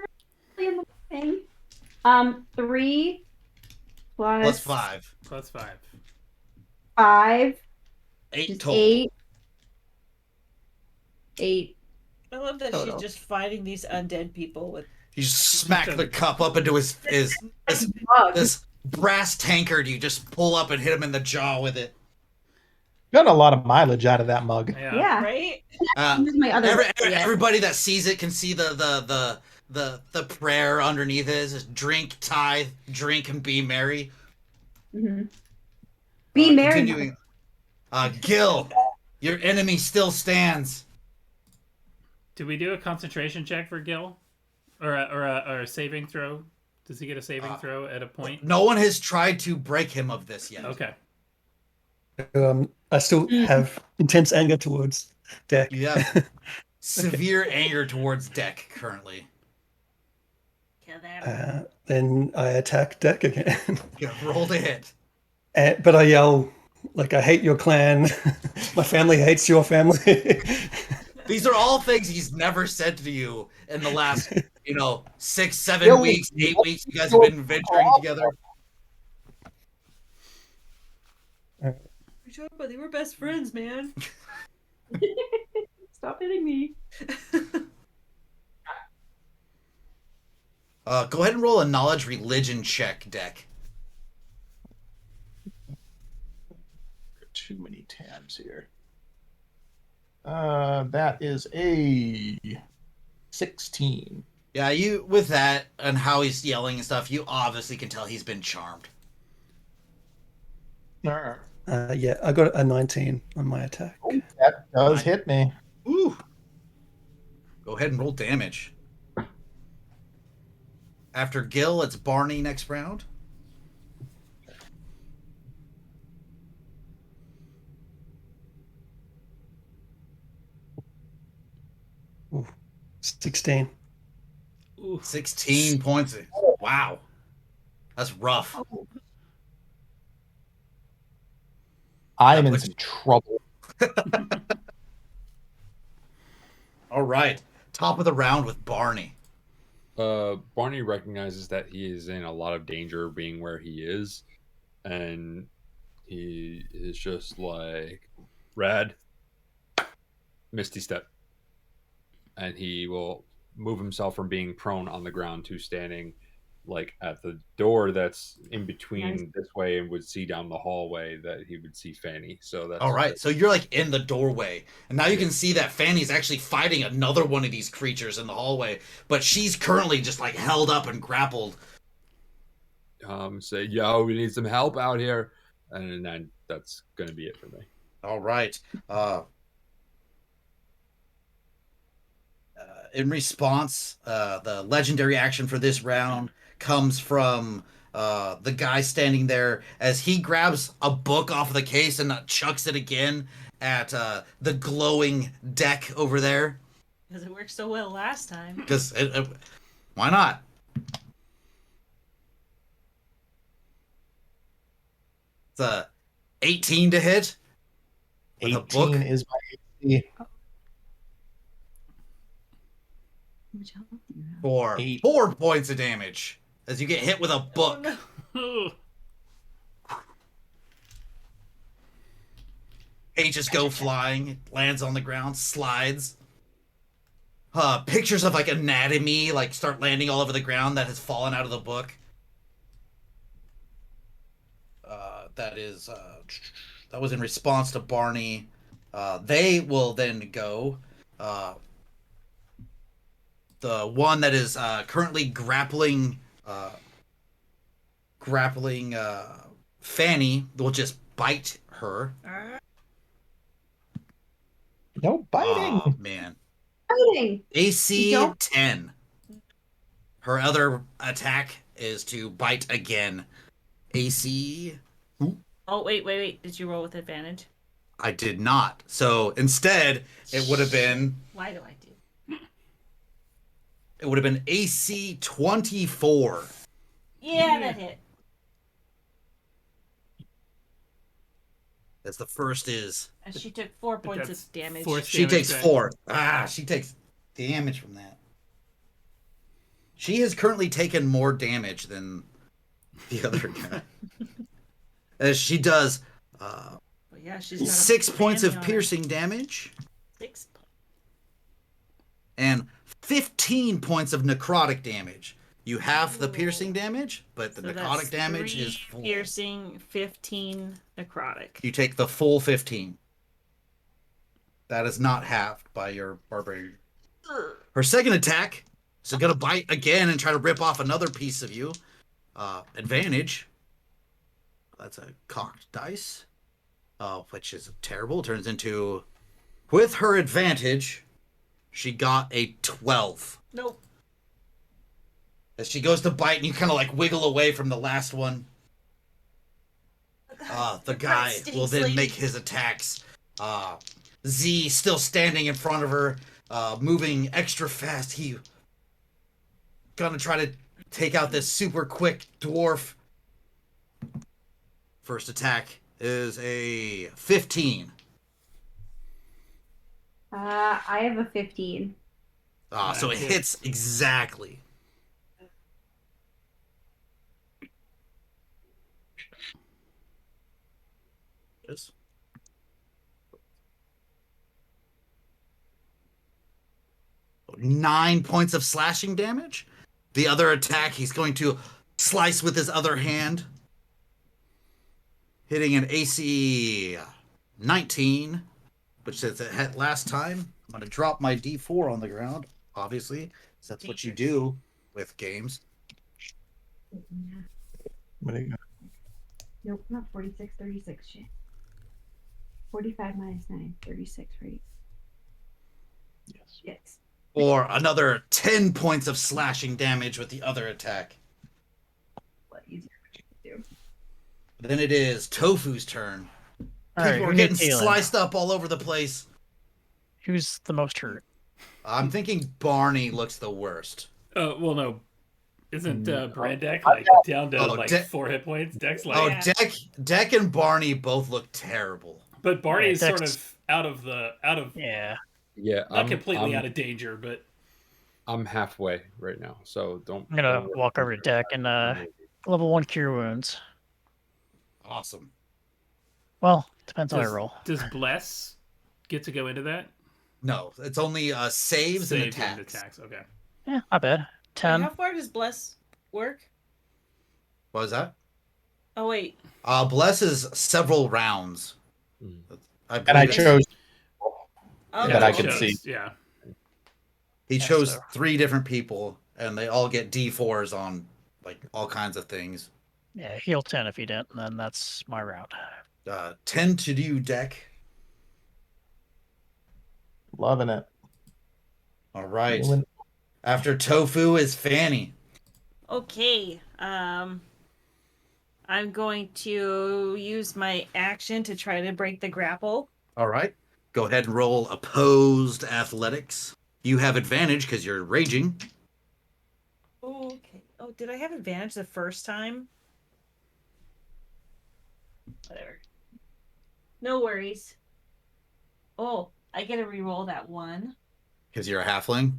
really in the thing. 3 Plus 5. Plus 5. 5 8 is total. 8. 8. I love that Total. she's just fighting these undead people with. You just smack the cup up into his Mug. this brass tankard. You just pull up and hit him in the jaw with it. Got a lot of mileage out of that mug. Yeah. Right? Use my other Everybody that sees it can see the prayer underneath it. It says, drink, tithe, drink, and be merry. Mm-hmm. Be merry. Continuing. Gil, your enemy still stands. Do we do a concentration check for Gil, or a saving throw? Does he get a saving throw at a point? No one has tried to break him of this yet. Okay. I still have intense anger towards Deck. You have severe anger towards Deck currently. Kill them. Then I attack Deck again. Yeah, roll to hit. But I yell, like, I hate your clan. My family hates your family. These are all things he's never said to you in the last, 6, 7 Gil, weeks, 8 weeks. You guys have been venturing together. They were best friends, man. Stop hitting me. Go ahead and roll a knowledge religion check, Deck. Too many tabs here. That is a 16. Yeah, you with that and how he's yelling and stuff, you obviously can tell he's been charmed. Yeah, I got a 19 on my attack. Oh, that does hit me. Ooh. Go ahead and roll damage. After Gil, it's Barney next round. Ooh, 16. Ooh. 16 points. Wow. That's rough. I am in some trouble. All right. Top of the round with Barney. Barney recognizes that he is in a lot of danger being where he is, and he is just like, Red, Misty Step. And he will move himself from being prone on the ground to standing like at the door that's in between this way and would see down the hallway that he would see Fanny. So that's all right. So you're like in the doorway, and now you can see that Fanny's actually fighting another one of these creatures in the hallway, but she's currently just like held up and grappled. Say, yo, we need some help out here, and then that's gonna be it for me. All right. In response, the legendary action for this round comes from the guy standing there as he grabs a book off of the case and chucks it again at the glowing Deck over there. Because it worked so well last time. Because why not? It's a 18 to hit. With a book. 18 is my AC. For 4 points of damage as you get hit with a book. Oh, pages go flying, it lands on the ground, slides. Pictures of like anatomy like start landing all over the ground that has fallen out of the book. That was in response to Barney. They will then go. The one that is currently grappling Fanny will just bite her. No biting. Oh man. Fighting. AC You don't- 10. Her other attack is to bite again. AC. Oh, wait. Did you roll with advantage? I did not. So instead, it would have been Why do I do? AC 24. Yeah, that hit. As the first is. And she took 4 points that's of damage. force She damage, takes right? 4. She takes damage from that. She has currently taken more damage than the other guy. As she does But yeah, she's got a 6 points Fanny of on her. piercing damage 6 points. and 15 points of necrotic damage. You have the piercing damage, but the So necrotic that's damage 3 is full. piercing, 15 necrotic. You take the full 15. That is not halved by your barbarian. Her second attack is going to bite again and try to rip off another piece of you. Advantage. That's a cocked dice, which is terrible. Turns into, with her advantage, she got a 12. Nope. As she goes to bite, and you kind of like wiggle away from the last one. The guy will then make his attacks. Z still standing in front of her, moving extra fast. He gonna try to take out this super quick dwarf. First attack is a 15. I have a 15. So it hits exactly. Yes. Nine points of slashing damage. The other attack, he's going to slice with his other hand, hitting an AC 19, which says it hit last time. I'm going to drop my D4 on the ground, obviously. So that's what you do with games. What do you got? Nope, not 46, 36. Shit. 45 minus 9, 36, right? Yes. Yes. Or another 10 points of slashing damage with the other attack. What easier would you do? Then it is Tofu's turn. All right, People are who getting needs healing? sliced up all over the place. Who's the most hurt? I'm thinking Barney looks the worst. Well, no. Isn't Brandek like down to Oh, like De- 4 hit points? Deck's like, Oh, Yeah. Deck and Barney both look terrible. but Barney's Yeah, sort Deck's- of out of Yeah. Yeah, not completely out of danger, but I'm halfway right now, so don't. I'm gonna don't worry. walk over to Deck and level 1 cure wounds. Awesome. Well, depends how I does, roll. does Bless get to go into that? No, it's only saves and Saves attacks. Okay. Yeah, not bad. 10. How far does Bless work? What was that? Oh, wait. Bless is several rounds. Mm. And I believe it's- chose Okay. that I it could shows, see. Yeah. He Yeah, chose so- 3 different people, and they all get D4s on like all kinds of things. Yeah, heal 10 if you didn't, and then that's my round. 10 to do Deck. loving it. All right. When- After Tofu is Fanny. Okay. I'm going to use my action to try to break the grapple. All right. Go ahead and roll opposed athletics. You have advantage because you're raging. Okay. Oh, did I have advantage the first time? Whatever. No worries. Oh, I get to re-roll that one. Because you're a halfling.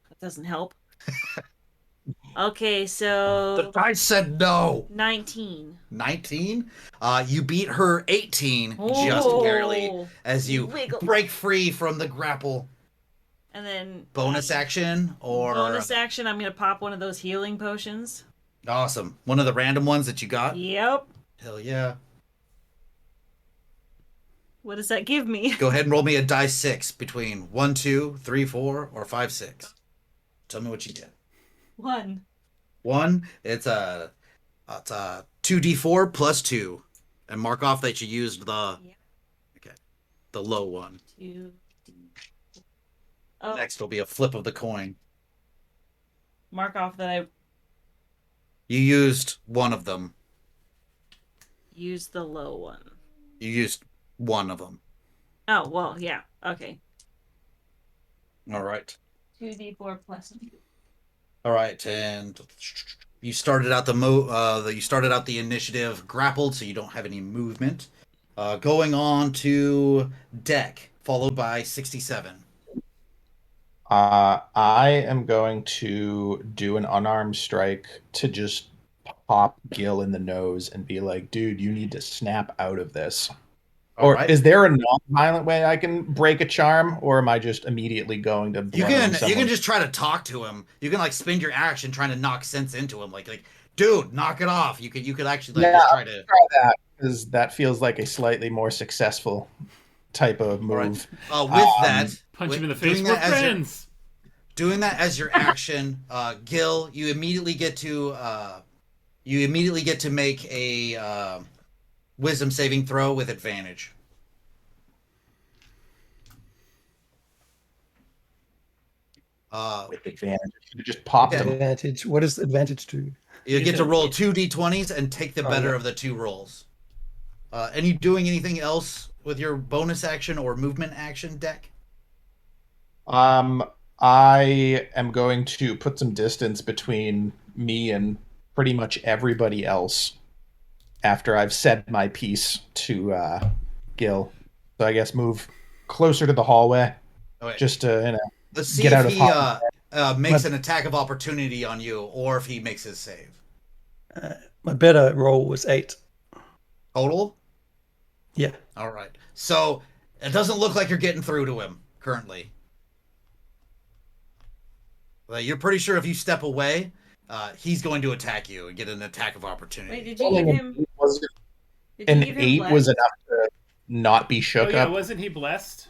That doesn't help. Okay, The so dice said no. 19. 19. You beat her 18 just barely Oh, as you wiggle. break free from the grapple. And then Bonus action or bonus action, I'm gonna pop one of those healing potions. awesome. One of the random ones that you got. Yep. Hell yeah. What does that give me? Go ahead and roll me a die 6 between 1, 2, 3, 4, or 5, 6. Tell me what you get. 1. 1. It's a 2d4 plus 2, and mark off that you used the low one. 2. Oh, Next will be a flip of the coin. mark off that I You used one of them. used the low one. You used one of them. Oh, well, yeah. Okay. All right. 2d4 plus 2. All right, and you started out you started out the initiative grappled, so you don't have any movement. Going on to deck, followed by 67. I am going to do an unarmed strike to just pop Gil in the nose and be like, dude, you need to snap out of this. All Or right. is there a non-violent way I can break a charm, or am I just immediately going to You bludgeon can someone? just try to talk to him. You can like spend your action trying to knock sense into him, like dude, knock it off. You could actually like Yeah, just try to. try that, because that feels like a slightly more successful type of All right. move. With that, Punch him in the doing face. that We're as your- friends. Doing that as your action, Gil, you immediately get to make a wisdom saving throw with advantage. With advantage, you just popped Yeah. him. Advantage. What does advantage do? You get to roll 2d20s and take the Oh, better yeah. of the two rolls. And you doing anything else with your bonus action or movement action deck? I am going to put some distance between me and pretty much everybody else after I've said my piece to Gil. So I guess move closer to the hallway, Okay. just to Let's see get if out of he harm's makes an attack of opportunity on you, or if he makes his save. My better roll was 8. Total? Yeah. All right. So it doesn't look like you're getting through to him currently. Well, you're pretty sure if you step away, he's going to attack you and get an attack of opportunity. Wait, did you give him? Was Did you an give him 8 was flex? enough to not be Oh shook yeah, up. wasn't he blessed?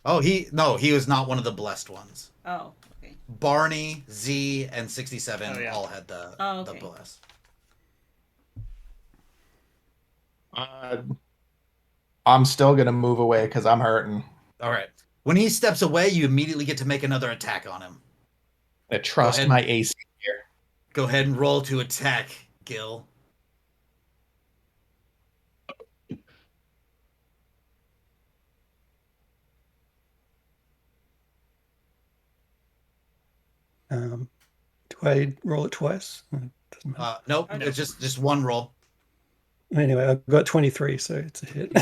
Oh, he was not one of the blessed ones. Oh, okay. Barney, Z, and 67 Oh, yeah. all had the okay. bless. I'm still gonna move away because I'm hurting. All right. When he steps away, you immediately get to make another attack on him. I trust ahead. my AC here. Go ahead and roll to attack, Gil. Do I roll it twice? Doesn't matter. Nope, Oh, no. it's just one roll. Anyway, I've got 23, so it's a hit.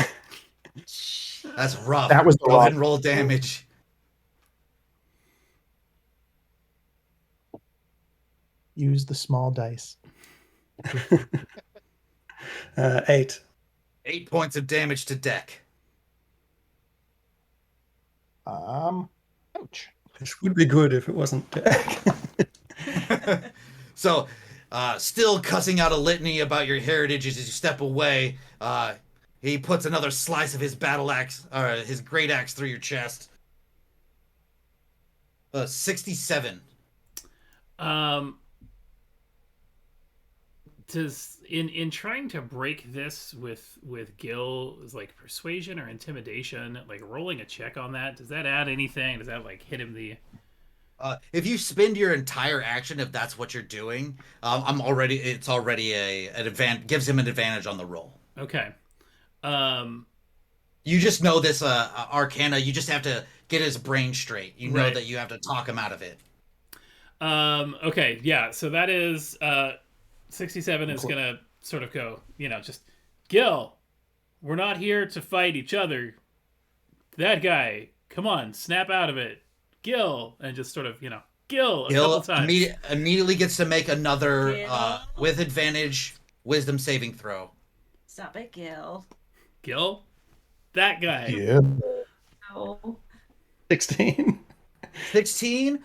That's rough. That was the Go ahead rough. and roll damage. Use the small dice. 8. 8 points of damage to deck. Ouch. This would be good if it wasn't Jack. So, still cussing out a litany about your heritage as you step away, he puts another slice of his battle axe, or his great axe, through your chest. 67. Does in trying to break this with Gil is like persuasion or intimidation, like rolling a check on that, does that add anything? Does that like hit him the If you spend your entire action, if that's what you're doing, it's already an advantage, gives him an advantage on the roll. Okay. You just know this arcana. You just have to get his brain straight. You know Right. that you have to talk him out of it. Okay, yeah, so that is 67 is gonna sort of go, just Gil, we're not here to fight each other. That guy, come on, snap out of it. Gil, and just sort of, Gil a Gil couple times. immediately gets to make another Gil. with advantage wisdom saving throw. Stop it, Gil. Gil, that guy. Yeah. No. 16. 16.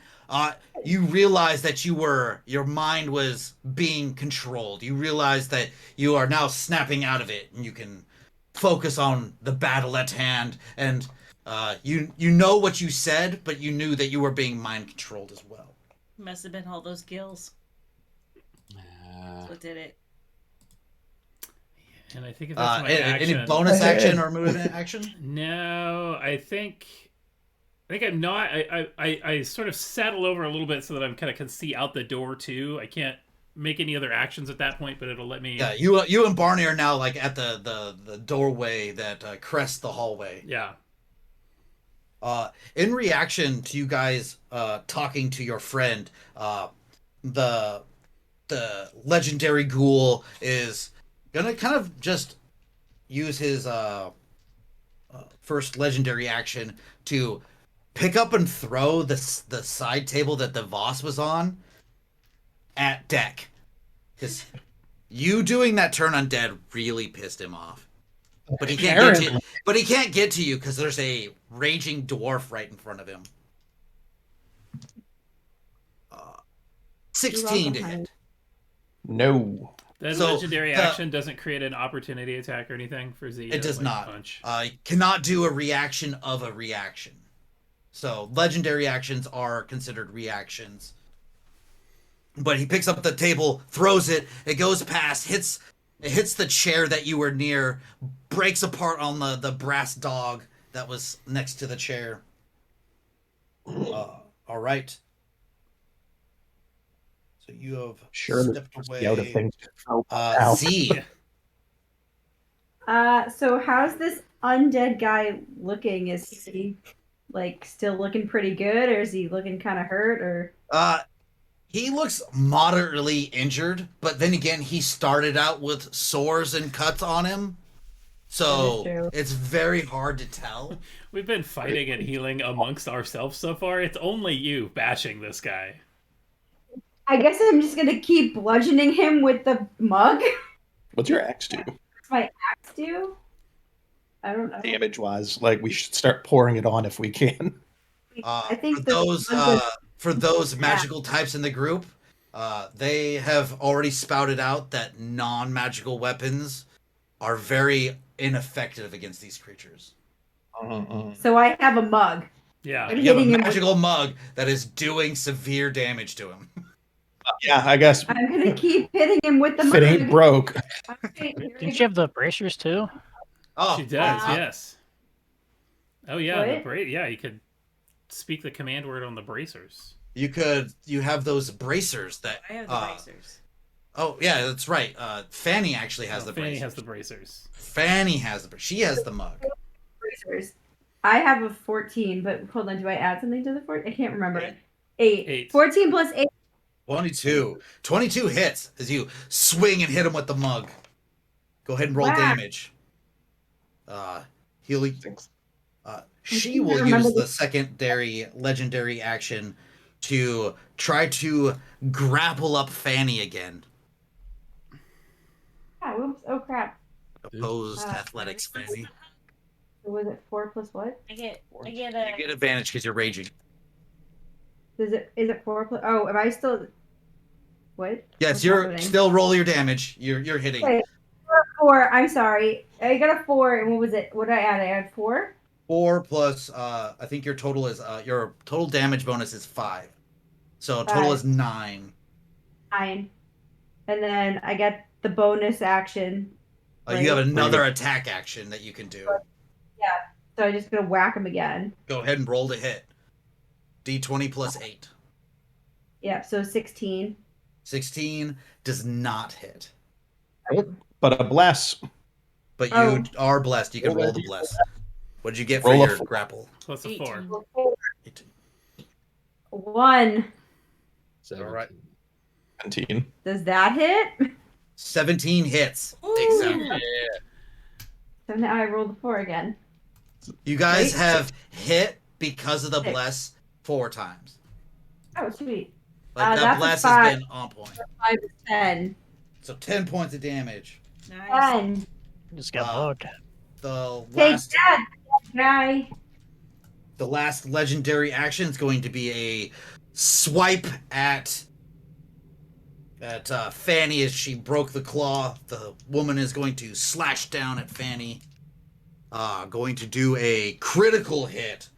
You realize that your mind was being controlled. You realize that you are now snapping out of it, and you can focus on the battle at hand. And you know what you said, but you knew that you were being mind controlled as well. Must have been all those gills. That's what did it. And I think if that's my action. Any bonus action or movement action? No, I think I'm not. I sort of settle over a little bit so that I'm kind of can see out the door too. I can't make any other actions at that point, but it'll let me. Yeah, you and Barney are now like at the doorway that crests the hallway. Yeah. In reaction to you guys talking to your friend, the legendary ghoul is gonna kind of just use his first legendary action to pick up and throw the side table that the Voss was on at Deck. Because you doing that turn undead really pissed him off. But he can't get to, but he can't get to you because there's a raging dwarf right in front of him. 16 to hit. No. That So, legendary action doesn't create an opportunity attack or anything for Z. It does like, not. Punch. Cannot do a reaction of a reaction. So legendary actions are considered reactions. But he picks up the table, throws it, it goes past, it hits the chair that you were near, breaks apart on the brass dog that was next to the chair. All right. So you have stepped away. Out of things. Ow. Z. So how's this undead guy looking? Is he like still looking pretty good, or is he looking kind of hurt, or? He looks moderately injured, but then again, he started out with sores and cuts on him, so true. it's very hard to tell. We've been fighting and healing amongst ourselves so far. It's only you bashing this guy. I guess I'm just gonna keep bludgeoning him with the mug. What's your axe do? What's my axe do? I don't know. Damage wise, like we should start pouring it on if we can. I think For those magical types in the group, they have already spouted out that non-magical weapons are very ineffective against these creatures. So I have a mug. Yeah. I'm You have a hitting him magical mug that is doing severe damage to him. Yeah, I guess I'm gonna keep hitting him with the if mug. it ain't broke. Okay, here we Didn't you have the bracers too? Oh, She does, Uh, yes. Oh yeah, What? yeah, you could speak the command word on the bracers. you have those bracers that. I have the bracers. Oh yeah, that's right. Fanny actually has Oh, the Fanny bracers. has the bracers. Fanny has the. She has the mug. bracers. I have a 14, but hold on, do I add something to the 14? I can't remember. 8. 14 plus 8. 22. 22 hits as you swing and hit him with the mug. Go ahead and roll Wow. damage. She can't will remember use the- the secondary legendary action to try to grapple up Fanny again. Ah, whoops. Oh, crap. Opposed athletics, Fanny. So was it 4 plus what? I get You get advantage because you're raging. Is it 4 plus? Oh, am I still? What? Yes, What's you're happening? still roll your damage. You're hitting. Okay. 4. I'm sorry. I got a 4, and what was it? What did I add? I add 4. 4 plus I think your total is your total damage bonus is 5. So total 5. is 9. 9. And then I get the bonus action. You have Right. another attack action that you can do. So I'm just gonna whack him again. Go ahead and roll to hit. D20 plus 8. Yeah. So 16. 16 does not hit. But a bless. But you Oh. are blessed. You can Roll roll that the bless. What did you get for Roll a your 4. grapple? Plus a 18. 4. 1. 17. 17. Does that hit? 17 hits. Ooh. Exactly. So now I roll the 4 again. You guys Right. have hit because of the 6. bless 4 times. Oh, sweet. Like that That's a blast has 5. been on point. 5 is 10. So 10 points of damage. Nice. 10. Just got Wow. bugged. The Take last that, guy. the last legendary action is going to be a swipe at Fanny as she broke the claw. The woman is going to slash down at Fanny. Going to do a critical hit,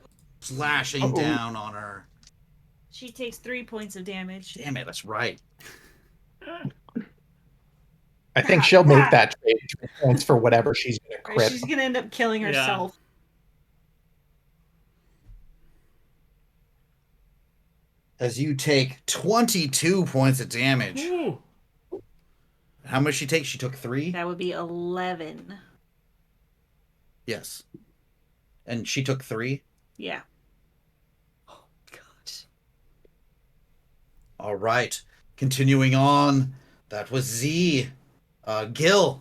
slashing down on her. She takes 3 points of damage. Damn it, that's right. I think she'll make that trade 2 points for whatever she's going to Or crit. she's gonna end up killing Yeah. herself. As you take 22 points of damage. Ooh. How much she take? She took 3? That would be 11. Yes. And she took 3? Yeah. Oh god. All right. Continuing on. That was Z. Gil,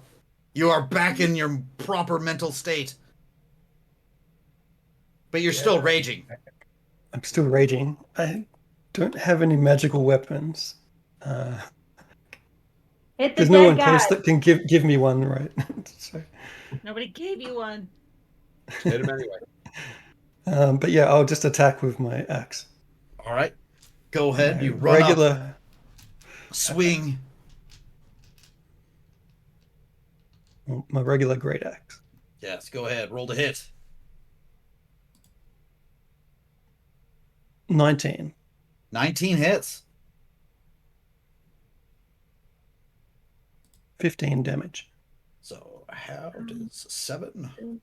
you are back in your proper mental state. But you're still raging. I'm still raging. I don't have any magical weapons. Hit the There's no dead one guy. close that can give me one, right? So, Nobody gave you one. Hit him anyway. but yeah, I'll just attack with my axe. All right. Go ahead. You run up, Regular. swing. My regular great axe. Yes, go ahead. Roll to hit. 19. 19 hits. 15 damage. So how does 7?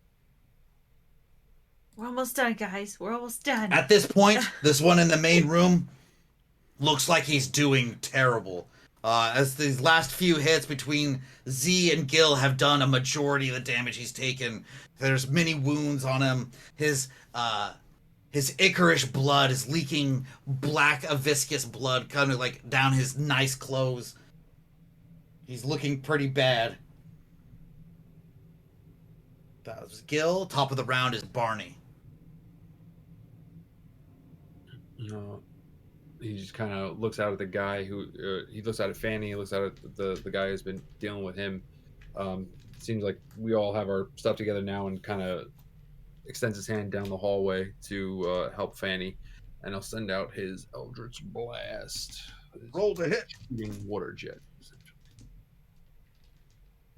We're almost done, guys. We're almost done. At this point, this one in the main room looks like he's doing terrible. As these last few hits between Z and Gil have done a majority of the damage he's taken. There's many wounds on him. His Icarish blood is leaking black, viscous blood kind of like down his nice clothes. He's looking pretty bad. That was Gil. Top of the round is Barney. He just kind of looks out at the guy who he looks out at Fanny. He looks out at the guy who's been dealing with him. Seems like we all have our stuff together now, and kind of extends his hand down the hallway to help Fanny, and he'll send out his Eldritch Blast. Roll to hit. Shooting water jet.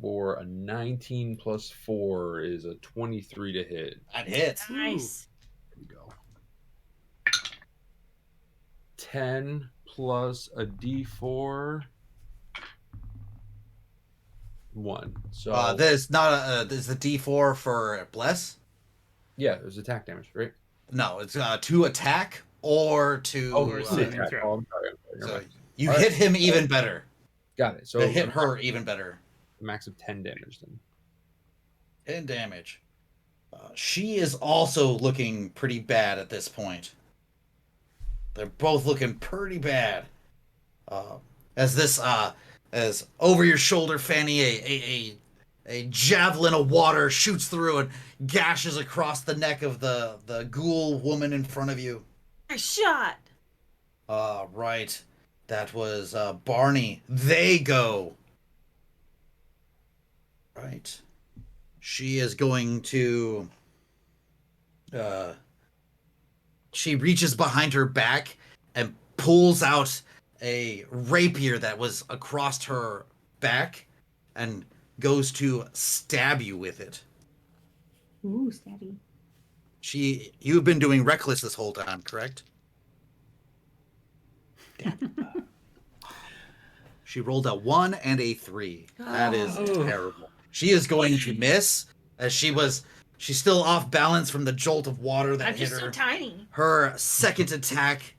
For a 19 plus 4 is a 23 to hit. That hits. Nice. There we go. 10 plus a d4. 1. So This is not a. This is a D4 for bless. yeah, there's attack damage, right? No, it's to attack or to. Or saving attack. throw. Oh, I'm sorry. You're So right. you All hit right. him even better. Got it. So Hit her even better. max of 10 damage then. 10 damage. She is also looking pretty bad at this point. They're both looking pretty bad. As over your shoulder, Fanny, a javelin of water shoots through and gashes across the neck of the ghoul woman in front of you. A shot. Right. That was Barney. They go. Right. She is going to. She reaches behind her back and pulls out a rapier that was across her back and goes to stab you with it. Ooh, stabby. You've been doing reckless this whole time, correct? She rolled a 1 and a 3. That is Oh. terrible. She is going to miss as she's still off balance from the jolt of water that I'm hit just her. so tiny. Her second attack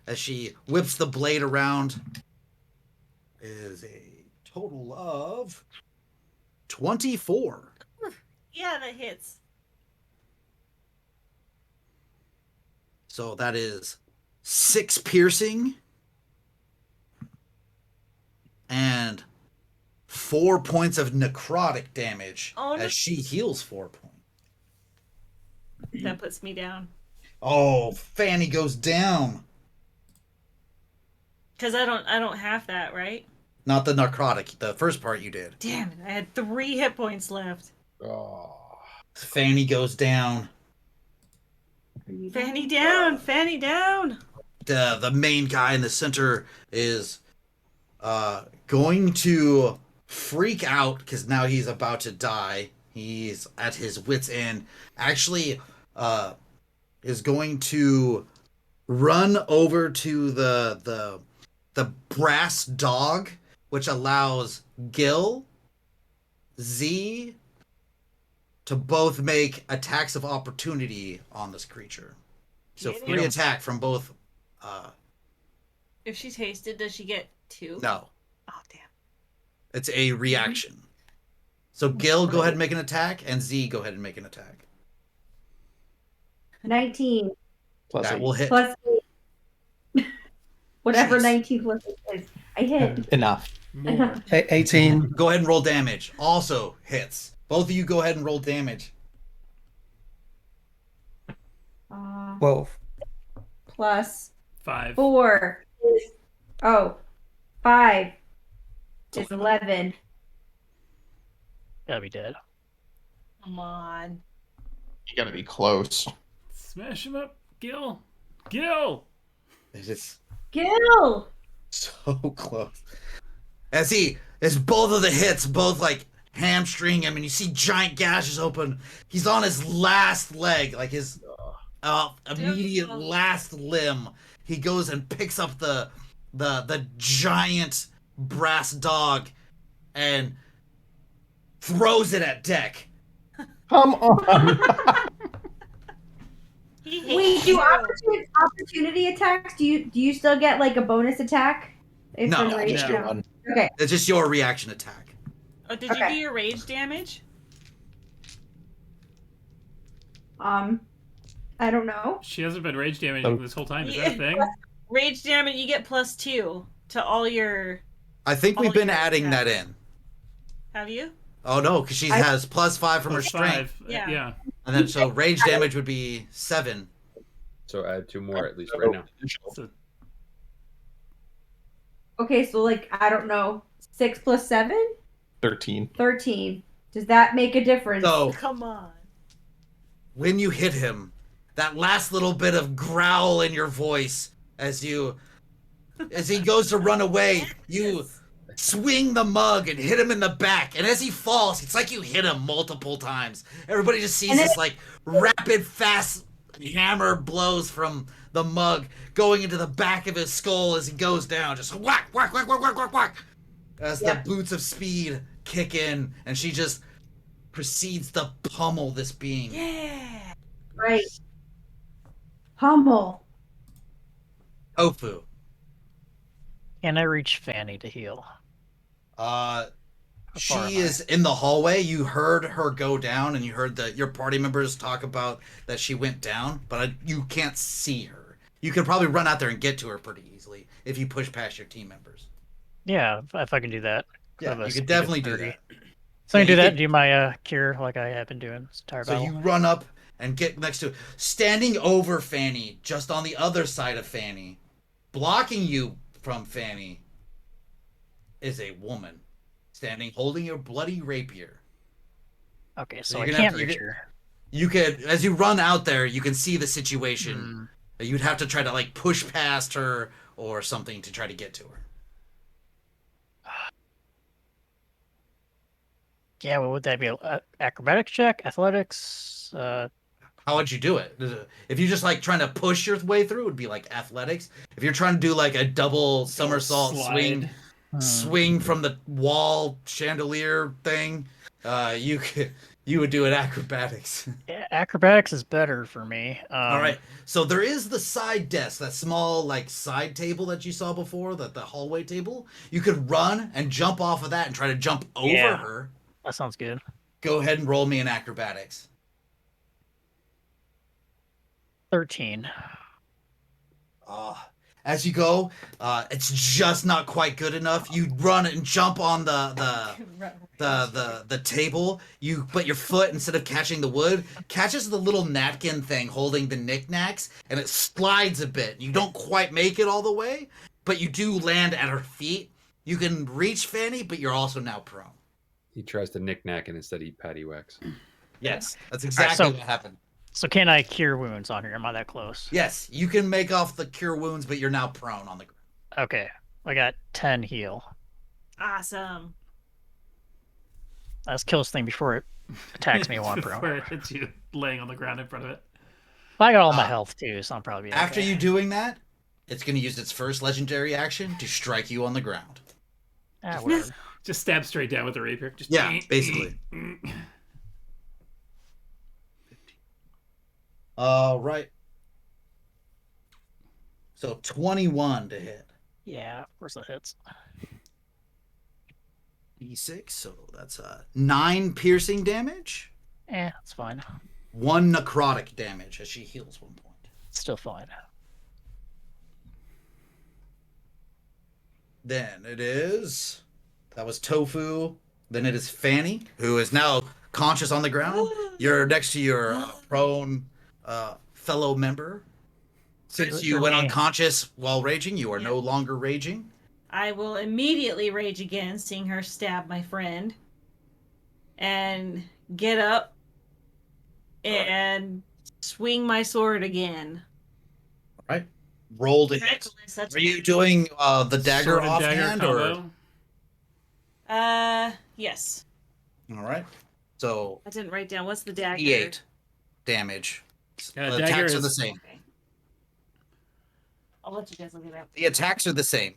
as she whips the blade around is a total of 24. Yeah, that hits. So that is 6 piercing and 4 points of necrotic damage Oh, no. as she heals 4 points. That puts me down. Oh, Fanny goes down. Because I don't have that, right? Not the narcotic. The first part you did. Damn it! I had 3 hit points left. Oh. Fanny goes down. Fanny down, Fanny down. The main guy in the center is going to freak out because now he's about to die. He's at his wit's end. Actually, is going to run over to the brass dog, which allows Gil, Z, to both make attacks of opportunity on this creature. So Get free him. attack from both. If she's hasted, does she get 2? No, Oh damn. it's a reaction. So Gil, go ahead and make an attack, and Z, go ahead and make an attack. 19 Plus That eight. will hit. plus 8. Whatever Jeez. 19 plus 8 is. I hit. Enough. More. 18. Go ahead and roll damage. Also hits. Both of you go ahead and roll damage. 12. Plus 5. 4 is 5 is 11. Gotta be dead. Come on. You gotta be close. Smash him up, Gil. Gil. It is Gil! so close. As both of the hits, both like hamstring him, and you see giant gashes open. He's on his last leg, like his immediate last limb. He goes and picks up the giant brass dog and throws it at Deck. Come on. He Wait, hates do you. opportunity attacks? Do you still get like a bonus attack? If No, you're raged just do down? one. Okay. It's just your reaction attack. Oh, did you Okay. do your rage damage? I don't know. She hasn't been rage damaging this whole time. Is that a thing? Rage damage, you get +2 to all your. I think we've All been your adding that attacks. in. Have you? Oh no, because she has +5 from her Plus strength. 5. Yeah. Yeah. And then so rage damage would be 7. So add 2 more at least right now. So Okay, so like I don't know. 6 plus 7? 13. 13. Does that make a difference? So Come on. when you hit him, that last little bit of growl in your voice as he goes to run away, you swing the mug and hit him in the back. And as he falls, it's like you hit him multiple times. Everybody just sees And then- this like rapid, fast hammer blows from the mug going into the back of his skull as he goes down. Just whack, whack, whack, whack, whack, whack, whack. As Yeah. the boots of speed kick in, and she just proceeds to pummel this being. Yeah. Right. Hummel. Tofu. Can I reach Fanny to heal? Uh, How far am she I? is in the hallway. You heard her go down, and you heard your party members talk about that she went down, but you can't see her. You could probably run out there and get to her pretty easily if you push past your team members. Yeah, if I can do that. I have Yeah, a you speed could of definitely do 30. that. So I Yeah, can do you that. could- Do my cure like I have been doing. This entire So battle. you run up and get next to, standing over Fanny, just on the other side of Fanny, blocking you from Fanny, is a woman, standing holding a bloody rapier. Okay, So so you're I gonna have can't to- reach her. You could, as you run out there, you can see the situation. Hmm. You'd have to try to like push past her or something to try to get to her. Yeah, what would that be? Acrobatics check, athletics. How would you do it? If you just like trying to push your way through, it would be like athletics. If you're trying to do like a double somersault Slide. swing from the wall chandelier thing, you would do it acrobatics. Yeah, acrobatics is better for me. All right. So there is the side desk, that small like side table that you saw before, the hallway table. You could run and jump off of that and try to jump over Yeah. her. That sounds good. Go ahead and roll me an acrobatics. 13. As you go, it's just not quite good enough. You run and jump on the table. You put your foot, instead of catching the wood, catches the little napkin thing holding the knickknacks, and it slides a bit. You don't quite make it all the way, but you do land at her feet. You can reach Fanny, but you're also now prone. He tries to knick-knack and instead eat paddywhacks. Yes, that's exactly so- what happened. So can I cure wounds on her? Am I that close? Yes, you can make off the cure wounds, but you're now prone on the ground. Okay. I got 10 heal. Awesome. Let's kill this thing before it attacks me while I'm Before prone. it hits you laying on the ground in front of it. I got all my health too, so I'm probably okay. After you doing that, it's going to use its first legendary action to strike you on the ground. Ah, whatever. Just stab straight down with the rapier. Just Yeah, basically. All right. So 21 to hit. Yeah, of course that hits. D6, so that's 9 piercing damage, That's fine. 1 necrotic damage as she heals 1 point. It's still fine. Then it is. That was Tofu. Then it is Fanny, who is now conscious on the ground. You're next to your prone fellow member. Since you went unconscious while raging, you are no longer raging. I will immediately rage again, seeing her stab my friend, and get up and swing my sword again. All right. Roll to hit. Reckless, that's Are you doing the dagger Sword and offhand or? combo. Yes. All right. So I didn't write down. What's the dagger? D8 damage. Yeah, The dagger attacks are is- the same. Okay. I'll let you guys look it up. The attacks are the same.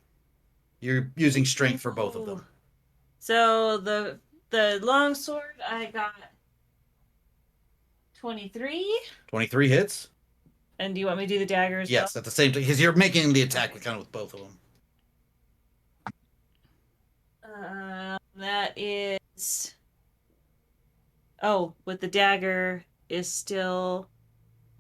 You're using strength for both of them. So the long sword, I got 23. 23 hits. And do you want me to do the dagger as Yes, at the same time, because you're making the attack with both of them. well? That is. Oh, with the dagger is still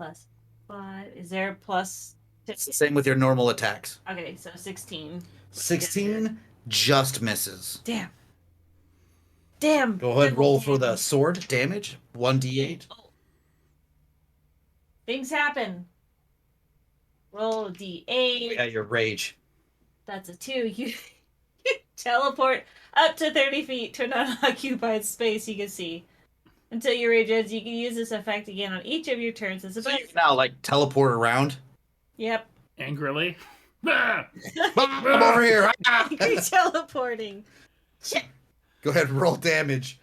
+5. Is there a plus? It's the same with your normal attacks. Okay, so 16. 16 just misses. Damn. Damn. Go ahead, roll for the sword damage. 1d8. Things happen. Roll a d8. Yeah, your rage. That's a 2. You teleport up to 30 feet to an unoccupied space you can see. Until your rage ends, you can use this effect again on each of your turns as a So you can now teleport around. Yep. Angrily. Ah! Come over here. You're teleporting. Shit. Go ahead, roll damage.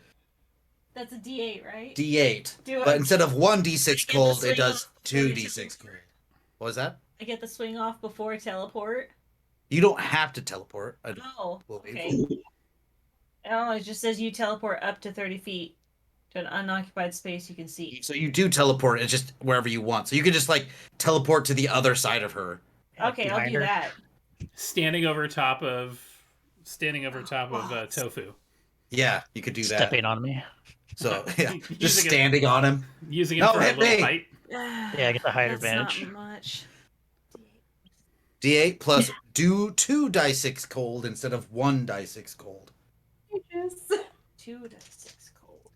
That's a d8, right? D8. Do But I- instead of 1d6 the cold, swing it does off 2d6 cold. What was that? I get the swing off before teleport. You don't have to teleport. I don't Oh, believe. okay. Oh, it just says you teleport up to 30 feet to an unoccupied space you can see. So you do teleport. It's just wherever you want. So you could just teleport to the other side of her. Okay, I'll Behind do her. that. Standing over top of Tofu. Yeah, you could do that. Stepping on me. So yeah, Using just it- standing on him. Using it No, for a hit little me. height. Yeah, I get the height That's advantage. Not much. D8 plus do 2d6 cold instead of 1d6 cold. Yes. 2 to 6 cold.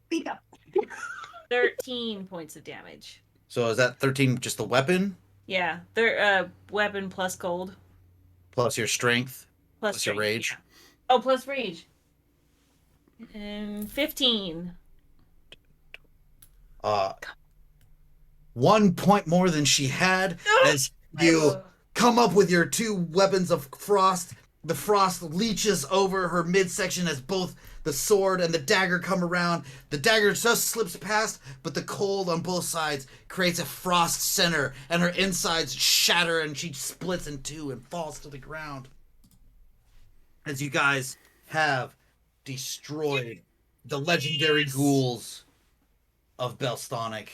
Speak up. 13 points of damage. So is that 13 just the weapon Yeah, weapon plus cold plus your strength plus plus your strength. rage? Oh, plus rage. And 15. 1 point more than she had as you come up with your 2 weapons of frost. The frost leeches over her midsection as both the sword and the dagger come around. The dagger just slips past, but the cold on both sides creates a frost center, and her insides shatter, and she splits in 2 and falls to the ground. As you guys have destroyed the legendary ghouls of Belstonic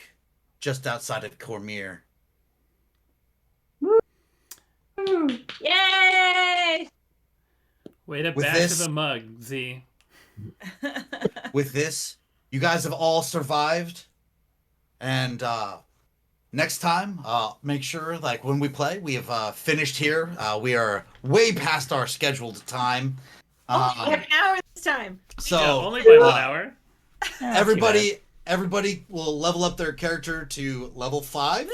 just outside of Cormyr. Yay! Way to With bash this- the mug, Z. With this, you guys have all survived, and next time, make sure when we play, we have finished here. We are way past our scheduled time. We have an hour this time. So Yeah, only by 1 hour. everybody will level up their character to level 5.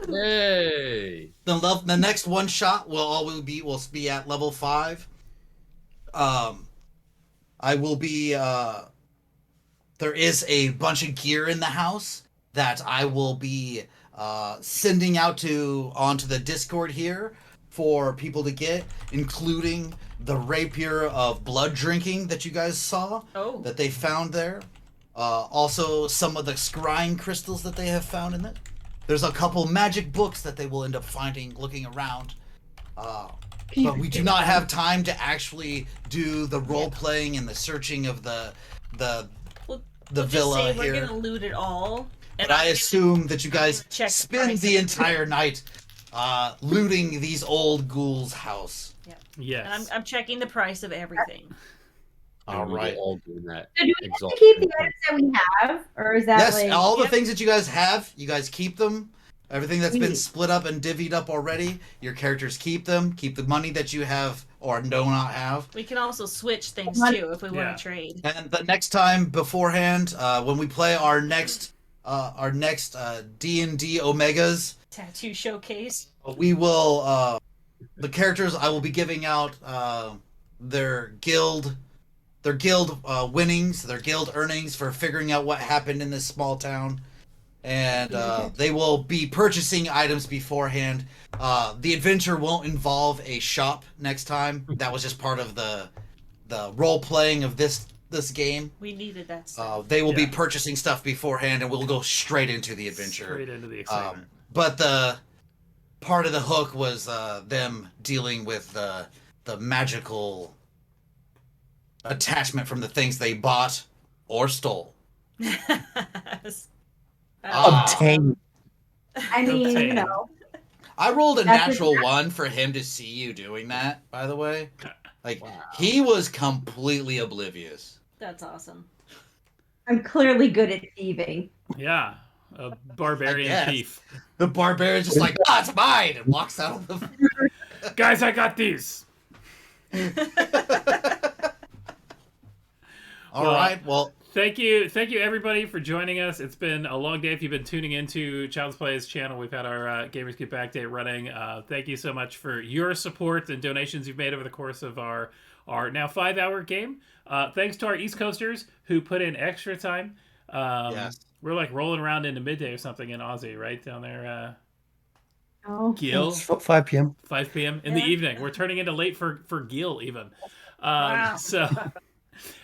Yay! The next one shot will be at level 5. I will be there is a bunch of gear in the house that I will be sending out onto the Discord here for people to get, including the rapier of blood drinking that you guys saw that they found there. Also, some of the scrying crystals that they have found in it. There's a couple magic books that they will end up finding looking around. But we do not have time to actually do the role playing and the searching of the villa just say here. We're gonna loot it all. But I assume that you guys check the spend price the of it. entire night looting these old ghouls' house. Yes. And I'm checking the price of everything. All right. All doing that. So do we have to keep the items that we have, or is that Yes, like all the things that you guys have, you guys keep them. Everything that's been split up and divvied up already, your characters keep them. Keep the money that you have or do not have. We can also switch things too if we want to trade. And the next time beforehand, when we play our next D&D Omegas, Tattoo showcase. we will the characters I will be giving out their guild winnings, their guild earnings for figuring out what happened in this small town. And they will be purchasing items beforehand. The adventure won't involve a shop next time. That was just part of the role playing of this game. We needed that stuff. They will be purchasing stuff beforehand, and we'll go straight into the adventure. Straight into the excitement. But the part of the hook was them dealing with the magical attachment from the things they bought or stole. Obtain. I mean, you know. I rolled a That's natural exactly- 1 for him to see you doing that, by the way. Like, he was completely oblivious. That's awesome. I'm clearly good at thieving. Yeah. A barbarian guess. thief. The barbarian's just like, it's mine! And walks out of the... Guys, I got these. All right, well... Thank you everybody for joining us. It's been a long day. If you've been tuning into Child's Play's channel, we've had our Gamers Get Back Day running. Thank you so much for your support and donations you've made over the course of our now 5-hour game. Thanks to our East Coasters who put in extra time. Yes. We're like rolling around into midday or something in Aussie, right down there. Oh. Gil, It's 5 p.m. 5 p.m. in the evening. We're turning into late for Gil even. Wow. So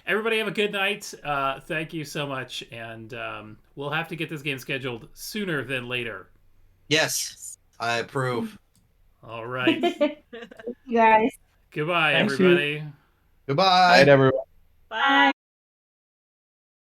everybody have a good night. Thank you so much. And we'll have to get this game scheduled sooner than later. Yes, I approve. All right. You guys. Goodbye, Thanks, everybody. Goodbye. Night, everyone. Bye.